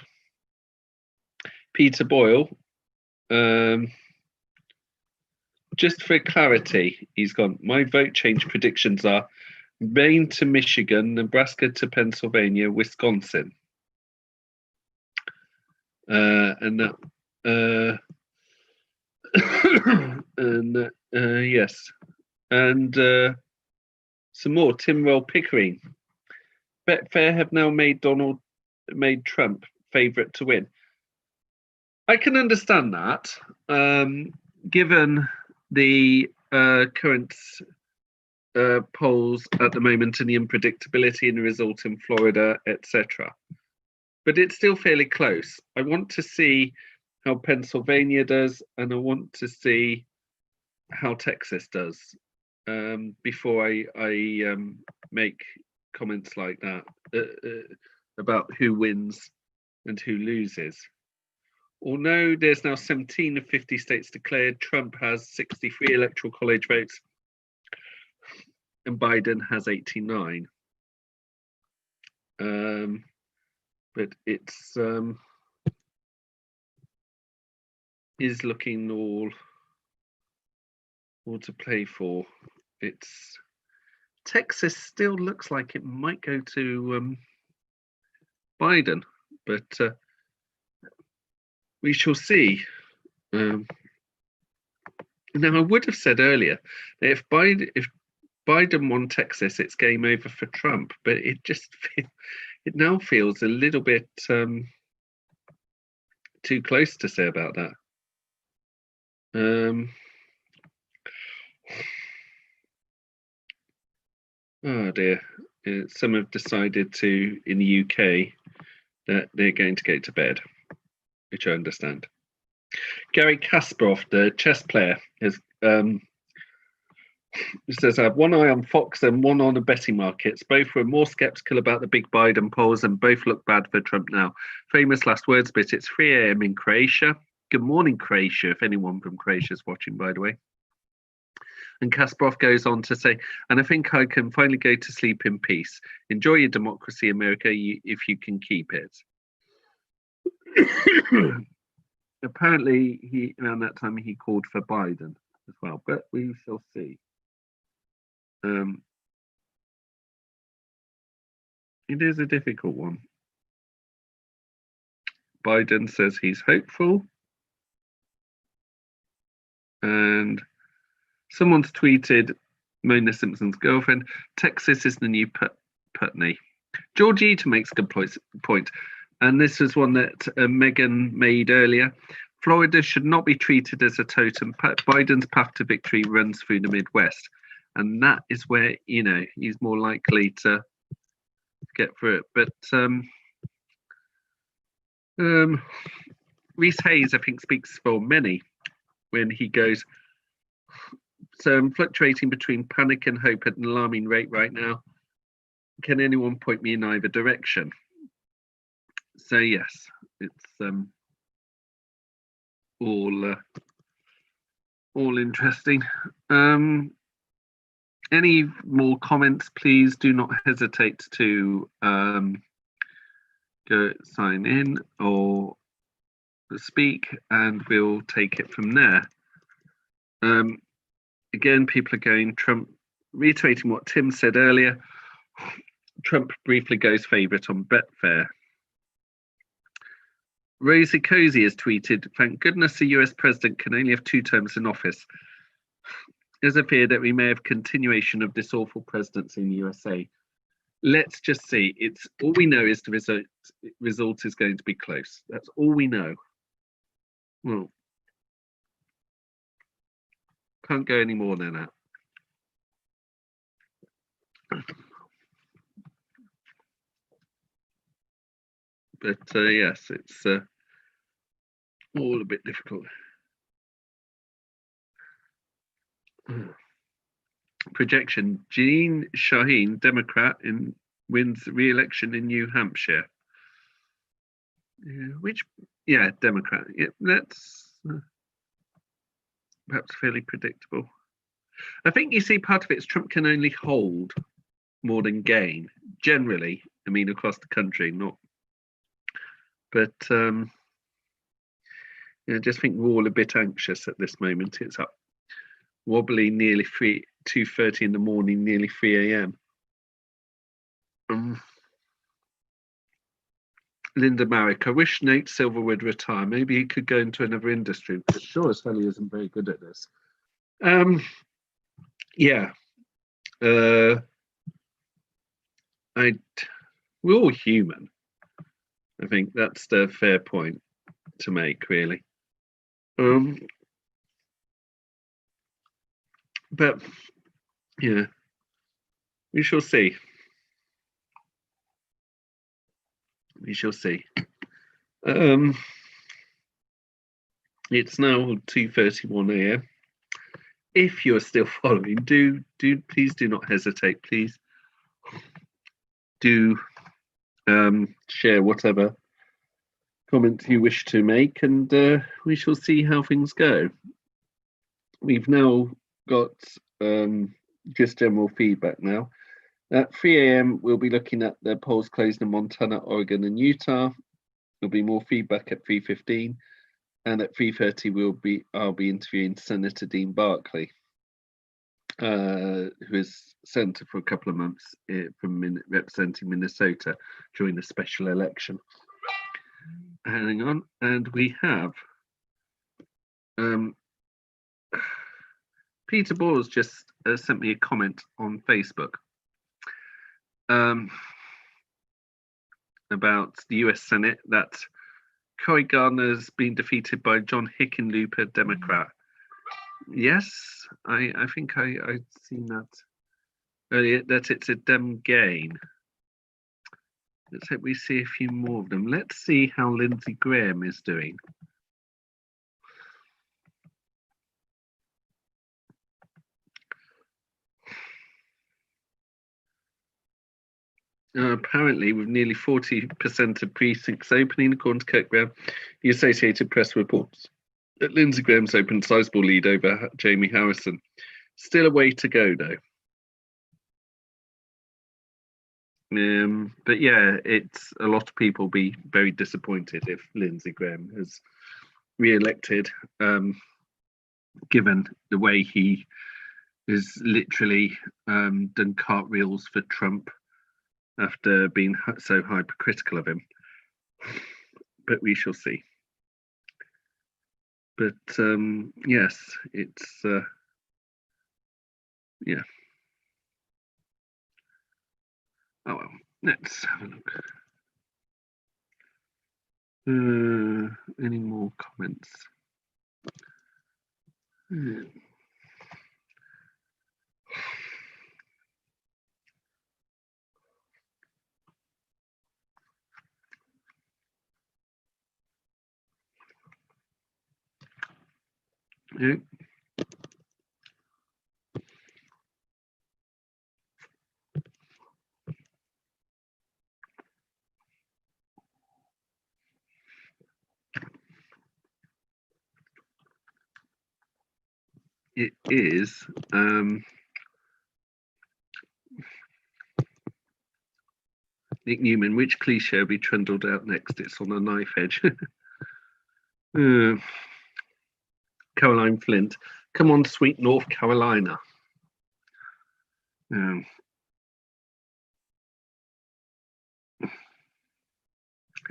Peter Boyle. Just for clarity, he's gone. My vote change predictions are Maine to Michigan, Nebraska to Pennsylvania, Wisconsin. And that, yes, and some more. Tim Roll Pickering. Betfair have now made Trump favourite to win. I can understand that, given the current polls at the moment and the unpredictability in the result in Florida, etc. But it's still fairly close. I want to see how Pennsylvania does, and I want to see how Texas does before I make comments like that about who wins and who loses. Although there's now 17 of 50 states declared, Trump has 63 electoral college votes and Biden has 89. But it's is looking all to play for. It's Texas still looks like it might go to Biden, but we shall see. Now, I would have said earlier that if Biden won Texas, it's game over for Trump. But it now feels a little bit too close to say about that. Oh dear. Some have decided to, in the UK, that they're going to go to bed, which I understand. Garry Kasparov, the chess player, has says, I have one eye on Fox and one on the betting markets. Both were more skeptical about the big Biden polls and both look bad for Trump now. Famous last words, but it's 3 a.m. in Croatia. Good morning, Croatia, if anyone from Croatia is watching, by the way. And Kasparov goes on to say, and I think I can finally go to sleep in peace. Enjoy your democracy, America, if you can keep it. Apparently, around that time, he called for Biden as well, but we shall see. It is a difficult one. Biden says he's hopeful. And someone's tweeted, Mona Simpson's girlfriend, Texas is the new Putney. George Eaton makes a good point. And this is one that Megan made earlier. Florida should not be treated as a totem. Biden's path to victory runs through the Midwest. And that is where, he's more likely to get through it. But Reese Hayes, I think, speaks for many when he goes, so I'm fluctuating between panic and hope at an alarming rate right now. Can anyone point me in either direction? So yes, it's all interesting. Any more comments, please do not hesitate to go sign in or speak, and we'll take it from there. Again, people are going, Trump, reiterating what Tim said earlier, Trump briefly goes favourite on Betfair. Rosie Cozy has tweeted, thank goodness the US president can only have 2 terms in office. There's a fear that we may have continuation of this awful presidency in the USA. Let's just see. It's all we know is the result is going to be close. That's all we know. Well, can't go any more than that. But yes, it's all a bit difficult. Projection: Jeanne Shaheen, Democrat, wins re-election in New Hampshire. Democrat. Yeah, that's perhaps fairly predictable. I think you see part of it is Trump can only hold more than gain. Generally, I mean, across the country, not. But I just think we're all a bit anxious at this moment. It's up wobbly, nearly 2:30 in the morning, nearly 3 a.m. Linda Marrick, I wish Nate Silver would retire. Maybe he could go into another industry, but sure as hell he isn't very good at this. We're all human. I think that's the fair point to make, really. But yeah, we shall see. We shall see. It's now 2:31 a.m. If you're still following, please do not hesitate. Please do share whatever comments you wish to make, and we shall see how things go. We've now got just general feedback now. At 3 a.m. we'll be looking at the polls closed in Montana, Oregon, and Utah. There'll be more feedback at 3:15, and at 3:30 I'll be interviewing Senator Dean Barkley, who is senator for a couple of months representing Minnesota during the special election. Hang on, and we have Peter Bores just sent me a comment on Facebook about the US Senate that Cory Gardner's been defeated by John Hickenlooper, Democrat. Yes, I think I'd seen that earlier, that it's a Dem gain. Let's hope we see a few more of them. Let's see how Lindsey Graham is doing. Apparently, with nearly 40% of precincts opening, according to Kirk Brown, the Associated Press reports that Lindsey Graham's opened a sizable lead over Jamie Harrison. Still a way to go, though. But yeah, it's a lot of people be very disappointed if Lindsey Graham is re-elected, given the way he is literally done cartwheels for Trump after being so hypercritical of him. But we shall see. But yes, it's yeah. Oh well, let's have a look. Any more comments? Yeah. It is Nick Newman. Which cliche will be trundled out next? It's on a knife edge. Caroline Flint. Come on, sweet North Carolina. How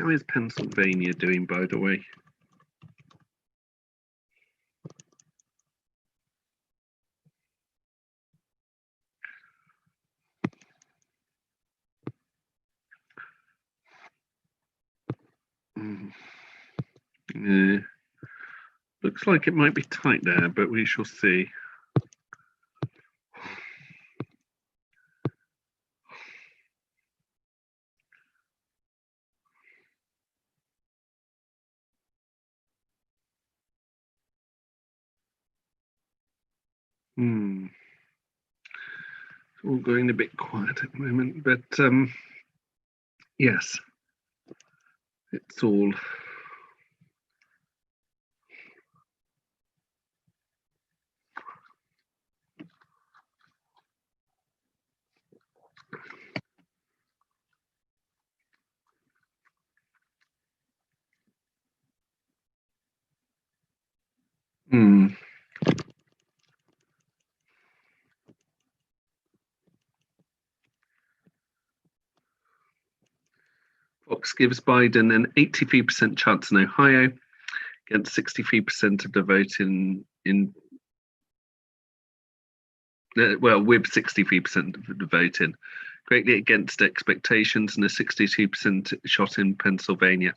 is Pennsylvania doing, by the way? Looks like it might be tight there, but we shall see. It's all going a bit quiet at the moment, but yes, it's all. Fox gives Biden an 83% chance in Ohio against 63% of the vote with 63% of the vote in, greatly against expectations, and a 62% shot in Pennsylvania.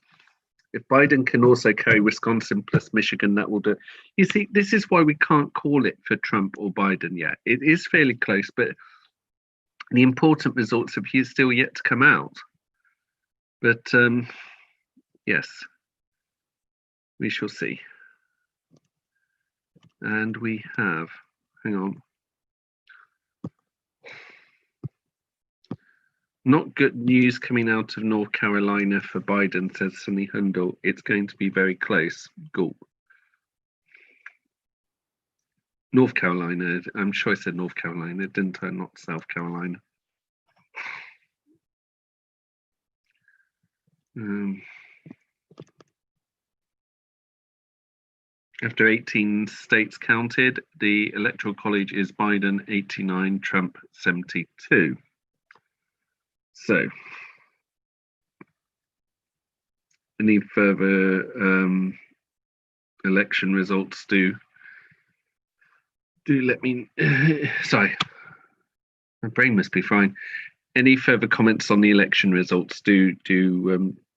If Biden can also carry Wisconsin plus Michigan, that will do. You see, this is why we can't call it for Trump or Biden yet. It is fairly close, but the important results have still yet to come out. But yes, we shall see. And we have, hang on. Not good news coming out of North Carolina for Biden, says Sonny Hundle. It's going to be very close. Gulp. North Carolina, I'm sure I said North Carolina, didn't I? Not South Carolina. After 18 states counted, the Electoral College is Biden 89, Trump 72. So, any further election results do do let me. Sorry, my brain must be frying. Any further comments on the election results? Do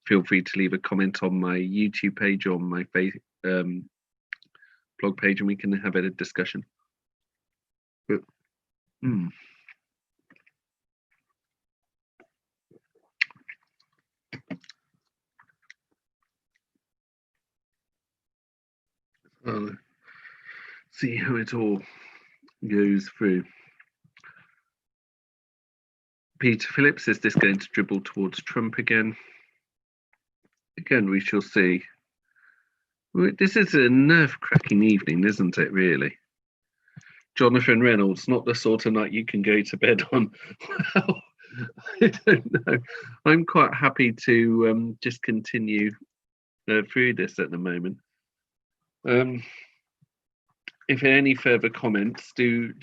feel free to leave a comment on my YouTube page or on my blog page, and we can have a discussion. But, see how it all goes through. Peter Phillips, is this going to dribble towards Trump again? Again, we shall see. This is a nerve-cracking evening, isn't it, really? Jonathan Reynolds, not the sort of night you can go to bed on. Well, I don't know. I'm quite happy to just continue through this at the moment. If any further comments, do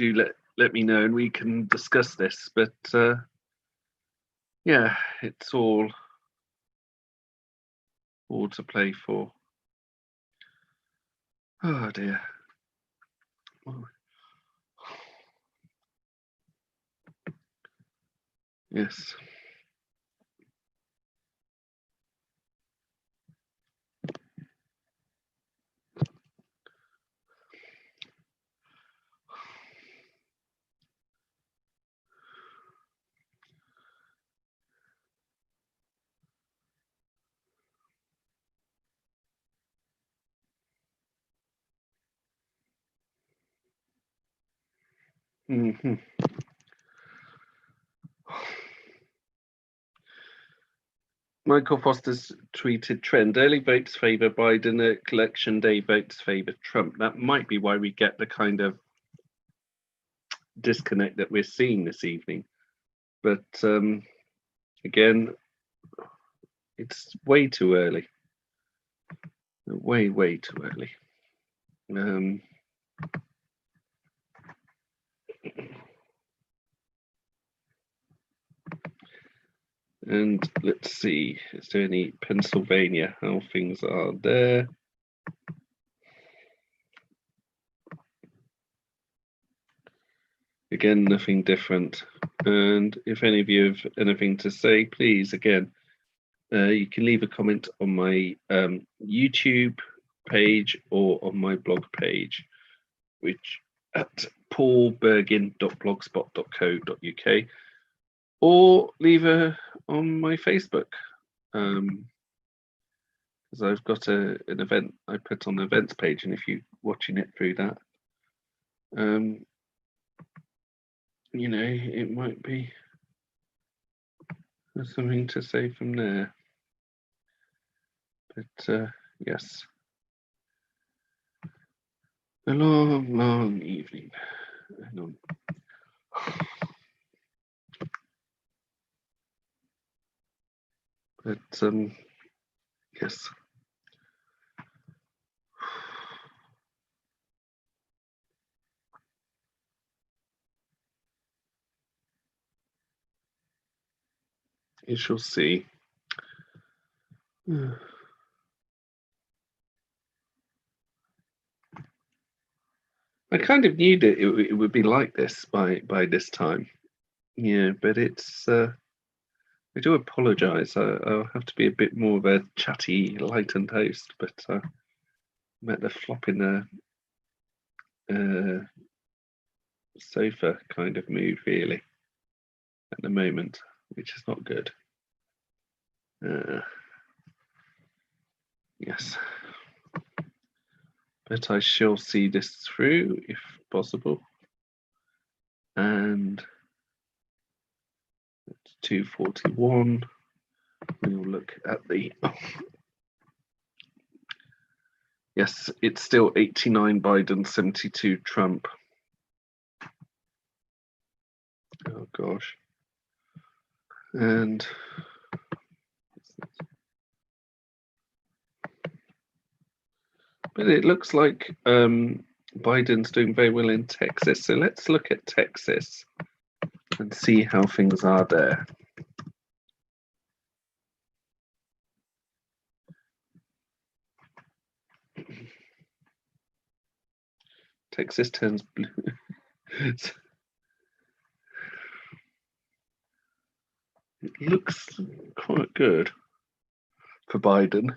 let me know and we can discuss this. But yeah, it's all to play for. Oh dear. Oh. Yes. Mm-hmm. Michael Foster's tweeted trend: early votes favour Biden, election day votes favour Trump. That might be why we get the kind of disconnect that we're seeing this evening. But again, it's way too early. Way too early. And let's see, is there any Pennsylvania, how things are there? Again, nothing different. And if any of you have anything to say, please, again, you can leave a comment on my YouTube page or on my blog page, which at paulbergin.blogspot.co.uk, or leave a on my Facebook, because I've got an event I put on the events page, and if you're watching it through that, you know, it might be something to say from there. But yes, a long evening. But yes. You shall see. I kind of knew that it would be like this by this time. Yeah, but it's I do apologise. I'll have to be a bit more of a chatty, lightened host, but I'm at the flop in the sofa kind of mood, really, at the moment, which is not good. Yes. But I shall see this through if possible. And it's 2:41. We'll look at the. Yes, it's still 89 Biden, 72 Trump. Oh gosh. And but it looks like Biden's doing very well in Texas. So let's look at Texas and see how things are there. Texas turns blue. It looks quite good for Biden.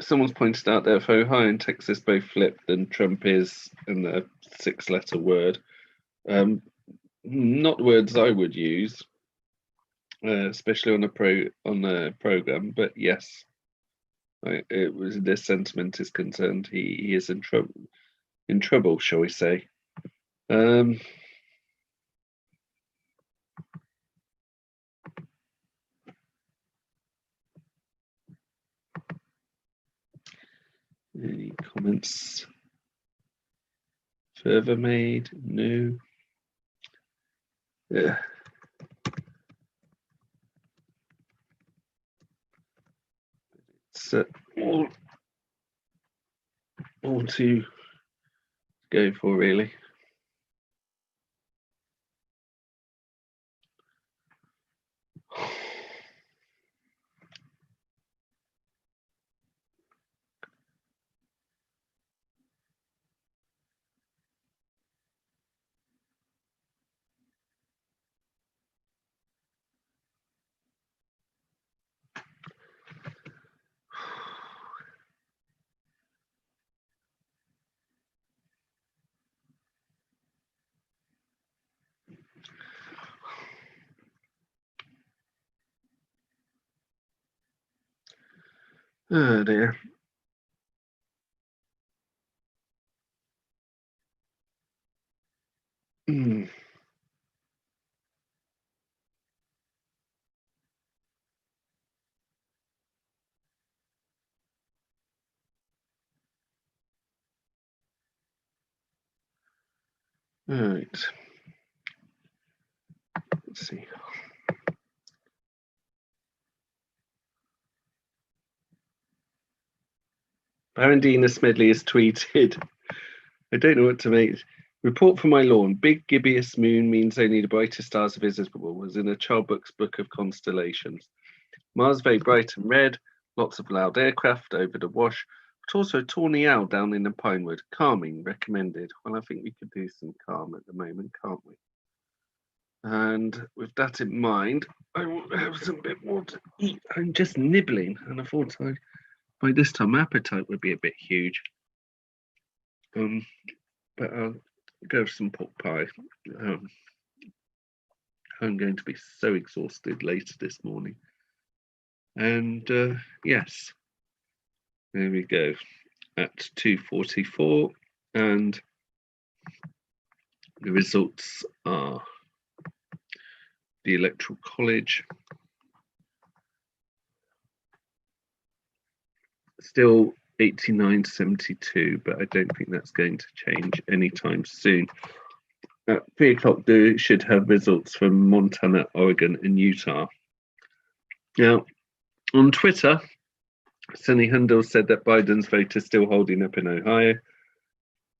Someone's pointed out that if Ohio and Texas both flip, then Trump is in the 6-letter word. Not words I would use, especially on a program. But yes, this sentiment is concerned. He is in trouble. In trouble, shall we say? Any comments further made? No. Yeah. It's all to go for, really. Oh dear. All right. Let's see. Barandina Smedley has tweeted, I don't know what to make. Report from my lawn. Big gibbous moon means only the brightest stars are visible, as in a child book's book of constellations. Mars very bright and red, lots of loud aircraft over the wash, but also a tawny owl down in the pinewood. Calming, recommended. Well, I think we could do some calm at the moment, can't we? And with that in mind, I will have some bit more to eat. I'm just nibbling, and I thought by this time my appetite would be a bit huge. But I'll go for some pork pie. I'm going to be so exhausted later this morning. And yes, there we go at 2:44, and the results are the Electoral College. Still 89-72, but I don't think that's going to change anytime soon. At 3 o'clock, they should have results from Montana, Oregon, and Utah. Now, on Twitter, Sonny Hundle said that Biden's vote is still holding up in Ohio.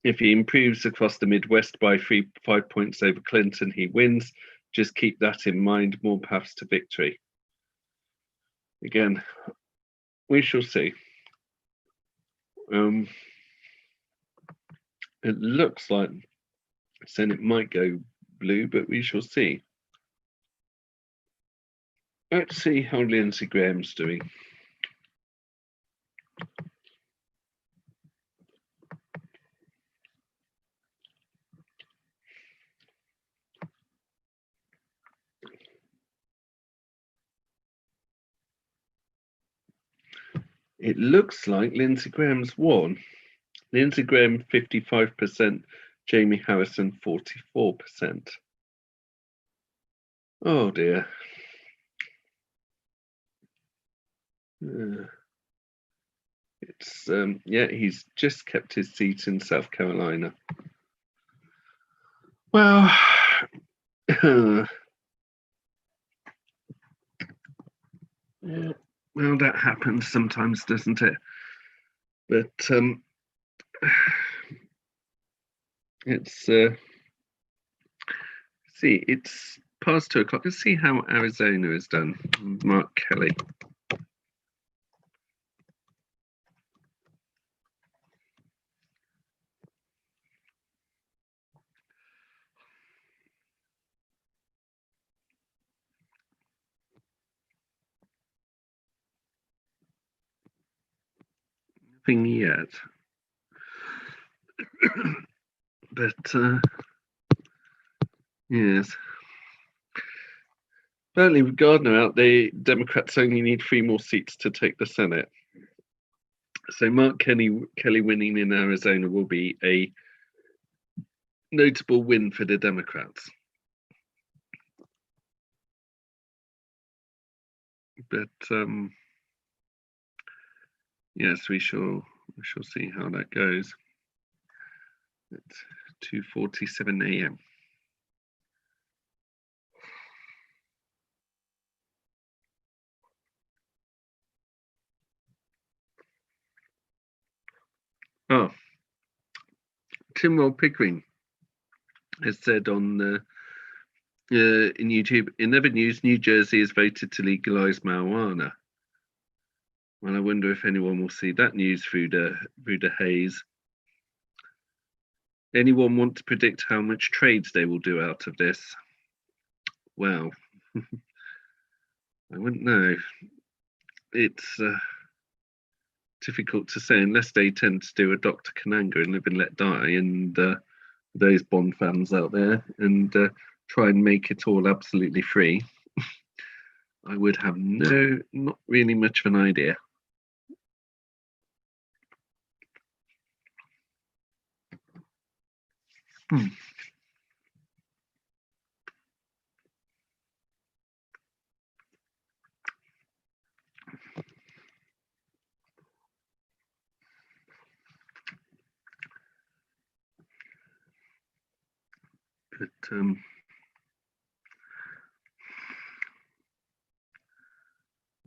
If he improves across the Midwest by 5 points over Clinton, he wins. Just keep that in mind. More paths to victory. Again, we shall see. It looks like Senate might go blue, but we shall see. Let's see how Lindsey Graham's doing. It looks like Lindsey Graham's won. Lindsey Graham 55%, Jamie Harrison 44%. Oh dear. It's yeah, he's just kept his seat in South Carolina. Well, yeah. Well, that happens sometimes, doesn't it? But it's it's past 2 o'clock. Let's see how Arizona has done. Mark Kelly. Nothing yet. But yes. Apparently with Gardner out, the Democrats only need 3 more seats to take the Senate. So Mark Kelly winning in Arizona will be a notable win for the Democrats. But yes, we shall see how that goes. It's 2:47 a.m. Oh, Tim Pickering has said on in YouTube, in other news, New Jersey has voted to legalize marijuana. Well, I wonder if anyone will see that news through the haze. Anyone want to predict how much trades they will do out of this? Well, I wouldn't know. It's difficult to say unless they tend to do a Dr. Kananga and live and let die, and those Bond fans out there, and try and make it all absolutely free. I would have not really much of an idea. But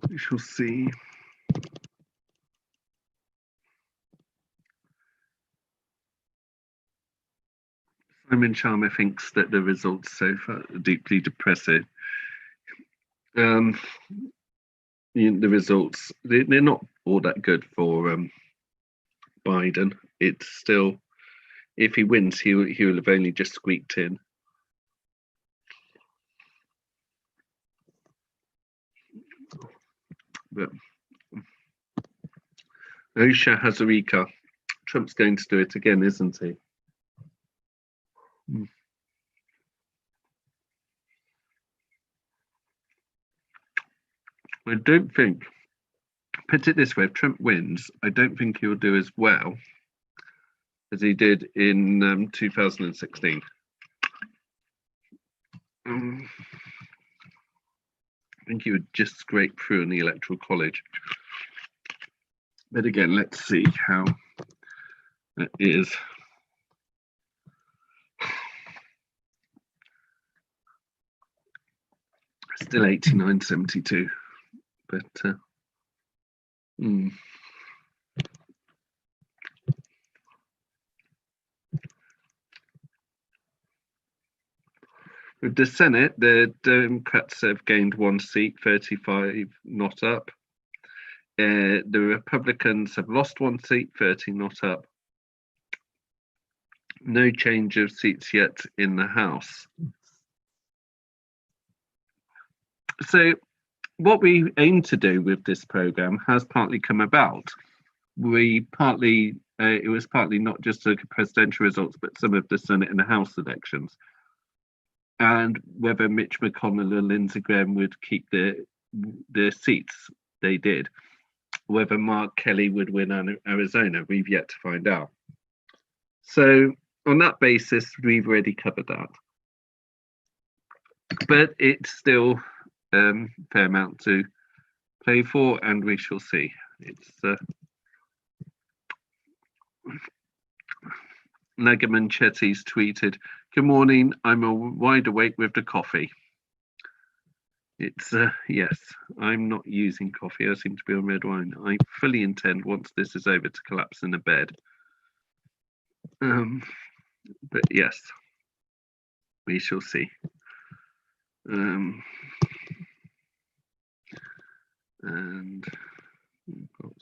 we shall see. Simon Sharma thinks that the results so far are deeply depressive. The results, they're not all that good for Biden. It's still, if he wins, he will have only just squeaked in. But Osha Hazarika, Trump's going to do it again, isn't he? I don't think, put it this way, if Trump wins, I don't think he'll do as well as he did in 2016. I think he would just scrape through in the Electoral College. But again, let's see how it is. Still 89-72, but With the Senate, the Democrats have gained 1 seat, 35 not up. The Republicans have lost 1 seat, 30 not up. No change of seats yet in the House. So what we aim to do with this program has partly come about. It was partly not just the presidential results, but some of the Senate and the House elections. And whether Mitch McConnell and Lindsey Graham would keep their seats, they did. Whether Mark Kelly would win Arizona, we've yet to find out. So on that basis, we've already covered that. But it's still fair amount to play for, and we shall see. It's Nagaman Chetty's tweeted, "Good morning, I'm wide awake with the coffee." It's yes, I'm not using coffee. I seem to be on red wine. I fully intend, once this is over, to collapse in a bed. But yes, we shall see. And we've got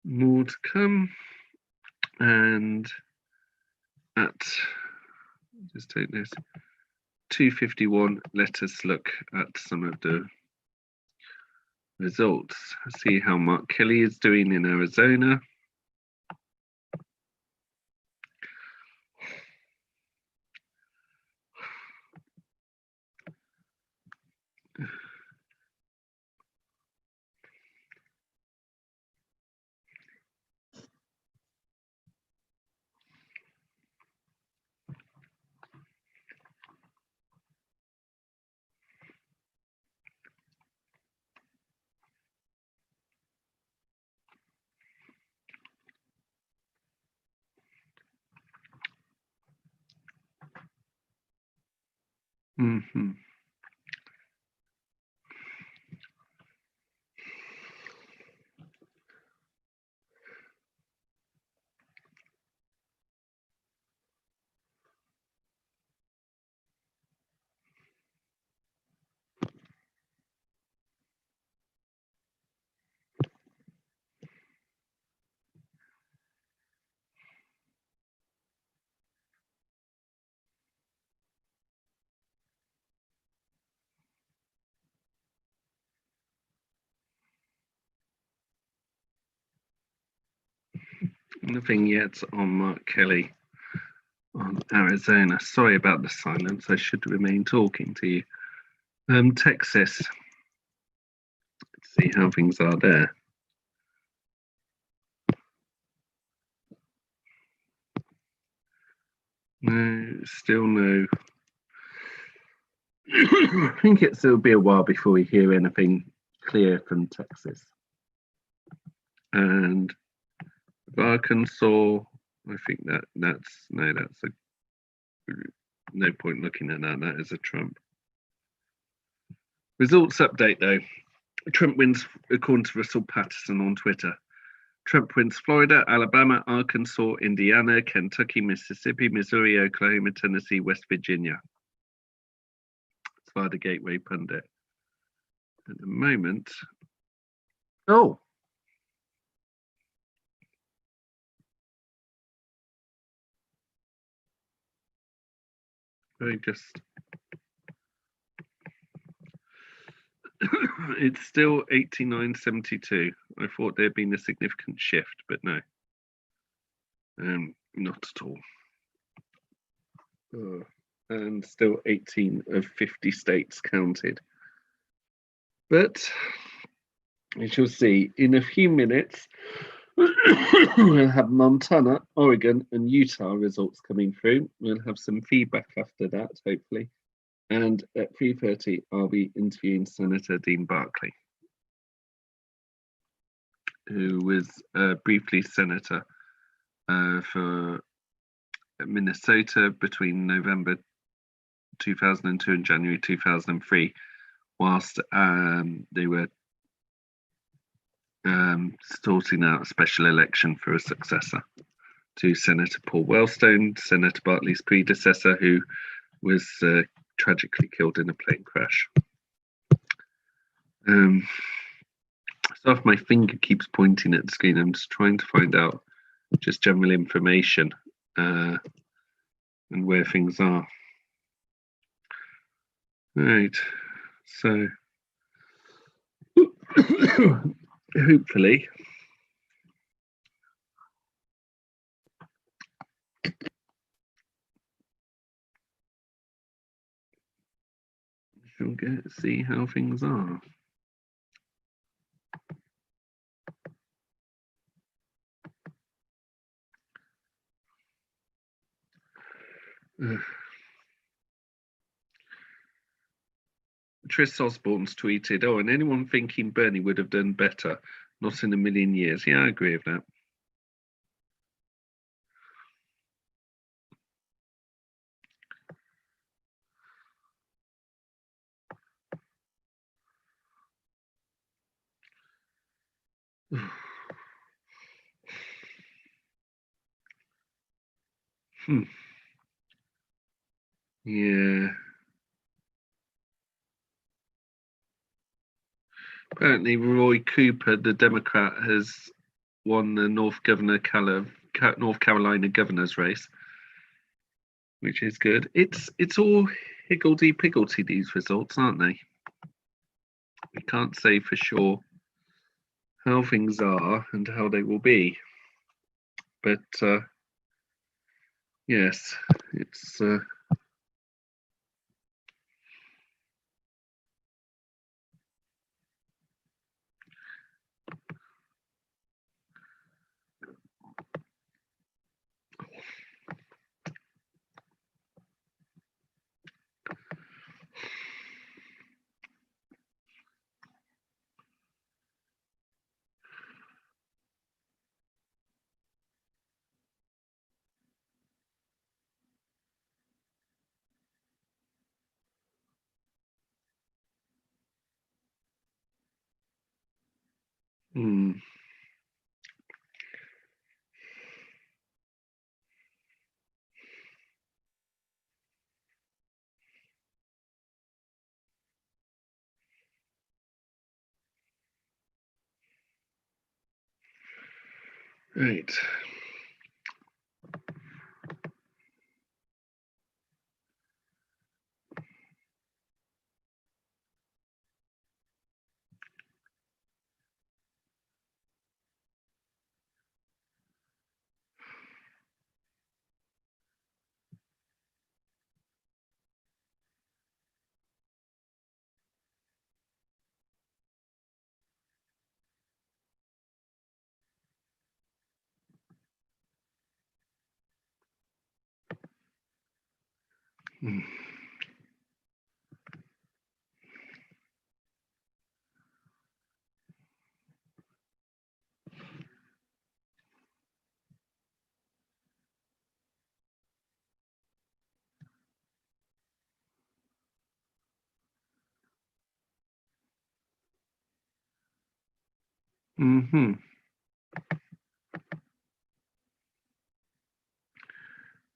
more to come. And at, just take this, 2:51, let us look at some of the results. See how Mark Kelly is doing in Arizona. Mm-hmm. Nothing yet on Mark Kelly on Arizona. Sorry about the silence. I should remain talking to you. Texas. Let's see how things are there. No, still no. I think it'll be a while before we hear anything clear from Texas. And Arkansas, I think that's no point looking at that. That is a Trump. Results update though. Trump wins according to Russell Patterson on Twitter. Trump wins Florida, Alabama, Arkansas, Indiana, Kentucky, Mississippi, Missouri, Oklahoma, Tennessee, West Virginia. As far the Gateway Pundit. At the moment, oh. I just it's still 89.72. I thought there'd been a significant shift, but no. Not at all. And still 18 of 50 states counted. But we shall see. In a few minutes, we'll have Montana, Oregon, and Utah results coming through. We'll have some feedback after that, hopefully. And at 3:30, I'll be interviewing Senator Dean Barkley, who was briefly senator for Minnesota between November 2002 and January 2003, whilst they were sorting out a special election for a successor to Senator Paul Wellstone, Senator Barkley's predecessor, who was tragically killed in a plane crash. So if my finger keeps pointing at the screen, I'm just trying to find out just general information and where things are. Right, so hopefully we'll get to see how things are. Tris Osborne's tweeted, "Oh, and anyone thinking Bernie would have done better? Not in a million years." Yeah, I agree with that. Yeah. Apparently, Roy Cooper, the Democrat, has won the North Carolina governor's race, which is good. It's all higgledy-piggledy, these results, aren't they? We can't say for sure how things are and how they will be. But yes, it's right.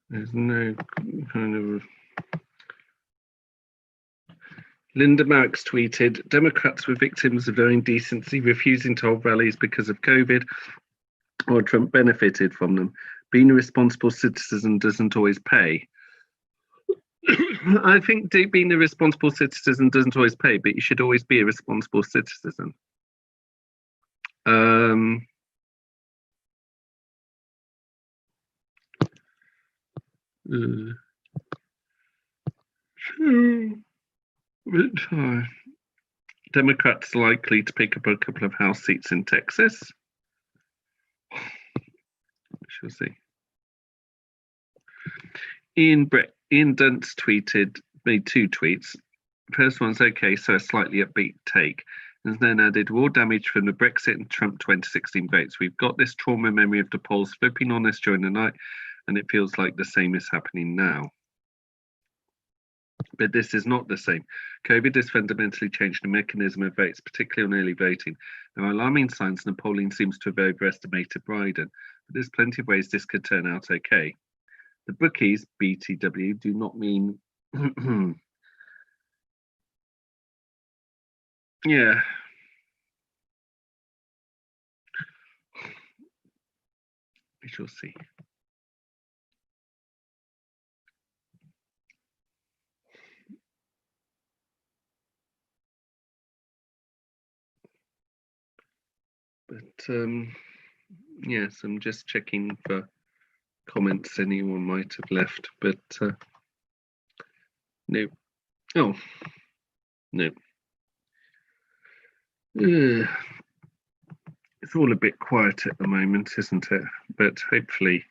There's no kind of. Linda Marks tweeted, Democrats were victims of their indecency, refusing to hold rallies because of COVID, or Trump benefited from them. Being a responsible citizen doesn't always pay. I think being a responsible citizen doesn't always pay, but you should always be a responsible citizen. Democrats likely to pick up a couple of House seats in Texas. Shall see. Ian Dunce made two tweets. The first one's okay, so a slightly upbeat take. And then added, war damage from the Brexit and Trump 2016 votes. We've got this trauma memory of the polls flipping on us during the night, and it feels like the same is happening now. But this is not the same. COVID has fundamentally changed the mechanism of votes, particularly on early voting. There are alarming signs and the polling seems to have overestimated Biden, but there's plenty of ways this could turn out okay. The bookies, BTW, do not mean... yeah. We shall see. But yes, I'm just checking for comments anyone might have left, but no. Oh, no. It's all a bit quiet at the moment, isn't it? But hopefully.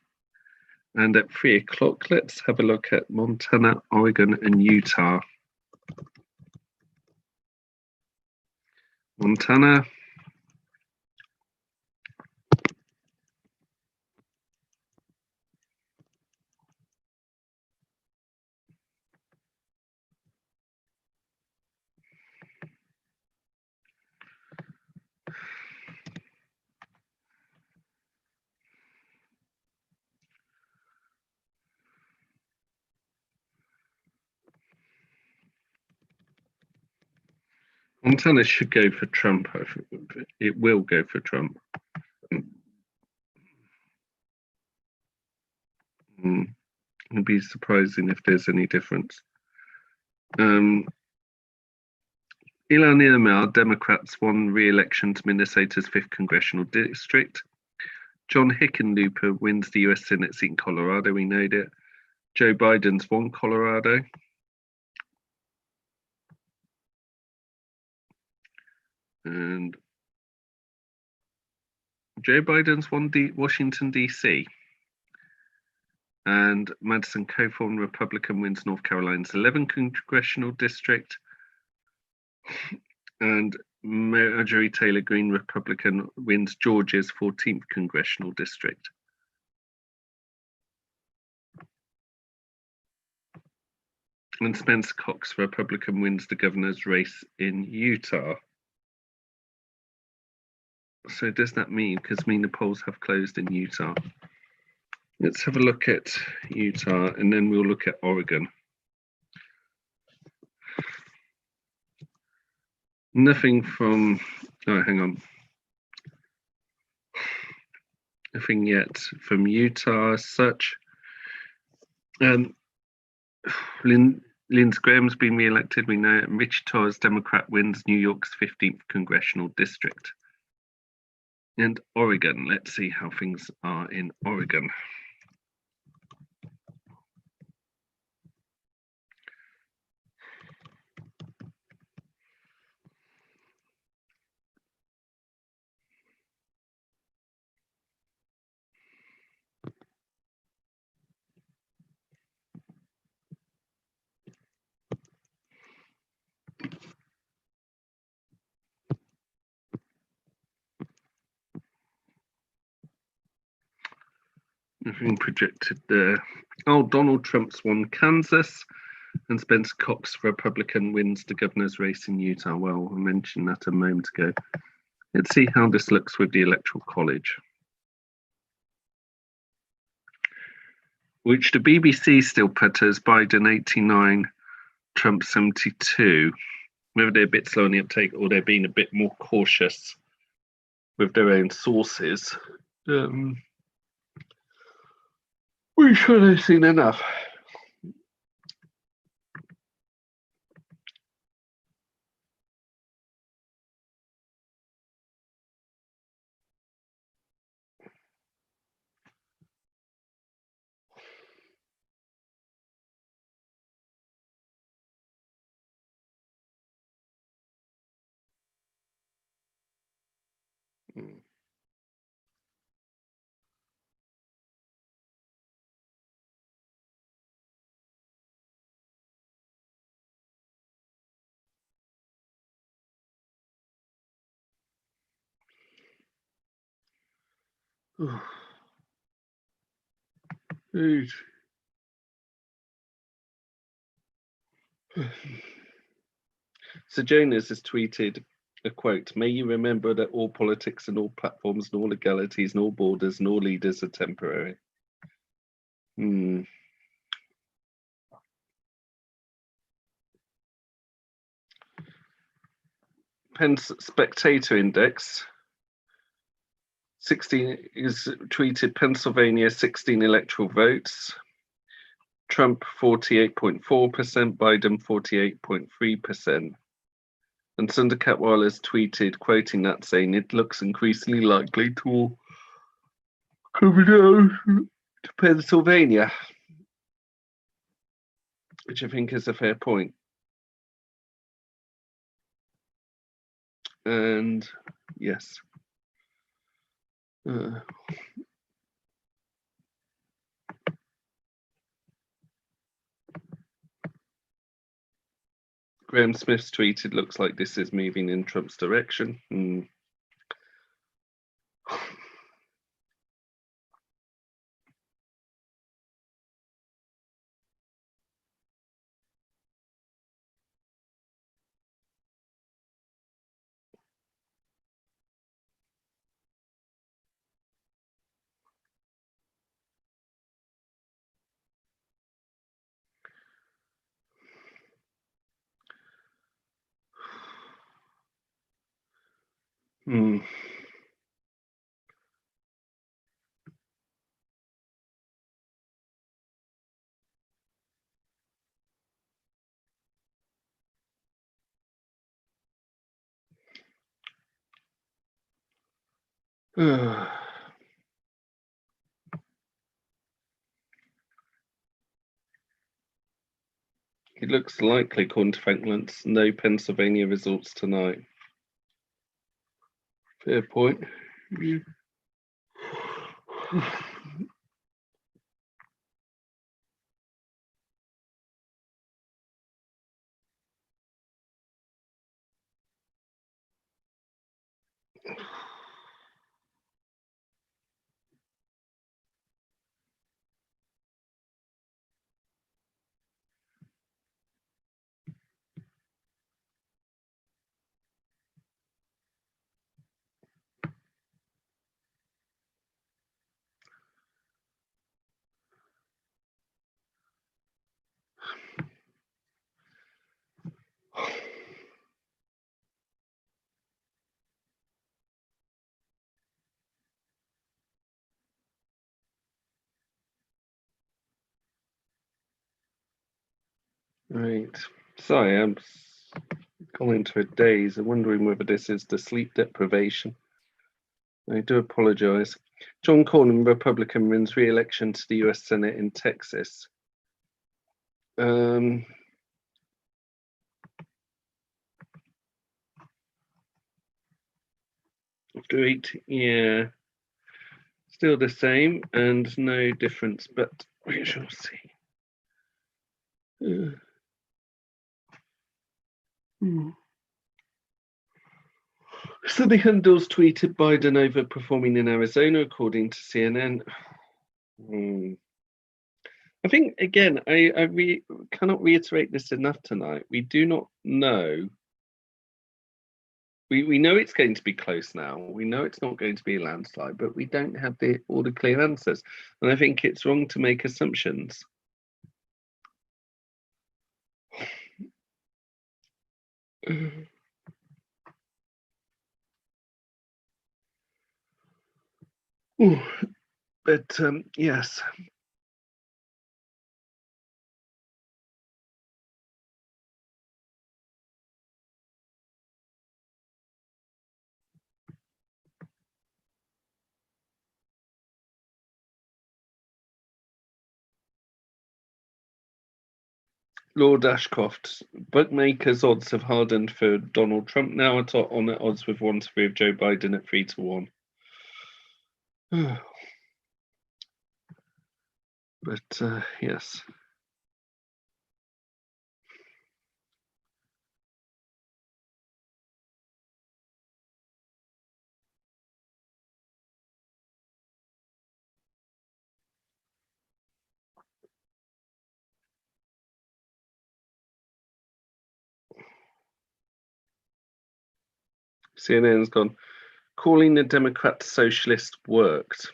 And at 3 o'clock, let's have a look at Montana, Oregon, and Utah. Montana. Montana should go for Trump. It will go for Trump. It'd be surprising if there's any difference. Ilhan Omar, Democrats won re-election to Minnesota's 5th congressional district. John Hickenlooper wins the US Senate seat in Colorado. We know that. Joe Biden's won Colorado. And Joe Biden's won Washington, D.C. And Madison Cawthorn, Republican, wins North Carolina's 11th congressional district. And Marjorie Taylor Greene, Republican, wins Georgia's 14th congressional district. And Spencer Cox, Republican, wins the governor's race in Utah. So does that mean, because the polls have closed in Utah? Let's have a look at Utah and then we'll look at Oregon. Nothing from, oh, hang on. Nothing yet from Utah as such. Lindsey Graham's been re-elected, we know. Wichita's Democrat wins New York's 15th congressional district. And Oregon, let's see how things are in Oregon. Nothing projected there. Oh, Donald Trump's won Kansas, and Spencer Cox, Republican, wins the governor's race in Utah. Well, I mentioned that a moment ago. Let's see how this looks with the Electoral College, which the BBC still put as Biden 89, Trump 72. Whether they're a bit slow on the uptake or they're being a bit more cautious with their own sources. We should have seen enough. So Jonas has tweeted a quote, "May you remember that all politics and all platforms and all legalities and all borders and all leaders are temporary." Pence Spectator Index 16 is tweeted Pennsylvania 16 electoral votes, Trump 48.4%, Biden 48.3%. And Sundar Katwal has tweeted, quoting that, saying it looks increasingly likely to all come down to Pennsylvania, which I think is a fair point. And yes. Graham Smith's tweeted, looks like this is moving in Trump's direction. Hmm. It looks likely, according to Frank Luntz, no Pennsylvania results tonight. Fair point. Yeah. Right. Sorry, I'm gone into a daze. I'm wondering whether this is the sleep deprivation. I do apologise. John Cornyn, Republican, wins re-election to the US Senate in Texas. Great, yeah. Still the same and no difference, but we shall see. Sonny Handels tweeted Biden overperforming in Arizona, according to CNN. I think, again, I cannot reiterate this enough tonight. We do not know. We know it's going to be close now. We know it's not going to be a landslide, but we don't have all the clear answers. And I think it's wrong to make assumptions. But yes. Lord Ashcroft, bookmakers' odds have hardened for Donald Trump now on at odds with 1-3 of Joe Biden at 3-1. But yes. CNN's gone, calling the Democrat socialist worked.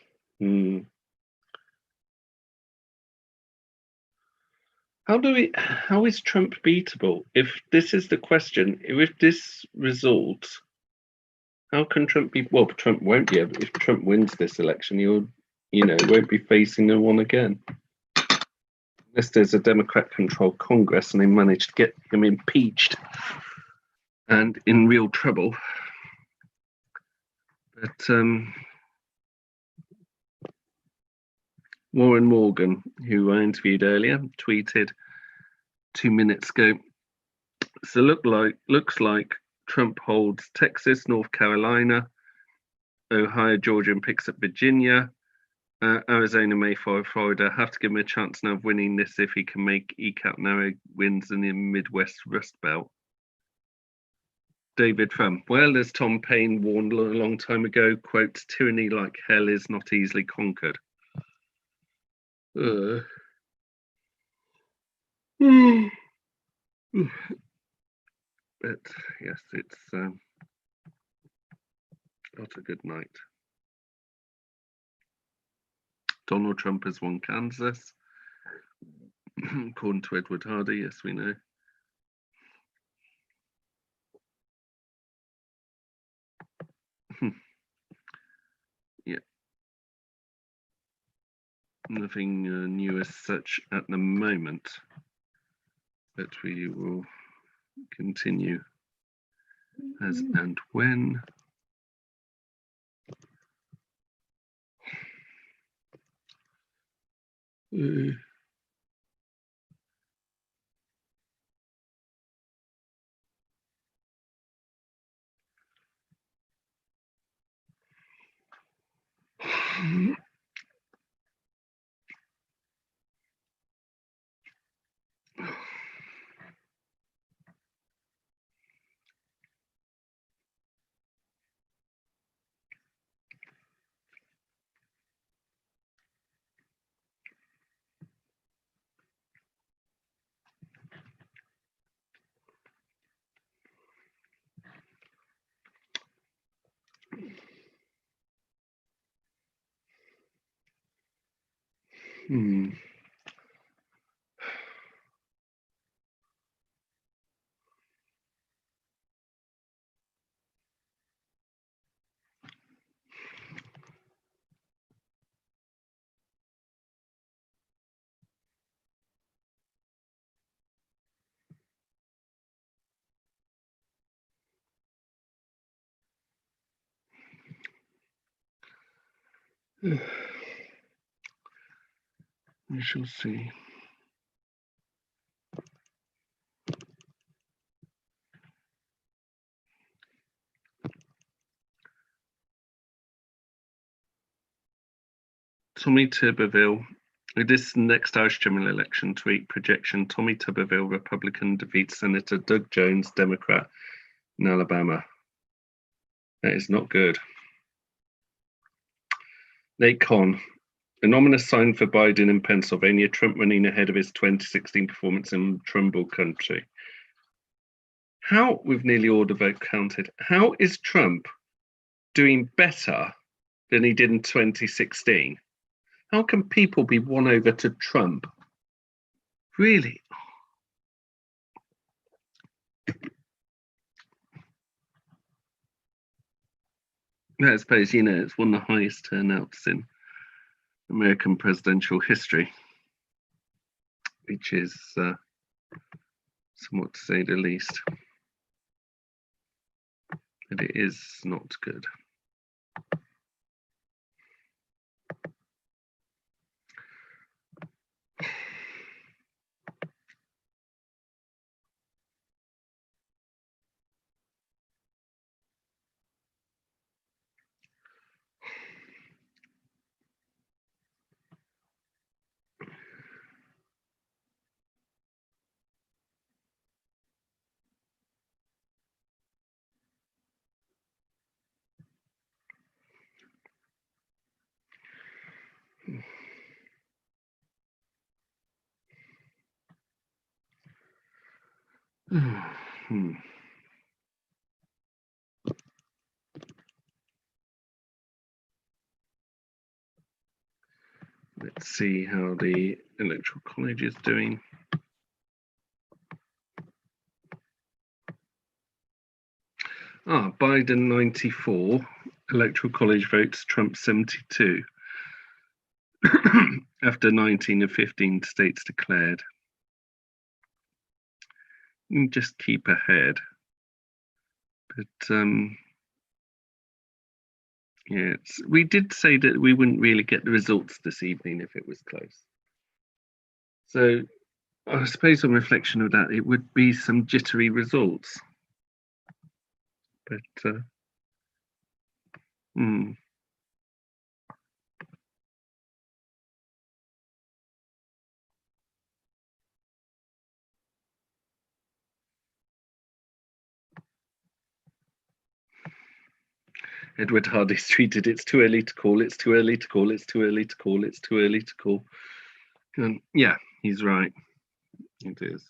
How is Trump beatable? If this is the question, with this result, how can Trump be? Well, Trump won't be able. If Trump wins this election, won't be facing no one again. Unless there's a Democrat-controlled Congress and they manage to get him impeached and in real trouble. But Warren Morgan, who I interviewed earlier, tweeted 2 minutes ago. So looks like Trump holds Texas, North Carolina, Ohio, Georgia, and picks up Virginia. Arizona, Mayflower, Florida. Have to give him a chance now of winning this if he can eke out narrow wins in the Midwest Rust Belt. David Frum. Well, as Tom Paine warned a long time ago, quote, tyranny like hell is not easily conquered. But yes, it's not a good night. Donald Trump has won Kansas. According to Edward Hardy, yes, we know. Nothing new as such at the moment, but we will continue as and when. We shall see. Tommy Tuberville. This next Irish general election tweet projection: Tommy Tuberville, Republican, defeats Senator Doug Jones, Democrat, in Alabama. That is not good. Nate Conn. An ominous sign for Biden in Pennsylvania, Trump running ahead of his 2016 performance in Trumbull County. How, with nearly all the vote counted, how is Trump doing better than he did in 2016? How can people be won over to Trump? Really? I suppose, it's one of the highest turnouts in American presidential history, which is somewhat to say the least. But it is not good. Let's see how the Electoral College is doing. Biden 94, Electoral College votes Trump 72. After 19 of 15 states declared. You just keep ahead. But yeah, we did say that we wouldn't really get the results this evening if it was close. So I suppose on reflection of that, it would be some jittery results. But Edward Hardy's tweeted, "It's too early to call, it's too early to call, it's too early to call, it's too early to call." Yeah, he's right. It is.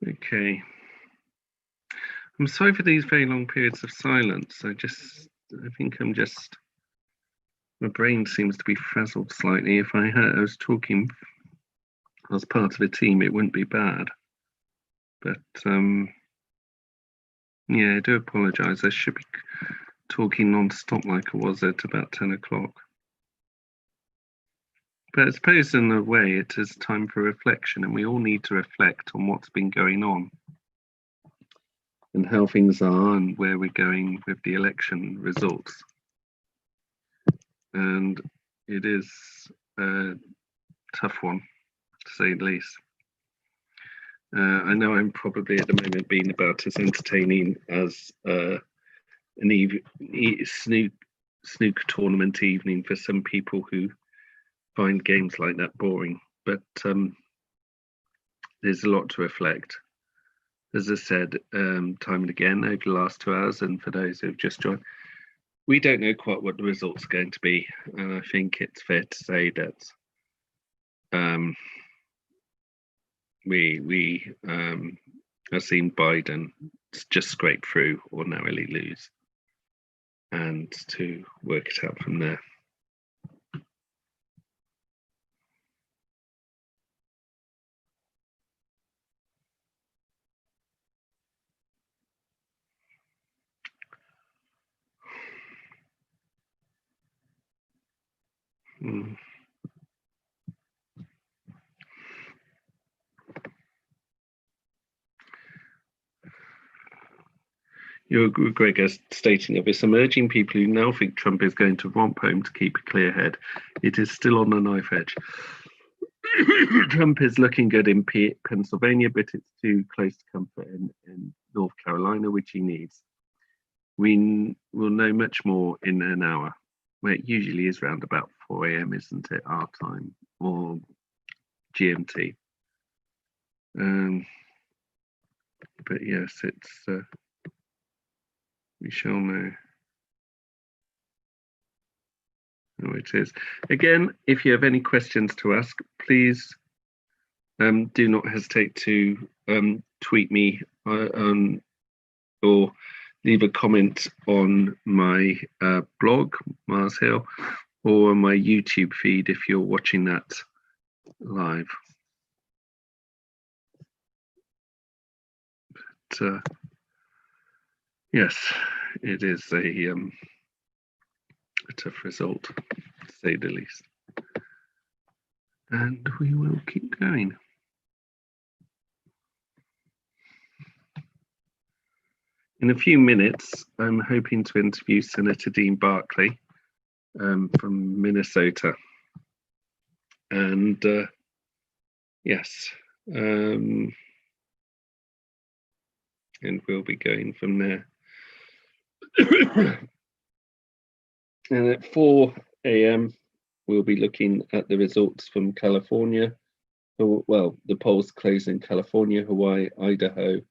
Okay. I'm sorry for these very long periods of silence. I think my brain seems to be frazzled slightly. If I was talking as part of a team, it wouldn't be bad. But yeah, I do apologise. I should be talking non-stop like I was at about 10 o'clock. But I suppose in a way it is time for reflection, and we all need to reflect on what's been going on and how things are and where we're going with the election results. And it is a tough one, to say the least. I know I'm probably at the moment being about as entertaining as an snooker tournament evening for some people who find games like that boring, but there's a lot to reflect. As I said time and again over the last 2 hours, and for those who've just joined, we don't know quite what the results are going to be, and I think it's fair to say that we have seen Biden just scrape through or narrowly lose, and to work it out from there. You're Gregor stating of this, I'm urging people who now think Trump is going to romp home to keep a clear head. It is still on the knife edge. Trump is looking good in Pennsylvania, but it's too close to comfort in North Carolina, which he needs. We will know much more in an hour, where it usually is around about 4 a.m., isn't it, our time, or GMT. But yes, it's... we shall know. Oh, it is. Again, if you have any questions to ask, please do not hesitate to tweet me or leave a comment on my blog, Mars Hill, or on my YouTube feed if you're watching that live. But, yes, it is a tough result, to say the least. And we will keep going. In a few minutes, I'm hoping to interview Senator Dean Barkley from Minnesota. And yes, and we'll be going from there. And at 4 a.m., we'll be looking at the results from California. Well, the polls close in California, Hawaii, Idaho,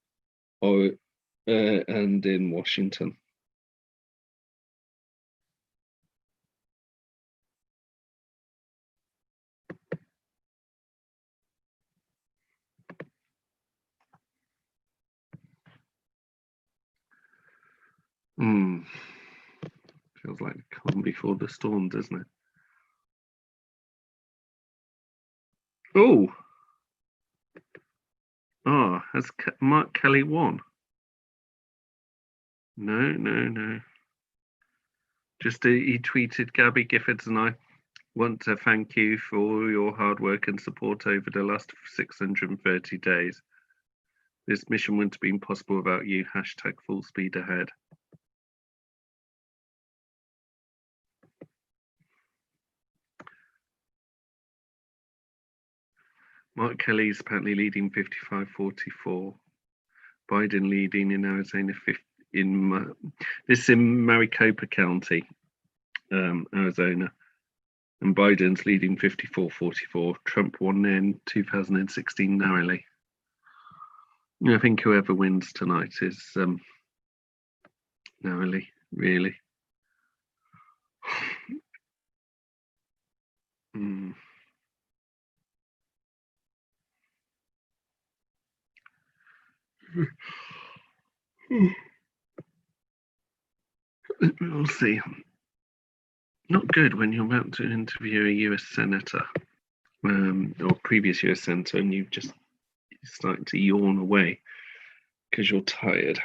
and in Washington. Feels like the calm before the storm, doesn't it? Oh, has Mark Kelly won? No. Just he tweeted, Gabby Giffords and I want to thank you for all your hard work and support over the last 630 days. This mission wouldn't have been possible without you. Hashtag full speed ahead. Mark Kelly is apparently leading 55-44. Biden leading in Arizona this is in Maricopa County, Arizona, and Biden's leading 54-44. Trump won in 2016 narrowly. I think whoever wins tonight is narrowly, really. We'll see. Not good when you're about to interview a US senator or previous US senator, and you're starting to yawn away because you're tired.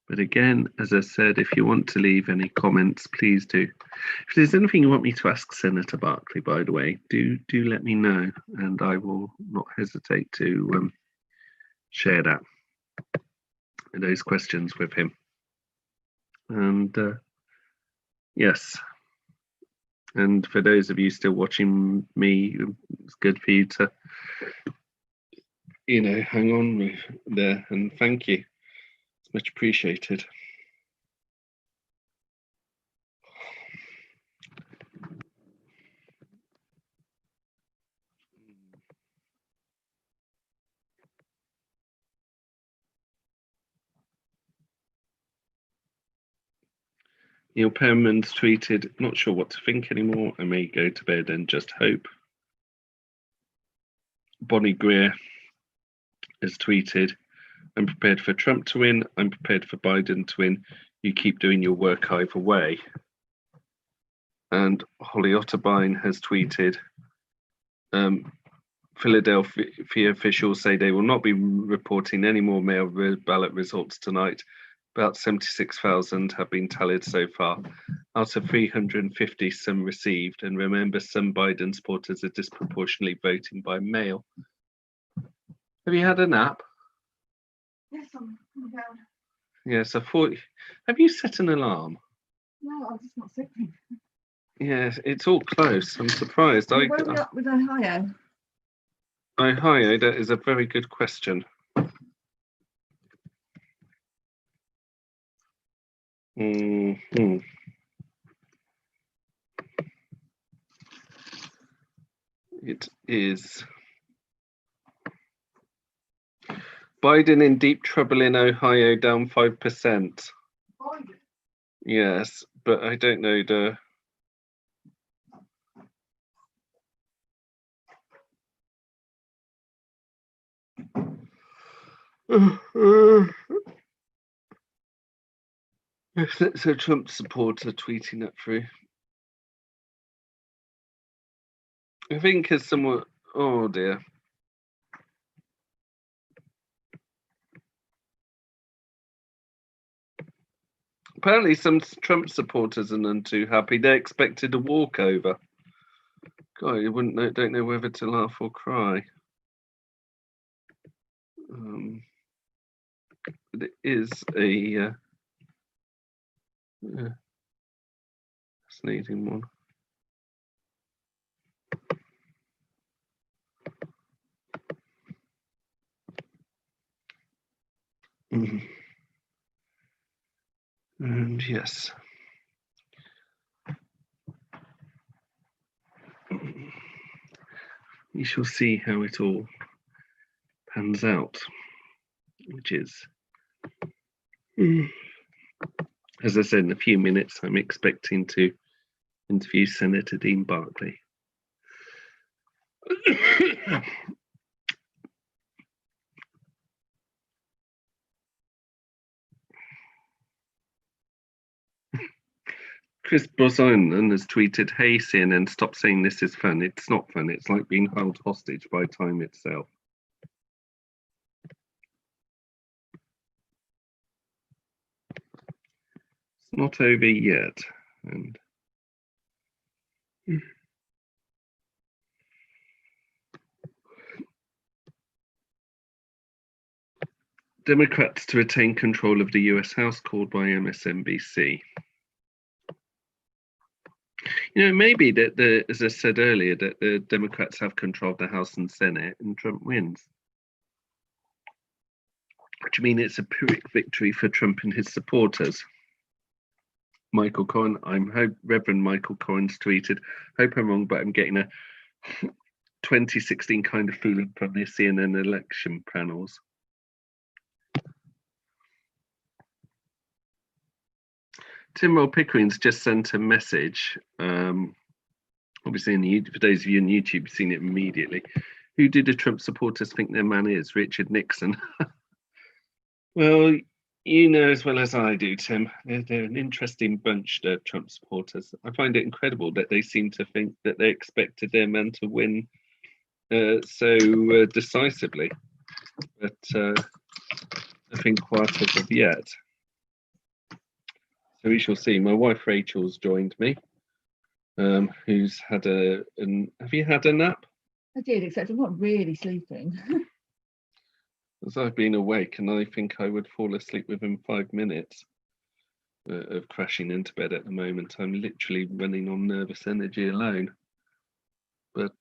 But again, as I said, if you want to leave any comments, please do. If there's anything you want me to ask Senator Barkley, by the way, do let me know, and I will not hesitate to share those questions with him. And yes, and for those of you still watching me, it's good for you to, hang on there, and thank you. It's much appreciated. Neil Perman's tweeted, not sure what to think anymore. I may go to bed and just hope. Bonnie Greer has tweeted, I'm prepared for Trump to win. I'm prepared for Biden to win. You keep doing your work either way. And Holly Otterbein has tweeted, Philadelphia officials say they will not be reporting any more mail ballot results tonight. About 76,000 have been tallied so far. Out of 350, some received. And remember, some Biden supporters are disproportionately voting by mail. Have you had a nap? Yes, I'm down. Yes, I thought. Have you set an alarm? No, I'm just not sleeping. Yes, it's all close. I'm surprised. You woke me up with Ohio. Ohio, that is a very good question. Mm-hmm. It is Biden in deep trouble in Ohio, down 5%. Biden? Yes, but I don't know the. That's a Trump supporter tweeting that through. I think as someone, oh dear. Apparently some Trump supporters are none too happy. They expected a walkover. God, you don't know whether to laugh or cry. But it is a fascinating one. And yes. We shall see how it all pans out, which is, as I said, in a few minutes, I'm expecting to interview Senator Dean Barkley. Chris Bosonen has tweeted, hey CNN, stop saying this is fun. It's not fun. It's like being held hostage by time itself. It's not over yet. And Democrats to retain control of the US House, called by MSNBC. Maybe that as I said earlier, that the Democrats have control of the House and Senate and Trump wins. Which means it's a Pyrrhic victory for Trump and his supporters. Michael Cohen, Reverend Michael Cohen's tweeted, hope I'm wrong, but I'm getting a 2016 kind of feeling from the CNN election panels. Tim Roll Pickering's just sent a message obviously, for those of you on YouTube, you've seen it immediately. Who do the Trump supporters think their man is? Richard Nixon. Well, you know as well as I do, Tim, they're an interesting bunch, the Trump supporters. I find it incredible that they seem to think that they expected their man to win so decisively. But nothing quite as of yet. So we shall see. My wife Rachel's joined me, who's had have you had a nap? I did, except I'm not really sleeping. As I've been awake, and I think I would fall asleep within 5 minutes of crashing into bed at the moment. I'm literally running on nervous energy alone. But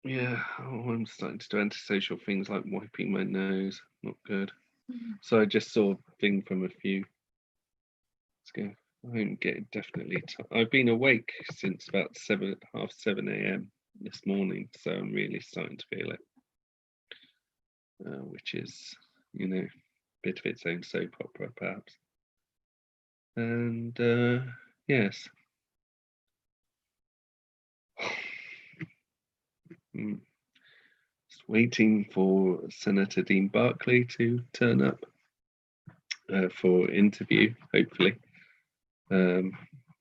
yeah, I'm starting to do antisocial things like wiping my nose. Not good. So I just saw a thing from a few. Let's go. I'm getting definitely. I've been awake since about 7:30 a.m. this morning, so I'm really starting to feel it. Which is, you know, a bit of its own soap opera, perhaps. And yes. Just waiting for Senator Dean Barkley to turn up for interview, hopefully.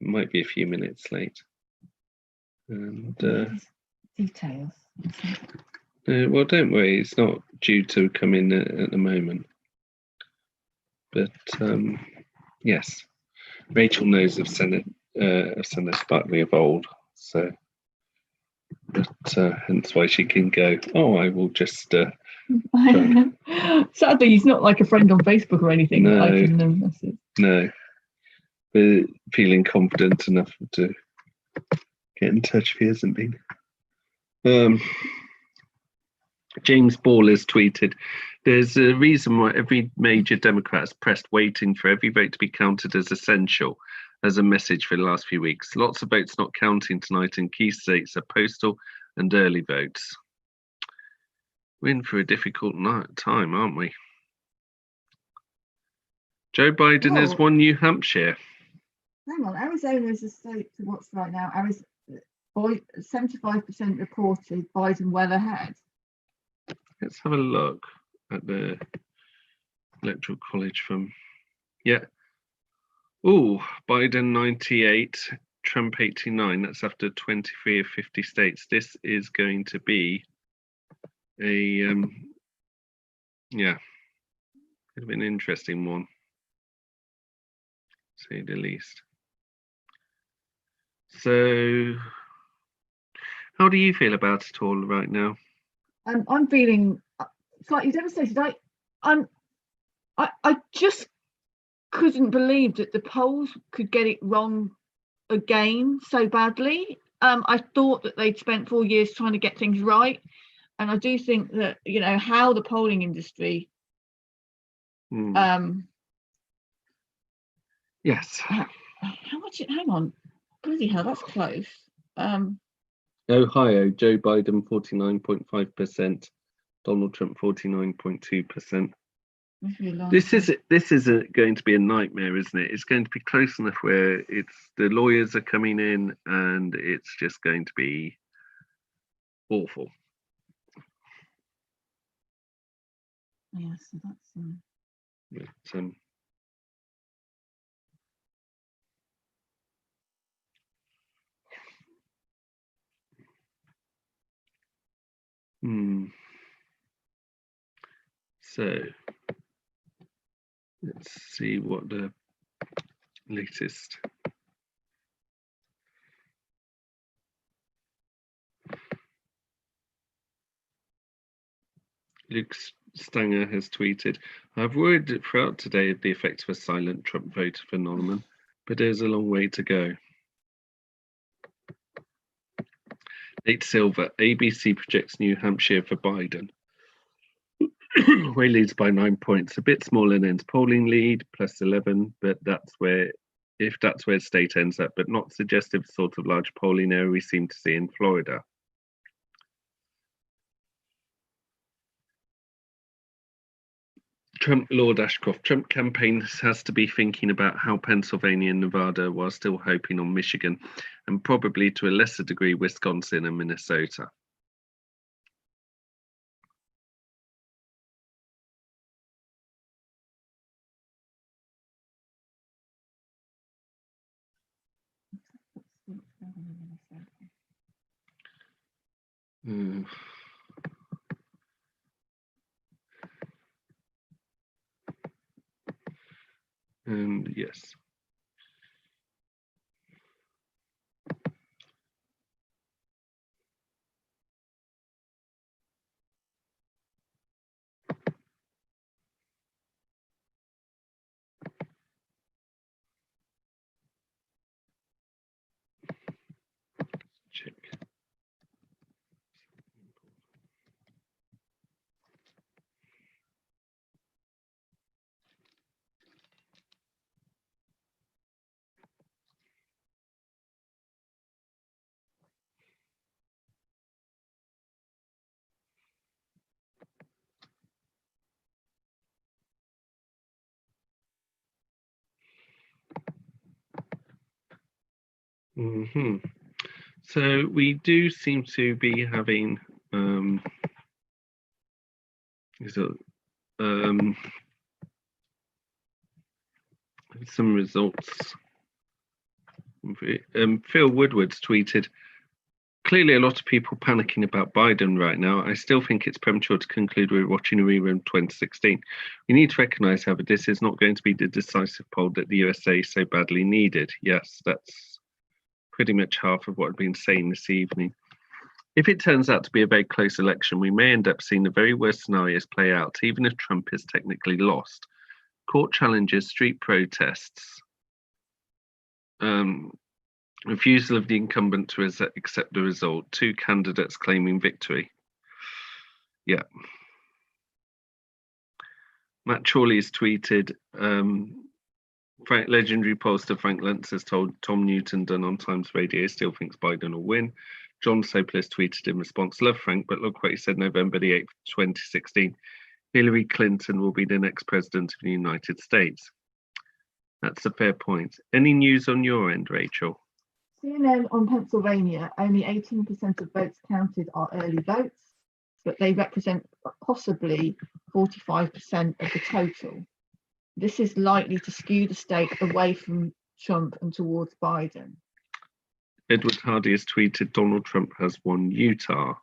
Might be a few minutes late. And details. Well, don't worry, it's not due to come in at the moment. But yes, Rachel knows of Senator Barkley of old, so but hence why she can go, oh, I will just Sadly, he's not like a friend on Facebook or anything. No, that I can message. No, but feeling confident enough to get in touch if he hasn't been. James Ball has tweeted, there's a reason why every major Democrat has pressed waiting for every vote to be counted as essential as a message for the last few weeks. Lots of votes not counting tonight in key states are postal and early votes. We're in for a difficult time, aren't we? Joe Biden has won New Hampshire. Hang on, Arizona is a state to watch right now. 75% reported Biden well ahead. Let's have a look at the Electoral College from, yeah. Oh, Biden 98, Trump 89. That's after 23 of 50 states. This is going to be a, yeah, it'll be an interesting one, to say the least. So, how do you feel about it all right now? I'm feeling slightly devastated. I just couldn't believe that the polls could get it wrong again so badly. I thought that they'd spent 4 years trying to get things right, and I do think that, you know, how the polling industry yes, how much, hang on, bloody hell, that's close. Ohio, Joe Biden 49.5%, Donald Trump 49.2%. This is going to be a nightmare, isn't it? It's going to be close enough where the lawyers are coming in and it's just going to be awful. Yeah, so that's So let's see what the latest Luke Stanger has tweeted, I've worried throughout today of the effects of a silent Trump vote phenomenon, but there's a long way to go. Nate Silver, ABC projects New Hampshire for Biden. Where he leads by 9 points, a bit smaller than his polling lead, plus 11, but if that's where state ends up, but not suggestive sort of large polling area we seem to see in Florida. Trump, Lord Ashcroft. Trump campaign has to be thinking about how Pennsylvania and Nevada, while still hoping on Michigan, and probably to a lesser degree Wisconsin and Minnesota. And yes. Check. So we do seem to be having some results. Phil Woodward's tweeted, clearly a lot of people panicking about Biden right now. I still think it's premature to conclude we're watching a rerun of 2016. We need to recognise, however, this is not going to be the decisive poll that the USA so badly needed. Yes, that's pretty much half of what I've been saying this evening. If it turns out to be a very close election, we may end up seeing the very worst scenarios play out, even if Trump is technically lost. Court challenges, street protests, refusal of the incumbent to accept the result, 2 candidates claiming victory. Yeah. Matt Chorley has tweeted, legendary pollster Frank Luntz has told Tom Newton, done on Times Radio, still thinks Biden will win. John Sopel has tweeted in response, love Frank, but look what he said November the 8th, 2016. Hillary Clinton will be the next president of the United States. That's a fair point. Any news on your end, Rachel? CNN on Pennsylvania, only 18% of votes counted are early votes, but they represent possibly 45% of the total. This is likely to skew the state away from Trump and towards Biden. Edward Hardy has tweeted, Donald Trump has won Utah.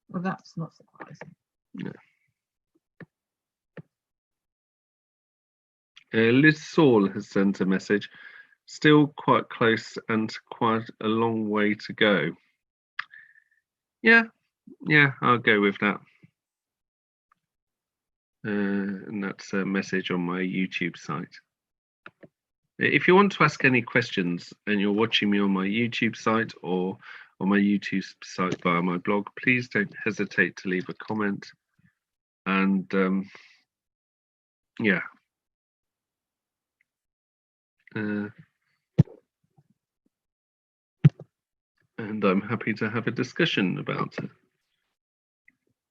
Well, that's not surprising. Yeah. Liz Saul has sent a message. Still quite close and quite a long way to go. Yeah, I'll go with that. And that's a message on my YouTube site. If you want to ask any questions and you're watching me on my YouTube site or on my YouTube site via my blog, please don't hesitate to leave a comment. And yeah. And I'm happy to have a discussion about it.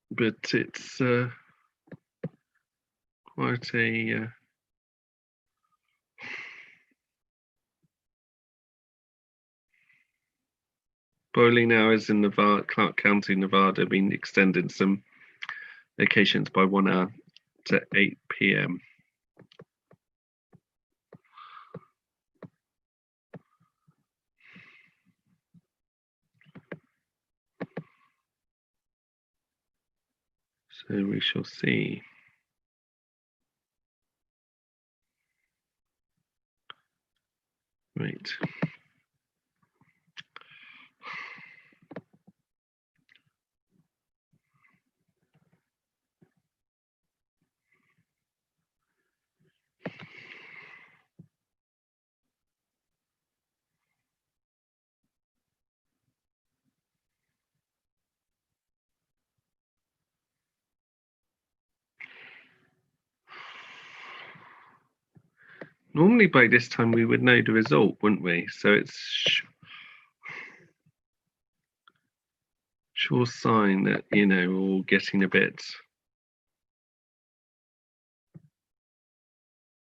But it's quite a boiling hours in Nevada, Clark County, Nevada, been extending some locations by 1 hour to 8 p.m. So we shall see. Right. Normally by this time we would know the result, wouldn't we? So it's sure sign that, you know, we're all getting a bit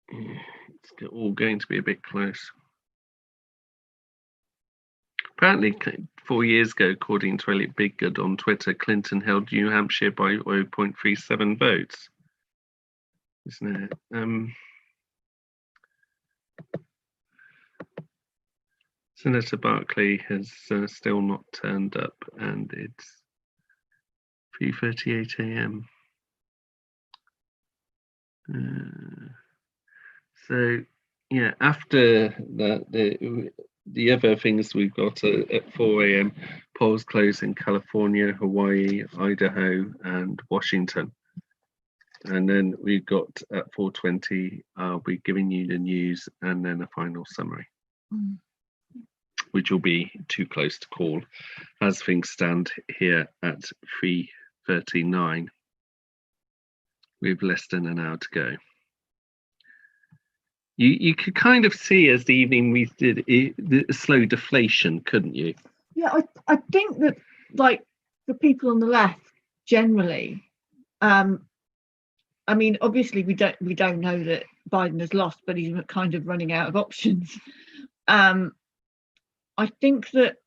It's all going to be a bit close. Apparently, 4 years ago, according to Elliot Biggood on Twitter, Clinton held New Hampshire by 0.37 votes. Isn't it? Senator Barkley has still not turned up, and it's 3:38 a.m. So, yeah, after that, the other things we've got at 4 a.m. polls close in California, Hawaii, Idaho, and Washington. And then we've got at 4:20, I'll be giving you the news and then a final summary, which will be too close to call as things stand here at 3:39 with less than an hour to go. You could kind of see as the evening we did the slow deflation, couldn't you? Yeah, I think that, like, the people on the left generally, I mean, obviously we don't know that Biden has lost, but he's kind of running out of options. I think that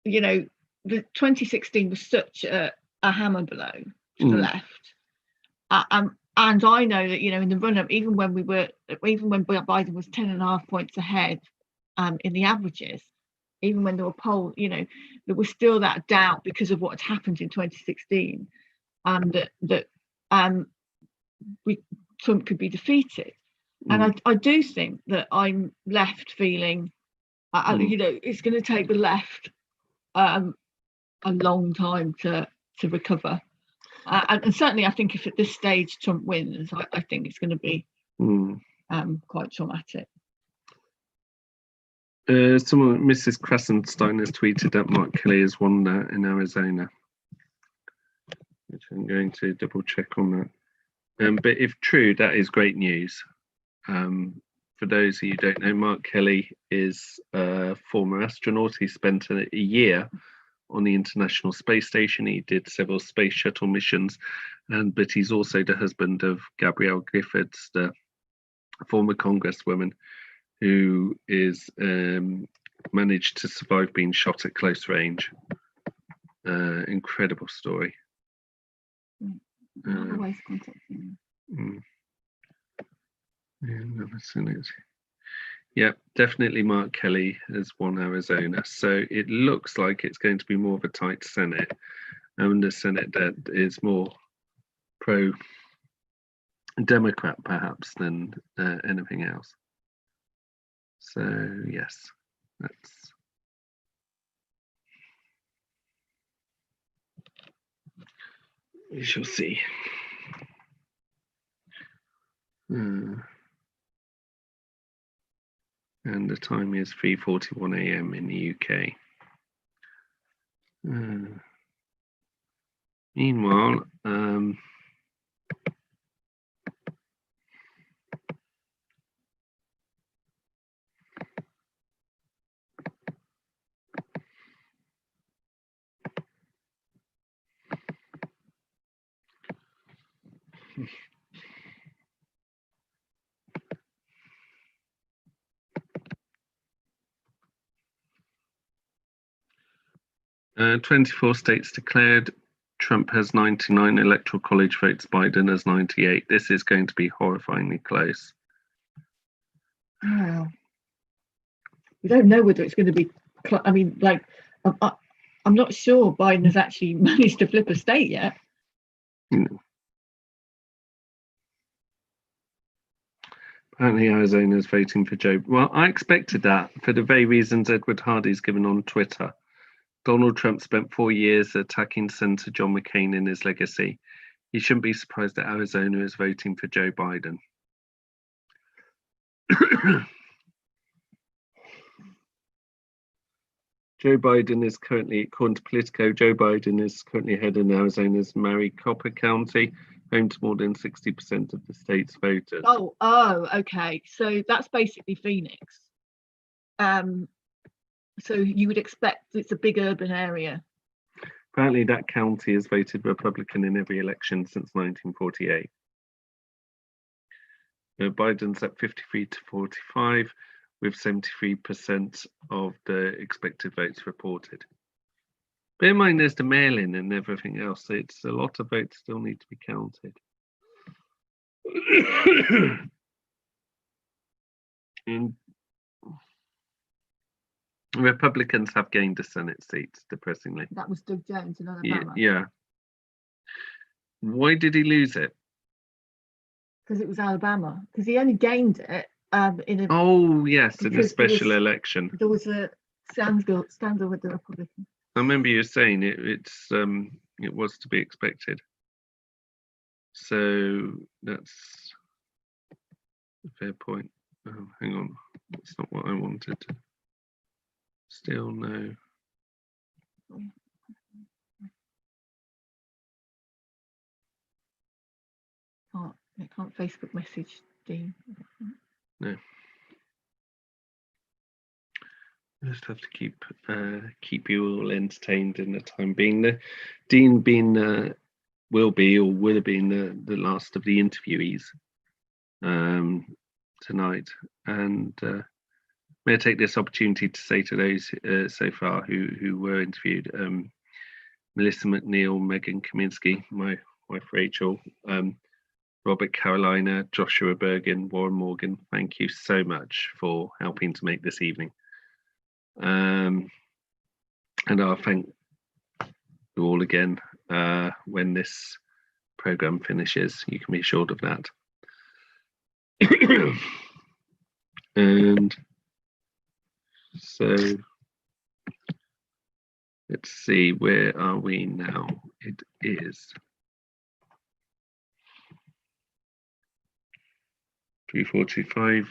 you know, the 2016 was such a hammer blow to the left. And I know that, you know, in the run-up, even when Biden was 10.5 points ahead in the averages, even when there were polls, you know, there was still that doubt because of what had happened in 2016, that Trump could be defeated. And I do think that I'm left feeling, you know, it's going to take the left a long time to recover. And certainly, I think if at this stage Trump wins, I think it's going to be quite traumatic. Someone, Mrs. Crescenstein, has tweeted that Mark Kelly has won that in Arizona, which I'm going to double check on that. But if true, that is great news. For those of you who don't know, Mark Kelly is a former astronaut. He spent a year on the International Space Station. He did several space shuttle missions, but he's also the husband of Gabrielle Giffords, the former congresswoman who is managed to survive being shot at close range. Incredible story. Yeah, definitely Mark Kelly has won Arizona. So it looks like it's going to be more of a tight Senate, and a Senate that is more pro-Democrat perhaps than anything else. So yes, we shall see. And the time is 3:41 a.m. in the UK. Meanwhile, uh, 24 states declared. Trump has 99 electoral college votes. Biden has 98. This is going to be horrifyingly close. Wow. We don't know whether it's going to be. I mean, like, I'm not sure Biden has actually managed to flip a state yet. Apparently, Arizona is voting for Joe. Well, I expected that for the very reasons Edward Hardy's given on Twitter. Donald Trump spent 4 years attacking Senator John McCain in his legacy. He shouldn't be surprised that Arizona is voting for Joe Biden. Joe Biden is currently, according to Politico, Joe Biden is currently ahead in Arizona's Maricopa County, home to more than 60% of the state's voters. Oh, okay. So that's basically Phoenix. So you would expect it's a big urban area. Apparently that county has voted Republican in every election since 1948. Biden's at 53 to 45, with 73% of the expected votes reported. Bear in mind, there's the mail-in and everything else. So it's a lot of votes still need to be counted. And Republicans have gained a Senate seat, depressingly. That was Doug Jones in Alabama. Yeah. Why did he lose it? Because it was Alabama. Because he only gained it in a. Oh yes, in a special election. There was a scandal with the Republicans. I remember you saying it was to be expected. So that's a fair point. Oh, hang on, that's not what I wanted. Still no. I can't Facebook message Dean. No. Just have to keep you all entertained in the time being. The Dean will be or would have been the last of the interviewees tonight, and may I take this opportunity to say to those so far who were interviewed: Melissa McNeil, Megan Kaminsky, my wife Rachel, Robert Carolina, Joshua Bergen, Warren Morgan. Thank you so much for helping to make this evening. And I'll thank you all again when this program finishes. You can be assured of that. And so let's see, where are we now? It is 3:45.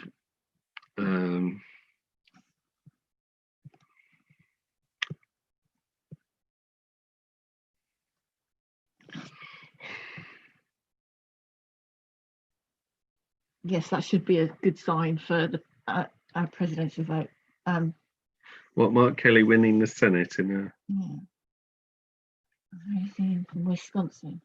Yes, that should be a good sign for the our presidential vote. What, Mark Kelly winning the Senate in a? Yeah. Anything from Wisconsin?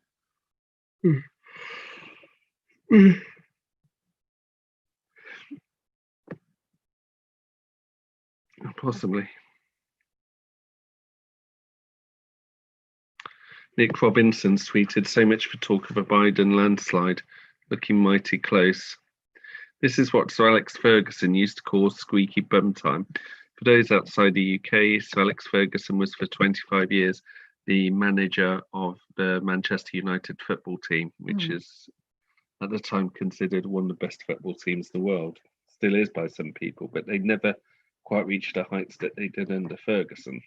Possibly. Nick Robinson's tweeted, "So much for talk of a Biden landslide, looking mighty close. This is what Sir Alex Ferguson used to call squeaky bum time. For those outside the UK, Sir Alex Ferguson was for 25 years the manager of the Manchester United football team, which is at the time considered one of the best football teams in the world. Still is by some people, but they never quite reached the heights that they did under Ferguson."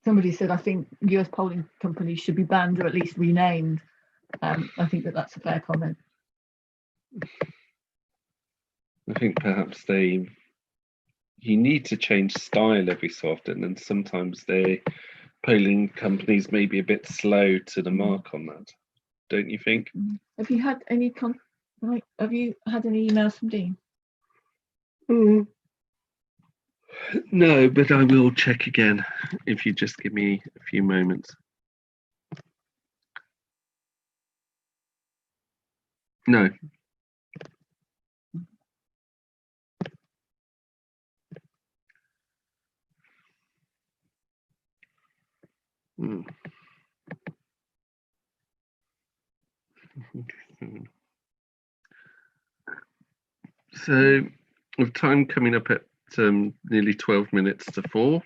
Somebody said, I think US polling companies should be banned or at least renamed. I think that's a fair comment. I think perhaps you need to change style every so often, and sometimes the polling companies may be a bit slow to the mark on that. Don't you think? Have you had any emails from Dean? No, but I will check again if you just give me a few moments. No. So, with time coming up at nearly 12 minutes to 4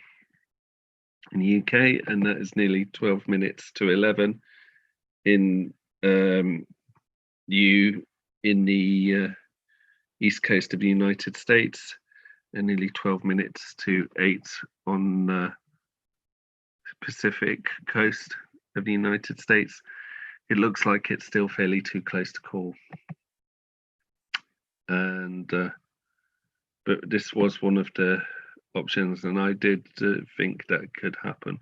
in the UK, and that is nearly 12 minutes to 11 in the east coast of the United States, and nearly 12 minutes to 8 on the Pacific coast of the United States. It looks like it's still fairly too close to call. And but this was one of the options, and I did think that could happen.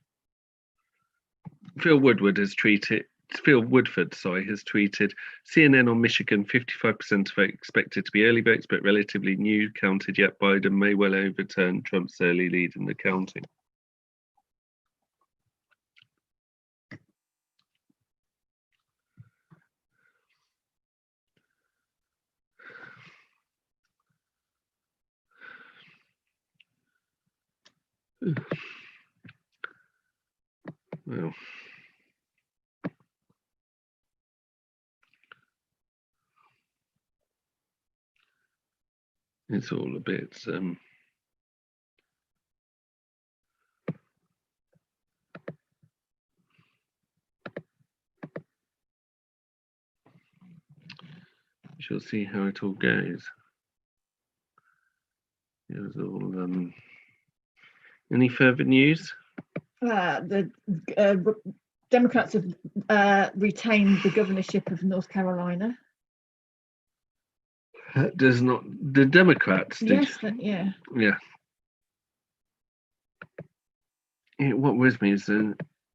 Phil Woodford has tweeted, CNN on Michigan, 55% vote expected to be early votes, but relatively new counted, yet Biden may well overturn Trump's early lead in the counting. Well, it's all a bit we shall see how it all goes. Here's all any further news? The Democrats have retained the governorship of North Carolina. Does not the Democrats? Yes, yeah. Yeah. What worries me is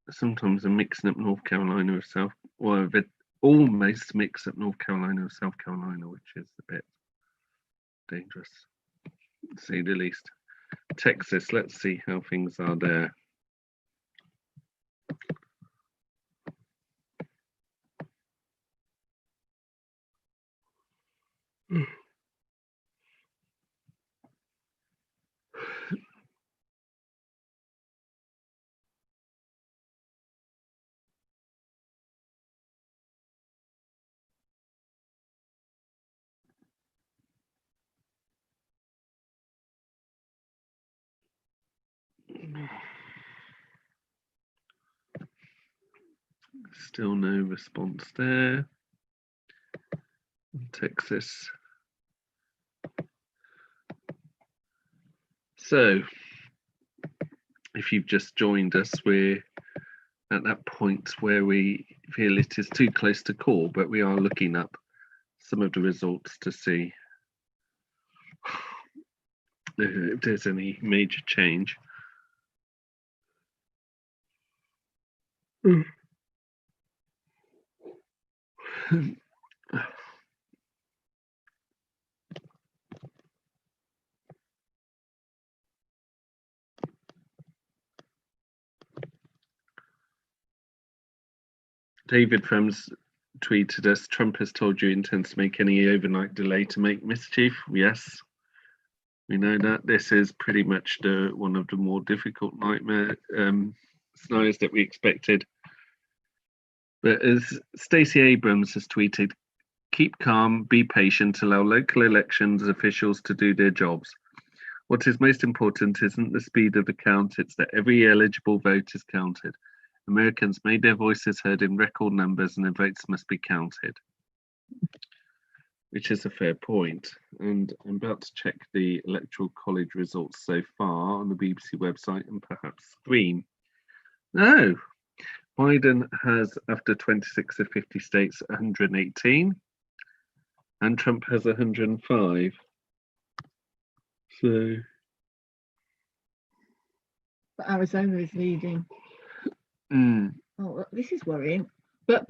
sometimes they're mixing up North Carolina with South, or they almost mix up North Carolina with South Carolina, which is a bit dangerous, to say the least. Texas, let's see how things are there. Still no response there. Texas. So, if you've just joined us, we're at that point where we feel it is too close to call, but we are looking up some of the results to see if there's any major change. David Frems tweeted us, Trump has told you he intends to make any overnight delay to make mischief. Yes, we know that. This is pretty much one of the more difficult nightmare scenarios that we expected. But as Stacey Abrams has tweeted, keep calm, be patient, allow local elections officials to do their jobs. What is most important isn't the speed of the count, it's that every eligible vote is counted. Americans made their voices heard in record numbers and their votes must be counted. Which is a fair point. And I'm about to check the Electoral College results so far on the BBC website and perhaps screen. No, Biden has, after 26 of 50 states, 118, and Trump has 105. So, but Arizona is leading. Oh, this is worrying. But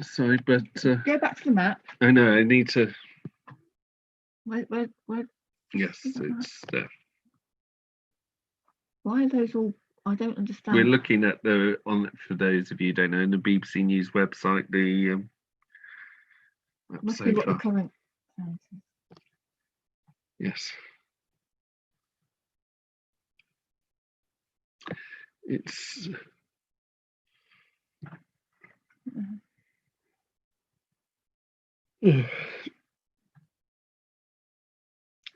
sorry, but go back to the map. I know I need to. Where? Yes, it's there. Why are those all? I don't understand. We're looking at for those of you who don't know, on the BBC News website, the must be what the current. Yes. It's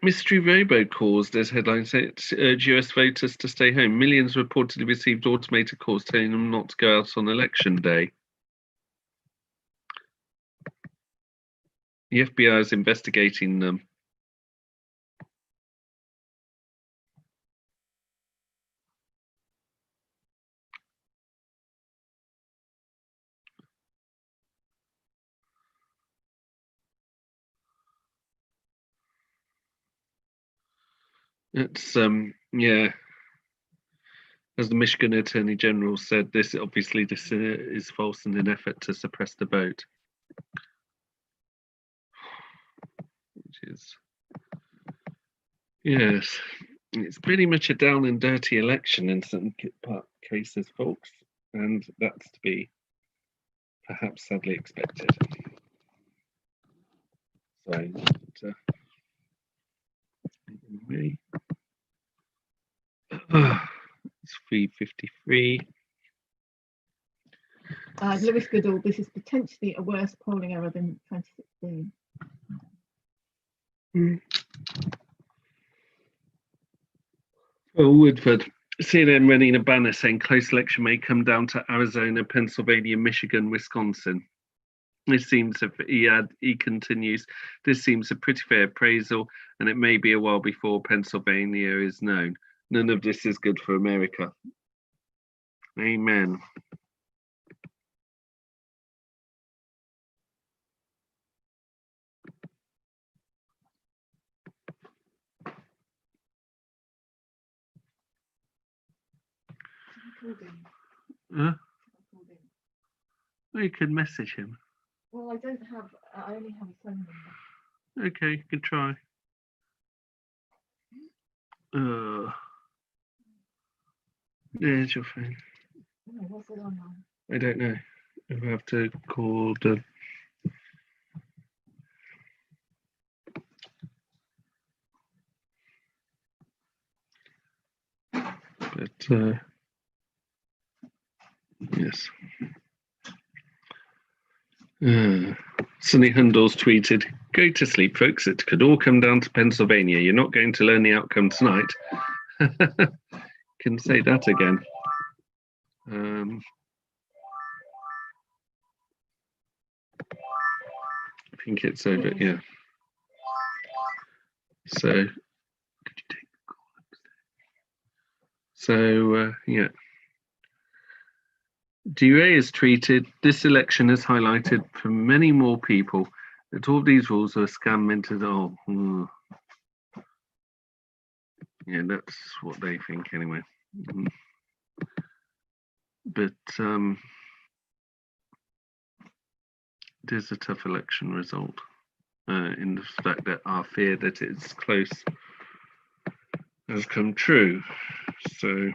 mystery robocalls, there's headlines say it urge US voters to stay home. Millions reportedly received automated calls telling them not to go out on election day. The FBI is investigating them. It's yeah. As the Michigan Attorney General said, this is false in an effort to suppress the vote. Which is, yes, it's pretty much a down and dirty election in some cases, folks, and that's to be perhaps sadly expected. So, It's 3:53. Lewis Goodall, this is potentially a worse polling error than 2016. Well, Woodford, CNN running a banner saying close election may come down to Arizona, Pennsylvania, Michigan, Wisconsin. This seems, he continues, this seems a pretty fair appraisal, and it may be a while before Pennsylvania is known. None of this is good for America. Amen. Huh? You could message him. Well, I only have a phone number. Okay, you can try. There's your phone. Oh, what's it on now? I don't know. I'll have to call the. But yes. Sonny Hundles tweeted, "Go to sleep, folks. It could all come down to Pennsylvania. You're not going to learn the outcome tonight." Can say that again. I think it's over. Yeah. So, could you take the call upstairs? So, yeah. DUA has tweeted, "This election has highlighted for many more people that all these rules are a scam meant to." Yeah, that's what they think anyway. But it is a tough election result in the fact that our fear that it's close has come true. So.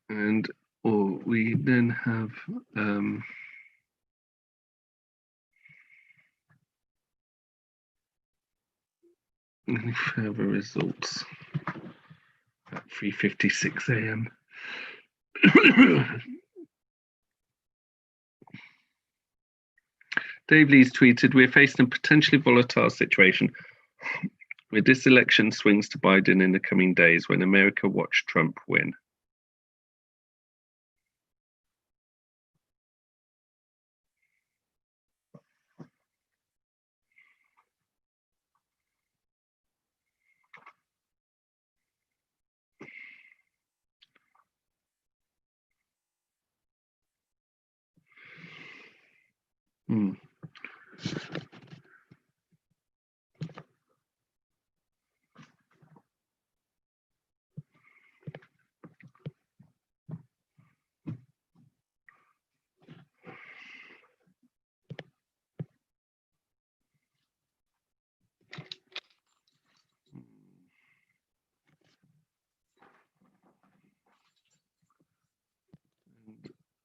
And we then have any further results at 3:56 a.m. Dave Lees tweeted, "We're facing a potentially volatile situation where this election swings to Biden in the coming days when America watched Trump win."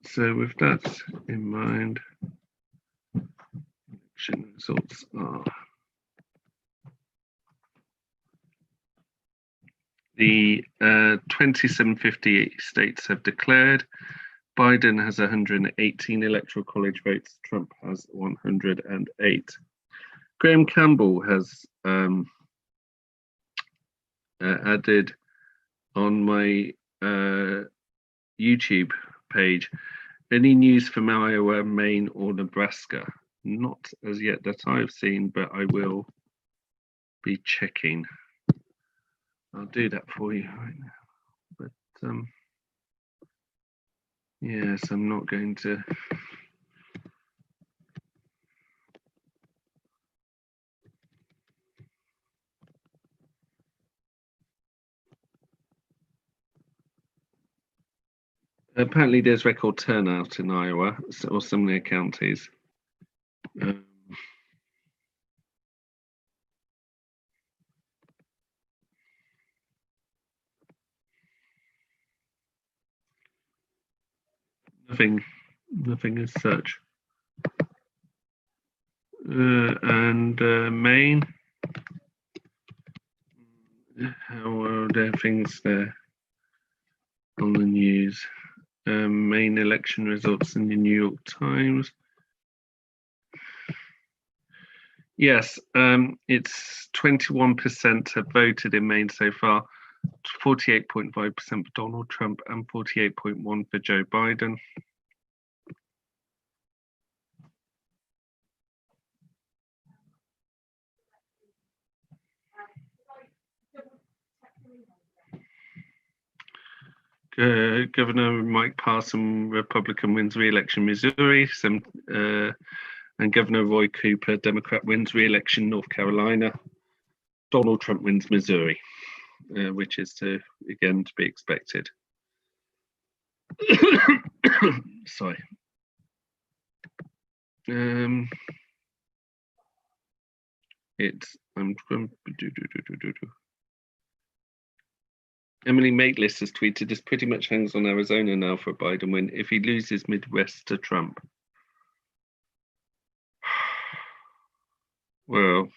So with that in mind, election results are the 2758 states have declared. Biden has 118 electoral college votes. Trump has 108. Graham Campbell has added on my YouTube page, "Any news from Iowa, Maine, or Nebraska?" Not as yet that I've seen, but I will be checking. I'll do that for you right now. But yes, I'm not going to. Apparently there's record turnout in Iowa or some of their counties. Nothing as such. And Maine, how are there things there on the news? Maine election results in the New York Times. Yes, it's 21% have voted in Maine so far, 48.5% for Donald Trump and 48.1% for Joe Biden. Governor Mike Parson, Republican, wins re-election Missouri, and Governor Roy Cooper, Democrat, wins re-election North Carolina. Donald Trump wins Missouri, which is again to be expected. Sorry. Emily Maitlis has tweeted, "This pretty much hangs on Arizona now for a Biden win if he loses Midwest to Trump." Well,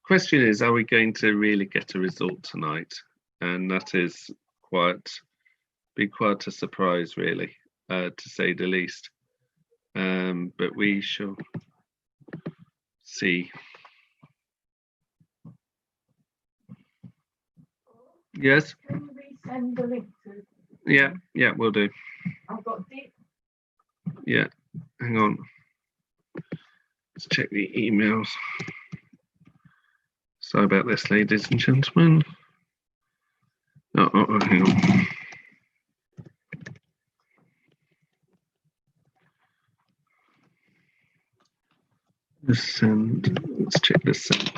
question is, are we going to really get a result tonight? And that is be quite a surprise, really, to say the least. But we shall see. Yes. Can we send the link to? Yeah, we'll do. I've got deep. Yeah, hang on. Let's check the emails. Sorry about this, ladies and gentlemen. Oh, hang on. Let's check this send.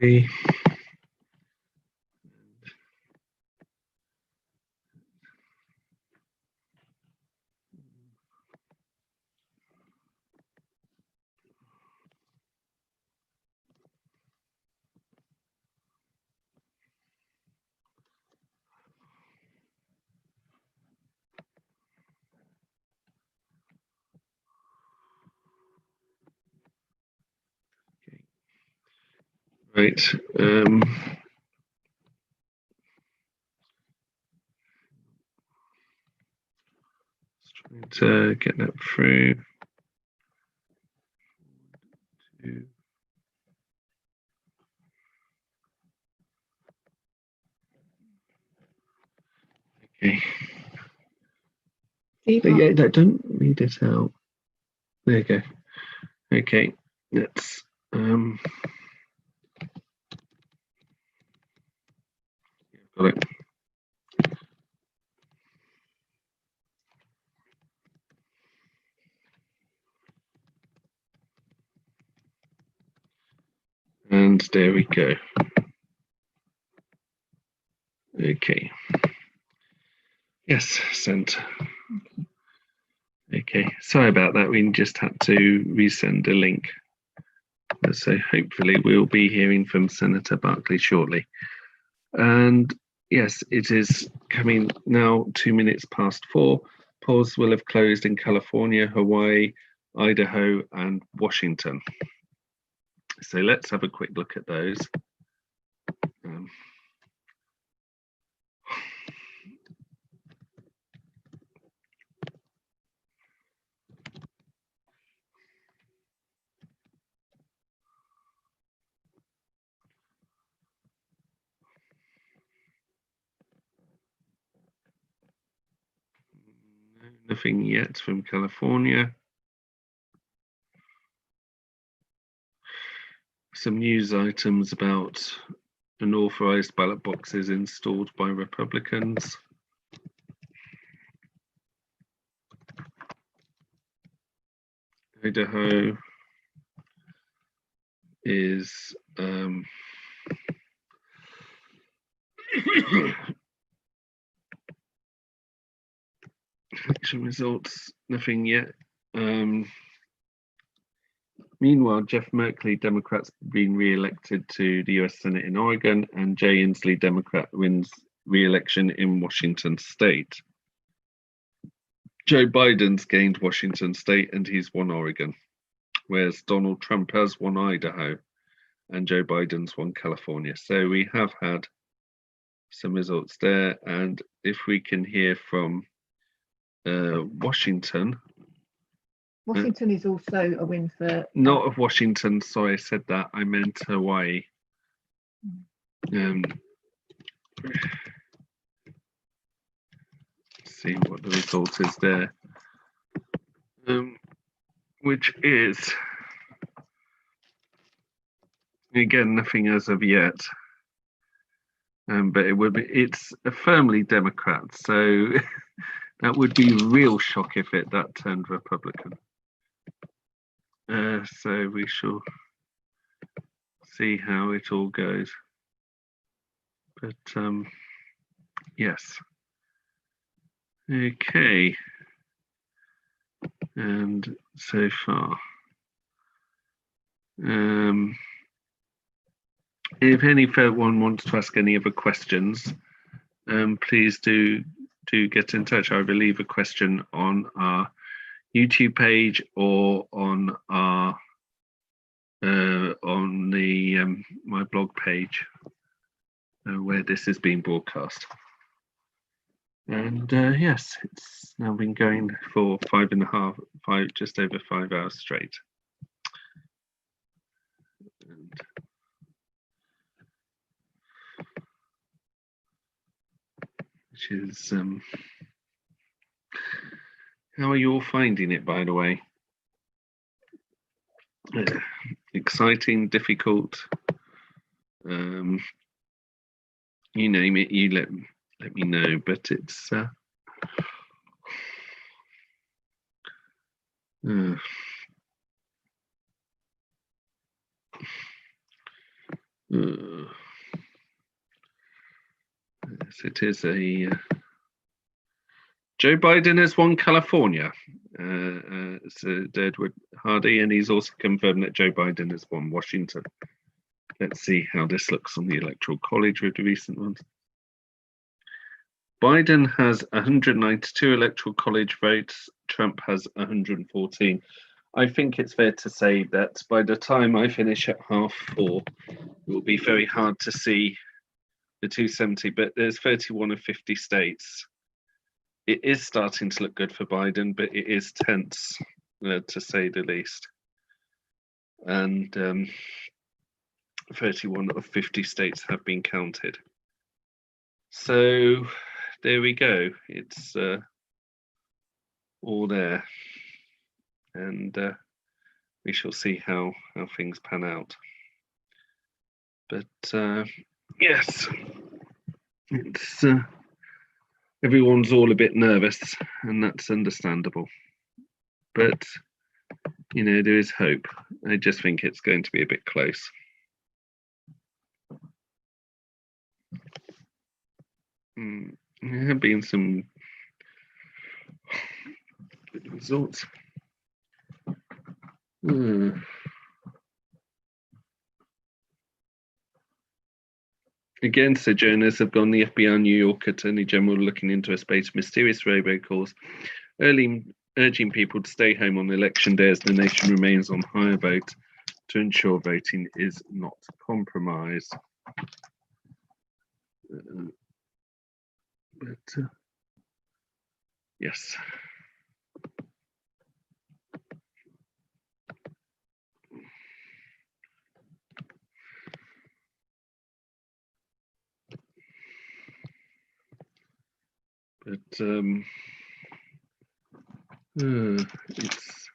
Copy. Right. Trying to get that through. Okay. Yeah, don't read it out. There you go. Okay, let's got it. And there we go. Okay. Yes, sent. Okay, sorry about that. We just had to resend a link. So hopefully we'll be hearing from Senator Barkley shortly. And yes, it is coming now 2 minutes past 4. Polls will have closed in California, Hawaii, Idaho, and Washington. So let's have a quick look at those. Nothing yet from California. Some news items about unauthorized ballot boxes installed by Republicans. Idaho is election results, nothing yet. Meanwhile, Jeff Merkley, Democrat's been re-elected to the US Senate in Oregon, and Jay Inslee, Democrat, wins re-election in Washington State. Joe Biden's gained Washington State and he's won Oregon, whereas Donald Trump has won Idaho and Joe Biden's won California. So we have had some results there. And if we can hear from Washington. Washington is also a win for... Not of Washington, sorry, I said that. I meant Hawaii. See what the result is there. Which is, again, nothing as of yet. But it's a firmly Democrat, so that would be a real shock if that turned Republican. So we shall see how it all goes. But yes. Okay. And so far. If anyone wants to ask any other questions, please do get in touch. I will leave a question on our YouTube page or on our on the my blog page where this is being broadcast. And yes, it's now been going for just over 5 hours straight. And which is how are you all finding it, by the way? Exciting, difficult, you name it, you let me know, but it's yes, it is a Joe Biden has won California. So Edward Hardy, and he's also confirmed that Joe Biden has won Washington. Let's see how this looks on the Electoral College with the recent ones. Biden has 192 Electoral College votes. Trump has 114. I think it's fair to say that by the time I finish at 4:30, it will be very hard to see the 270, but there's 31 of 50 states. It is starting to look good for Biden, but it is tense, to say the least. And 31 of 50 states have been counted. So there we go. It's all there. And we shall see how things pan out. But yes, it's everyone's all a bit nervous, and that's understandable. But you know, there is hope. I just think it's going to be a bit close. There have been some good results. Again, Sojourners have gone. The FBI New York Attorney General looking into a spate of mysterious robocalls, urging people to stay home on election day as the nation remains on high alert to ensure voting is not compromised. But yes. But it's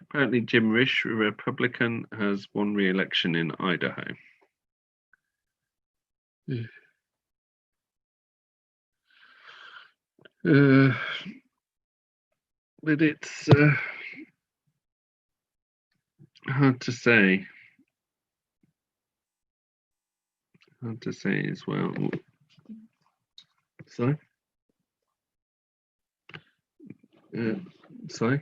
apparently Jim Risch, a Republican, has won re-election in Idaho. but it's hard to say. Hard to say as well. Sorry? Sorry?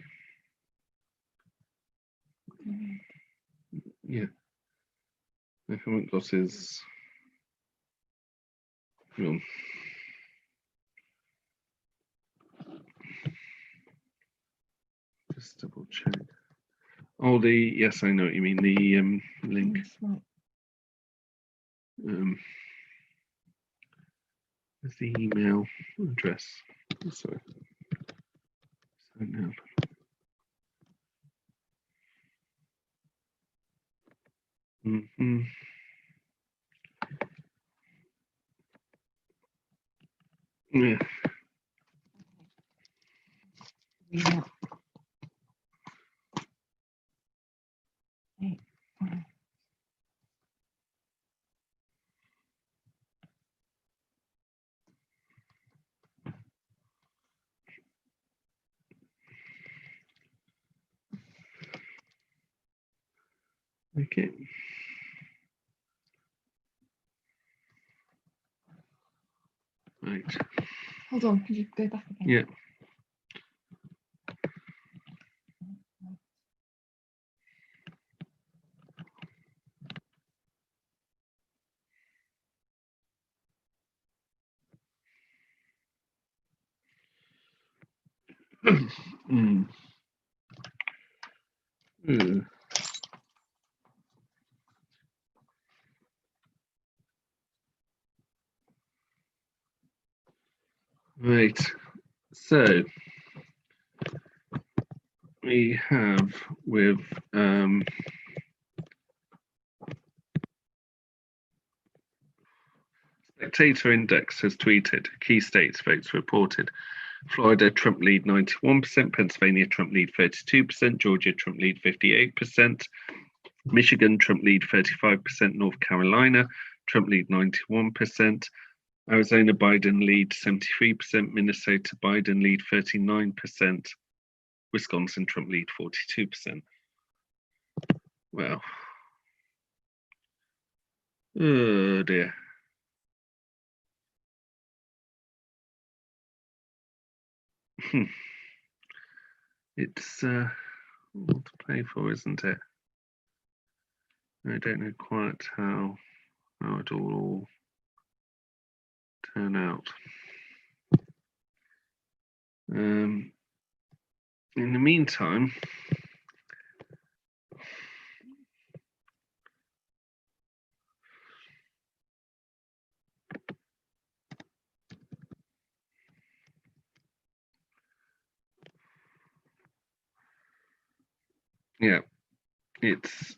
Yeah. I haven't got his... Just double check. Oh, yes, I know what you mean. The link. There's the email address. Sorry. So now. Yeah. Yeah. Okay. Right. Hold on, could you go back again? Yeah. Right. So we have with Spectator Index has tweeted key states votes reported. Florida, Trump lead 91%, Pennsylvania, Trump lead 32%, Georgia, Trump lead 58%, Michigan, Trump lead 35%, North Carolina, Trump lead 91%, Arizona, Biden lead 73%, Minnesota, Biden lead 39%, Wisconsin, Trump lead 42%. Well, oh dear. It's all to play for, isn't it? I don't know quite how it'll all turn out. In the meantime, yeah, it's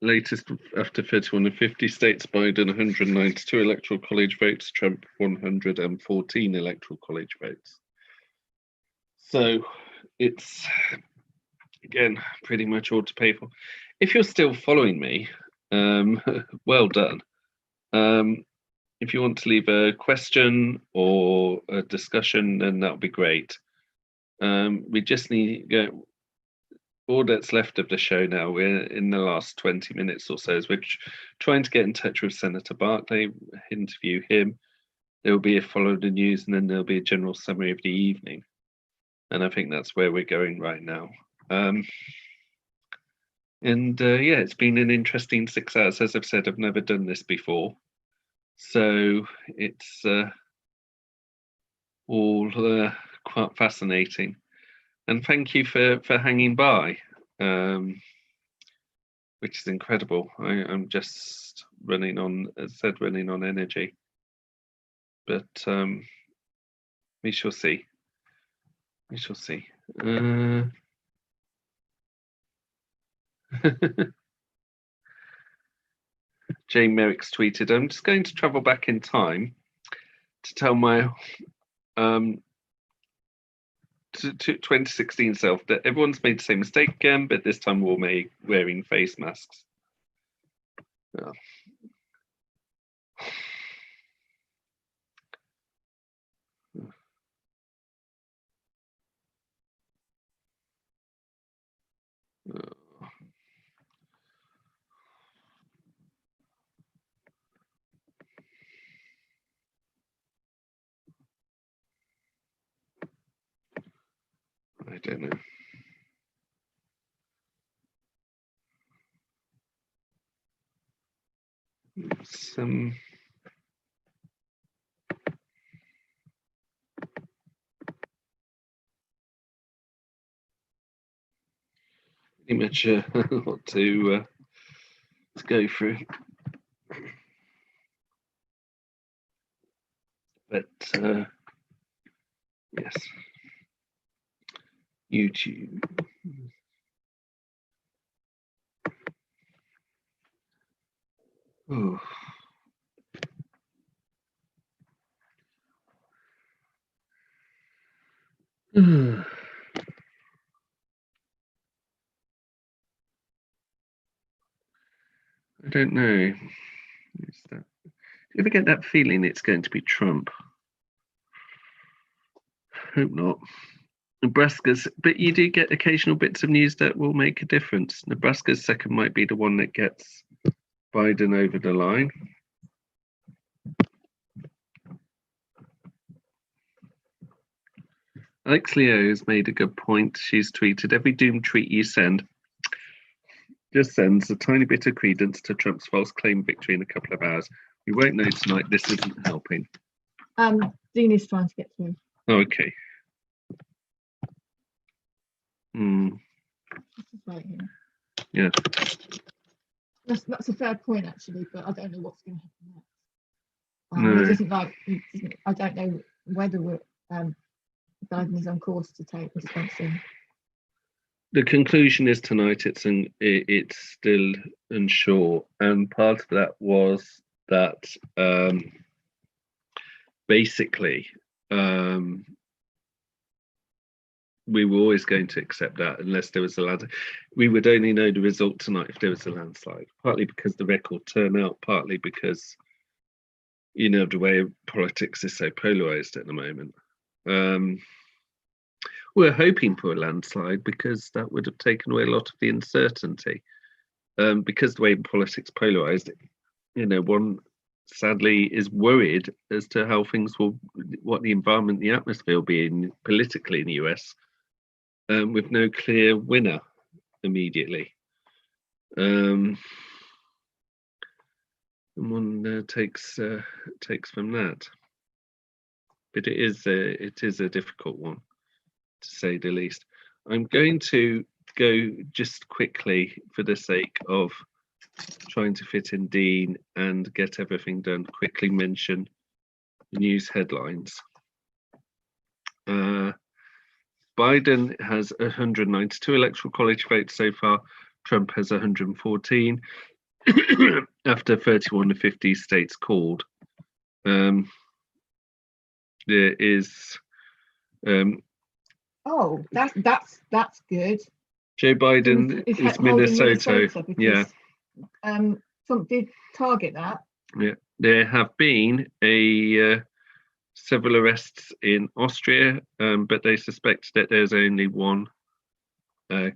latest after 31 of 50 states, Biden 192 electoral college votes, Trump 114 electoral college votes. So it's, again, pretty much all to pay for. If you're still following me, well done. If you want to leave a question or a discussion, then that would be great. We just need all that's left of the show now. We're in the last 20 minutes or so, is we're trying to get in touch with Senator Barkley, interview him. There will be a follow the news, and then there'll be a general summary of the evening. And I think that's where we're going right now. Yeah, it's been an interesting 6 hours. As I've said, I've never done this before. So it's all quite fascinating. And thank you for hanging by, which is incredible. I'm just running on, as I said, running on energy. But we shall see. We shall see. Jane Merrick's tweeted, I'm just going to travel back in time to tell my 2016 self that everyone's made the same mistake again, but this time we're wearing face masks. Oh. I don't know. Some pretty much what to go through, but yes, YouTube. Oh. I don't know. Is that, you ever get that feeling it's going to be Trump? Hope not. Nebraska's, but you do get occasional bits of news that will make a difference. Nebraska's second might be the one that gets Biden over the line. Alex Leo has made a good point. She's tweeted, every doom tweet you send just sends a tiny bit of credence to Trump's false claim victory in a couple of hours. We won't know tonight. This isn't helping. Dean is trying to get through. Okay. Right here. Yeah. That's a fair point, actually, but I don't know what's going to No. happen next. He doesn't like. I don't know whether we're, Biden is on course to take Wisconsin. The conclusion is tonight it's still unsure, and part of that was that basically we were always going to accept that unless there was a landslide. We would only know the result tonight if there was a landslide, partly because the record turnout, partly because, you know, the way politics is so polarized at the moment. We're hoping for a landslide because that would have taken away a lot of the uncertainty. Because the way politics polarized, you know, one sadly is worried as to how things will, what the environment, the atmosphere will be in politically in the US, with no clear winner immediately. And one takes from that. But it is a difficult one, to say the least. I'm going to go just quickly, for the sake of trying to fit in Dean and get everything done, quickly mention the news headlines. Biden has 192 electoral college votes so far. Trump has 114 after 31 of 50 states called. There is oh, that's good. Joe Biden is Minnesota. Because, Trump did target that. Yeah, there have been several arrests in Austria, but they suspect that there's only one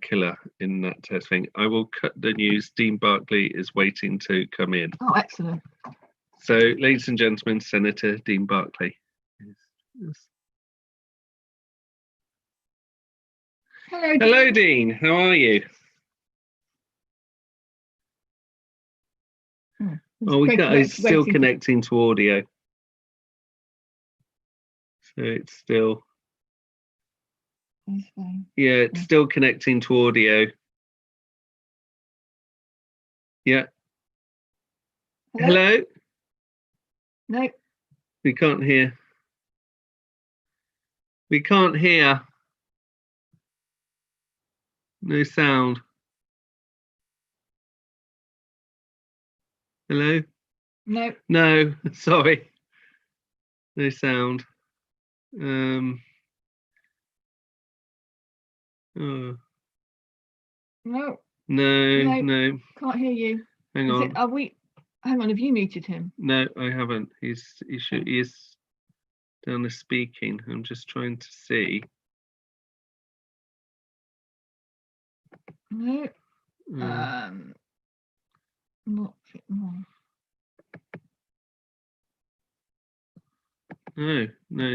killer in that test thing. I will cut the news. Dean Barkley is waiting to come in. Oh, excellent. So, ladies and gentlemen, Senator Dean Barkley. Yes. Hello, Dean. Hello, Dean. How are you? It's still connecting to audio. So it's still. Yeah, it's still connecting to audio. Yeah. Hello? No. We can't hear. We can't hear. No sound. Hello? No. No, sorry. No sound. Oh. No. No. Can't hear you. Hang on. Hang on, have you muted him? No, I haven't. He is down the speaking. I'm just trying to see. No. No,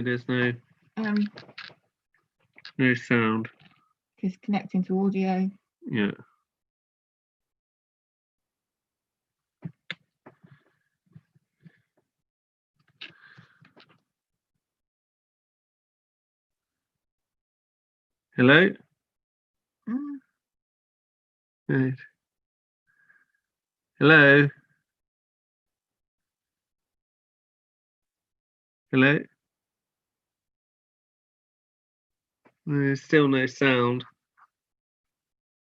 there's no sound. because connecting to audio. Yeah. Hello? Right. Hello? Hello? There's still no sound.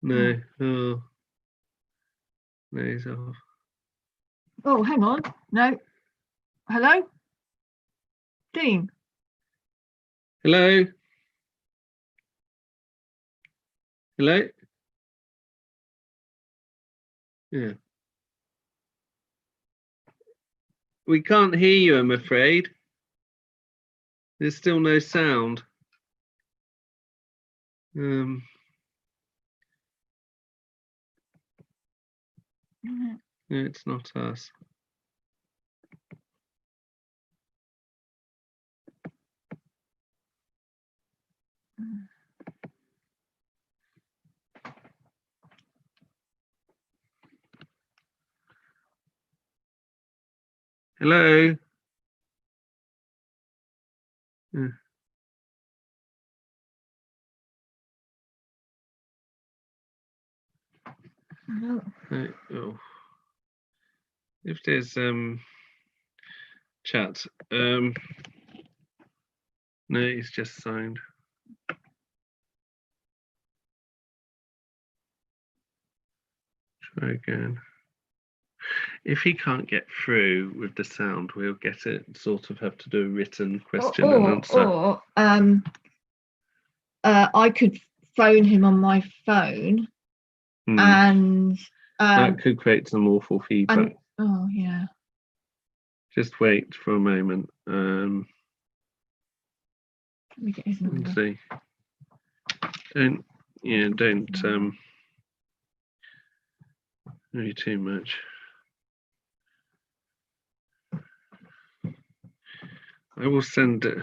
No. Oh. No, he's off. Oh, hang on. No. Hello? Dean? Hello? Hello? Yeah. We can't hear you, I'm afraid. There's still no sound. No, it's not us. Hello? Yeah. No. Oh. If there's chat, no, he's just signed. Try again. If he can't get through with the sound, we'll get it. Sort of have to do a written question and answer. Or I could phone him on my phone, and that could create some awful feedback. Oh yeah. Just wait for a moment. Let me get his number. Let's see. Don't worry too much. I will send it.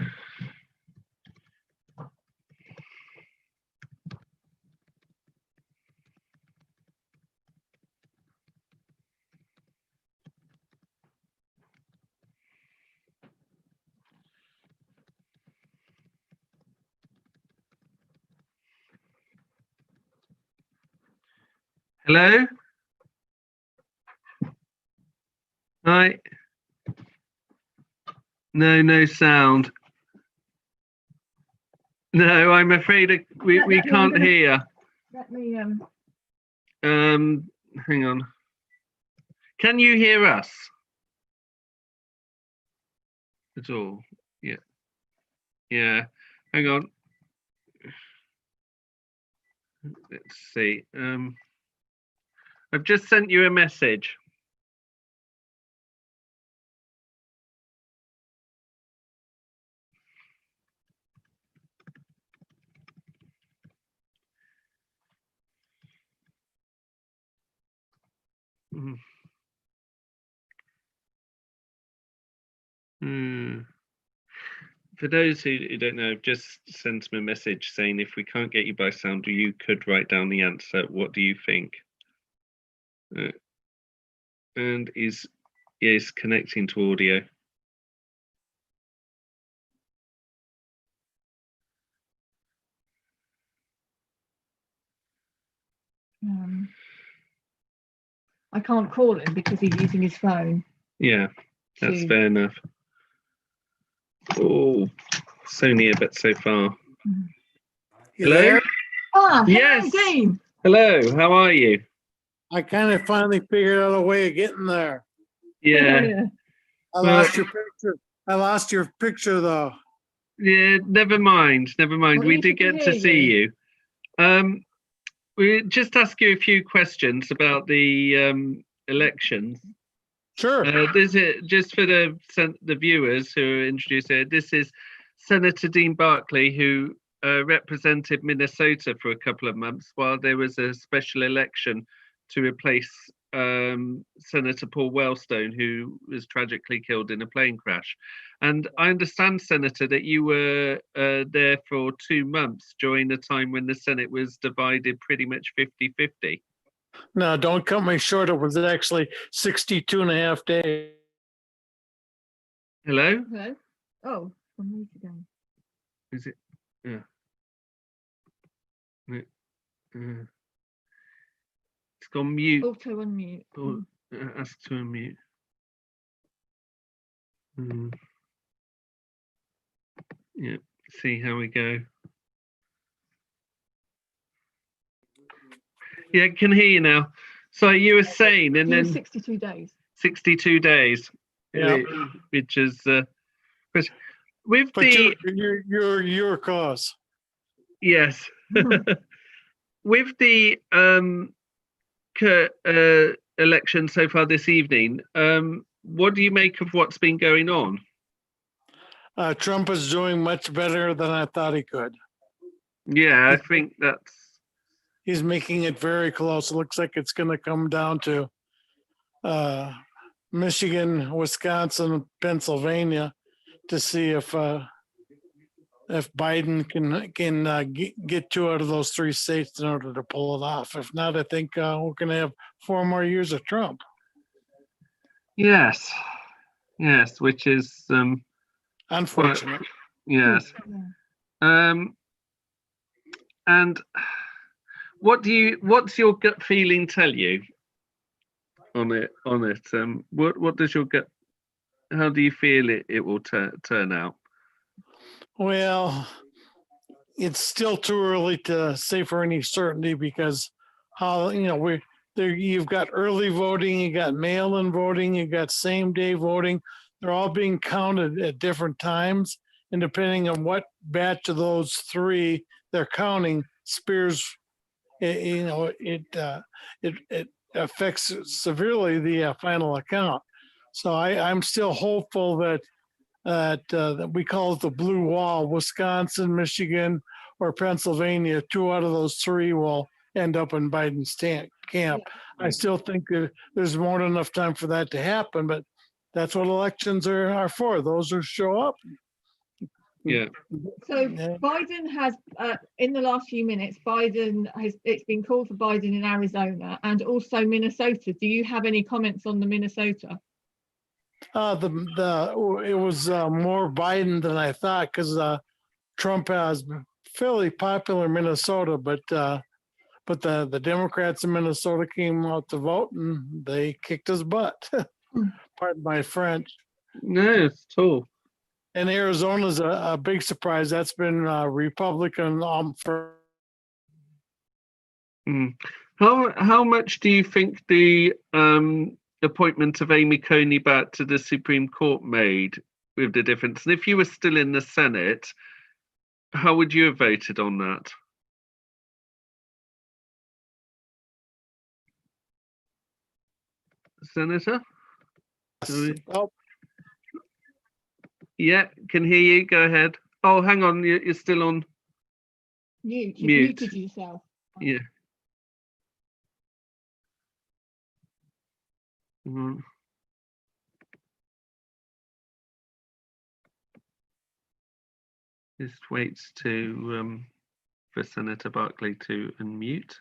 Hello? Hi. No sound. No, I'm afraid we can't hear. Let me hang on. Can you hear us at all? Yeah. Yeah. Hang on. Let's see. I've just sent you a message. For those who don't know, I've just sent him a message saying if we can't get you by sound, you could write down the answer. What do you think? And is connecting to audio. I can't call him because he's using his phone. Yeah, that's fair enough. Oh, so near but so far. Hello? There? Ah, yes. Dean. Hello, how are you? I kind of finally figured out a way of getting there. Yeah. I lost your picture. I lost your picture though. Yeah, never mind. Well, we did get to see you. We just ask you a few questions about the elections. Sure. This is just for the viewers who are introduced here. This is Senator Dean Barkley, who represented Minnesota for a couple of months while there was a special election to replace Senator Paul Wellstone, who was tragically killed in a plane crash. And I understand, Senator, that you were there for 2 months during a time when the Senate was divided pretty much 50-50. No, don't cut me short. It was actually 62 and a half days. Hello? Hello? Oh, from me today. Is it? Yeah. It's gone mute. Auto unmute. Oh, ask to unmute. Yeah, see how we go. Yeah, can hear you now. So you were saying, and then 62 days. 62 days. Yeah. Which is with But the your cause. yes. With the election so far this evening, what do you make of what's been going on? Trump is doing much better than I thought he could. Yeah, I think he's making it very close. It looks like it's going to come down to Michigan, Wisconsin, Pennsylvania to see if Biden can get 2 out of those 3 states in order to pull it off. If not, I think we're going to have 4 more years of Trump. Yes, which is unfortunate. Yes. And what's your gut feeling tell you on it? What does your gut? How do you feel it will turn out? Well, it's still too early to say for any certainty because you've got early voting, you got mail-in voting, you got same-day voting. They're all being counted at different times, and depending on what batch of those 3 they're counting, Spears, it affects severely the final account. So I'm still hopeful that we call it the blue wall, Wisconsin, Michigan, or Pennsylvania, 2 out of those 3 will end up in Biden's camp. I still think that there's more than enough time for that to happen, but that's what elections are for. Those who show up. Yeah. So Biden has, in the last few minutes, it's been called for Biden in Arizona and also Minnesota. Do you have any comments on the Minnesota? It was more Biden than I thought because Trump has fairly popular Minnesota, but the Democrats in Minnesota came out to vote and they kicked his butt. Pardon my French. No, it's tall. And Arizona's a big surprise. That's been Republican for. How much do you think the appointment of Amy Coney Barrett to the Supreme Court made with the difference? And if you were still in the Senate, how would you have voted on that? Senator? Oh. Yeah, can hear you. Go ahead. Oh, hang on. You're still on mute. You muted yourself. Yeah. Just waits for Senator Barkley to unmute.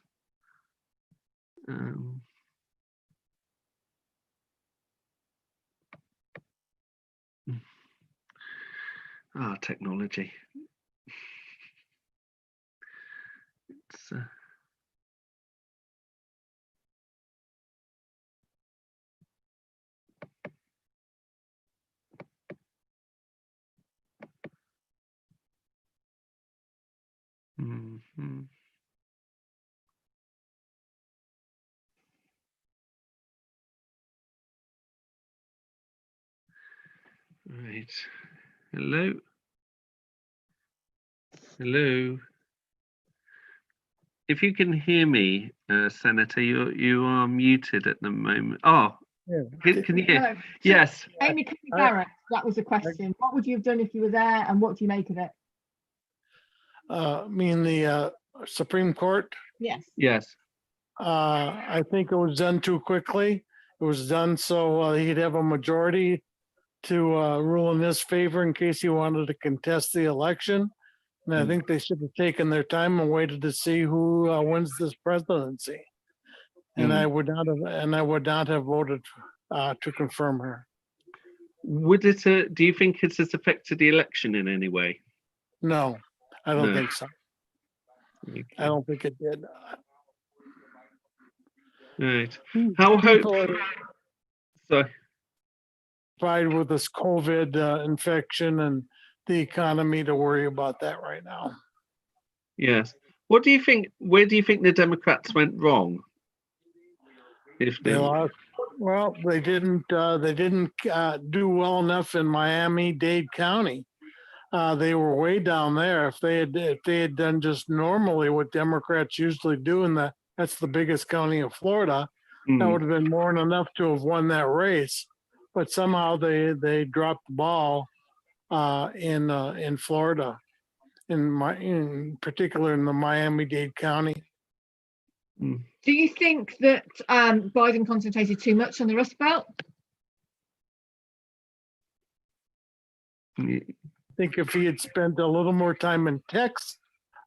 Technology. It's right. Hello. Hello. If you can hear me, Senator, you are muted at the moment. Oh, yeah. Can you hear? Hello. Yes. Amy Coney Barrett, that was the question. What would you have done if you were there, and what do you make of it? The Supreme Court? Yes. Yes. I think it was done too quickly. It was done so he'd have a majority to rule in his favor in case he wanted to contest the election. And I think they should have taken their time and waited to see who wins this presidency. And I would not have voted to confirm her. Would it? Do you think it has affected the election in any way? No, I don't think so. Okay. I don't think it did. Right. How hopeful? Sorry. With this COVID infection and the economy to worry about that right now. Yes. What do you think? Where do you think the Democrats went wrong? If they lost, well, they didn't do well enough in Miami-Dade County. They were way down there. If they had done just normally what Democrats usually do, and that's the biggest county of Florida, that would have been more than enough to have won that race. But somehow they dropped the ball in Florida, in particular in the Miami-Dade County. Do you think that Biden concentrated too much on the Rust Belt? I think if he had spent a little more time in Texas,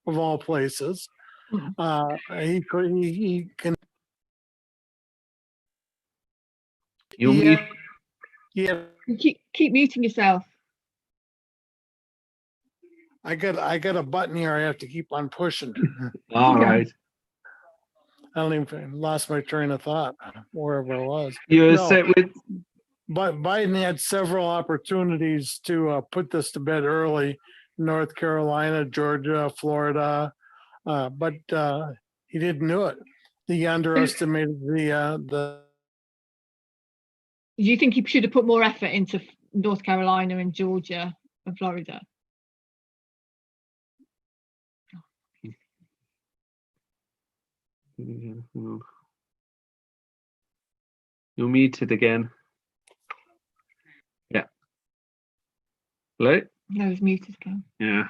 of all places, he can. Yeah. Keep muting yourself. I got a button here I have to keep on pushing. All right. I don't even lost my train of thought wherever it was. But Biden had several opportunities to put this to bed early. North Carolina, Georgia, Florida, but he didn't do it. He underestimated the. Do you think he should have put more effort into North Carolina and Georgia and Florida? You're muted again. Yeah. Hello? No, he's muted again. Yeah.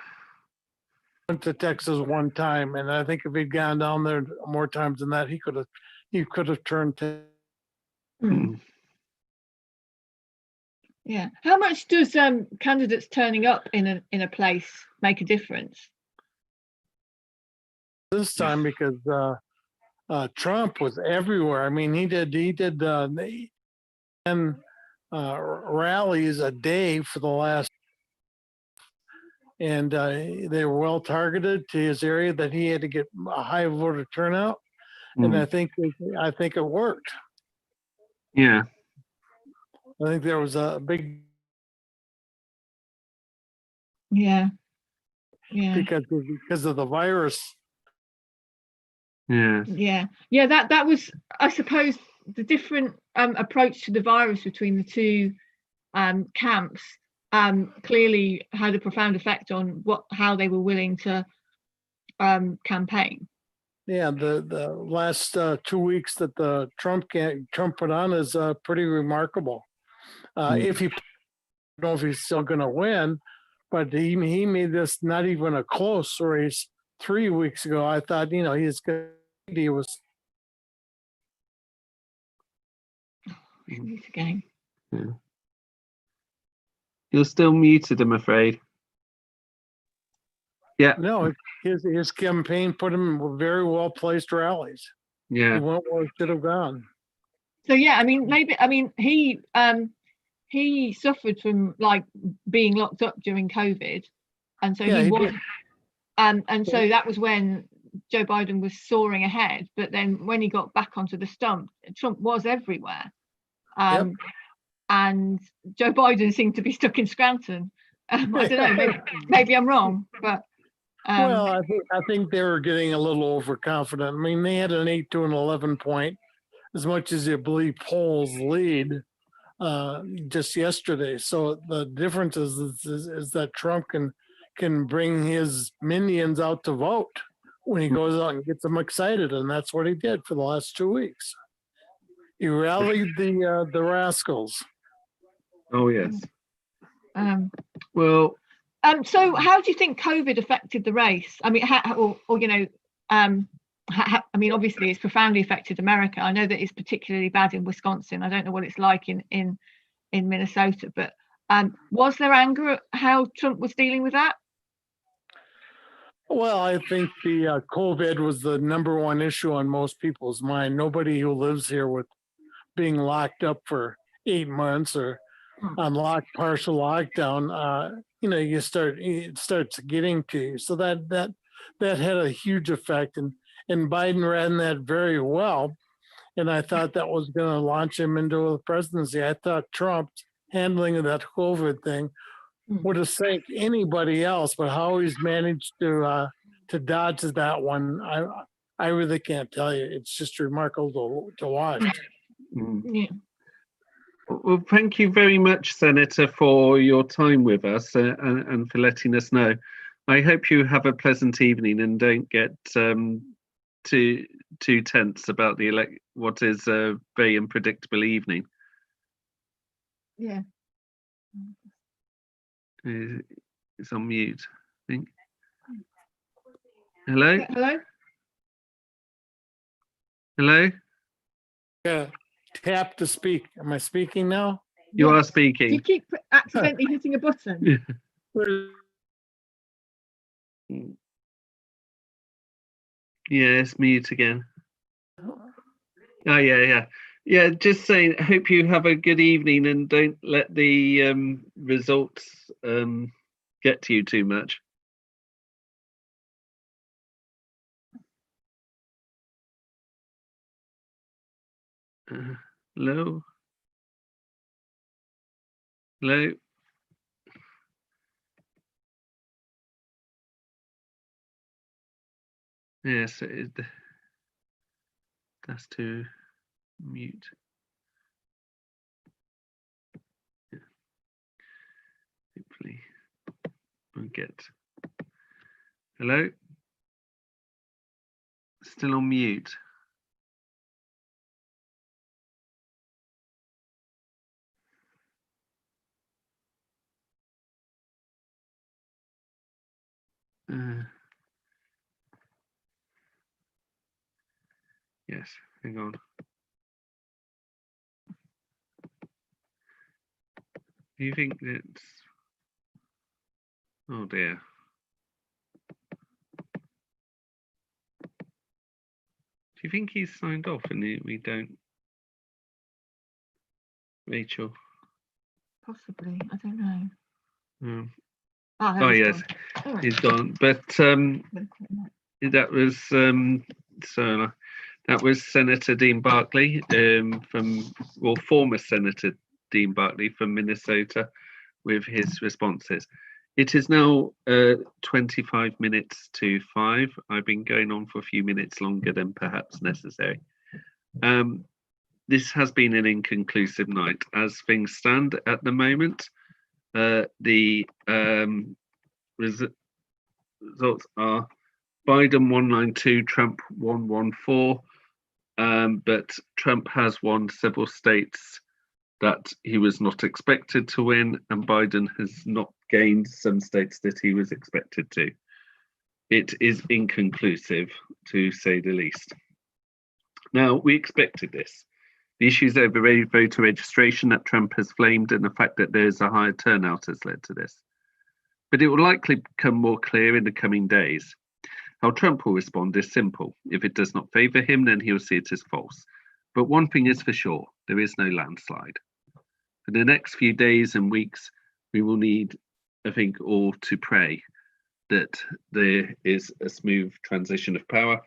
Went to Texas one time, and I think if he'd gone down there more times than that, he could have turned to. Yeah. How much does candidates turning up in a place make a difference? This time, because Trump was everywhere. I mean, he did 10 rallies a day for the last, and they were well targeted to his area that he had to get a high voter turnout, and I think it worked. Yeah. I think there was a big. Yeah. Because of the virus. Yeah. That was, I suppose, the different approach to the virus between the two camps clearly had a profound effect on how they were willing to campaign. Yeah, the last 2 weeks that the Trump put on is pretty remarkable. If he, I don't know if he's still going to win, but he made this not even a close race 3 weeks ago. I thought, he was. Again. Yeah. You're still muted, I'm afraid. Yeah. No, his campaign put him in very well placed rallies. Yeah. He went where he should have gone. So yeah, he suffered from being locked up during COVID, and so he was, and so that was when Joe Biden was soaring ahead. But then when he got back onto the stump, Trump was everywhere, and Joe Biden seemed to be stuck in Scranton. I don't know, maybe I'm wrong, but. Well, I think they were getting a little overconfident. I mean, they had an 8 to an 11 point, as much as you believe polls lead, just yesterday. So the difference is that Trump can bring his minions out to vote when he goes out and gets them excited, and that's what he did for the last 2 weeks. He rallied the rascals. Oh yes. So how do you think COVID affected the race? I mean, I mean, obviously, it's profoundly affected America. I know that it's particularly bad in Wisconsin. I don't know what it's like in Minnesota, but was there anger at how Trump was dealing with that? Well, I think the COVID was the number one issue on most people's mind. Nobody who lives here with being locked up for 8 months or on partial lockdown, it starts getting to you. So that had a huge effect, and Biden ran that very well. And I thought that was going to launch him into the presidency. I thought Trump's handling of that COVID thing would have sank anybody else, but how he's managed to dodge that one, I really can't tell you. It's just remarkable to watch. Yeah. Well, thank you very much, Senator, for your time with us and for letting us know. I hope you have a pleasant evening and don't get too tense about what is a very unpredictable evening. Yeah. It's on mute, I think. Hello? Hello? Hello? Yeah. Tap to speak. Am I speaking now? You are speaking. Do you keep accidentally hitting a button? Yes, mute again. Oh, yeah. Yeah, just saying, hope you have a good evening and don't let the results get to you too much. Hello? Hello? Yes, that's to mute. Yeah. Hopefully we'll get. Hello? Still on mute. Yes, hang on. Do you think that's... Oh dear. Do you think he's signed off and we don't... Rachel? Possibly, I don't know. Oh yes, he's gone. But that was that was Senator Dean Barkley former Senator Dean Barkley from Minnesota with his responses. It is now 25 minutes to 5. I've been going on for a few minutes longer than perhaps necessary. This has been an inconclusive night. As things stand at the moment, the results are Biden 192, Trump 114, but Trump has won several states that he was not expected to win, and Biden has not gained some states that he was expected to. It is inconclusive, to say the least. Now, we expected this. The issues over voter registration that Trump has flamed and the fact that there is a higher turnout has led to this. But it will likely become more clear in the coming days. How Trump will respond is simple. If it does not favour him, then he will see it as false. But one thing is for sure, there is no landslide. For the next few days and weeks, we will need, I think, all to pray that there is a smooth transition of power,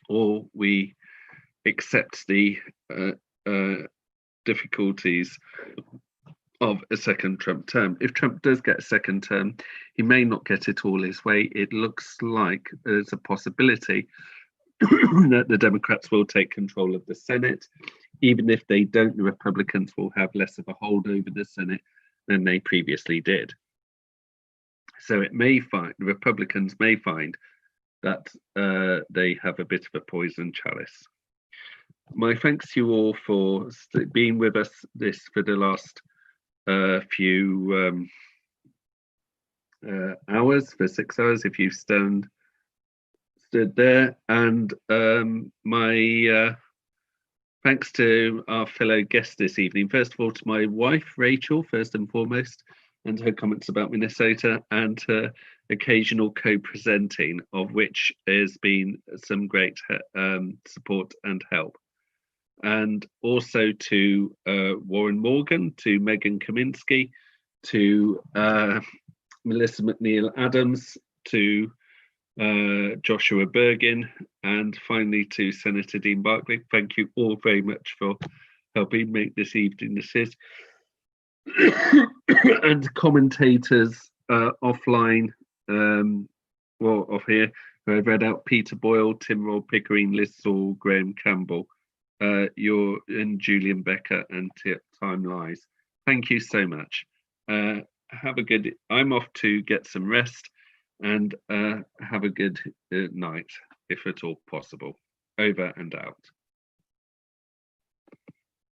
or we accept the difficulties of a second Trump term. If Trump does get a second term, he may not get it all his way. It looks like there's a possibility that the Democrats will take control of the Senate. Even if they don't, the Republicans will have less of a hold over the Senate than they previously did. So the Republicans may find that they have a bit of a poison chalice. My thanks to you all for being with us for the last few hours, for 6 hours, if you've stayed stood there, and my thanks to our fellow guests this evening. First of all, to my wife, Rachel, first and foremost, and her comments about Minnesota, and her occasional co-presenting, of which has been some great support and help. And also to Warren Morgan, to Megan Kaminsky, to Melissa McNeil Adams, to Joshua Bergin, and finally to Senator Dean Barkley. Thank you all very much for helping make this evening decision. And commentators offline, well, off here, who I've read out: Peter Boyle, Tim Roll Pickering, Liz Saul, Graham Campbell, and Julian Becker, and Time Lies. Thank you so much. Have a good, I'm off to get some rest, and have a good night, if at all possible. Over and out.